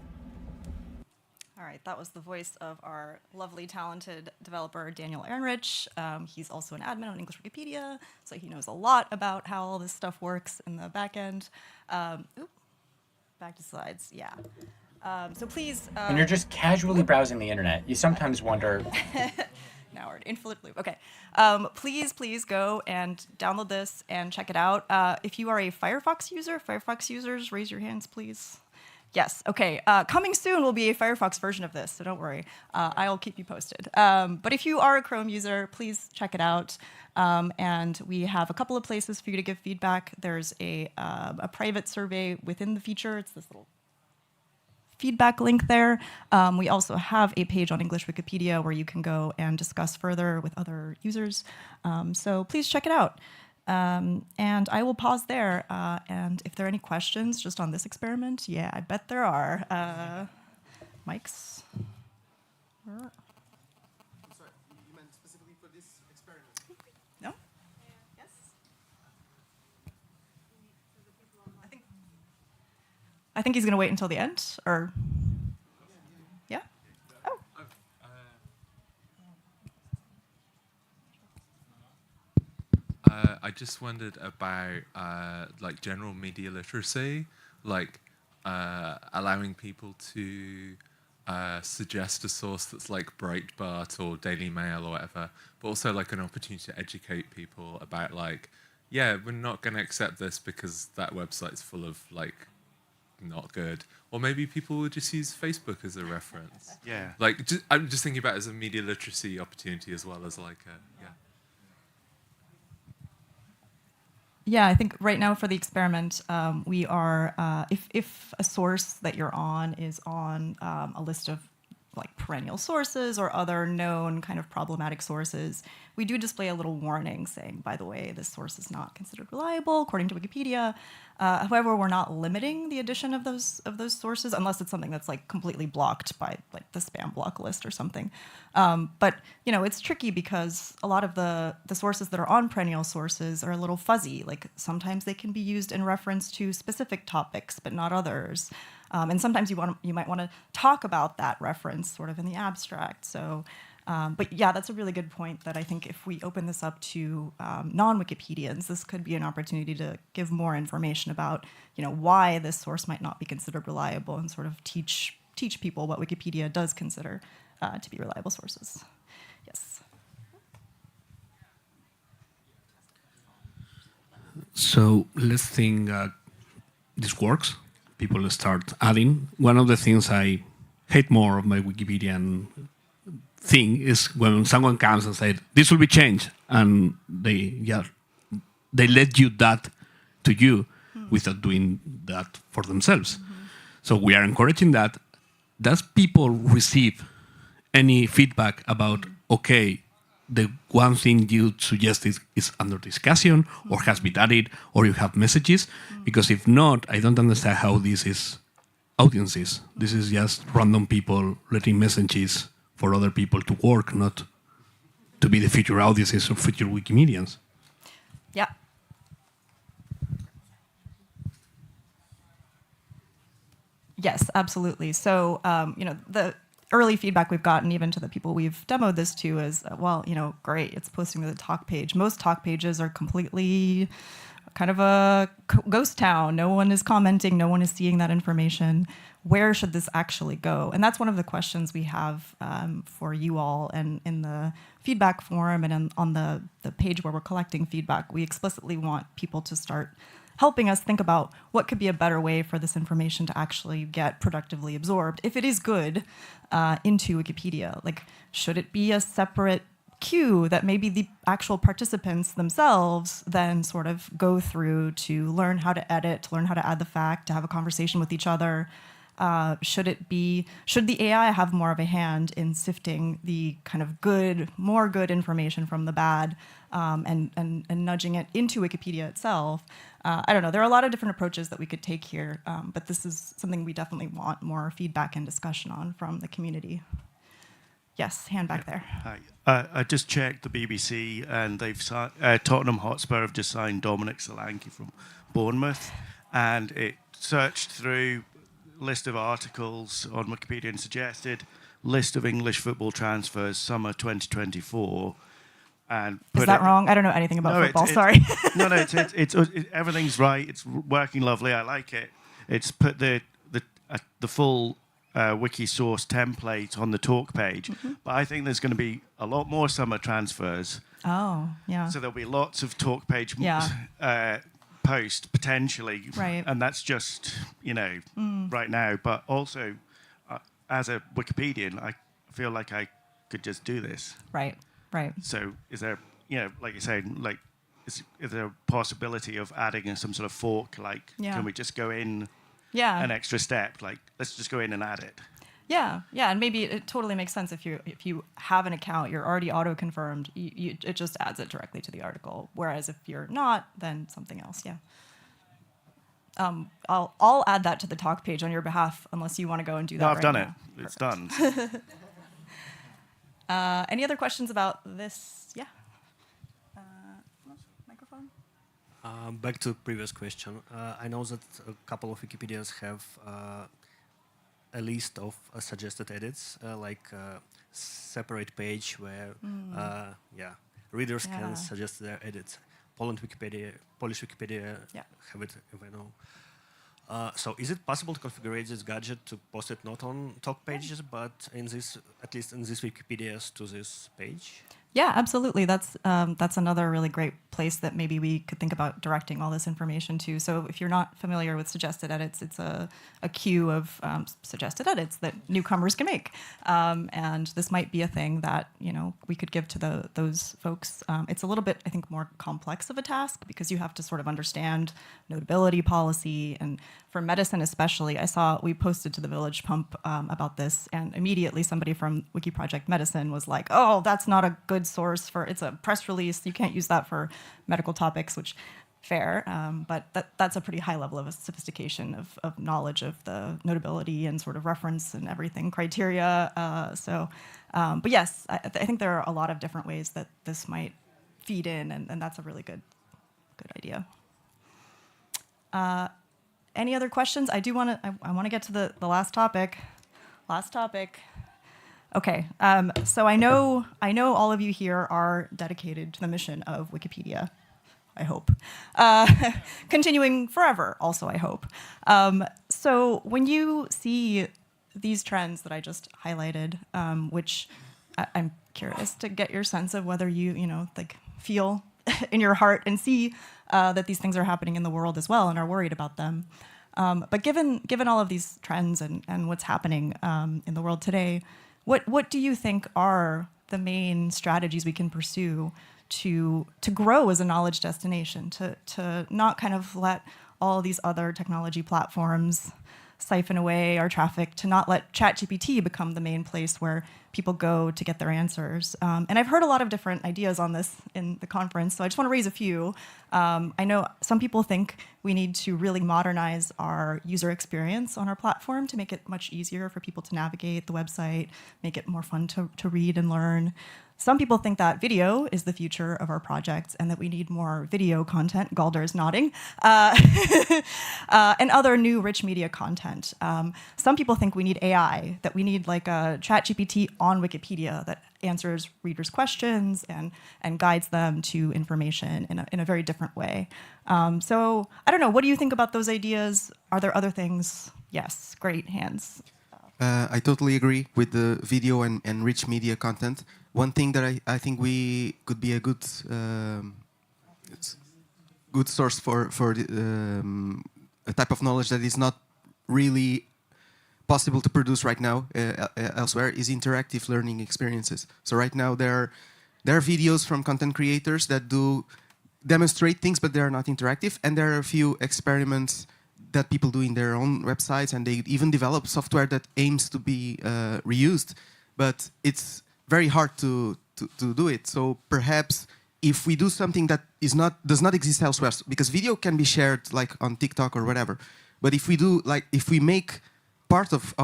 All right, that was the voice of our lovely, talented developer, Daniel Ehrenrich. He's also an admin on English Wikipedia, so he knows a lot about how all this stuff works in the back end. Back to slides, yeah. So please... when you're just casually browsing the internet, you sometimes wonder... Now we're in infinite loop. Okay. Please go and download this and check it out. If you are a Firefox user, Firefox users, raise your hands, please. Yes. Okay. Coming soon will be a Firefox version of this, so don't worry. I'll keep you posted. But if you are a Chrome user, please check it out. And we have a couple of places for you to give feedback. There's a private survey within the feature. It's this little feedback link there. We also have a page on English Wikipedia where you can go and discuss further with other users. So please check it out. And I will pause there. And if there are any questions just on this experiment, yeah, I bet there are. Mics? Sorry, you meant specifically for this experiment? No? Yes? I think he's going to wait until the end, or... Yeah? Oh. I just wondered about like general media literacy, like allowing people to suggest a source that's like Breitbart or Daily Mail or whatever, but also like an opportunity to educate people about like, yeah, we're not going to accept this because that website's full of like not good. Or maybe people would just use Facebook as a reference. Yeah. Like, I'm just thinking about it as a media literacy opportunity as well as like a, yeah. Yeah, I think right now for the experiment, we are, if a source that you're on is on a list of like perennial sources or other known kind of problematic sources, we do display a little warning saying, by the way, this source is not considered reliable according to Wikipedia. However, we're not limiting the addition of those sources unless it's something that's like completely blocked by like the spam block list or something. But you know, it's tricky because a lot of the sources that are on perennial sources are a little fuzzy. Like sometimes they can be used in reference to specific topics, but not others. And sometimes you might want to talk about that reference sort of in the abstract. So, but yeah, that's a really good point that I think if we open this up to non-Wikipedians, this could be an opportunity to give more information about, you know, why this source might not be considered reliable and sort of teach people what Wikipedia does consider to be reliable sources. Yes. So let's think this works. People start adding. One of the things I hate more of my Wikipedian thing is when someone comes and says, this will be changed, and they let you that to you without doing that for themselves. So we are encouraging that. Does people receive any feedback about, okay, the one thing you suggest is under discussion or has been added, or you have messages. Because if not, I don't understand how this is audiences. This is just random people letting messages for other people to work, not to be the future audiences or future Wikimedians. Yeah. Yes, absolutely. So, the early feedback we've gotten, even to the people we've demoed this to, is, well, great, it's posting to the talk page. Most talk pages are completely kind of a ghost town. No one is commenting, no one is seeing that information. Where should this actually go? And that's one of the questions we have for you all. And in the feedback forum and on the page where we're collecting feedback, we explicitly want people to start helping us think about what could be a better way for this information to actually get productively absorbed, if it is good, into Wikipedia. Like, should it be a separate queue that maybe the actual participants themselves then sort of go through to learn how to edit, to learn how to add the fact, to have a conversation with each other? Should the AI have more of a hand in sifting the kind of more good information from the bad, and nudging it into Wikipedia itself? I don't know. There are a lot of different approaches that we could take here, but this is something we definitely want more feedback and discussion on from the community. Yes, hand back there. Hi. I just checked the BBC, and they've Tottenham Hotspur have just signed Dominic Solanke from Bournemouth, and it searched through list of articles on Wikipedia and suggested list of English football transfers summer 2024. And is that wrong? I don't know anything about football. Sorry. No, everything's right. It's working lovely. I like it. It's put the full wiki source template on the talk page, but I think there's going to be a lot more summer transfers. Oh, yeah. So there'll be lots of talk page post potentially, right? And that's just right now. But also, as a Wikipedian, I feel like I could just do this. Right. So is there, like you say, like is there a possibility of adding some sort of fork? Like, can we just go in? Yeah. An extra step, like let's just go in and add it. Yeah, and maybe it totally makes sense if you have an account, you're already auto-confirmed, it just adds it directly to the article. Whereas if you're not, then something else. Yeah. I'll add that to the talk page on your behalf, unless you want to go and do that. No, I've done now. it. It's done. Any other questions about this? Yeah. Microphone. Back to the previous question. I know that a couple of Wikipedians have a list of suggested edits, like a separate page where readers can suggest their edits. Polish Wikipedia have it, if I know. So is it possible to configure this gadget to post it not on talk pages, but at least in this Wikipedias to this page? Yeah, absolutely. That's another really great place that maybe we could think about directing all this information to. So if you're not familiar with suggested edits, it's a queue of suggested edits that newcomers can make. And this might be a thing that we could give to those folks. It's a little bit, I think, more complex of a task because you have to sort of understand notability policy. And for medicine especially, I saw we posted to the Village Pump about this, and immediately somebody from Wiki Project Medicine was like, "Oh, that's not a good source for, it's a press release, you can't use that for medical topics," which fair, but that's a pretty high level of a sophistication of knowledge of the notability and sort of reference and everything criteria. But yes, I think there are a lot of different ways that this might feed in, and that's a really good idea. Any other questions? I want to get to the last topic. Okay, so I know all of you here are dedicated to the mission of Wikipedia, I hope. Continuing forever, also, I hope. So when you see these trends that I just highlighted, which I'm curious to get your sense of whether you feel in your heart and see that these things are happening in the world as well and are worried about them. But given all of these trends and what's happening in the world today, what do you think are the main strategies we can pursue to grow as a knowledge destination, to not kind of let all these other technology platforms siphon away our traffic, to not let ChatGPT become the main place where people go to get their answers. And I've heard a lot of different ideas on this in the conference, so I just want to raise a few. I know some people think we need to really modernize our user experience on our platform to make it much easier for people to navigate the website, make it more fun to read and learn. Some people think that video is the future of our projects and that we need more video content. Galder is nodding. And other new rich media content. Some people think we need AI, that we need like a ChatGPT on Wikipedia that answers readers' questions and guides them to information in a very different way. So I don't know, what do you think about those ideas? Are there other things? Yes, great, hands. I totally agree with the video and rich media content. One thing that I think we could be a good source for a type of knowledge that is not really possible to produce right now elsewhere is interactive learning experiences. So right now there are videos from content creators that do demonstrate things, but they are not interactive, and there are a few experiments that people do in their own websites, and they even develop software that aims to be reused, but it's very hard to do it. So perhaps if we do something that does not exist elsewhere, because video can be shared like on TikTok or whatever, but if we make part of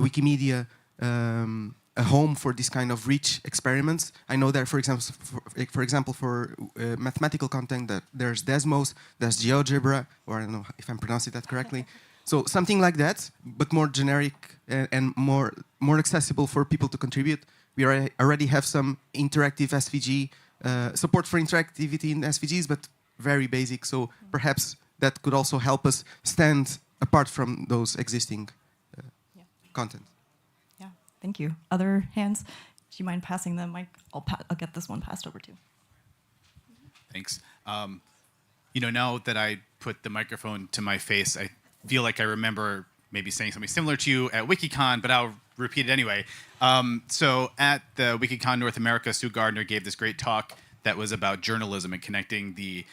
Wikimedia a home for this kind of rich experiments. I know that, for example, for mathematical content, that there's Desmos, there's GeoGebra, or I don't know if I'm pronouncing that correctly. So something like that, but more generic and more accessible for people to contribute. We already have some interactive SVG support for interactivity in SVGs, but very basic. So perhaps that could also help us stand apart from those existing content. Yeah, thank you. Other hands? Do you mind passing the mic? I'll get this one passed over to. Thanks. Now that I put the microphone to my face, I feel like I remember maybe saying something similar to you at WikiCon, but I'll repeat it anyway. So at the WikiCon North America, Sue Gardner gave this great talk that was about journalism and connecting the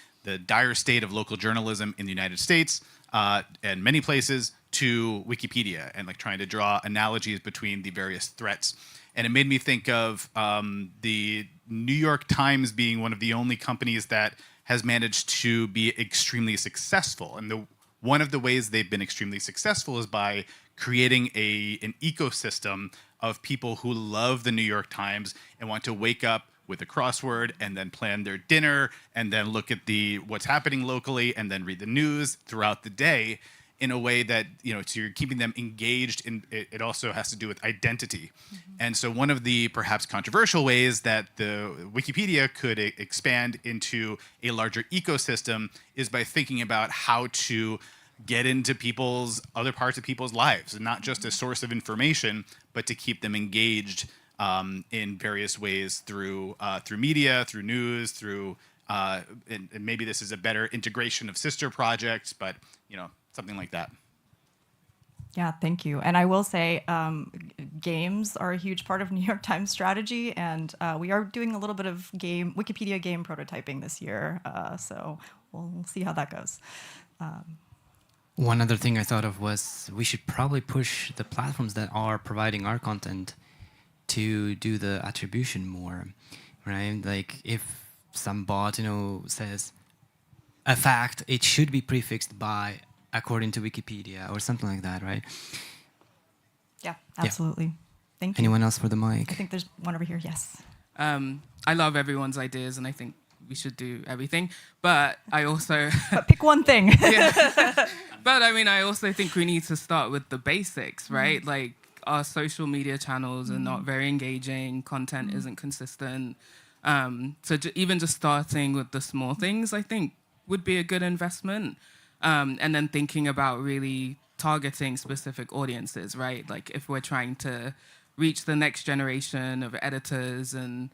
dire state of local journalism in the United States and many places to Wikipedia, and like trying to draw analogies between the various threats. And it made me think of the New York Times being one of the only companies that has managed to be extremely successful. And one of the ways they've been extremely successful is by creating an ecosystem of people who love the New York Times and want to wake up with a crossword and then plan their dinner and then look at what's happening locally and then read the news throughout the day in a way that, so you're keeping them engaged. It also has to do with identity. Mm-hmm. And so one of the perhaps controversial ways that the Wikipedia could expand into a larger ecosystem is by thinking about how to get into other parts of people's lives, and not just a source of information, but to keep them engaged in various ways through media, through news, through and maybe this is a better integration of sister projects, but something like that. Yeah, thank you. And I will say games are a huge part of New York Times strategy, and we are doing a little bit of Wikipedia game prototyping this year, so we'll see how that goes. One other thing I thought of was we should probably push the platforms that are providing our content to do the attribution more, right? Like if some bot, says a fact, it should be prefixed by according to Wikipedia or something like that, right? Yeah, absolutely. Thank you. Anyone else for the mic? I think there's one over here, yes. I love everyone's ideas, and I think we should do everything. But I also... But pick one thing. Yeah. But I also think we need to start with the basics, right? Mm-hmm. Like our social media channels are not very engaging, content isn't consistent. So even just starting with the small things, I think, would be a good investment. And then thinking about really targeting specific audiences, right? Like if we're trying to reach the next generation of editors and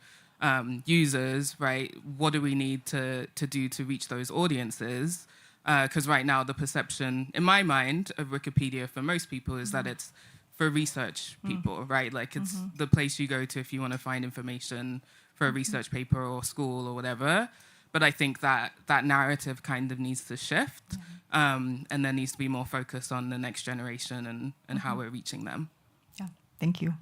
users, right? What do we need to do to reach those audiences? Because right now the perception, in my mind, of Wikipedia for most people is that it's for research people, right? Like it's the place you go to if you want to find information for a research paper or school or whatever. But I think that narrative kind of needs to shift, and there needs to be more focus on the next generation and how we're reaching them. Yeah, thank you.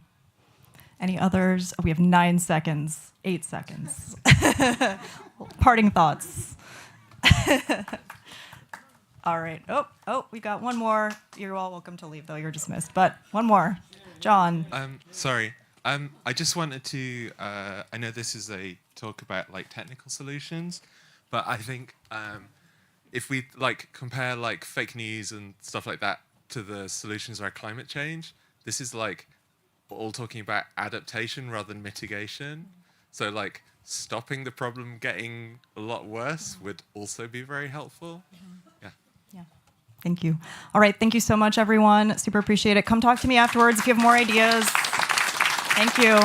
Any others? Oh, we have 9 seconds, 8 seconds. Parting thoughts. All right. Oh, we got one more. You're all welcome to leave, though. You're dismissed. But one more. John. Sorry. I just wanted to. I know this is a talk about like technical solutions, but I think if we like compare like fake news and stuff like that to the solutions around climate change, this is like all talking about adaptation rather than mitigation. So like stopping the problem getting a lot worse would also be very helpful. Yeah. Yeah. Thank you. All right. Thank you so much, everyone. Super appreciate it. Come talk to me afterwards if you have more ideas. Thank you.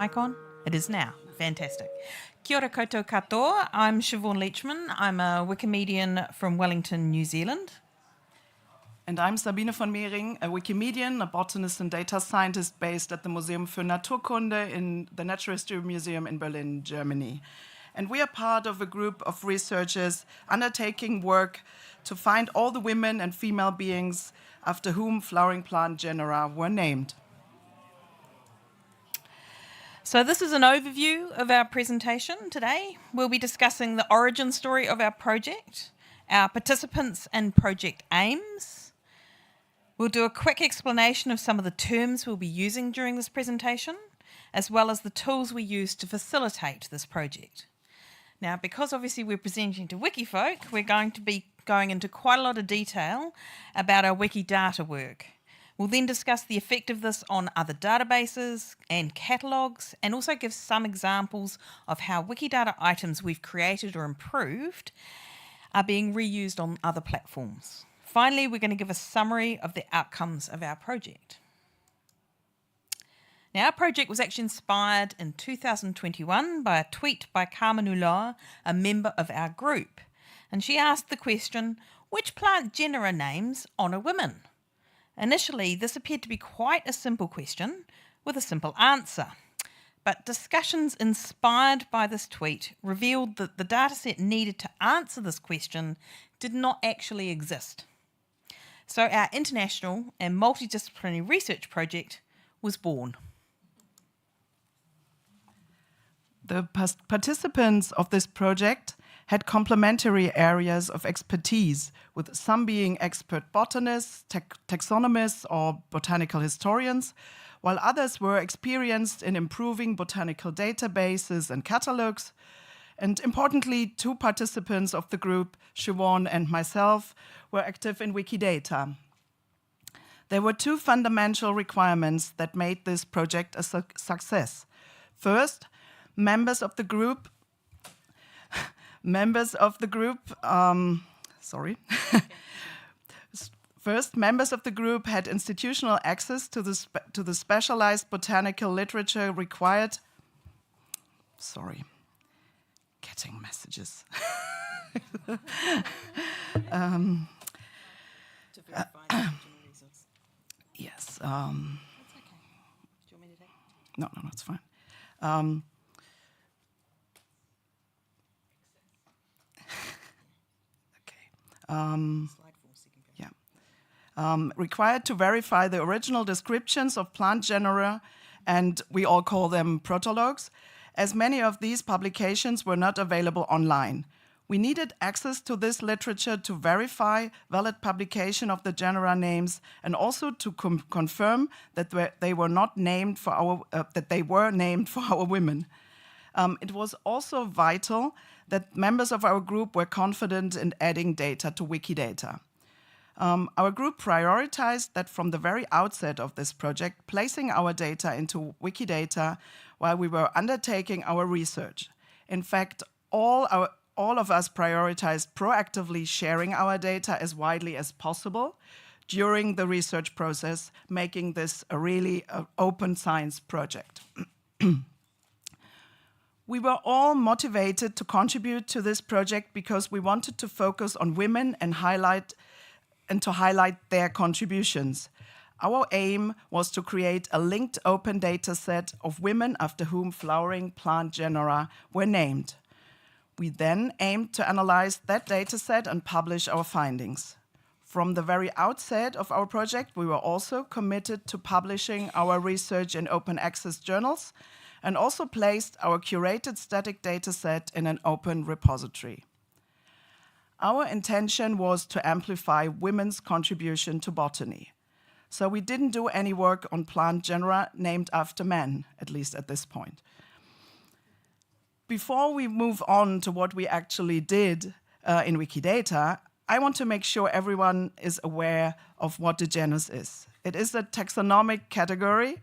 Mic on? It is now. Fantastic. Kia ora koutou katoa. I'm Siobhan Leachman. I'm a Wikimedian from Wellington, New Zealand. And I'm Sabine von Mehring, a Wikimedian, a botanist and data scientist based at the Museum für Naturkunde in the Natural History Museum in Berlin, Germany. And we are part of a group of researchers undertaking work to find all the women and female beings after whom flowering plant genera were named. So this is an overview of our presentation today. We'll be discussing the origin story of our project, our participants and project aims. We'll do a quick explanation of some of the terms we'll be using during this presentation, as well as the tools we use to facilitate this project. Now, because obviously we're presenting to Wikifolk, we're going to be going into quite a lot of detail about our Wikidata work. We'll then discuss the effect of this on other databases and catalogues, and also give some examples of how Wikidata items we've created or improved are being reused on other platforms. Finally, we're going to give a summary of the outcomes of our project. Now, our project was actually inspired in 2021 by a tweet by Carmen Ulloa, a member of our group. And she asked the question, which plant genera names honour women? Initially, this appeared to be quite a simple question with a simple answer. But discussions inspired by this tweet revealed that the dataset needed to answer this question did not actually exist. So our international and multidisciplinary research project was born. The participants of this project had complementary areas of expertise, with some being expert botanists, taxonomists, or botanical historians, while others were experienced in improving botanical databases and catalogues. And importantly, 2 participants of the group, Siobhan and myself, were active in Wikidata. There were 2 fundamental requirements that made this project a success. First, members of the group had institutional access to the specialized botanical literature required. Sorry, getting messages. Yes. No, it's fine. Required to verify the original descriptions of plant genera, and we all call them protologues, as many of these publications were not available online. We needed access to this literature to verify valid publication of the genera names, and also to confirm that they were named for our women. It was also vital that members of our group were confident in adding data to Wikidata. Our group prioritized that from the very outset of this project, placing our data into Wikidata while we were undertaking our research. In fact, all of us prioritized proactively sharing our data as widely as possible during the research process, making this a really open science project. We were all motivated to contribute to this project because we wanted to focus on women and to highlight their contributions. Our aim was to create a linked open data set of women after whom flowering plant genera were named. We then aimed to analyze that data set and publish our findings. From the very outset of our project, we were also committed to publishing our research in open access journals, and also placed our curated static data set in an open repository. Our intention was to amplify women's contribution to botany. So we didn't do any work on plant genera named after men, at least at this point. Before we move on to what we actually did in Wikidata, I want to make sure everyone is aware of what the genus is. It is a taxonomic category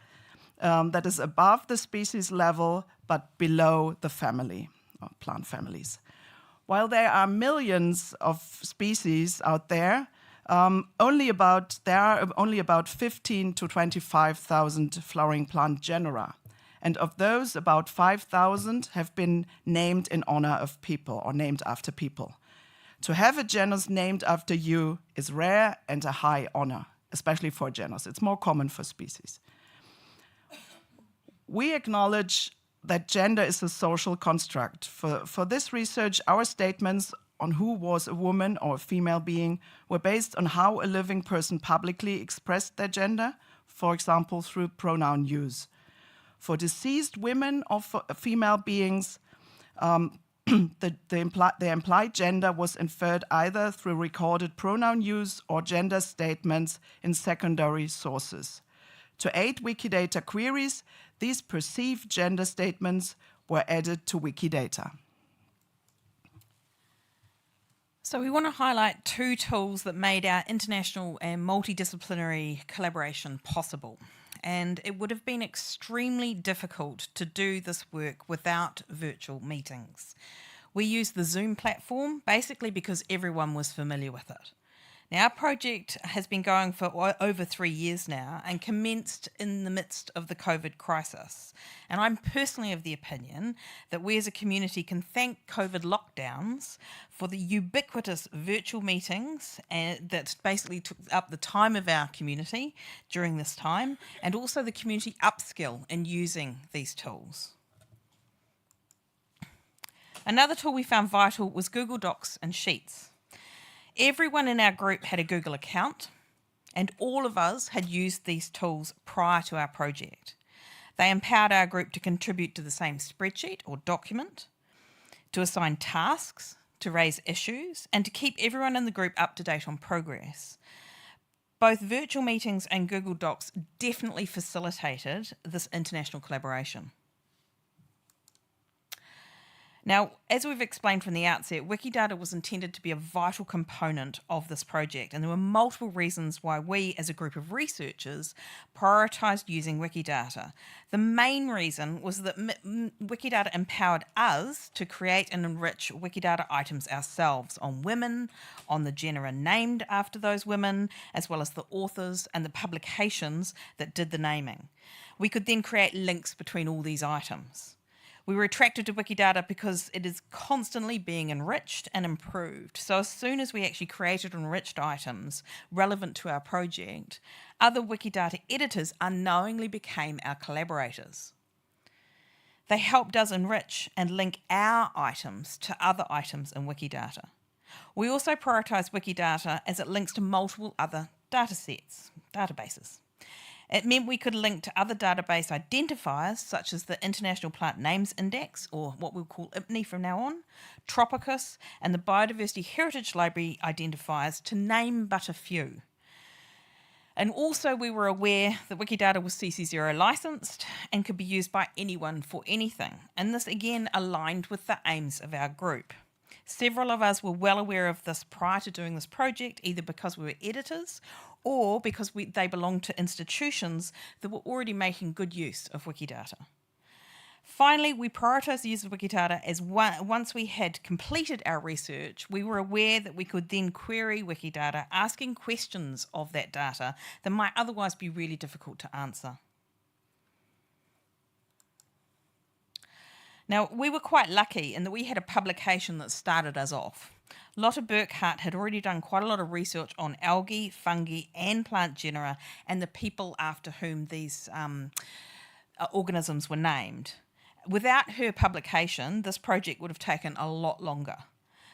that is above the species level, but below the family, or plant families. While there are millions of species out there, there are only about 15 to 25,000 flowering plant genera. And of those, about 5,000 have been named in honor of people or named after people. To have a genus named after you is rare and a high honor, especially for a genus. It's more common for species. We acknowledge that gender is a social construct. For this research, our statements on who was a woman or a female being were based on how a living person publicly expressed their gender, for example, through pronoun use. For deceased women or for female beings, the implied gender was inferred either through recorded pronoun use or gender statements in secondary sources. To aid Wikidata queries, these perceived gender statements were added to Wikidata. So we want to highlight two tools that made our international and multidisciplinary collaboration possible. And it would have been extremely difficult to do this work without virtual meetings. We used the Zoom platform basically because everyone was familiar with it. Now, our project has been going for over 3 years now and commenced in the midst of the COVID crisis. And I'm personally of the opinion that we as a community can thank COVID lockdowns for the ubiquitous virtual meetings that basically took up the time of our community during this time, and also the community upskill in using these tools. Another tool we found vital was Google Docs and Sheets. Everyone in our group had a Google account, and all of us had used these tools prior to our project. They empowered our group to contribute to the same spreadsheet or document, to assign tasks, to raise issues, and to keep everyone in the group up to date on progress. Both virtual meetings and Google Docs definitely facilitated this international collaboration. Now, as we've explained from the outset, Wikidata was intended to be a vital component of this project, and there were multiple reasons why we, as a group of researchers, prioritised using Wikidata. The main reason was that Wikidata empowered us to create and enrich Wikidata items ourselves on women, on the genera named after those women, as well as the authors and the publications that did the naming. We could then create links between all these items. We were attracted to Wikidata because it is constantly being enriched and improved. So as soon as we actually created enriched items relevant to our project, other Wikidata editors unknowingly became our collaborators. They helped us enrich and link our items to other items in Wikidata. We also prioritise Wikidata as it links to multiple other databases. It meant we could link to other database identifiers, such as the International Plant Names Index, or what we'll call IPNI from now on, Tropicus, and the Biodiversity Heritage Library identifiers, to name but a few. And also we were aware that Wikidata was CC0 licensed and could be used by anyone for anything. And this again aligned with the aims of our group. Several of us were well aware of this prior to doing this project, either because we were editors or because they belonged to institutions that were already making good use of Wikidata. Finally, we prioritised the use of Wikidata as once we had completed our research, we were aware that we could then query Wikidata, asking questions of that data that might otherwise be really difficult to answer. Now, we were quite lucky in that we had a publication that started us off. Lotte Burkhardt had already done quite a lot of research on algae, fungi, and plant genera, and the people after whom these organisms were named. Without her publication, this project would have taken a lot longer.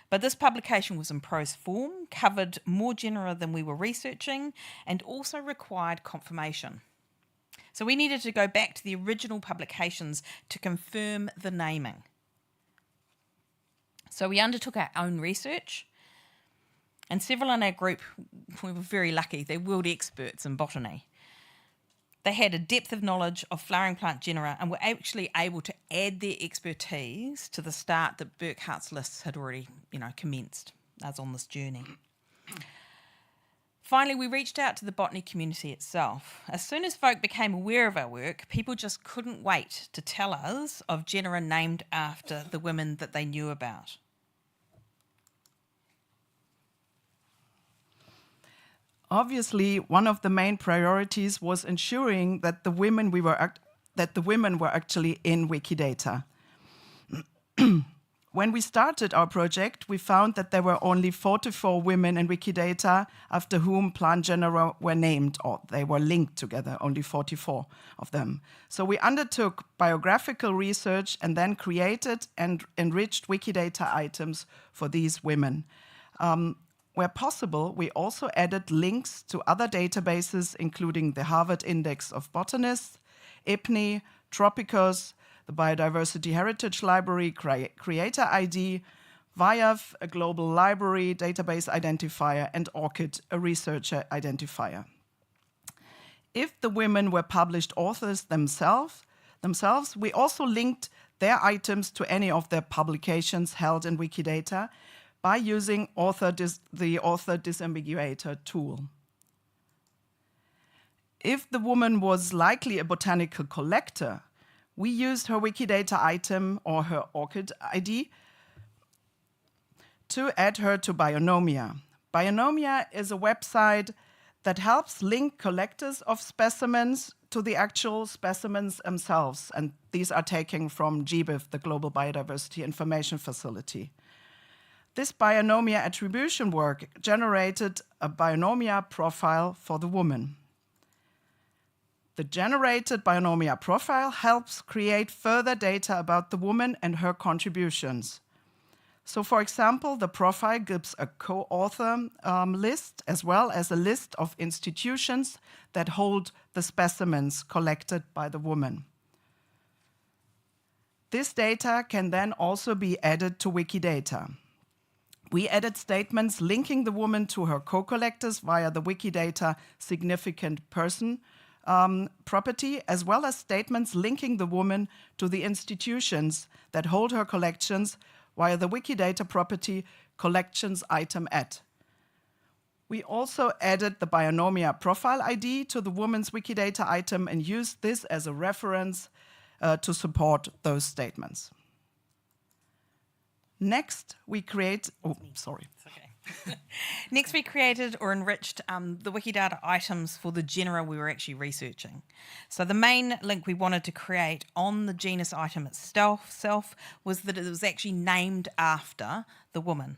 But this publication was in prose form, covered more genera than we were researching, and also required confirmation. So we needed to go back to the original publications to confirm the naming. So we undertook our own research, and several in our group, we were very lucky, they're world experts in botany. They had a depth of knowledge of flowering plant genera and were actually able to add their expertise to the start that Burkhardt's lists had already, commenced us on this journey. Finally, we reached out to the botany community itself. As soon as folk became aware of our work, people just couldn't wait to tell us of genera named after the women that they knew about. Obviously, one of the main priorities was ensuring that the women we were that the women were actually in Wikidata. When we started our project, we found that there were only 44 women in Wikidata after whom plant genera were named, or they were linked together, only 44 of them. So we undertook biographical research and then created and enriched Wikidata items for these women. Where possible, we also added links to other databases, including the Harvard Index of Botanists, IPNI, Tropicus, the Biodiversity Heritage Library, Creator ID, VIAF, a global library database identifier, and ORCID, a researcher identifier. If the women were published authors themselves, we also linked their items to any of their publications held in Wikidata by using the author disambiguator tool. If the woman was likely a botanical collector, we used her Wikidata item or her ORCID ID to add her to Bionomia. Bionomia is a website that helps link collectors of specimens to the actual specimens themselves, and these are taken from GBIF, the Global Biodiversity Information Facility. This Bionomia attribution work generated a Bionomia profile for the woman. The generated Bionomia profile helps create further data about the woman and her contributions. So, for example, the profile gives a co-author list as well as a list of institutions that hold the specimens collected by the woman. This data can then also be added to Wikidata. We added statements linking the woman to her co-collectors via the Wikidata significant person property, as well as statements linking the woman to the institutions that hold her collections via the Wikidata property collections item at. We also added the Bionomia profile ID to the woman's Wikidata item and used this as a reference to support those statements. Next, we create, Next, we created or enriched the Wikidata items for the genera we were actually researching. So the main link we wanted to create on the genus item itself was that it was actually named after the woman.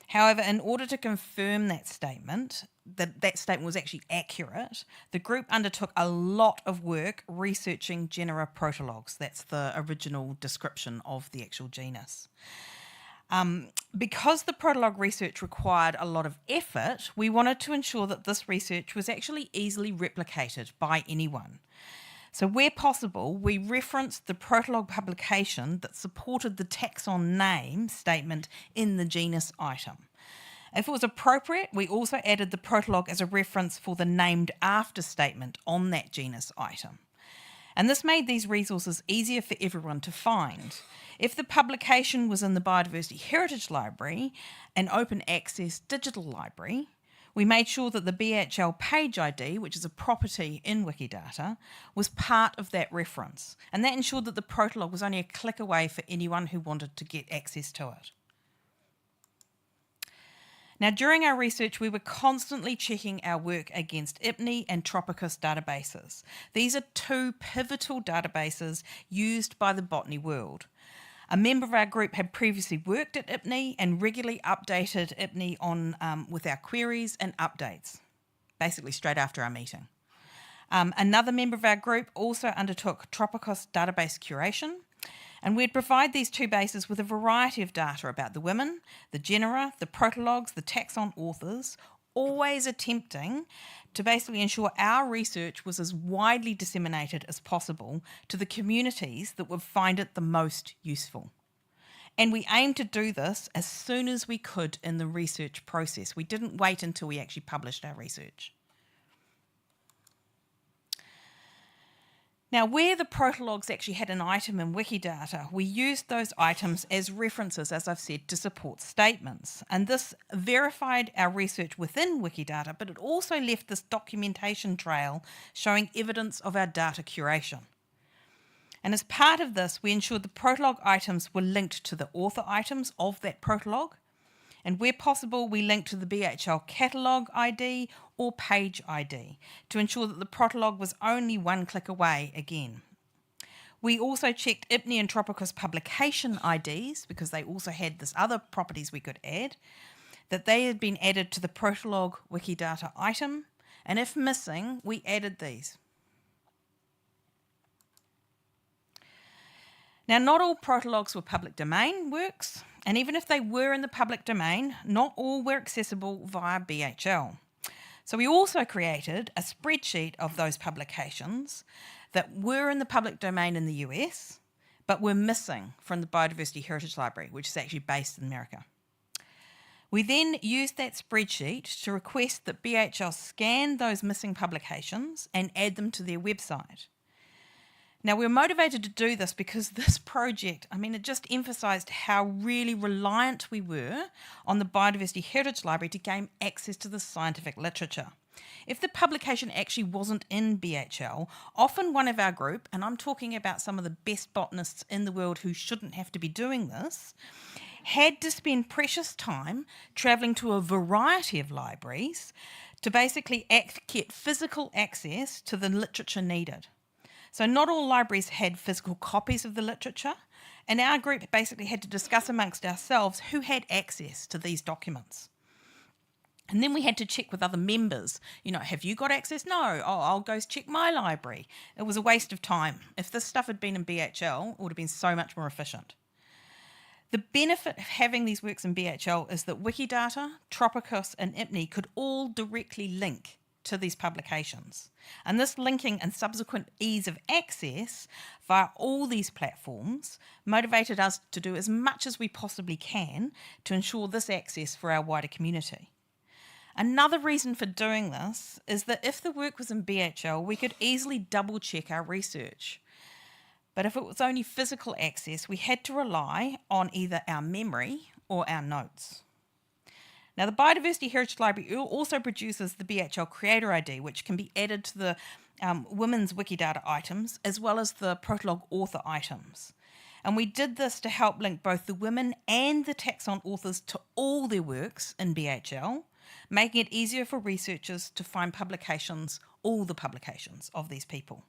However, in order to confirm that statement, that statement was actually accurate, the group undertook a lot of work researching genera protologs. That's the original description of the actual genus. Because the protolog research required a lot of effort, we wanted to ensure that this research was actually easily replicated by anyone. So where possible, we referenced the protolog publication that supported the taxon name statement in the genus item. If it was appropriate, we also added the protolog as a reference for the named after statement on that genus item. And this made these resources easier for everyone to find. If the publication was in the Biodiversity Heritage Library, an open access digital library, we made sure that the BHL page ID, which is a property in Wikidata, was part of that reference. And that ensured that the protolog was only a click away for anyone who wanted to get access to it. Now, during our research, we were constantly checking our work against IPNI and Tropicus databases. These are two pivotal databases used by the botany world. A member of our group had previously worked at IPNI and regularly updated IPNI on, with our queries and updates, basically straight after our meeting. Another member of our group also undertook Tropicus database curation, and we'd provide these two bases with a variety of data about the women, the genera, the protologs, the taxon authors, always attempting to basically ensure our research was as widely disseminated as possible to the communities that would find it the most useful. And we aimed to do this as soon as we could in the research process. We didn't wait until we actually published our research. Now, where the protologs actually had an item in Wikidata, we used those items as references, as I've said, to support statements. And this verified our research within Wikidata, but it also left this documentation trail showing evidence of our data curation. And as part of this, we ensured the protolog items were linked to the author items of that protolog. And where possible, we linked to the BHL catalogue ID or page ID to ensure that the protolog was only one click away again. We also checked IPNI and Tropicus publication IDs, because they also had this other properties we could add, that they had been added to the Protolog Wikidata item, and if missing, we added these. Now, not all protologs were public domain works, and even if they were in the public domain, not all were accessible via BHL. So we also created a spreadsheet of those publications that were in the public domain in the US, but were missing from the Biodiversity Heritage Library, which is actually based in America. We then used that spreadsheet to request that BHL scan those missing publications and add them to their website. Now, we're motivated to do this because this project, it just emphasised how really reliant we were on the Biodiversity Heritage Library to gain access to the scientific literature. If the publication actually wasn't in BHL, often one of our group, and I'm talking about some of the best botanists in the world who shouldn't have to be doing this, had to spend precious time travelling to a variety of libraries to basically get physical access to the literature needed. So not all libraries had physical copies of the literature, and our group basically had to discuss amongst ourselves who had access to these documents. And then we had to check with other members. Have you got access? No. Oh, I'll go check my library. It was a waste of time. If this stuff had been in BHL, it would have been so much more efficient. The benefit of having these works in BHL is that Wikidata, Tropicus, and IPNI could all directly link to these publications. And this linking and subsequent ease of access via all these platforms motivated us to do as much as we possibly can to ensure this access for our wider community. Another reason for doing this is that if the work was in BHL, we could easily double check our research. But if it was only physical access, we had to rely on either our memory or our notes. Now, the Biodiversity Heritage Library also produces the BHL Creator ID, which can be added to the women's Wikidata items, as well as the Protolog author items. And we did this to help link both the women and the taxon authors to all their works in BHL, making it easier for researchers to find publications, all the publications of these people.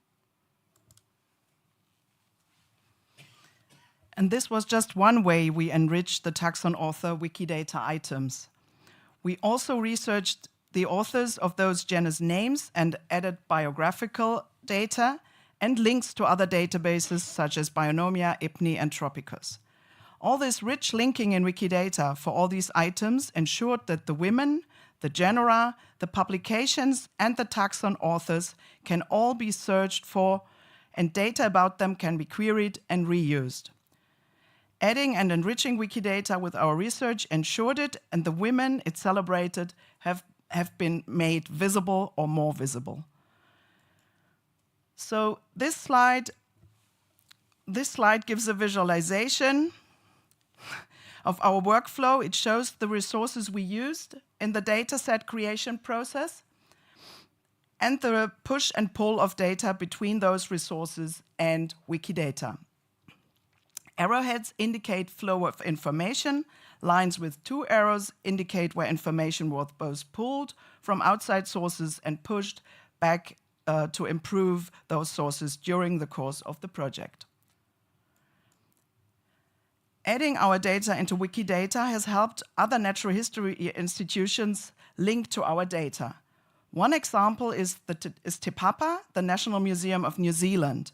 And this was just one way we enriched the taxon author Wikidata items. We also researched the authors of those genus names and added biographical data and links to other databases such as Bionomia, IPNI, and Tropicus. All this rich linking in Wikidata for all these items ensured that the women, the genera, the publications, and the taxon authors can all be searched for, and data about them can be queried and reused. Adding and enriching Wikidata with our research ensured it, and the women it celebrated have been made visible or more visible. So this slide gives a visualization of our workflow. It shows the resources we used in the dataset creation process and the push and pull of data between those resources and Wikidata. Arrowheads indicate flow of information. Lines with 2 arrows indicate where information was both pulled from outside sources and pushed back to improve those sources during the course of the project. Adding our data into Wikidata has helped other natural history institutions link to our data. One example is Te Papa, the National Museum of New Zealand,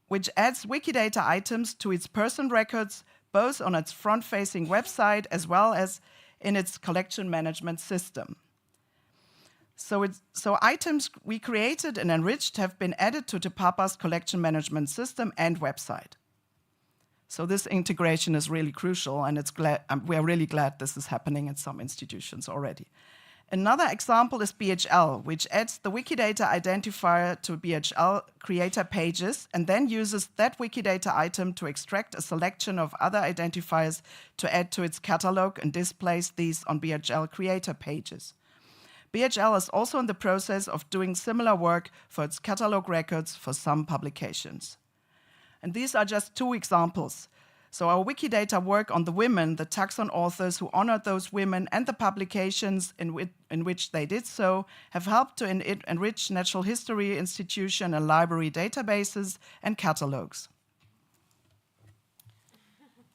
which adds Wikidata items to its person records, both on its front-facing website as well as in its collection management system. So items we created and enriched have been added to Te Papa's collection management system and website. So this integration is really crucial, and we're really glad this is happening in some institutions already. Another example is BHL, which adds the Wikidata identifier to BHL creator pages and then uses that Wikidata item to extract a selection of other identifiers to add to its catalog and displays these on BHL creator pages. BHL is also in the process of doing similar work for its catalog records for some publications. And these are just 2 examples. So our Wikidata work on the women, the taxon authors who honored those women, and the publications in which they did so have helped to enrich natural history institution and library databases and catalogues.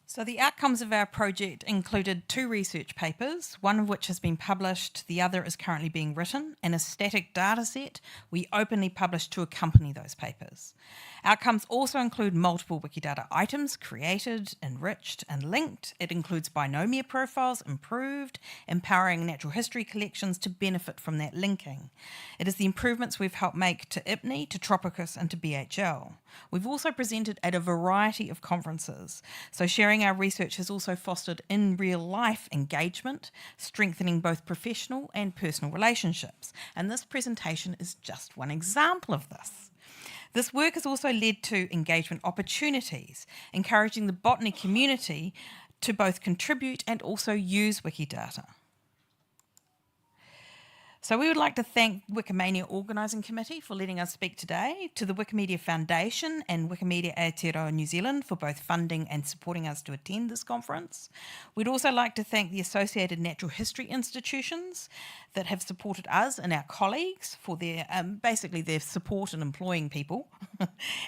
So the outcomes of our project included 2 research papers, one of which has been published, the other is currently being written, and a static data set we openly published to accompany those papers. Outcomes also include multiple Wikidata items created, enriched, and linked. It includes binomial profiles improved, empowering natural history collections to benefit from that linking. It is the improvements we've helped make to IPNI, to Tropicus, and to BHL. We've also presented at a variety of conferences, so sharing our research has also fostered in real life engagement, strengthening both professional and personal relationships. And this presentation is just one example of this. This work has also led to engagement opportunities, encouraging the botany community to both contribute and also use Wikidata. So we would like to thank Wikimania Organising Committee for letting us speak today, to the Wikimedia Foundation and Wikimedia Aotearoa New Zealand for both funding and supporting us to attend this conference. We'd also like to thank the associated natural history institutions that have supported us and our colleagues for their basically their support in employing people,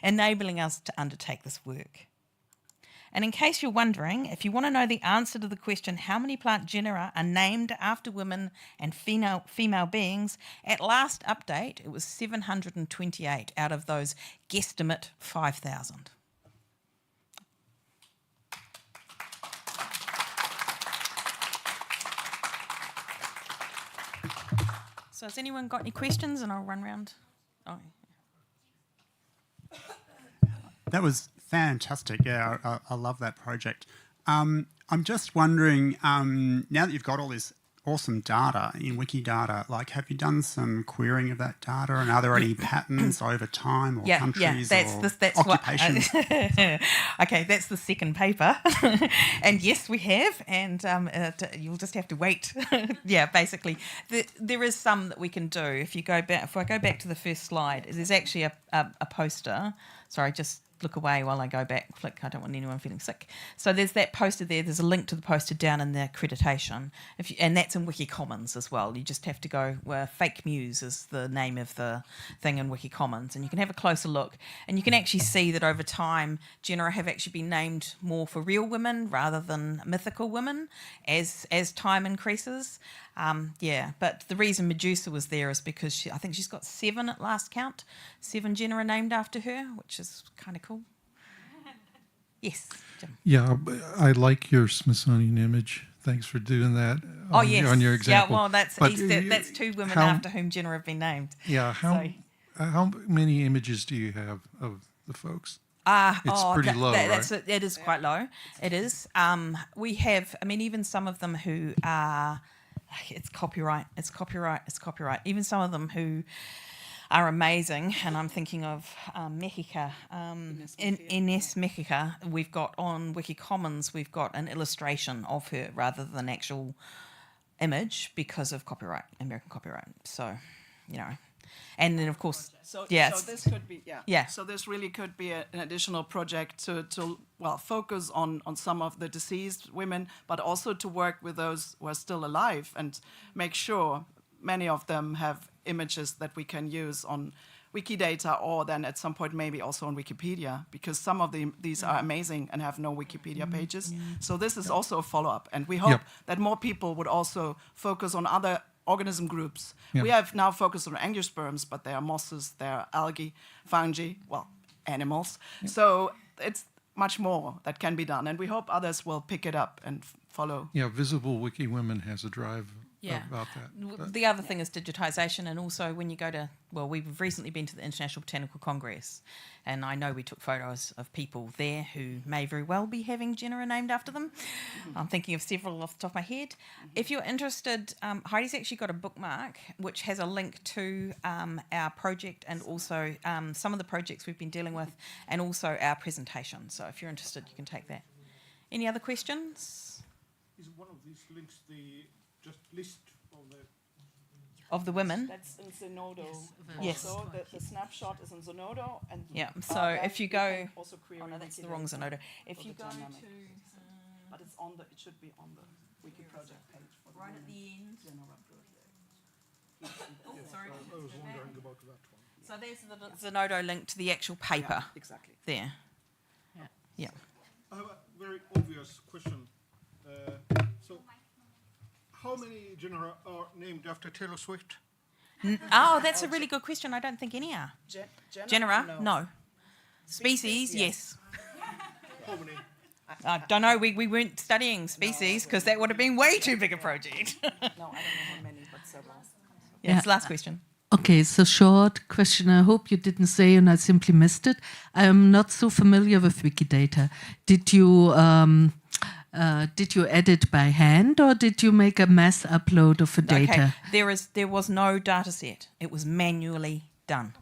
enabling us to undertake this work. And in case you're wondering, if you want to know the answer to the question how many plant genera are named after women and female beings, at last update it was 728 out of those guesstimate 5,000. So has anyone got any questions? And I'll run round. Oh. That was fantastic. Yeah, I love that project. I'm just wondering, now that you've got all this awesome data in Wikidata, like, have you done some querying of that data, and are there any patterns over time or countries or occupations? Okay, that's the second paper. And yes, we have, and you'll just have to wait. Yeah, basically. There is some that we can do. If I go back to the first slide, there's actually a poster. Sorry, just look away while I go back. Flick, I don't want anyone feeling sick. So there's that poster there. There's a link to the poster down in the accreditation. And that's in Wikicommons as well. You just have to go where Fake Muse is the name of the thing in Wikicommons. And you can have a closer look. And you can actually see that over time, genera have actually been named more for real women rather than mythical women as time increases. But the reason Medusa was there is because I think she's got 7 at last count, 7 genera named after her, which is kind of cool. Yes, Jim. Yeah, I like your Smithsonian image. Thanks for doing that. On your example. Yeah, well, that's 2 women after whom genera have been named. Yeah, how many images do you have of the folks? It's pretty low, right? It is quite low. It is. We have, even some of them who are... It's copyright. Even some of them who are amazing, and I'm thinking of Mexica, Ines Mexica. We've got on Wikicommons, we've got an illustration of her rather than actual image because of copyright, American copyright. So, and then of course, So this could be yeah. So this really could be an additional project to focus on some of the deceased women, but also to work with those who are still alive and make sure many of them have images that we can use on Wikidata or then at some point maybe also on Wikipedia, because some of these are amazing and have no Wikipedia pages. So this is also a follow-up, and we hope that more people would also focus on other organism groups. We have now focused on angiosperms, but there are mosses, there are algae, fungi, animals. So it's much more that can be done, and we hope others will pick it up and follow. Yeah, Visible Wiki Women has a drive about that. The other thing is digitization, and also when you go to, we've recently been to the International Botanical Congress, and I know we took photos of people there who may very well be having genera named after them. I'm thinking of several off the top of my head. If you're interested, Heidi's actually got a bookmark which has a link to our project and also some of the projects we've been dealing with, and also our presentation. So if you're interested, you can take that. Any other questions? Is one of these links just list all the of the women. That's in Zenodo. Yes. So the snapshot is in Zenodo, and Yeah. So if you go, also query oh no, that's the Wikidata wrong Zenodo. If for you the go dynamic. to, but it's on the. It should be on the wiki project page. For the right at the end. Sorry. I was wondering about that one. So there's the Zenodo link to the actual paper. Yeah, exactly. There. Yeah. I have a very obvious question. So, how many genera are named after Taylor Swift? Oh, that's a really good question. I don't think any are. Genera? No. No. Species? Yes. How many? I don't know. We weren't studying species because that would have been way too big a project. No, I don't know how many, but several. Yes, last question. Okay, so short question. I hope you didn't say and I simply missed it. I'm not so familiar with Wikidata. Did you edit by hand or did you make a mass upload of the data? Okay, there was no data set. It was manually done.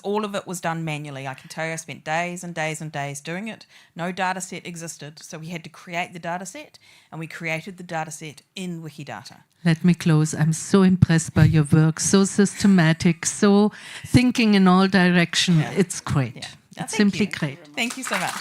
All of it was done manually. I can tell you I spent days and days and days doing it. No data set existed, so we had to create the data set, and we created the data set in Wikidata. Let me close. I'm so impressed by your work, so systematic, so thinking in all directions. Yeah. It's great. Yeah. It's simply great. Thank you so much.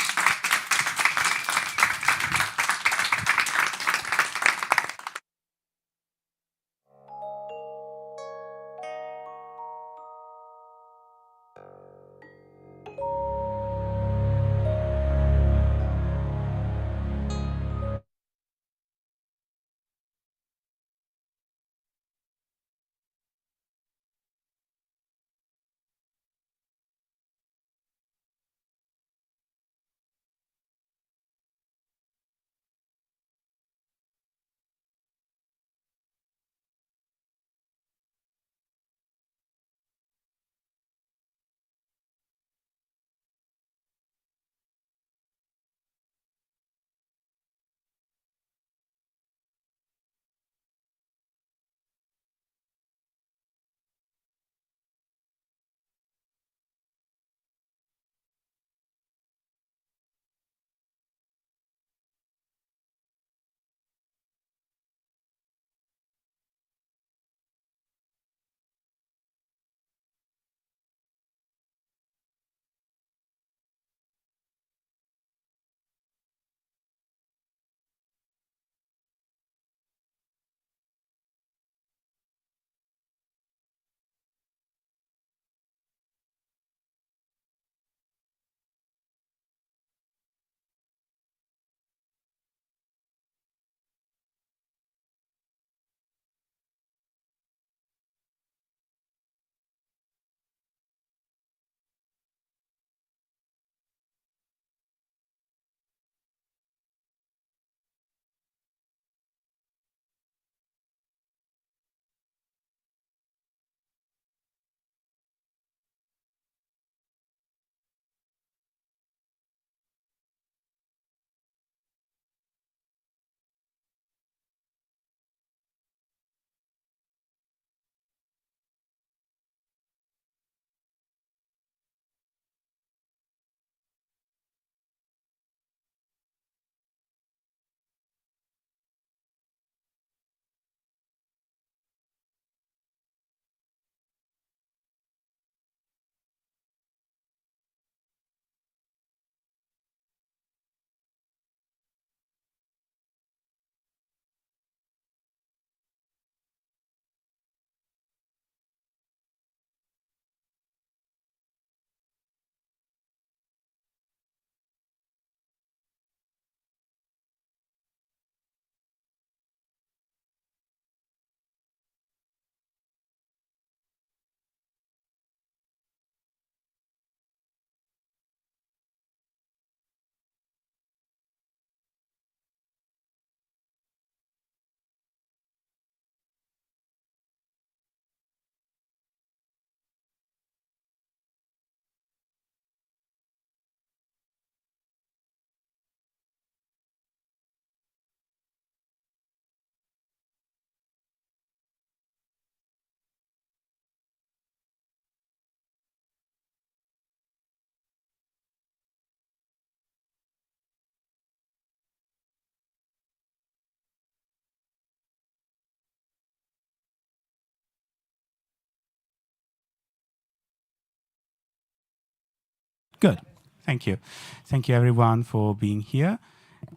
Good. Thank you. Thank you, everyone, for being here.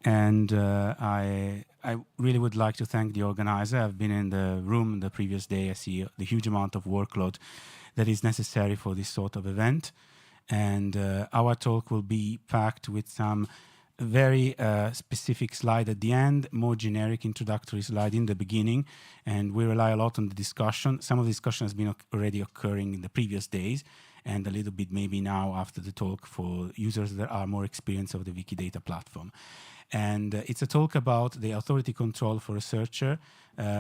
And I really would like to thank the organizer. I've been in the room the previous day. I see the huge amount of workload that is necessary for this sort of event. And our talk will be packed with some very specific slide at the end, more generic introductory slide in the beginning, and we rely a lot on the discussion. Some of the discussion has been already occurring in the previous days, and a little bit maybe now after the talk for users that are more experienced of the Wikidata platform. And it's a talk about the authority control for researcher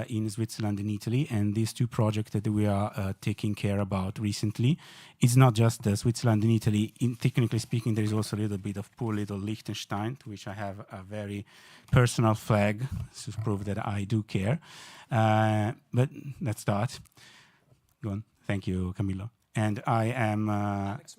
in Switzerland and Italy, and these two projects that we are taking care about recently. It's not just Switzerland and Italy. Technically speaking, there is also a little bit of poor little Liechtenstein, to which I have a very personal flag to prove that I do care. But let's start. Go on. Thank you, Camillo. And I am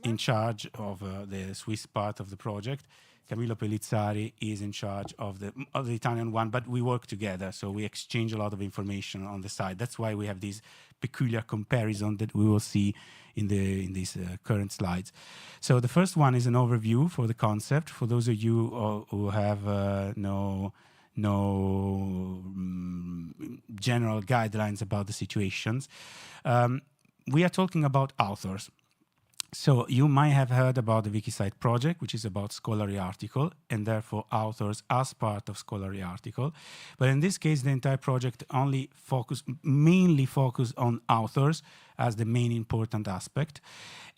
in charge of the Swiss part of the project. Camillo Pellizzari is in charge of the Italian one, but we work together, so we exchange a lot of information on the side. That's why we have this peculiar comparison that we will see in these current slides. So the first one is an overview for the concept. For those of you who have no general guidelines about the situations, we are talking about authors. So you might have heard about the Wikisite project, which is about scholarly article, and therefore authors as part of scholarly article. But in this case, the entire project mainly focus on authors as the main important aspect.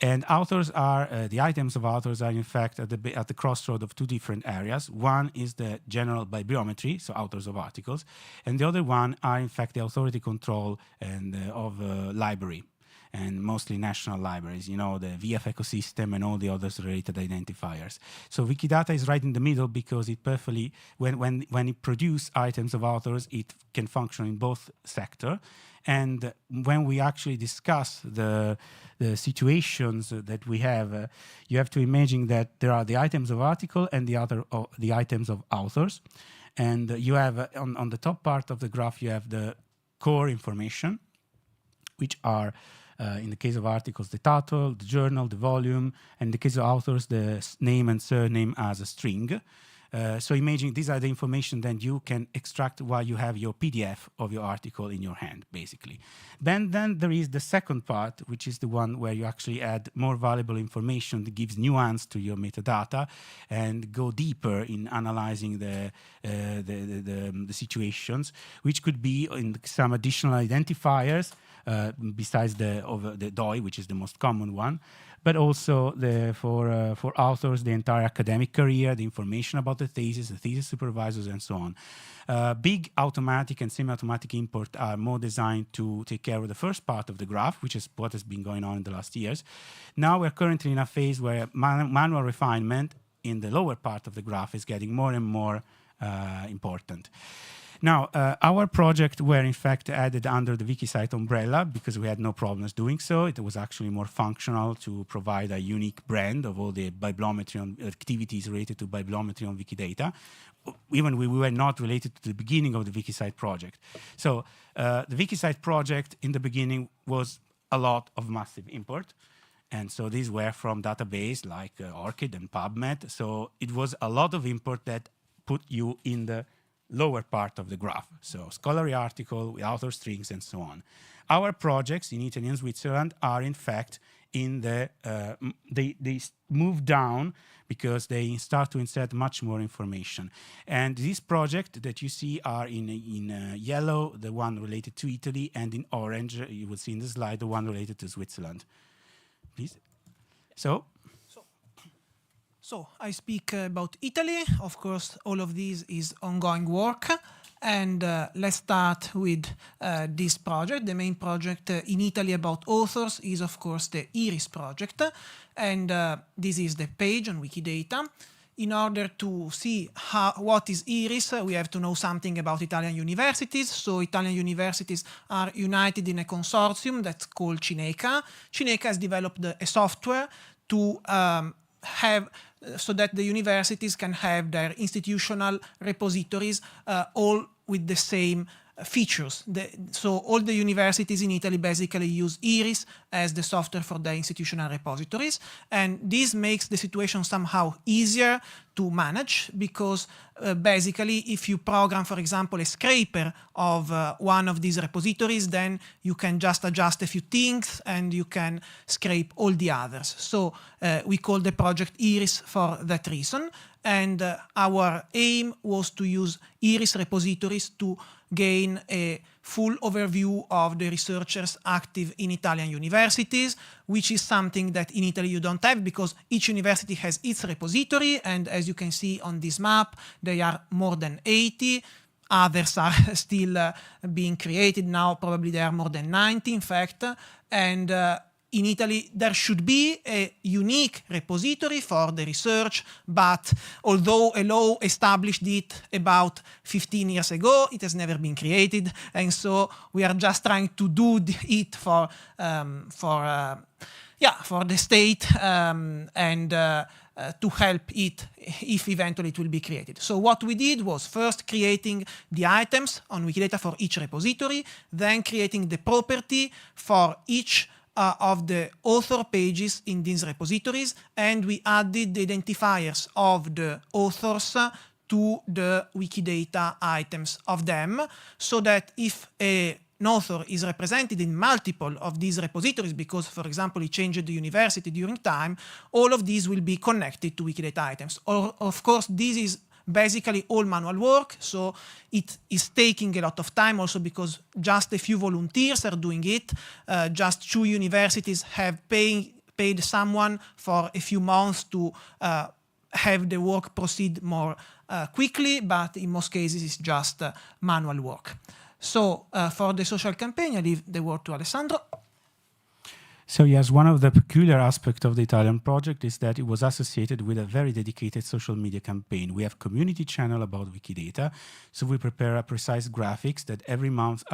And authors are, the items of authors are in fact at the crossroad of two different areas. One is the general bibliometry, so authors of articles, and the other one are in fact the authority control and of library, and mostly national libraries, you know, the VF ecosystem and all the others related identifiers. So Wikidata is right in the middle because it perfectly, when it produces items of authors, it can function in both sectors. And when we actually discuss the situations that we have, you have to imagine that there are the items of article and the items of authors. And you have, on the top part of the graph, you have the core information, which are in the case of articles, the title, the journal, the volume, and in the case of authors, the name and surname as a string. So imagine these are the information that you can extract while you have your PDF of your article in your hand, basically. Then there is the second part, which is the one where you actually add more valuable information that gives nuance to your metadata and go deeper in analyzing the situations, which could be in some additional identifiers, besides the DOI, which is the most common one, but also for authors, the entire academic career, the information about the thesis supervisors, and so on. Big automatic and semi-automatic import are more designed to take care of the first part of the graph, which is what has been going on in the last years. Now we're currently in a phase where manual refinement in the lower part of the graph is getting more and more important. Now, our project were in fact added under the Wikisite umbrella because we had no problems doing so. It was actually more functional to provide a unique brand of all the bibliometry activities related to bibliometry on Wikidata. Even we were not related to the beginning of the Wikisite project. So the Wikisite project in the beginning was a lot of massive import. And so these were from database like ORCID and PubMed. So it was a lot of import that put you in the lower part of the graph, so scholarly article with author strings and so on. Our projects in Italy and Switzerland are in fact in the, they move down because they start to insert much more information. And this project that you see are in yellow, the one related to Italy, and in orange, you will see in the slide, the one related to Switzerland. Please. So I speak about Italy. Of course, all of this is ongoing work. And let's start with this project. The main project in Italy about authors is, of course, the IRIS project. And this is the page on Wikidata. In order to see what is IRIS, we have to know something about Italian universities. So Italian universities are united in a consortium that's called Cineca. Cineca has developed a software to have so that the universities can have their institutional repositories all with the same features. So all the universities in Italy basically use Iris as the software for their institutional repositories, and this makes the situation somehow easier to manage because basically if you program, for example, a scraper of one of these repositories, then you can just adjust a few things and you can scrape all the others. So we call the project Iris for that reason, and our aim was to use Iris repositories to gain a full overview of the researchers active in Italian universities, which is something that in Italy you don't have because each university has its repository, and as you can see on this map, they are more than 80. Others are still being created now, probably there are more than 90 in fact, and in Italy, there should be a unique repository for the research, but although a law established it about 15 years ago, it has never been created, and so we are just trying to do it for the state and to help it if eventually it will be created. So what we did was first creating the items on Wikidata for each repository, then creating the property for each of the author pages in these repositories, and we added the identifiers of the authors to the Wikidata items of them, so that if an author is represented in multiple of these repositories, because, for example, he changed the university during time, all of these will be connected to Wikidata items. Of course, this is basically all manual work, so it is taking a lot of time also because just a few volunteers are doing it. Just 2 universities have paid someone for a few months to have the work proceed more quickly, but in most cases it's just manual work. So for the social campaign, I leave the word to Alessandro. So yes, one of the peculiar aspects of the Italian project is that it was associated with a very dedicated social media campaign. We have community channel about Wikidata, so we prepare a precise graphics that every month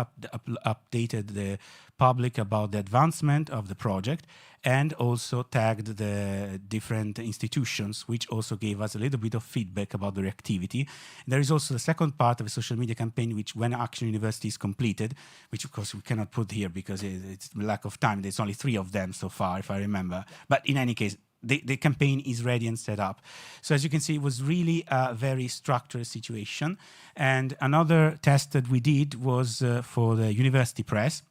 updated the public about the advancement of the project, and also tagged the different institutions, which also gave us a little bit of feedback about their activity. There is also the second part of a social media campaign, which when Action University is completed, which of course we cannot put here because it's lack of time. There's only 3 of them so far, if I remember. But in any case, the campaign is ready and set up. So as you can see, it was really a very structured situation. And another test that we did was for the university press.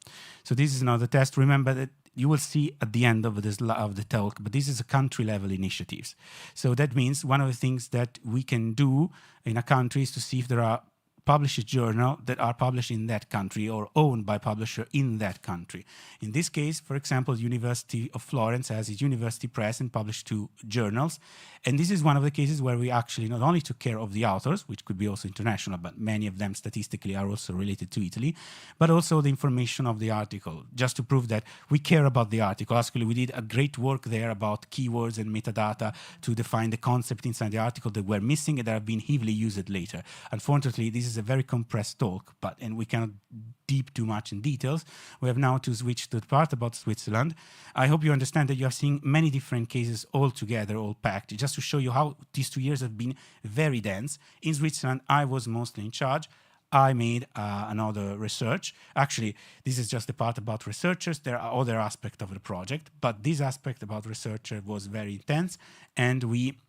So this is another test. Remember that you will see at the end of the talk, but this is a country-level initiatives. So that means one of the things that we can do in a country is to see if there are published journals that are published in that country or owned by publisher in that country. In this case, for example, University of Florence has its university press and published 2 journals. And this is one of the cases where we actually not only took care of the authors, which could be also international, but many of them statistically are also related to Italy, but also the information of the article, just to prove that we care about the article. Actually, we did a great work there about keywords and metadata to define the concept inside the article that were missing and that have been heavily used later. Unfortunately, this is a very compressed talk, and we cannot deep too much in details. We have now to switch to the part about Switzerland. I hope you understand that you are seeing many different cases all together, all packed, just to show you how these 2 years have been very dense. In Switzerland, I was mostly in charge. I made another research. Actually, this is just the part about researchers. There are other aspects of the project, but this aspect about researcher was very intense, and we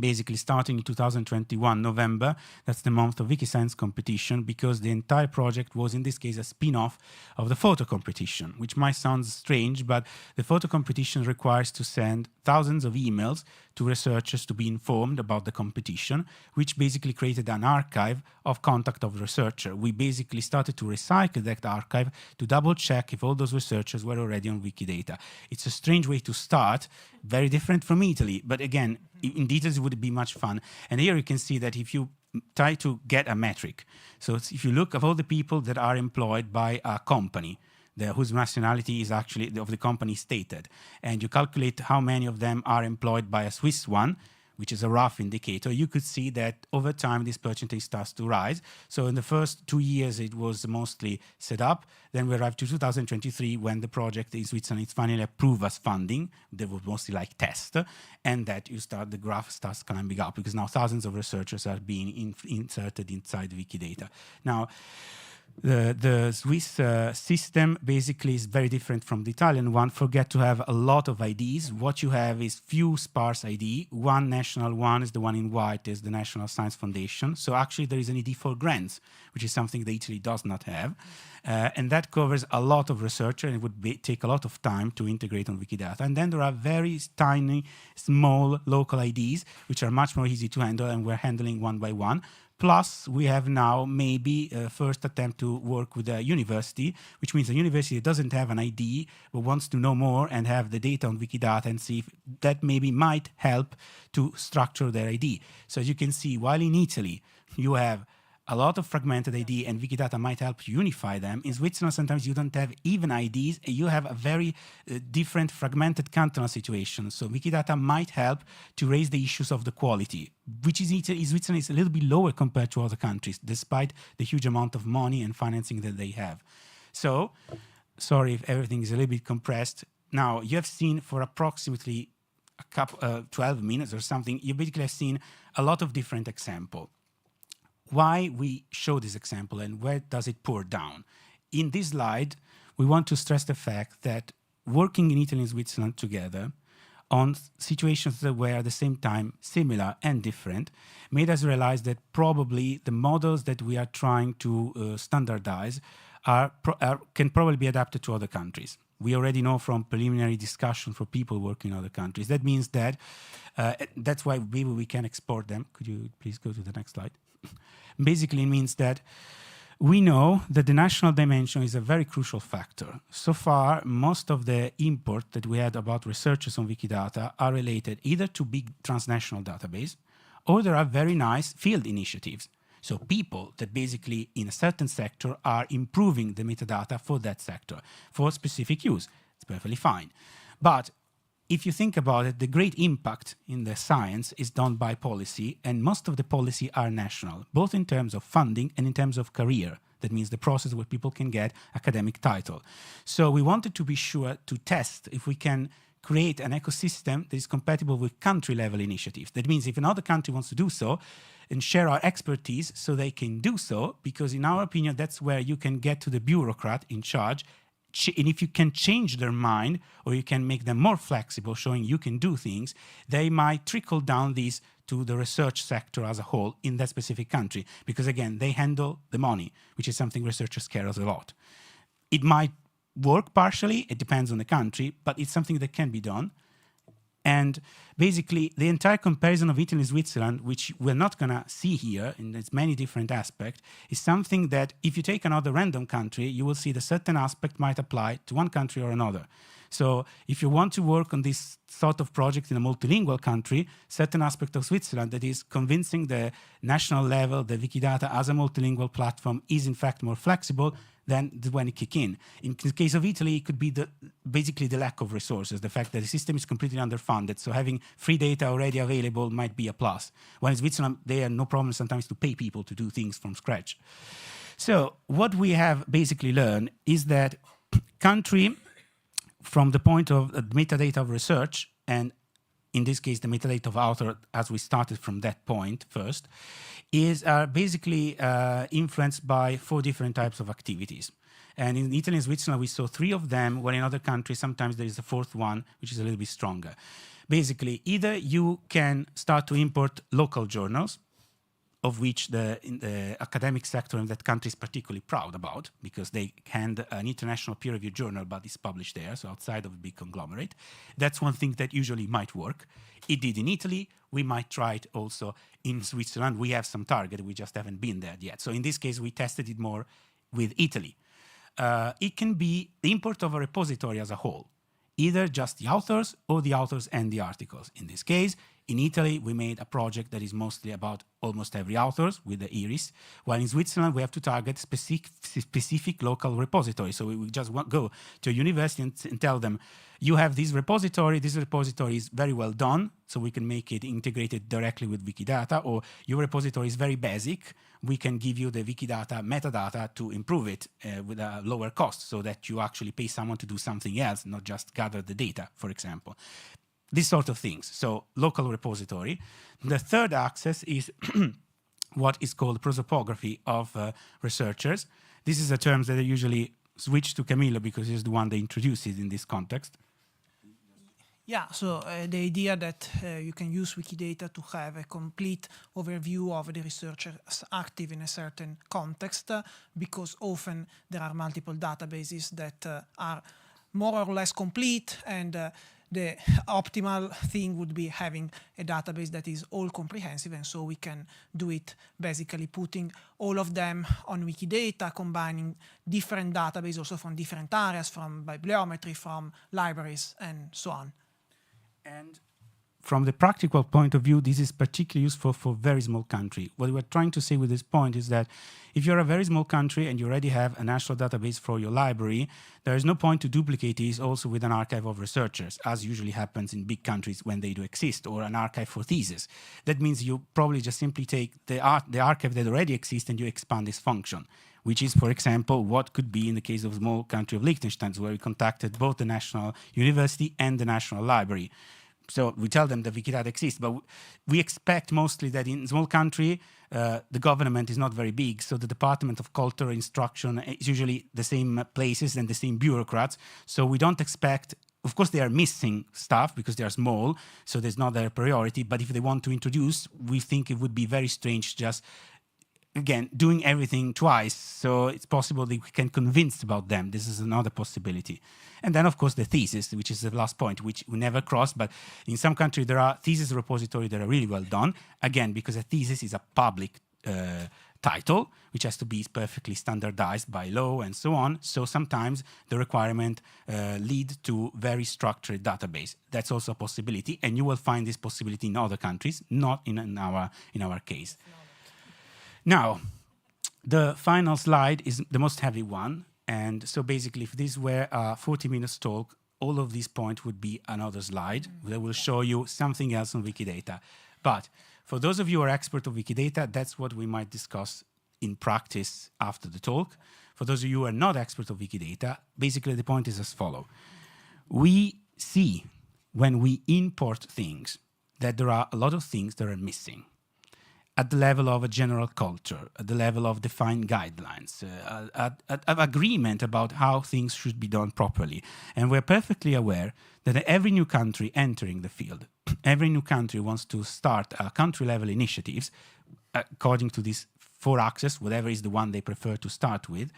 basically starting in 2021, November, that's the month of WikiScience competition, because the entire project was, in this case, a spin-off of the photo competition, which might sound strange, but the photo competition requires to send thousands of emails to researchers to be informed about the competition, which basically created an archive of contact of the researcher. We basically started to recycle that archive to double check if all those researchers were already on Wikidata. It's a strange way to start, very different from Italy, but again, in details it would be much fun. And here you can see that if you try to get a metric, so if you look at all the people that are employed by a company, whose nationality is actually of the company stated, and you calculate how many of them are employed by a Swiss one, which is a rough indicator, you could see that over time this percentage starts to rise. So in the first 2 years it was mostly set up. Then we arrived to 2023 when the project in Switzerland is finally approved as funding. They were mostly like test, and that the graph starts climbing up because now thousands of researchers are being inserted inside Wikidata. Now, The Swiss system basically is very different from the Italian one. Forget to have a lot of IDs. What you have is few sparse ID. One national one is the one in white, is the National Science Foundation. So actually there is an ID for grants, which is something that Italy does not have. And that covers a lot of research, and it would take a lot of time to integrate on Wikidata. And then there are very tiny, small local IDs, which are much more easy to handle, and we're handling one by one. Plus, we have now maybe a first attempt to work with a university, which means a university doesn't have an ID, but wants to know more and have the data on Wikidata and see if that maybe might help to structure their ID. So as you can see, while in Italy, you have a lot of fragmented ID and Wikidata might help unify them. In Switzerland, sometimes you don't have even IDs, and you have a very different fragmented cantonal situation. So Wikidata might help to raise the issues of the quality, which is in Switzerland is a little bit lower compared to other countries, despite the huge amount of money and financing that they have. So, sorry if everything is a little bit compressed. Now, you have seen for approximately 12 minutes or something, you basically have seen a lot of different examples. Why we show this example and where does it pour down? In this slide, we want to stress the fact that working in Italy and Switzerland together on situations that were at the same time similar and different made us realize that probably the models that we are trying to standardize can probably be adapted to other countries. We already know from preliminary discussion for people working in other countries. That means that that's why maybe we can export them. Could you please go to the next slide? Basically, it means that we know that the national dimension is a very crucial factor. So far, most of the import that we had about researchers on Wikidata are related either to big transnational database, or there are very nice field initiatives. So people that basically in a certain sector are improving the metadata for that sector for specific use. It's perfectly fine. But if you think about it, the great impact in the science is done by policy, and most of the policy are national, both in terms of funding and in terms of career. That means the process where people can get academic title. So we wanted to be sure to test if we can create an ecosystem that is compatible with country-level initiatives. That means if another country wants to do so, and share our expertise so they can do so, because in our opinion, that's where you can get to the bureaucrat in charge. And if you can change their mind, or you can make them more flexible, showing you can do things, they might trickle down these to the research sector as a whole in that specific country. Because again, they handle the money, which is something researchers care a lot. It might work partially, it depends on the country, but it's something that can be done. And basically, the entire comparison of Italy and Switzerland, which we're not going to see here in its many different aspects, is something that if you take another random country, you will see that certain aspect might apply to one country or another. So if you want to work on this sort of project in a multilingual country, certain aspect of Switzerland that is convincing the national level that Wikidata as a multilingual platform is in fact more flexible, then when it kick in. In the case of Italy, it could be basically the lack of resources, the fact that the system is completely underfunded. So having free data already available might be a plus. When in Switzerland, they have no problem sometimes to pay people to do things from scratch. So what we have basically learned is that country, from the point of metadata of research, and in this case, the metadata of author, as we started from that point first, is basically influenced by 4 different types of activities. And in Italy and Switzerland, we saw 3 of them, while in other countries, sometimes there is a 4th one, which is a little bit stronger. Basically, either you can start to import local journals, of which in the academic sector in that country is particularly proud about, because they hand an international peer-reviewed journal, but it's published there, so outside of a big conglomerate. That's one thing that usually might work. It did in Italy. We might try it also in Switzerland. We have some target. We just haven't been there yet. So in this case, we tested it more with Italy. It can be the import of a repository as a whole, either just the authors or the authors and the articles. In this case, in Italy, we made a project that is mostly about almost every author with the IRIS, while in Switzerland, we have to target specific local repositories. So we will just go to a university and tell them, you have this repository is very well done, so we can make it integrated directly with Wikidata, or your repository is very basic, we can give you the Wikidata metadata to improve it with a lower cost, so that you actually pay someone to do something else, not just gather the data, for example. These sort of things. So local repository. The third axis is what is called prosopography of researchers. This is a term that I usually switch to Camillo because he's the one that introduced it in this context. Yeah, so the idea that you can use Wikidata to have a complete overview of the researchers active in a certain context, because often there are multiple databases that are more or less complete, and the optimal thing would be having a database that is all comprehensive, and so we can do it basically putting all of them on Wikidata, combining different databases also from different areas, from bibliometry, from libraries, and so on. And from the practical point of view, this is particularly useful for very small country. What we're trying to say with this point is that if you're a very small country and you already have a national database for your library, there is no point to duplicate this also with an archive of researchers, as usually happens in big countries when they do exist, or an archive for thesis. That means you probably just simply take the archive that already exists and you expand this function, which is, for example, what could be in the case of a small country of Liechtenstein, where we contacted both the National University and the National Library. So we tell them that Wikidata exists, but we expect mostly that in a small country, the government is not very big, so the Department of Culture Instruction is usually the same places and the same bureaucrats. So we don't expect, of course, they are missing stuff because they are small, so there's not their priority. But if they want to introduce, we think it would be very strange just, again, doing everything twice. So it's possible that we can convince about them. This is another possibility. And then, of course, the thesis, which is the last point, which we never crossed. But in some countries, there are thesis repositories that are really well done. Again, because a thesis is a public title, which has to be perfectly standardized by law and so on. So sometimes the requirement lead to very structured database. That's also a possibility. And you will find this possibility in other countries, not in our case. Now, the final slide is the most heavy one. And so basically, if this were a 40-minute talk, all of these points would be another slide that will show you something else on Wikidata. But for those of you who are expert of Wikidata, that's what we might discuss in practice after the talk. For those of you who are not expert of Wikidata, basically the point is as follows. We see when we import things that there are a lot of things that are missing at the level of a general culture, at the level of defined guidelines, of agreement about how things should be done properly. And we're perfectly aware that every new country entering the field, every new country wants to start country-level initiatives, according to these 4 axes, whatever is the one they prefer to start with,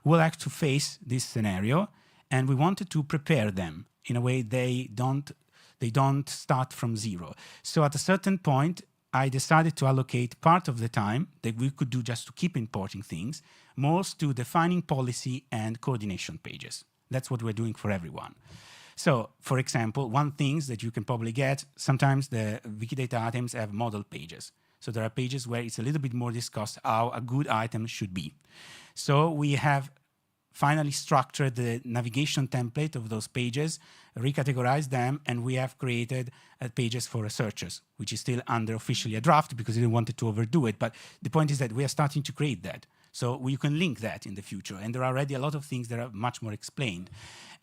will have to face this scenario, and we wanted to prepare them in a way they don't start from zero. So at a certain point, I decided to allocate part of the time that we could do just to keep importing things, more to defining policy and coordination pages. That's what we're doing for everyone. So, for example, one thing that you can probably get, sometimes the Wikidata items have model pages. So there are pages where it's a little bit more discussed how a good item should be. So we have finally structured the navigation template of those pages, recategorized them, and we have created pages for researchers, which is still under officially a draft because we didn't want to overdo it. But the point is that we are starting to create that. So you can link that in the future. And there are already a lot of things that are much more explained.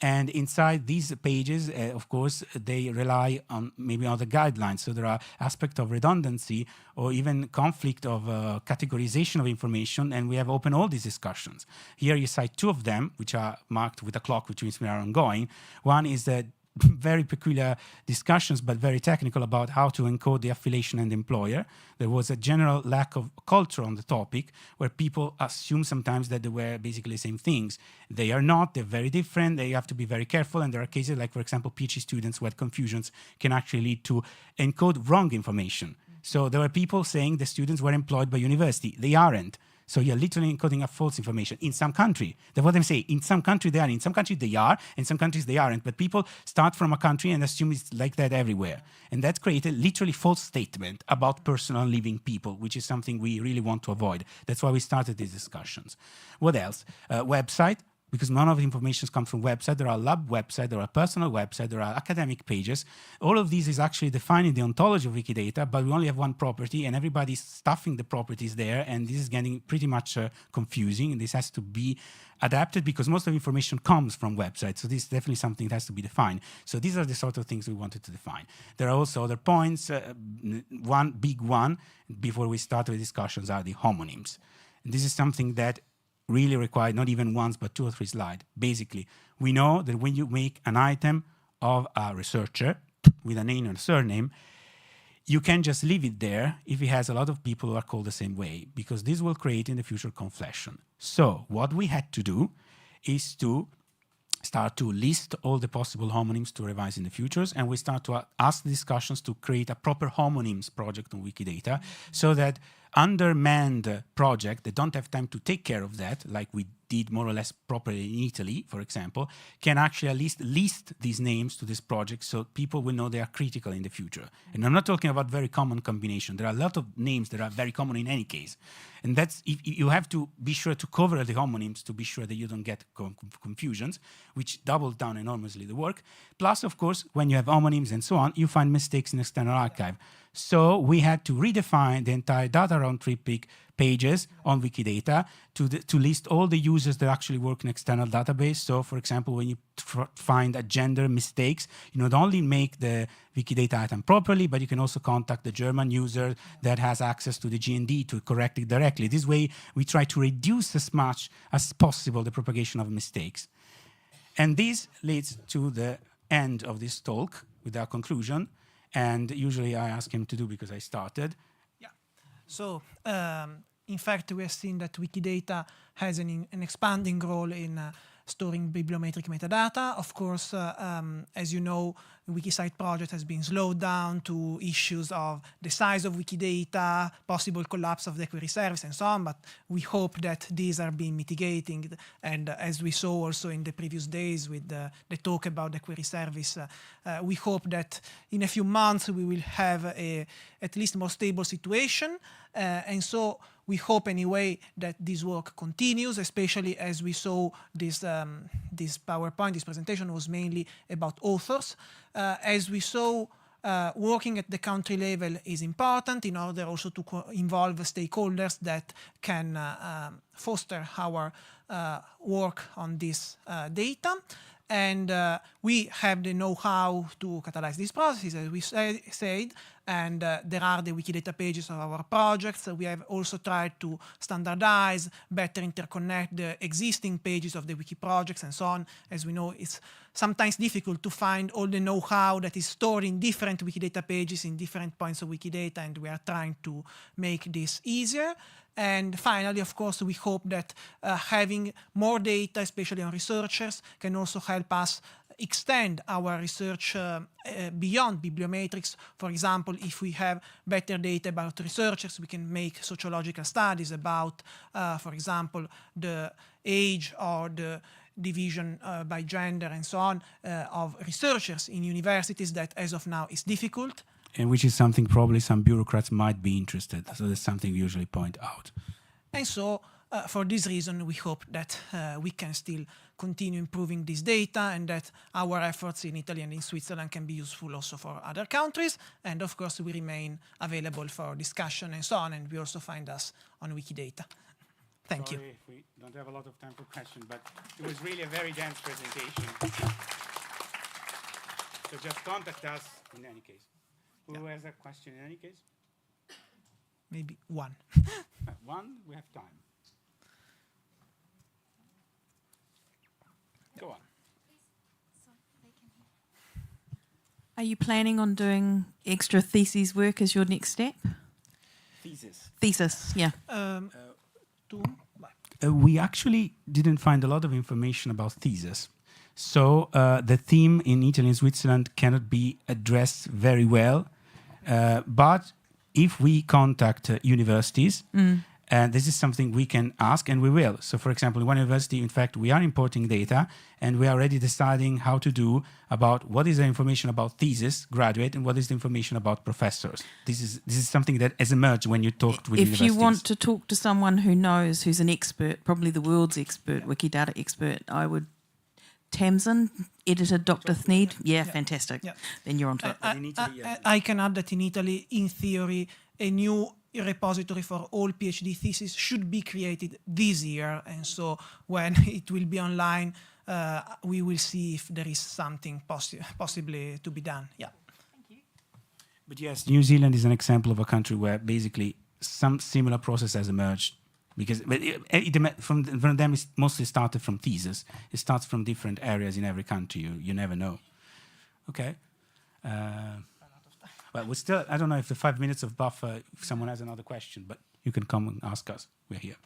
And inside these pages, of course, they rely on maybe other guidelines. So there are aspects of redundancy or even conflict of categorization of information. And we have opened all these discussions. Here you cite 2 of them, which are marked with a clock, which means we are ongoing. One is that very peculiar discussions, but very technical, about how to encode the affiliation and employer. There was a general lack of culture on the topic, where people assume sometimes that they were basically the same things. They are not. They're very different. They have to be very careful. And there are cases like, for example, PhD students where confusions can actually lead to encode wrong information. So there were people saying the students were employed by university. They aren't. So you're literally encoding a false information in some country. That's what I'm saying. In some country they are, in some countries they are, in some countries they aren't. But people start from a country and assume it's like that everywhere. And that created literally false statement about personal living people, which is something we really want to avoid. That's why we started these discussions. What else? Website. Because none of the information comes from website. There are lab websites, there are personal websites, there are academic pages. All of these is actually defining the ontology of Wikidata, but we only have one property and everybody's stuffing the properties there, and this is getting pretty much confusing, and this has to be adapted because most of the information comes from websites. So this is definitely something that has to be defined. So these are the sort of things we wanted to define. There are also other points. One big one before we start the discussions are the homonyms. And this is something that really require not even once, but 2 or 3 slides. Basically, we know that when you make an item of a researcher with a name and a surname, you can just leave it there if it has a lot of people who are called the same way, because this will create in the future conflation. So what we had to do is to start to list all the possible homonyms to revise in the futures, and we start to ask discussions to create a proper homonyms project on Wikidata, so that undermanned project that don't have time to take care of that, like we did more or less properly in Italy, for example, can actually at least list these names to this project so people will know they are critical in the future. And I'm not talking about very common combination. There are a lot of names that are very common in any case. And that's, you have to be sure to cover the homonyms to be sure that you don't get confusions, which doubles down enormously the work. Plus, of course, when you have homonyms and so on, you find mistakes in external archive. So we had to redefine the entire data round-trip pages on Wikidata to list all the users that actually work in external database. So, for example, when you find a gender mistakes, you not only make the Wikidata item properly, but you can also contact the German user that has access to the GND to correct it directly. This way, we try to reduce as much as possible the propagation of mistakes. And this leads to the end of this talk with our conclusion. And usually I ask him to do because I started. Yeah. So, in fact, we have seen that Wikidata has an expanding role in storing bibliometric metadata. Of course, as you know, the Wikisite project has been slowed down to issues of the size of Wikidata, possible collapse of the query service, and so on. But we hope that these are being mitigated. And as we saw also in the previous days with the talk about the query service, we hope that in a few months we will have at least more stable situation. And so we hope anyway that this work continues, especially as we saw this PowerPoint, this presentation was mainly about authors. As we saw, working at the country level is important in order also to involve stakeholders that can foster our work on this data. And we have the know-how to catalyze these processes, as we said, and there are the Wikidata pages of our projects. We have also tried to standardize, better interconnect the existing pages of the wiki projects and so on. As we know, it's sometimes difficult to find all the know-how that is stored in different Wikidata pages in different points of Wikidata, and we are trying to make this easier. And finally, of course, we hope that having more data, especially on researchers, can also help us extend our research beyond bibliometrics. For example, if we have better data about researchers, we can make sociological studies about, for example, the age or the division by gender and so on of researchers in universities that as of now is difficult. And which is something probably some bureaucrats might be interested. So that's something we usually point out. And so for this reason, we hope that we can still continue improving this data and that our efforts in Italy and in Switzerland can be useful also for other countries. And of course, we remain available for discussion and so on. And we also find us on Wikidata. Thank you. Sorry if we don't have a lot of time for questions, but it was really a very dense presentation. So just contact us in any case. Who has a question in any case? Maybe one. One, we have time. Go on. Are you planning on doing extra thesis work as your next step? Thesis, yeah. We actually didn't find a lot of information about thesis. So the theme in Italy and Switzerland cannot be addressed very well. But if we contact universities, this is something we can ask, and we will. So, for example, in one university, in fact, we are importing data, and we are already deciding how to do about what is the information about thesis, graduate, and what is the information about professors. This is something that has emerged when you talk with universities. If you want to talk to someone who knows, who's an expert, probably the world's expert, Wikidata expert, I would... Tamsin, editor Dr. Thneed. Yeah, fantastic. Yeah. Then you're on to it. I can add that in Italy, in theory, a new repository for all PhD theses should be created this year. And so when it will be online, we will see if there is something possibly to be done. Yeah. Thank you. But yes, New Zealand is an example of a country where basically some similar process has emerged. Because from them, it's mostly started from thesis. It starts from different areas in every country. You never know. Okay. But we still, I don't know if the 5 minutes of buffer, if someone has another question, but you can come and ask us. We're here.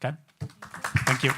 Okay? Thank you.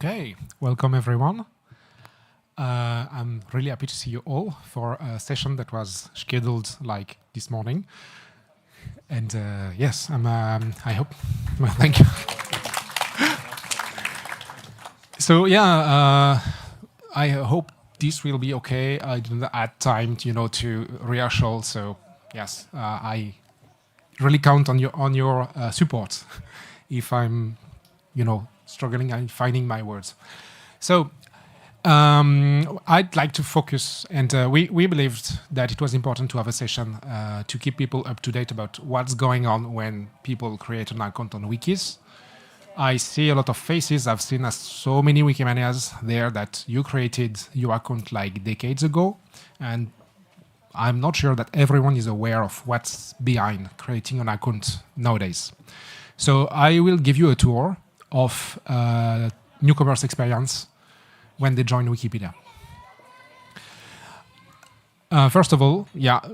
Okay, welcome everyone. I'm really happy to see you all for a session that was scheduled like this morning. And yes, I hope, well, thank you. So yeah, I hope this will be okay. I didn't add time, to rehearsal. So yes, I really count on your support if I'm, struggling and finding my words. So I'd like to focus, and we believed that it was important to have a session to keep people up to date about what's going on when people create an account on wikis. I see a lot of faces. I've seen so many Wikimanias there that you created your account like decades ago, and I'm not sure that everyone is aware of what's behind creating an account nowadays. So I will give you a tour of newcomers' experience when they join Wikipedia. First of all,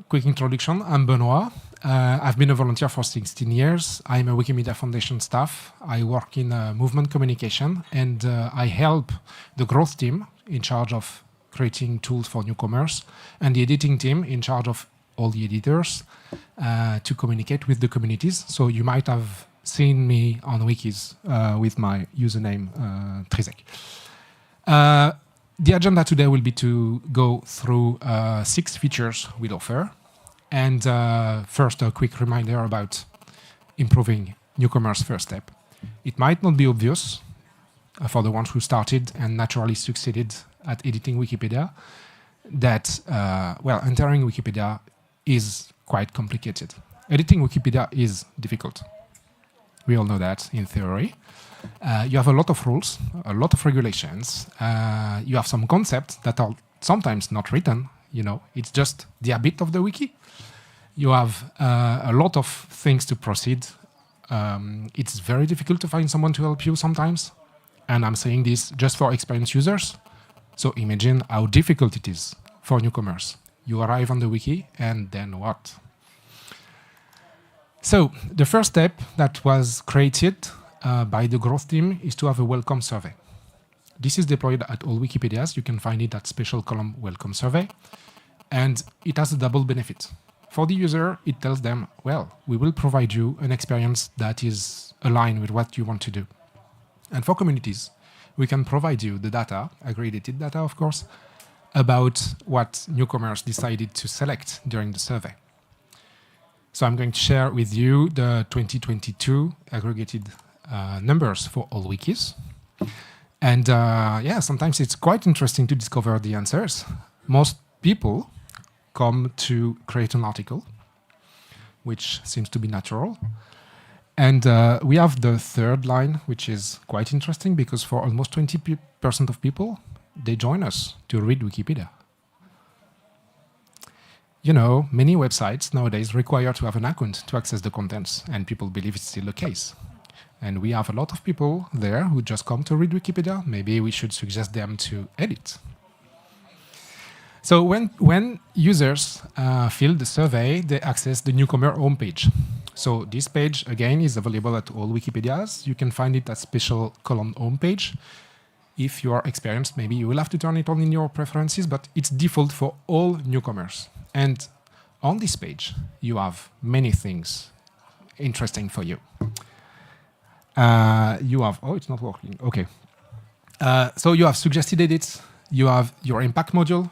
quick introduction. I'm Benoit. I've been a volunteer for 16 years. I'm a Wikimedia Foundation staff. I work in movement communication, and I help the growth team in charge of creating tools for newcomers, and the editing team in charge of all the editors to communicate with the communities. So you might have seen me on wikis with my username Trizek. The agenda today will be to go through 6 features we offer. And first, a quick reminder about improving newcomers' first step. It might not be obvious for the ones who started and naturally succeeded at editing Wikipedia that, entering Wikipedia is quite complicated. Editing Wikipedia is difficult. We all know that in theory. You have a lot of rules, a lot of regulations. You have some concepts that are sometimes not written. It's just the habit of the wiki. You have a lot of things to proceed. It's very difficult to find someone to help you sometimes. And I'm saying this just for experienced users. So imagine how difficult it is for newcomers. You arrive on the wiki, and then what? So the first step that was created by the growth team is to have a welcome survey. This is deployed at all Wikipedias. You can find it at special column welcome survey. And it has a double benefit. For the user, it tells them, well, we will provide you an experience that is aligned with what you want to do. And for communities, we can provide you the data, aggregated data, of course, about what newcomers decided to select during the survey. So I'm going to share with you the 2022 aggregated numbers for all wikis. And sometimes it's quite interesting to discover the answers. Most people come to create an article, which seems to be natural. And we have the third line, which is quite interesting because for almost 20% of people, they join us to read Wikipedia. Many websites nowadays require to have an account to access the contents, and people believe it's still the case. And we have a lot of people there who just come to read Wikipedia. Maybe we should suggest them to edit. So when users fill the survey, they access the newcomer homepage. So this page, again, is available at all Wikipedias. You can find it at special column homepage. If you are experienced, maybe you will have to turn it on in your preferences, but it's default for all newcomers. And on this page, you have many things interesting for you. You have, it's not working, okay. So you have suggested edits, you have your impact module,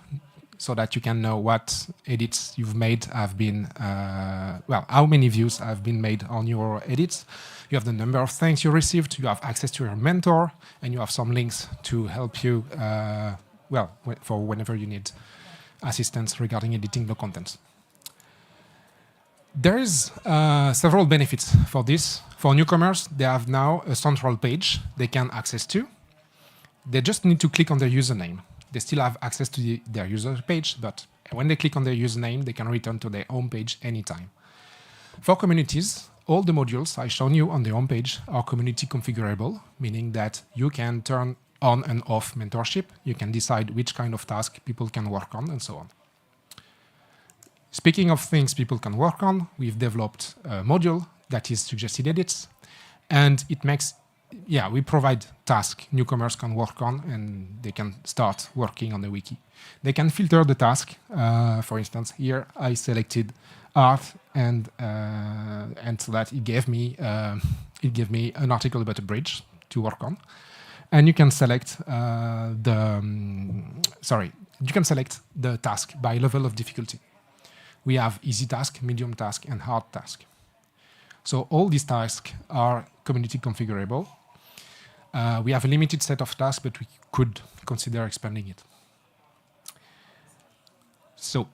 so that you can know what edits you've made have been, how many views have been made on your edits. You have the number of thanks you received, you have access to your mentor, and you have some links to help you, for whenever you need assistance regarding editing the content. There is several benefits for this. For newcomers, they have now a central page they can access to. They just need to click on their username. They still have access to their user page, but when they click on their username, they can return to their home page anytime. For communities, all the modules I've shown you on the home page are community configurable, meaning that you can turn on and off mentorship. You can decide which kind of task people can work on, and so on. Speaking of things people can work on, we've developed a module that is suggested edits, and it makes yeah, we provide tasks newcomers can work on, and they can start working on the wiki. They can filter the task. For instance, here I selected art, and so that it gave me an article about a bridge to work on. And you can select the task by level of difficulty. We have easy task, medium task, and hard task. So all these tasks are community configurable. We have a limited set of tasks, but we could consider expanding it. So,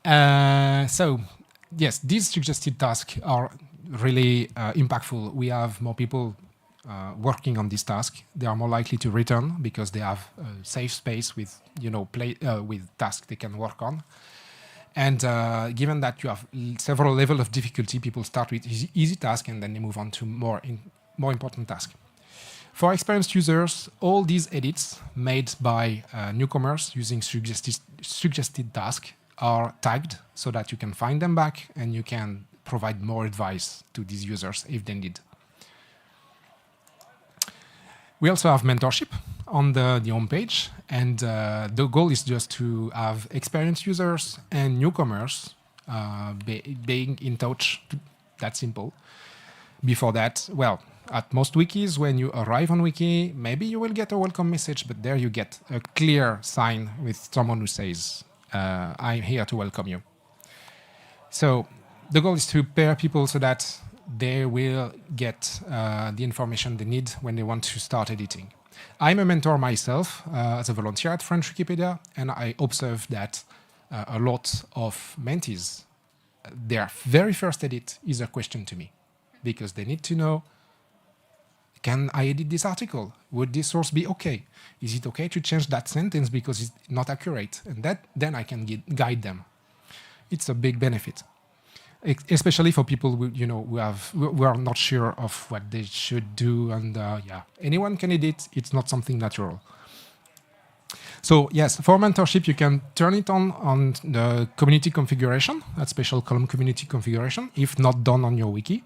yeah. So, yes, these suggested tasks are really impactful. We have more people working on this task. They are more likely to return because they have a safe space with, with tasks they can work on. And given that you have several levels of difficulty, people start with easy tasks and then they move on to more important tasks. For experienced users, all these edits made by newcomers using suggested tasks are tagged so that you can find them back and you can provide more advice to these users if they need. We also have mentorship on the homepage, and the goal is just to have experienced users and newcomers being in touch. That's simple. Before that, well, at most wikis, when you arrive on wiki, maybe you will get a welcome message, but there you get a clear sign with someone who says, I'm here to welcome you. So the goal is to pair people so that they will get the information they need when they want to start editing. I'm a mentor myself as a volunteer at French Wikipedia, and I observe that a lot of mentees, their very first edit is a question to me, because they need to know, can I edit this article? Would this source be okay? Is it okay to change that sentence because it's not accurate? And then I can guide them. It's a big benefit, especially for people who are not sure of what they should do. And anyone can edit. It's not something natural. So yes, for mentorship, you can turn it on the community configuration, that special column community configuration, if not done on your wiki.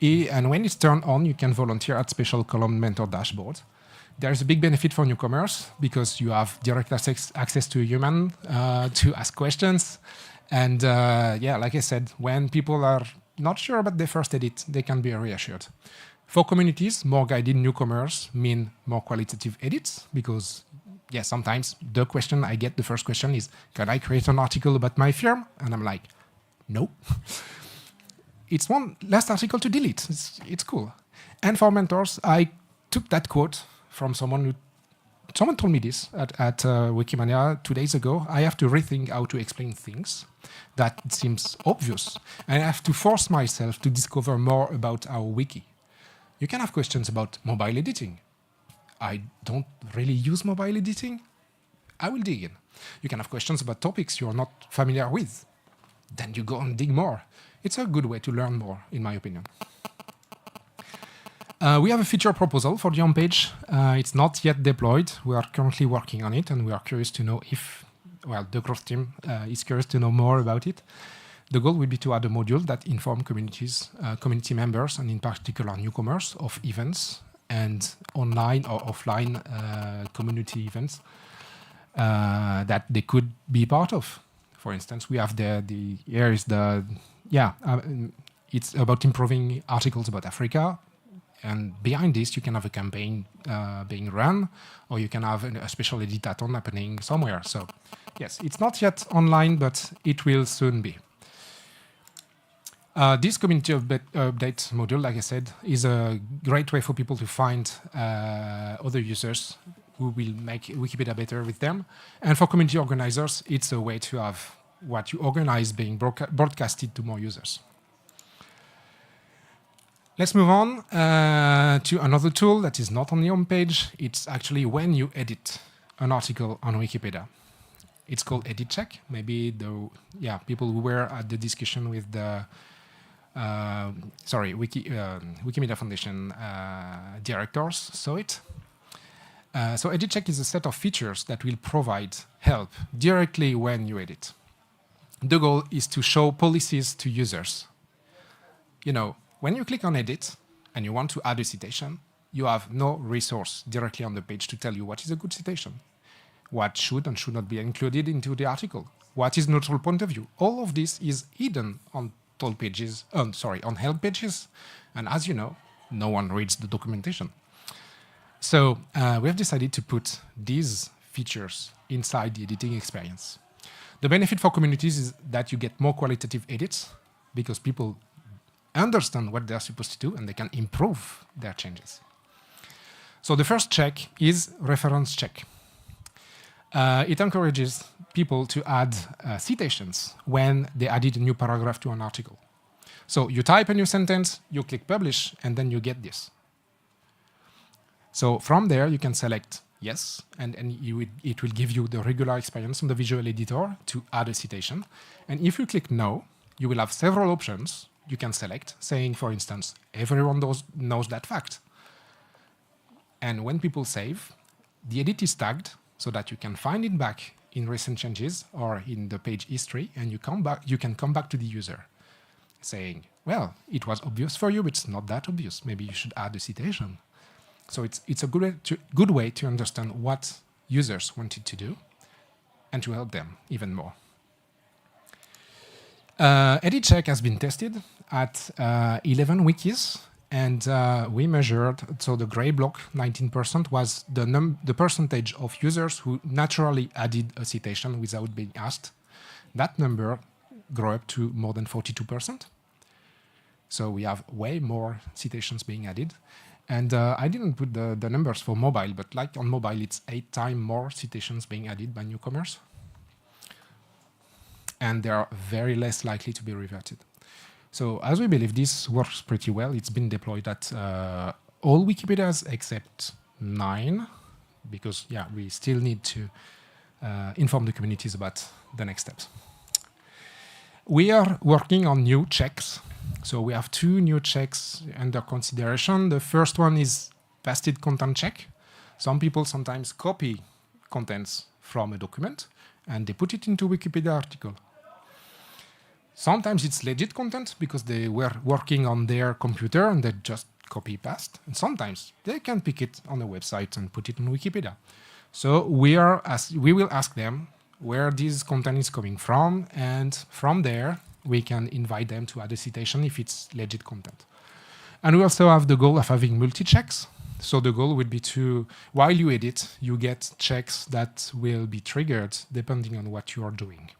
And when it's turned on, you can volunteer at special column mentor dashboard. There's a big benefit for newcomers because you have direct access to a human to ask questions. And like I said, when people are not sure about their first edit, they can be reassured. For communities, more guided newcomers mean more qualitative edits because, sometimes the question I get, the first question is, can I create an article about my firm? And I'm like, no. It's one last article to delete. It's cool. And for mentors, I took that quote from someone told me this at Wikimania 2 days ago. I have to rethink how to explain things that seems obvious. And I have to force myself to discover more about our wiki. You can have questions about mobile editing. I don't really use mobile editing. I will dig in. You can have questions about topics you're not familiar with. Then you go and dig more. It's a good way to learn more, in my opinion. We have a feature proposal for the homepage. It's not yet deployed. We are currently working on it, and we are curious to know if, the growth team is curious to know more about it. The goal will be to add a module that informs community members, and in particular newcomers, of events and online or offline community events that they could be part of. For instance, we have it's about improving articles about Africa. And behind this, you can have a campaign being run, or you can have a special editathon happening somewhere. So, yes, it's not yet online, but it will soon be. This community update module, like I said, is a great way for people to find other users who will make Wikipedia better with them. And for community organizers, it's a way to have what you organize being broadcasted to more users. Let's move on to another tool that is not on the homepage. It's actually when you edit an article on Wikipedia. It's called Edit Check. Maybe people who were at the discussion with the Wikimedia Foundation directors saw it. So Edit Check is a set of features that will provide help directly when you edit. The goal is to show policies to users. When you click on edit, and you want to add a citation, you have no resource directly on the page to tell you what is a good citation, what should and should not be included into the article, what is neutral point of view. All of this is hidden on toll pages, on help pages, and as you know, no one reads the documentation. So we have decided to put these features inside the editing experience. The benefit for communities is that you get more qualitative edits because people understand what they're supposed to do and they can improve their changes. So the first check is reference check. It encourages people to add citations when they added a new paragraph to an article. So you type a new sentence, you click publish, and then you get this. So from there, you can select yes, and it will give you the regular experience on the visual editor to add a citation. And if you click no, you will have several options you can select, saying, for instance, everyone knows that fact. And when people save, the edit is tagged so that you can find it back in recent changes or in the page history, and you can come back to the user saying, well, it was obvious for you, but it's not that obvious. Maybe you should add a citation. So it's a good way to understand what users wanted to do and to help them even more. Edit check has been tested at 11 wikis, and we measured, so the gray block, 19%, was the percentage of users who naturally added a citation without being asked. That number grew up to more than 42%. So we have way more citations being added. And I didn't put the numbers for mobile, but like on mobile, it's 8 times more citations being added by newcomers. And they are very less likely to be reverted. So as we believe this works pretty well, it's been deployed at all Wikipedias except 9, because yeah, we still need to inform the communities about the next steps. We are working on new checks. So we have 2 new checks under consideration. The first one is pasted content check. Some people sometimes copy contents from a document and they put it into a Wikipedia article. Sometimes it's legit content because they were working on their computer and they just copy paste. And sometimes they can pick it on a website and put it in Wikipedia. So we will ask them where this content is coming from, and from there we can invite them to add a citation if it's legit content. And we also have the goal of having multi-checks. So the goal would be to, while you edit, you get checks that will be triggered depending on what you are doing.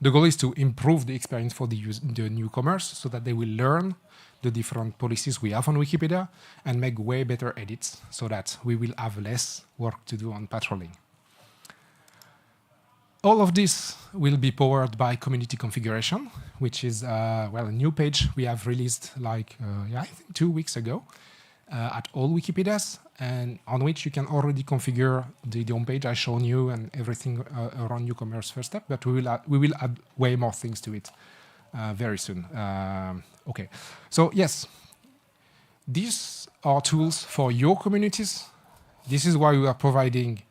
The goal is to improve the experience for the newcomers so that they will learn the different policies we have on Wikipedia and make way better edits so that we will have less work to do on patrolling. All of this will be powered by community configuration, which is a new page we have released I think 2 weeks ago at all Wikipedias, and on which you can already configure the home page I shown you and everything around newcomers first step, but we will add way more things to it very soon. Okay, so yes, these are tools for your communities. This is why we are providing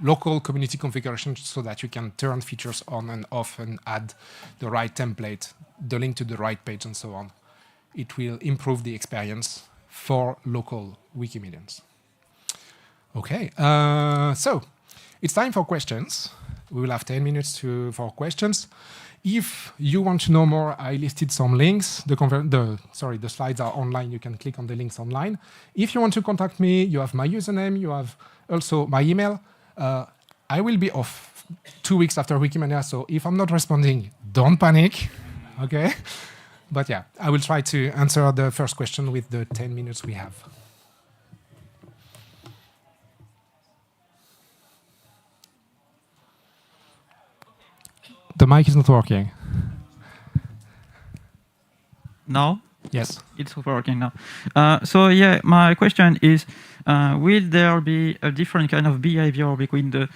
local community configuration so that you can turn features on and off and add the right template, the link to the right page, and so on. It will improve the experience for local Wikimedians. Okay, so it's time for questions. We will have 10 minutes for questions. If you want to know more, I listed some links. The slides are online. You can click on the links online. If you want to contact me, you have my username. You have also my email. I will be off 2 weeks after Wikimania, so if I'm not responding, don't panic, okay? But yeah, I will try to answer the first question with the 10 minutes we have. The mic is not working. Now? Yes. It's working now. So yeah, my question is, will there be a different kind of behavior between the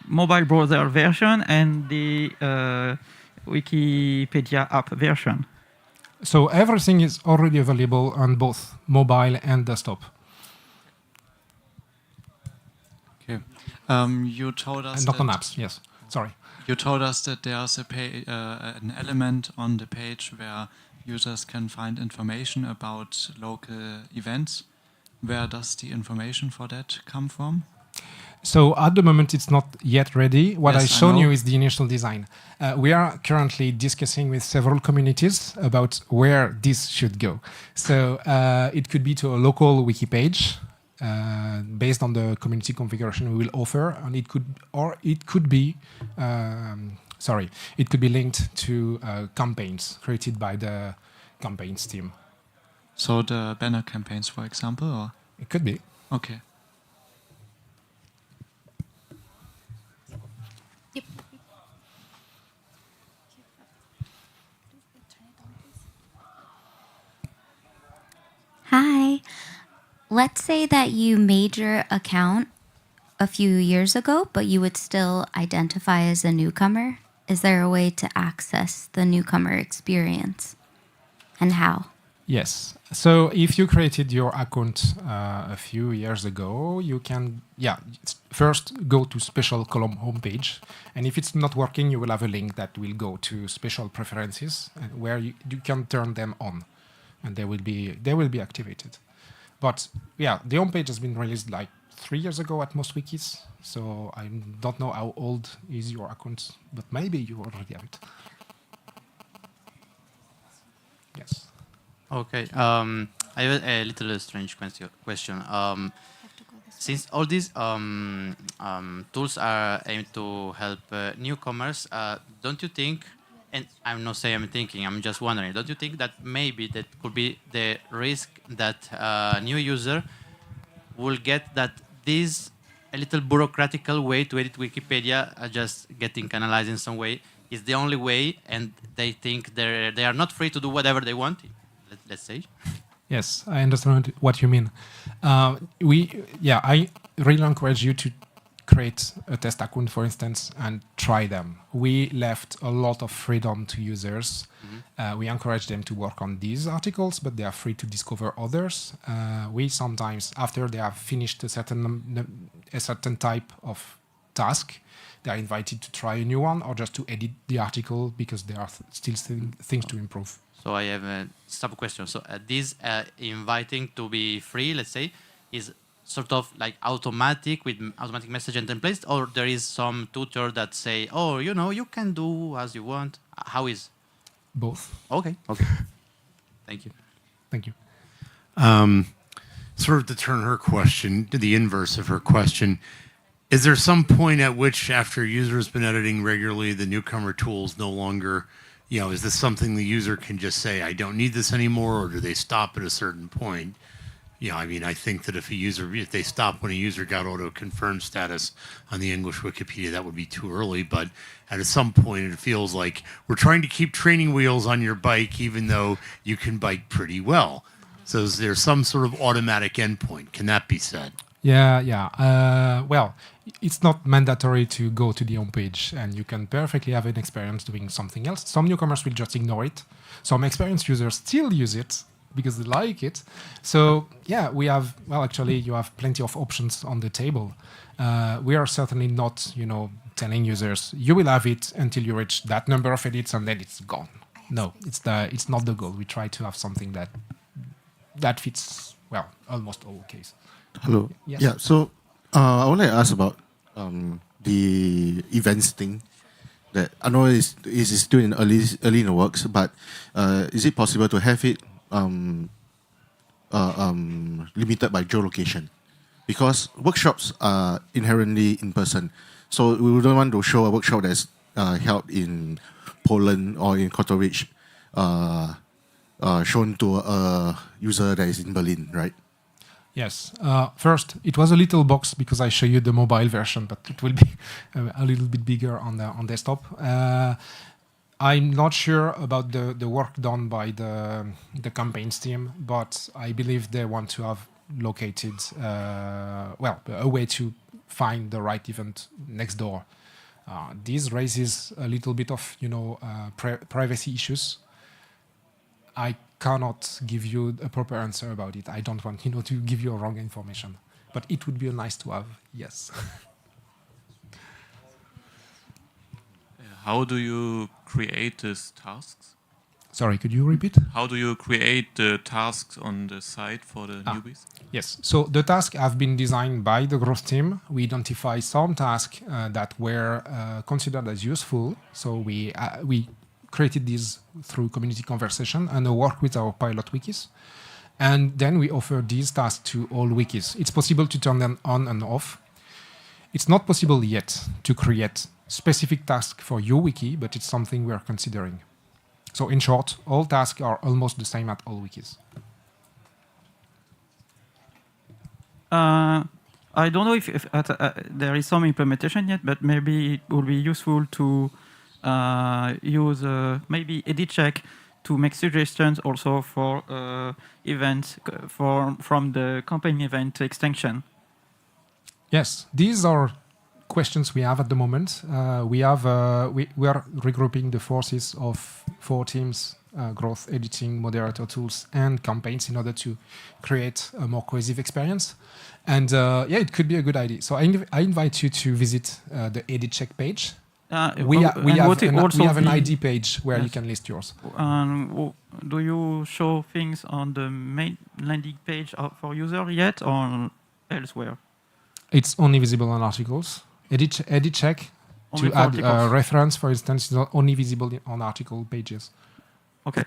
mobile browser version and the Wikipedia app version? So everything is already available on both mobile and desktop. Okay. You told us and not on apps, yes. Sorry. You told us that there's an element on the page where users can find information about local events. Where does the information for that come from? So at the moment, it's not yet ready. What Yes, I've I shown know. you is the initial design. We are currently discussing with several communities about where this should go. So it could be to a local wiki page based on the community configuration we will offer, and it could be linked to campaigns created by the campaigns team. So the banner campaigns, for example, or? It could be. Okay. Hi. Let's say that you made your account a few years ago, but you would still identify as a newcomer. Is there a way to access the newcomer experience? And how? Yes. So if you created your account a few years ago, you can, first go to special column homepage. And if it's not working, you will have a link that will go to special preferences where you can turn them on. And they will be activated. But yeah, the homepage has been released like 3 years ago at most wikis. So I don't know how old is your account, but maybe you already have it. Yes. Okay. I have a little strange question. Since all these tools are aimed to help newcomers, don't you think? And I'm not saying I'm thinking, I'm just wondering, don't you think that maybe that could be the risk that a new user will get that this a little bureaucratical way to edit Wikipedia, just getting canalized in some way, is the only way, and they think they are not free to do whatever they want, let's say? Yes, I understand what you mean. I really encourage you to create a test account, for instance, and try them. We left a lot of freedom to users. We encourage them to work on these articles, but they are free to discover others. We sometimes, after they have finished a certain type of task, they are invited to try a new one or just to edit the article because there are still things to improve. So I have a sub-question. So this inviting to be free, let's say, is sort of like automatic with automatic message and templates, or there is some tutor that say, oh, you can do as you want? How is? Both. Okay. Thank you. Thank you. Sort of to turn her question to the inverse of her question, is there some point at which, after a user has been editing regularly, the newcomer tools no longer, is this something the user can just say, I don't need this anymore, or do they stop at a certain point? I think that if they stop when a user got auto-confirmed status on the English Wikipedia, that would be too early. But at some point, it feels like we're trying to keep training wheels on your bike, even though you can bike pretty well. So is there some sort of automatic endpoint? Can that be said? Well, it's not mandatory to go to the homepage, and you can perfectly have an experience doing something else. Some newcomers will just ignore it. Some experienced users still use it because they like it. So you have plenty of options on the table. We are certainly not, telling users you will have it until you reach that number of edits and then it's gone. No, it's not the goal. We try to have something that fits almost all cases. Hello. Yes. Yeah. So I would like to ask about the events thing. That I know is still in early in the works, but is it possible to have it limited by geolocation? Because workshops are inherently in person, so we wouldn't want to show a workshop that's held in Poland or in Katowice shown to a user that is in Berlin, right? Yes. First, it was a little box because I show you the mobile version, but it will be a little bit bigger on desktop. I'm not sure about the work done by the campaigns team, but I believe they want to have located a way to find the right event next door. This raises a little bit of privacy issues. I cannot give you a proper answer about it. I don't want to give you wrong information, but it would be nice to have. Yes. How do you create these tasks? Sorry, could you repeat? How do you create the tasks on the site for the newbies? Yes, so the tasks have been designed by the growth team. We identify some tasks that were considered as useful. So we created these through community conversation and work with our pilot wikis. And then we offer these tasks to all wikis. It's possible to turn them on and off. It's not possible yet to create specific tasks for your wiki, but it's something we are considering. So in short, all tasks are almost the same at all wikis. I don't know if there is some implementation yet, but maybe it would be useful to use maybe edit check to make suggestions also for events from the campaign event extension. Yes, these are questions we have at the moment. We are regrouping the forces of 4 teams: growth, editing, moderator tools, and campaigns in order to create a more cohesive experience. And yeah, it could be a good idea. So I invite you to visit the edit check page. We have an ID page where you can list yours. Do you show things on the main landing page for user yet or elsewhere? It's only visible on articles. Edit check only to add a reference, for instance, is not only visible on article pages. Okay.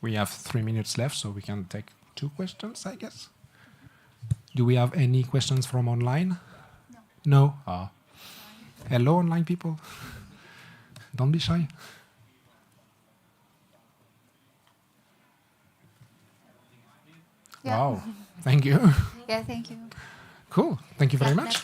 We have 3 minutes left, so we can take 2 questions, I guess. Do we have any questions from online? No? Ah. Hello, online people. Don't be shy. Yeah. Wow. Thank you. Yeah, thank you. Cool. Thank you very much.